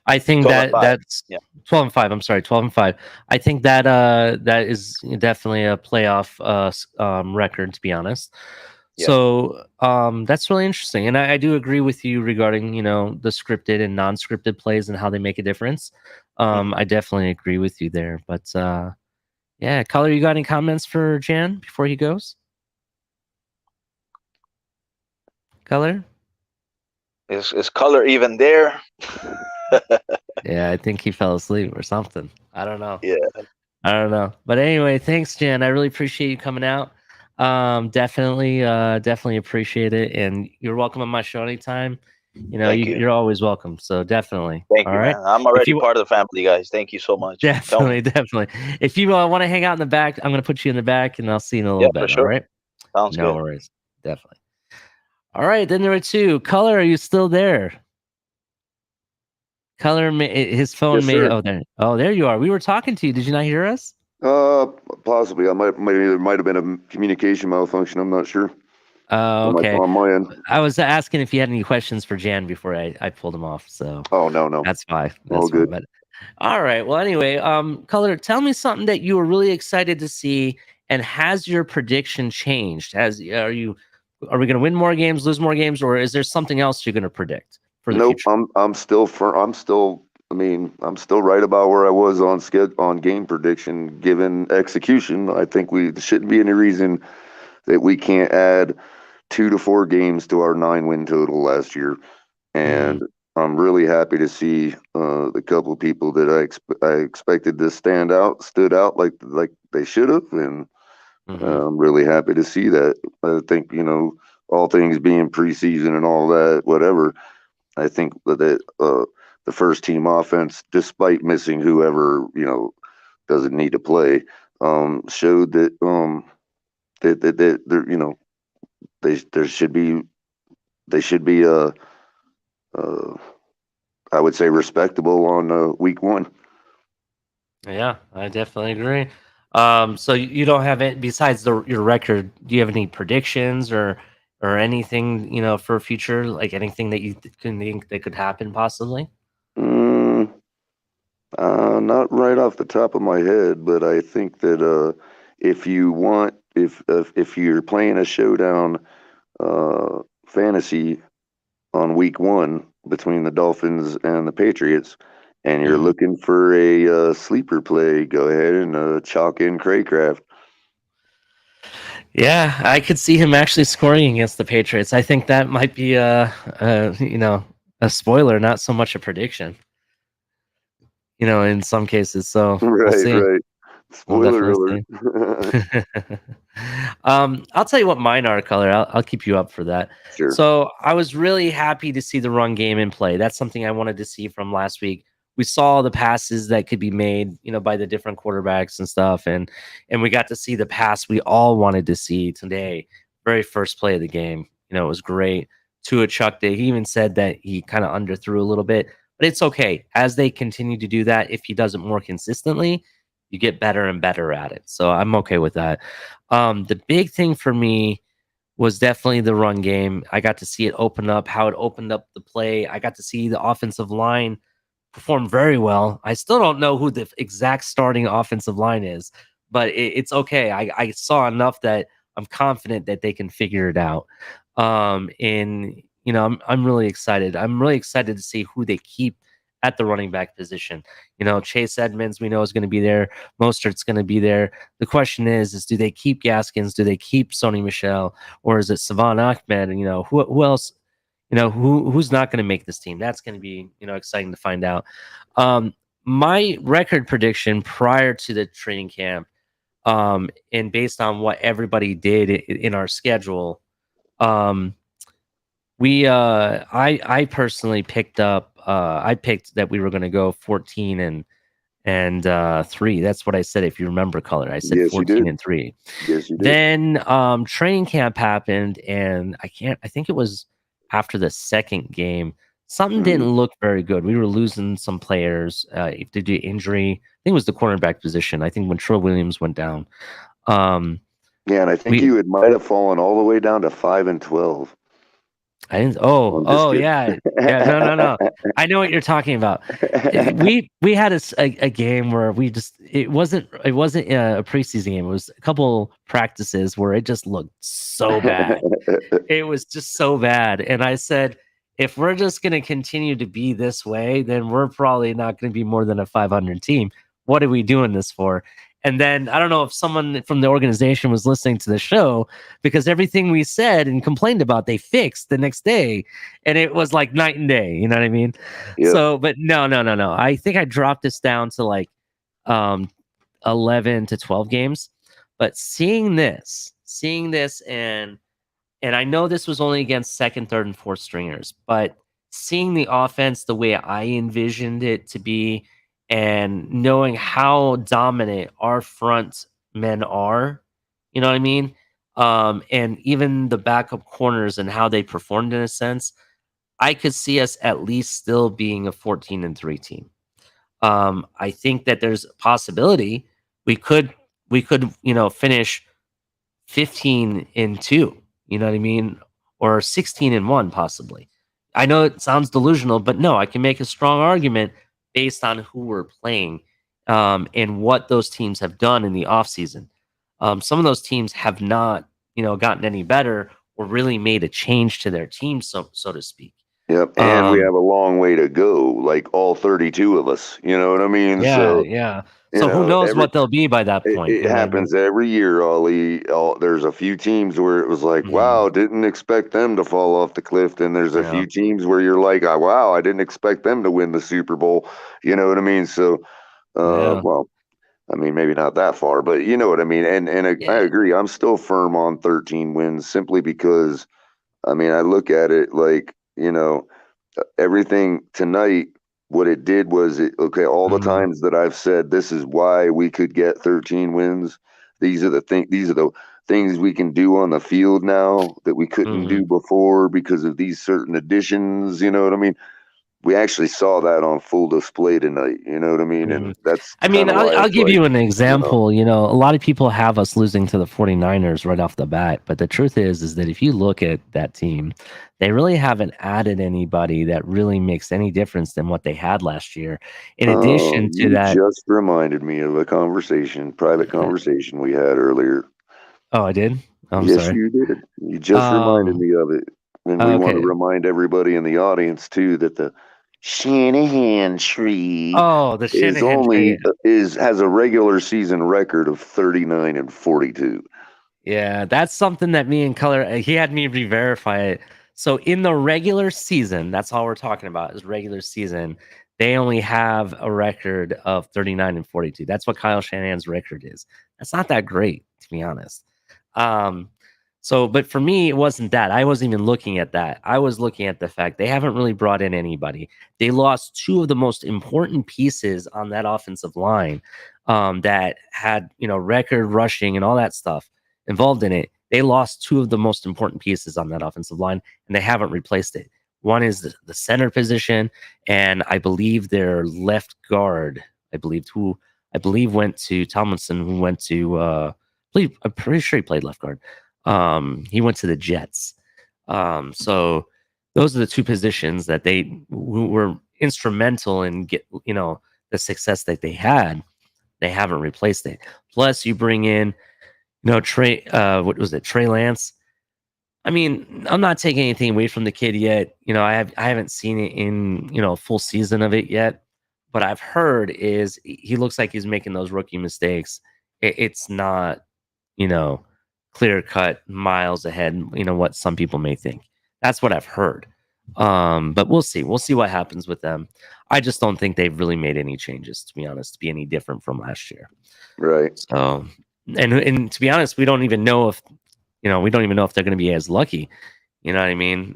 I think that's 12-5. I'm sorry, 12-5. I think that that is definitely a playoff record, to be honest. So that's really interesting, and I do agree with you regarding the scripted and non-scripted plays and how they make a difference. I definitely agree with you there, but yeah, Culler, you got any comments for Jan before he goes? Culler? Is Culler even there? Yeah, I think he fell asleep or something. I don't know. Yeah, I don't know. But anyway, thanks, Jan. I really appreciate you coming out. Definitely appreciate it, and you're welcome on my show anytime. You're always welcome. So definitely. Thank you, man. I'm already part of the family, guys. Thank you so much. Definitely. If you want to hang out in the back, I'm going to put you in the back, and I'll see you in a little bit. For sure. All right. Sounds good. No worries. Definitely. All right. Then there are two. Culler, are you still there? Culler, his phone made. Oh, there you are. We were talking to you. Did you not hear us? Possibly. I might have been a communication malfunction. I'm not sure. Okay. On my end. I was asking if you had any questions for Jan before I pulled him off. So. Oh no. That's fine. All good. But, all right. Well, anyway, Culler, tell me something that you were really excited to see, and has your prediction changed? Are we going to win more games, lose more games, or is there something else you're going to predict for the future? I'm still I'm still right about where I was on game prediction. Given execution, I think we shouldn't be any reason that we can't add 2 to 4 games to our 9-win total last year. And I'm really happy to see the couple of people that I expected to stood out like they should have, and I'm really happy to see that. I think all things being preseason and all that, whatever. I think that the first team offense, despite missing whoever doesn't need to play, showed that they should be I would say respectable on week 1. Yeah, I definitely agree. So you don't have it besides your record. Do you have any predictions or anything for future, like anything that you think that could happen possibly? Not right off the top of my head, but I think that if you're playing a showdown fantasy on week 1 between the Dolphins and the Patriots, and you're looking for a sleeper play, go ahead and chalk in Craycraft. Yeah, I could see him actually scoring against the Patriots. I think that might be a spoiler, not so much a prediction. In some cases. So we'll see. Right. Spoiler alert. I'll tell you what mine are, Culler. I'll keep you up for that. Sure. So I was really happy to see the run game in play. That's something I wanted to see from last week. We saw the passes that could be made, by the different quarterbacks and stuff, and we got to see the pass we all wanted to see today. Very first play of the game. It was great. Tua chucked it. He even said that he kind of underthrew a little bit, but it's okay. As they continue to do that, if he does it more consistently, you get better and better at it. So I'm okay with that. The big thing for me was definitely the run game. I got to see it open up, how it opened up the play. I got to see the offensive line perform very well. I still don't know who the exact starting offensive line is, but it's okay. I saw enough that I'm confident that they can figure it out. And I'm really excited. I'm really excited to see who they keep at the running back position. Chase Edmonds, we know, is going to be there. Mostert's going to be there. The question is do they keep Gaskins? Do they keep Sony Michel? Or is it Savon Ahmed? And, who else, who's not going to make this team? That's going to be, exciting to find out. My record prediction prior to the training camp, and based on what everybody did in our schedule, I personally picked up, I picked that we were going to go 14 and 3. That's what I said. If you remember, Culler, I said Yes, 14 and 3. Yes, you did. Then training camp happened, and I think it was after the second game. Something didn't look very good. We were losing some players due to injury. I think it was the cornerback position. I think when Troy Williams went down. And I think you might have fallen all the way down to 5 and 12. I didn't. Yeah. No. I know what you're talking about. We had a game where it wasn't a preseason game. It was a couple practices where it just looked so bad. It was just so bad. And I said, if we're just going to continue to be this way, then we're probably not going to be more than a 500 team. What are we doing this for? And then I don't know if someone from the organization was listening to the show, because everything we said and complained about, they fixed the next day, and it was like night and day. You know what I mean? Yep. So, but no. I think I dropped this down to like 11 to 12 games. But seeing this, and I know this was only against second, third, and fourth stringers, but seeing the offense the way I envisioned it to be, and knowing how dominant our front men are, you know what I mean? And even the backup corners and how they performed in a sense, I could see us at least still being a 14 and 3 team. I think that there's a possibility we could, finish 15 and 2, you know what I mean? Or 16 and 1 possibly. I know it sounds delusional, but no, I can make a strong argument based on who we're playing and what those teams have done in the offseason. Some of those teams have not, gotten any better or really made a change to their team, so to speak. Yep, and we have a long way to go, like all 32 of us. You know what I mean? Yeah. So who knows what they'll be by that point? It happens every year, Ollie. There's a few teams where it was like, wow, didn't expect them to fall off the cliff. And there's a few teams where you're like, oh, wow, I didn't expect them to win the Super Bowl. You know what I mean? So, well, I mean, maybe not that far, but you know what I mean? And I agree. I'm still firm on 13 wins simply because, I mean, I look at it like, everything tonight, what it did was all the times that I've said this is why we could get 13 wins. These are the things we can do on the field now that we couldn't do before because of these certain additions. You know what I mean? we actually saw that on full display tonight. You know what I mean? And that's. I mean, I'll give you an example. You know, a lot of people have us losing to the 49ers right off the bat, but the truth is that if you look at that team, they really haven't added anybody that really makes any difference than what they had last year. In addition to that, just reminded me of a private conversation we had earlier. Oh, I did? I'm yes, sorry. you did. You just reminded me of it. And we want to remind everybody in the audience too that the Shanahan tree the Shanahan tree has a regular season record of 39-42. Yeah, that's something that me and Culler, he had me re-verify it. So in the regular season, that's all we're talking about is regular season. They only have a record of 39-42. That's what Kyle Shanahan's record is. That's not that great, to be honest. But for me, it wasn't that. I wasn't even looking at that. I was looking at the fact they haven't really brought in anybody. They lost two of the most important pieces on that offensive line that had, record rushing and all that stuff involved in it. They lost two of the most important pieces on that offensive line, and they haven't replaced it. One is the center position, and I believe their left guard, who went to Tomlinson, who went to, I'm pretty sure he played left guard. He went to the Jets. So those are the two positions that who were instrumental in the success that they had. They haven't replaced it. Plus, you bring in, Trey Lance. I mean, I'm not taking anything away from the kid yet. I haven't seen it in a full season of it yet. But I've heard is he looks like he's making those rookie mistakes. It's not, clear cut miles ahead, what some people may think. That's what I've heard. But we'll see. We'll see what happens with them. I just don't think they've really made any changes, to be honest, to be any different from last year. Right. So, and to be honest, we don't even know if they're going to be as lucky. You know what I mean?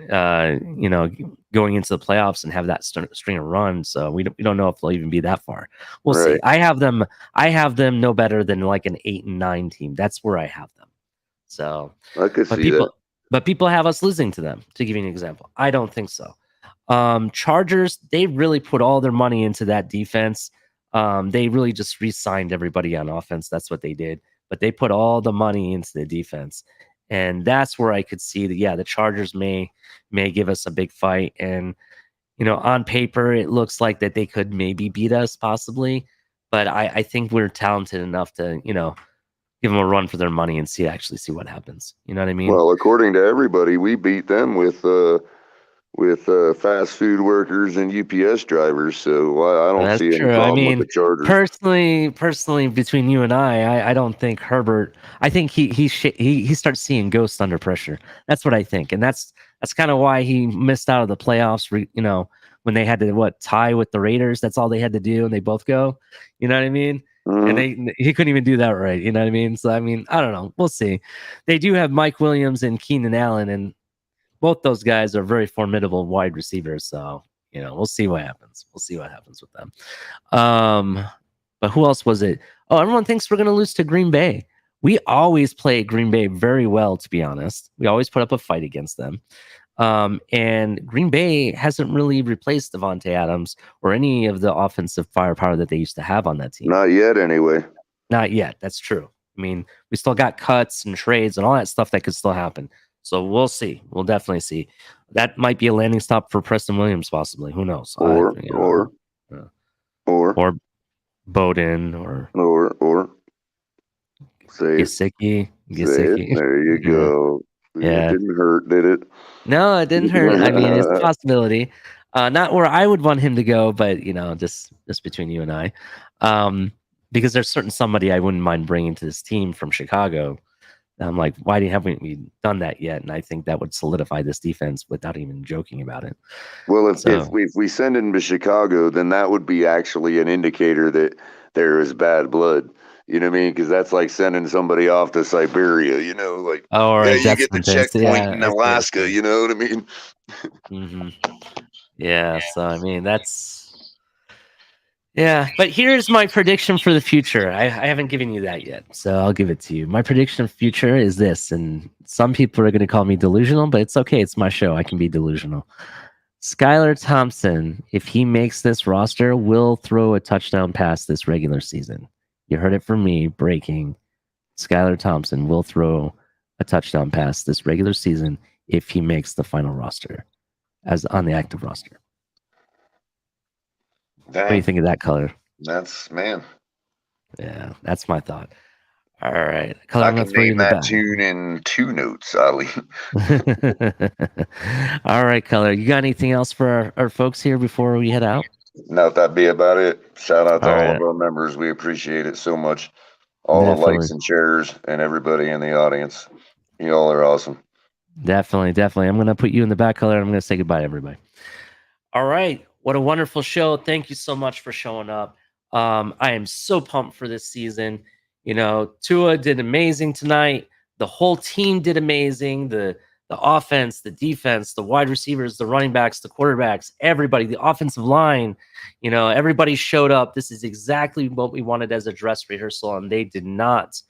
Going into the playoffs and have that string of runs. So we don't know if they'll even be that far. We'll see. I have them no better than like an 8-9 team. That's where I have them. So I could see that. But people have us losing to them, to give you an example. I don't think so. Chargers, they really put all their money into that defense. They really just re-signed everybody on offense. That's what they did. But they put all the money into the defense. And that's where I could see that, the Chargers may give us a big fight. And, on paper, it looks like that they could maybe beat us possibly. But I think we're talented enough to, give them a run for their money and see what happens. You know what I mean? Well, according to everybody, we beat them with fast food workers and UPS drivers. So I don't see any problem with the Chargers. Personally, between you and I don't think Herbert. I think he starts seeing ghosts under pressure. That's what I think, and that's kind of why he missed out of the playoffs. When they had to tie with the Raiders, that's all they had to do, and they both go. You know what I mean? And he couldn't even do that right. You know what I mean? So I don't know. We'll see. They do have Mike Williams and Keenan Allen, and both those guys are very formidable wide receivers. So we'll see what happens. We'll see what happens with them. But who else was it? Oh, everyone thinks we're going to lose to Green Bay. We always play Green Bay very well, to be honest. We always put up a fight against them. And Green Bay hasn't really replaced Devontae Adams or any of the offensive firepower that they used to have on that team. Not yet, anyway. Not yet. That's true. I mean, we still got cuts and trades and all that stuff that could still happen. So we'll see. We'll definitely see. That might be a landing stop for Preston Williams, possibly. Who knows? Or Bowden or Gesicki. Gesicki. There you go. Yeah. It didn't hurt, did it? No, it didn't hurt. I mean, it's a possibility. Not where I would want him to go, but just between you and I, because there's somebody I wouldn't mind bringing to this team from Chicago. And I'm like, why haven't we done that yet? And I think that would solidify this defense without even joking about it. Well, if we send him to Chicago, then that would be actually an indicator that there is bad blood. You know what I mean? Because that's like sending somebody off to Siberia, you get the checkpoint in Alaska, you know what I mean? Mm-hmm. Yeah, so I mean, but here's my prediction for the future. I haven't given you that yet, so I'll give it to you. My prediction of future is this, and some people are going to call me delusional, but it's okay. It's my show. I can be delusional. Skylar Thompson, if he makes this roster, will throw a touchdown pass this regular season. You heard it from me, breaking. Skylar Thompson will throw a touchdown pass this regular season if he makes the final roster as on the active roster. Dang. What do you think of that, Color? That's, man. Yeah, that's my thought. All right. Color, I can name that tune in 2 notes, Ali. All right, Color. You got anything else for our folks here before we head out? No, that'd be about it. Shout out to all of our members. We appreciate it so much. All the likes and shares and everybody in the audience. You all are awesome. Definitely. I'm going to put you in the back, Color, and I'm going to say goodbye to everybody. All right. What a wonderful show. Thank you so much for showing up. I am so pumped for this season. You know, Tua did amazing tonight. The whole team did amazing. The offense, the defense, the wide receivers, the running backs, the quarterbacks, everybody, the offensive line, you know, everybody showed up. This is exactly what we wanted as a dress rehearsal, and they did not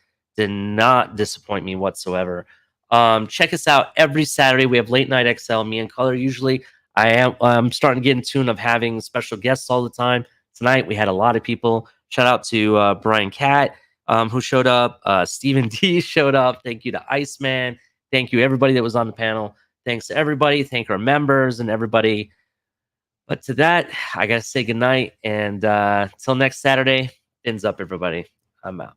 disappoint me whatsoever. Check us out every Saturday. We have Late Night XL, me and Color. Usually I'm starting to get in tune of having special guests all the time. Tonight we had a lot of people. Shout out to Brian Catt, who showed up. Stephen D showed up. Thank you to Iceman. Thank you, everybody that was on the panel. Thanks to everybody. Thank our members and everybody. But to that, I got to say goodnight. And till next Saturday, fins up, everybody. I'm out.